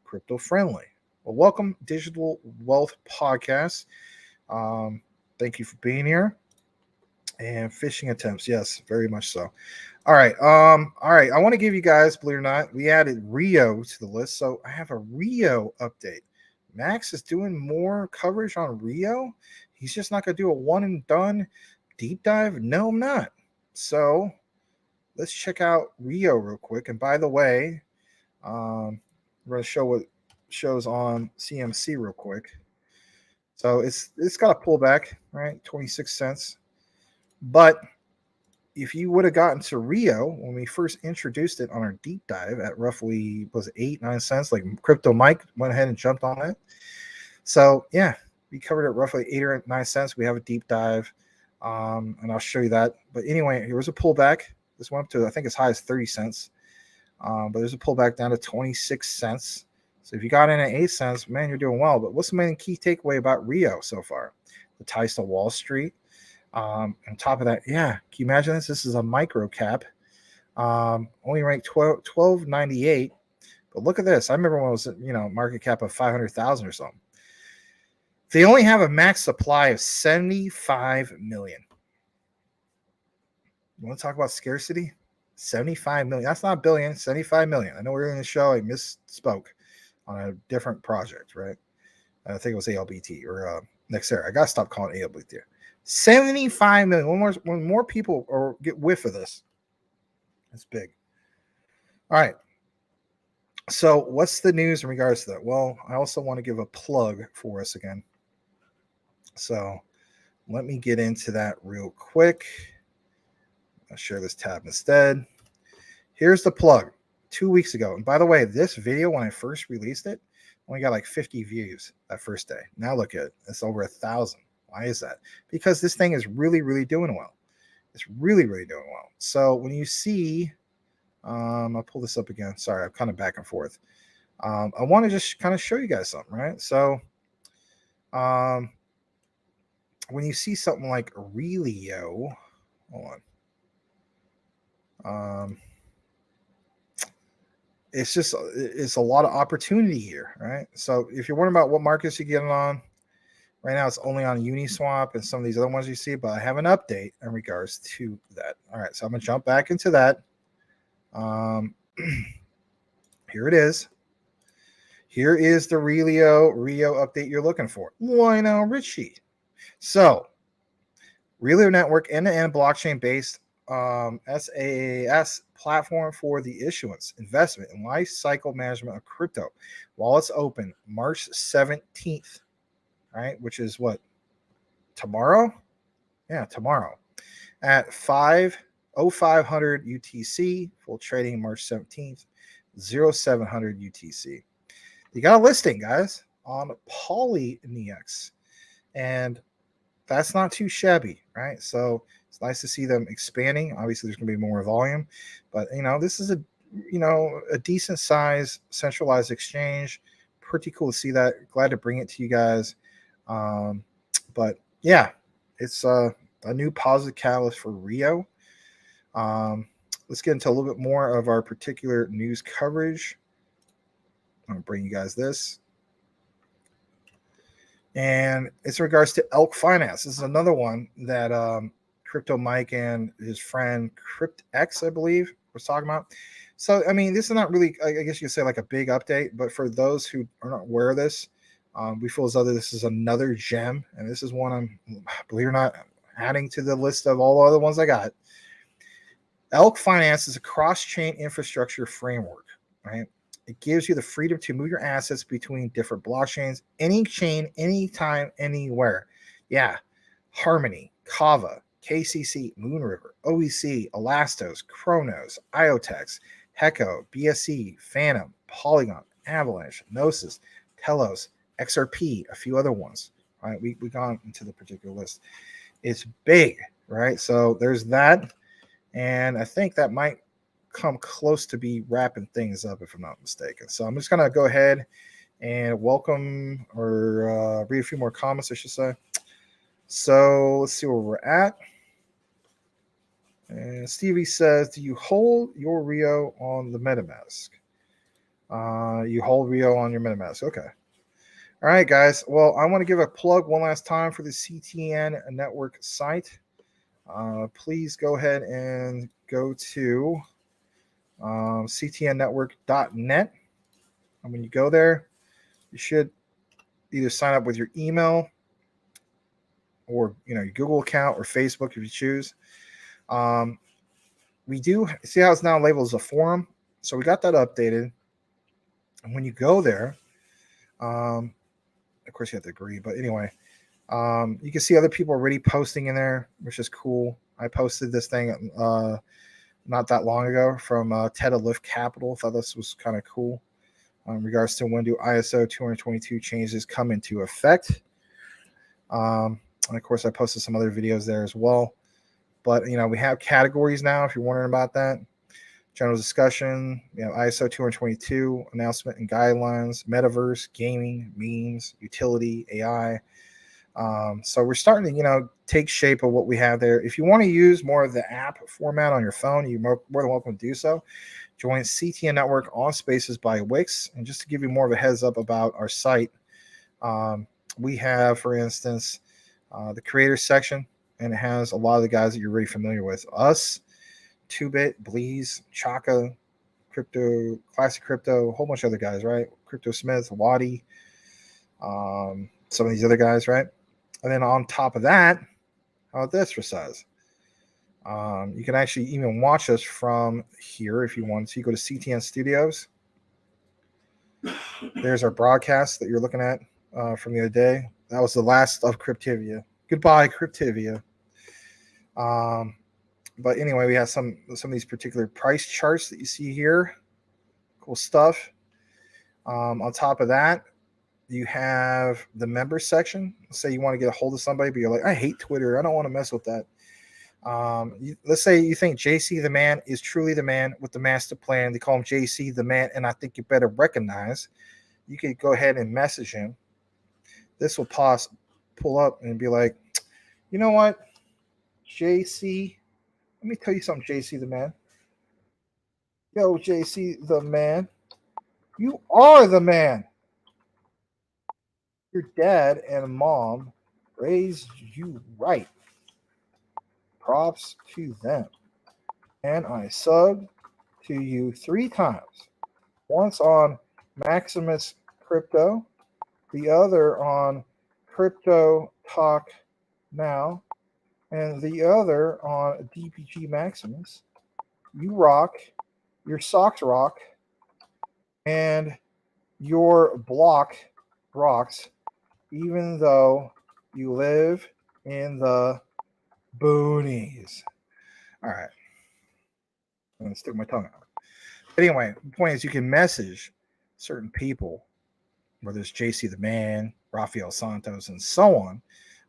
Crypto friendly. Well, welcome, Digital Wealth Podcast. Thank you for being here. And phishing attempts, yes, very much so. All right. I want to give you guys, believe it or not, we added Rio to the list. So I have a Rio update. Max is doing more coverage on Rio. He's just not going to do a one and done deep dive. No, I'm not. So let's check out Rio real quick. And by the way, we're going to show what shows on CMC real quick. So it's got a pullback, right? 26 cents. But if you would have gotten to Rio when we first introduced it on our deep dive at roughly, was it 8-9 cents? Like Crypto Mike went ahead and jumped on it. So yeah, we covered it roughly 8 or 9 cents. We have a deep dive, and I'll show you that. But anyway, here was a pullback. This went up to, I think, as high as 30 cents. But there's a pullback down to 26 cents. So if you got in at 8 cents, man, you're doing well. But what's the main key takeaway about Rio so far? The ties to Wall Street. On top of that, yeah, can you imagine this? This is a micro cap, only ranked 1298. But look at this. I remember when it was, market cap of 500,000 or something. They only have a max supply of 75 million. You want to talk about scarcity? 75 million. That's not a billion. 75 million. I know we were in the show. I misspoke on a different project, right? I think it was ALBT or Nexera. I gotta stop calling it ALBT. 75 million. When more people get whiff of this, that's big. All right. So what's the news in regards to that? Well, I also want to give a plug for us again. So let me get into that real quick. I'll share this tab instead. Here's the plug. 2 weeks ago. And by the way, this video, when I first released it, only got like 50 views that first day. Now look at it. It's over 1,000. Why is that? Because this thing is really, really doing well. It's really, really doing well. So when you see, I'll pull this up again. Sorry, I'm kind of back and forth. I want to just kind of show you guys something, right? So when you see something like Relio, hold on. It's a lot of opportunity here, right? So if you're wondering about what markets you get it on, right now it's only on Uniswap and some of these other ones you see, but I have an update in regards to that. All right, so I'm gonna jump back into that. Here it is. Here is the Relio update you're looking for. Why now, Richie? So Relio Network end-to-end blockchain-based SaaS platform for the issuance, investment, and life cycle management of crypto. Wallets open March 17th, right? Which is what? Tomorrow? Yeah, tomorrow at 5:0500 UTC. Full trading March 17th, 0700 UTC. You got a listing, guys, on Polynex, and that's not too shabby, right? So it's nice to see them expanding. Obviously, there's going to be more volume, but this is a decent size centralized exchange. Pretty cool to see that. Glad to bring it to you guys. But yeah, it's a new positive catalyst for Rio. Let's get into a little bit more of our particular news coverage. I'm going to bring you guys this. And it's in regards to Elk Finance. This is another one that Crypto Mike and his friend CryptX, I believe, was talking about. So, I mean, this is not really, I guess you could say, like a big update, but for those who are not aware of this, we feel as though this is another gem, and this is one I'm, believe it or not, adding to the list of all the other ones I got. Elk Finance is a cross-chain infrastructure framework, right? It gives you the freedom to move your assets between different blockchains, any chain, anytime, anywhere. Yeah, Harmony, Kava, KCC, Moonriver, OEC, Elastos, Chronos, IOTEX, Heco, BSC, Phantom, Polygon, Avalanche, Gnosis, Telos, XRP, a few other ones. Right, we've gone into the particular list. It's big, right? So there's that, and I think that might come close to be wrapping things up, if I'm not mistaken. So I'm just gonna go ahead and welcome or read a few more comments, I should say. So let's see where we're at. And Stevie says, do you hold your Rio on the MetaMask? You hold Rio on your MetaMask. Okay. All right, guys. Well, I want to give a plug one last time for the CTN network site. Please go ahead and go to ctnnetwork.net. And when you go there, you should either sign up with your email or your Google account or Facebook if you choose. We do see how it's now labeled as a forum, so we got that updated. And when you go there, of course you have to agree, but anyway, you can see other people already posting in there, which is cool. I posted this thing not that long ago from Ted Lift Capital. Thought this was kind of cool in regards to when do ISO 222 changes come into effect. And of course, I posted some other videos there as well. But we have categories now. If you're wondering about that, general discussion, ISO 222 announcement and guidelines, metaverse, gaming, memes, utility, AI. So we're starting to take shape of what we have there. If you want to use more of the app format on your phone, you're more than welcome to do so. Join CTN Network on Spaces by Wix. And just to give you more of a heads up about our site, we have, for instance, the creators section, and it has a lot of the guys that you're really familiar with. Us, 2Bit, Bleeze, Chaka, Crypto, Classic Crypto, a whole bunch of other guys, right? Crypto Smith, Wadi, some of these other guys, right? And then on top of that, how about this for size? You can actually even watch us from here if you want to. You go to CTN Studios. There's our broadcast that you're looking at from the other day. That was the last of Cryptivia. Goodbye, Cryptivia. But anyway, we have some of these particular price charts that you see here. Cool stuff. On top of that, you have the member section. Say you want to get a hold of somebody, but you're like, I hate Twitter. I don't want to mess with that. Let's say you think JC the man is truly the man with the master plan. They call him JC the man, and I think you better recognize. You could go ahead and message him. This will pull up and be like, you know what, JC, let me tell you something, JC the man. Yo, JC the man, you are the man. Your dad and mom raised you right. Props to them. And I subbed to you 3 times. Once on Maximus Crypto, the other on Crypto Talk Now, and the other on DPG Maximus. You rock, your socks rock, and your block rocks, even though you live in the boonies. All right. I'm going to stick my tongue out. But anyway, the point is you can message certain people, whether it's JC the Man, Rafael Santos, and so on,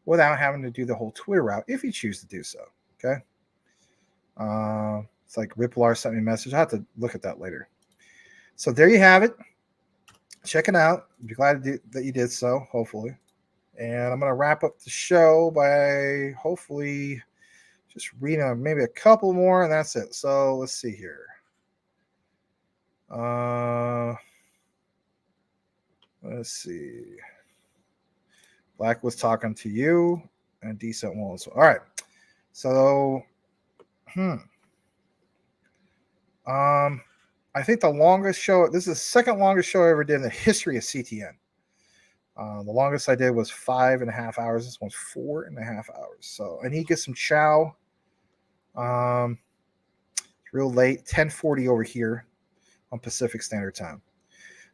without having to do the whole Twitter route if you choose to do so. Okay. It's like Rippler sent me a message. I'll have to look at that later. So there you have it. Check it out. Be glad that you did so, hopefully. And I'm going to wrap up the show by hopefully just reading maybe a couple more, and that's it. So let's see here. Let's see. Black was talking to you, and Decent was. All right. So, I think the longest show, this is the second longest show I ever did in the history of CTN. The longest I did was 5.5 hours. This one's 4.5 hours. So I need to get some chow. It's real late, 10:40 over here on Pacific Standard Time.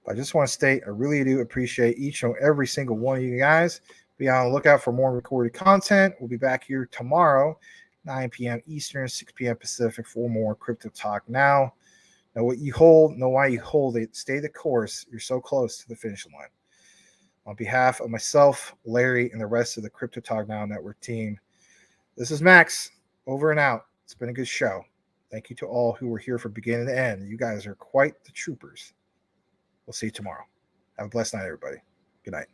But I just want to state, I really do appreciate each and every single one of you guys. Be on the lookout for more recorded content. We'll be back here tomorrow, 9 p.m. Eastern, 6 p.m. Pacific, for more Crypto Talk Now. Know what you hold, know why you hold it. Stay the course. You're so close to the finish line. On behalf of myself, Larry, and the rest of the Crypto Talk Now Network team, this is Max, over and out. It's been a good show. Thank you to all who were here from beginning to end. You guys are quite the troopers. We'll see you tomorrow. Have a blessed night, everybody. Good night.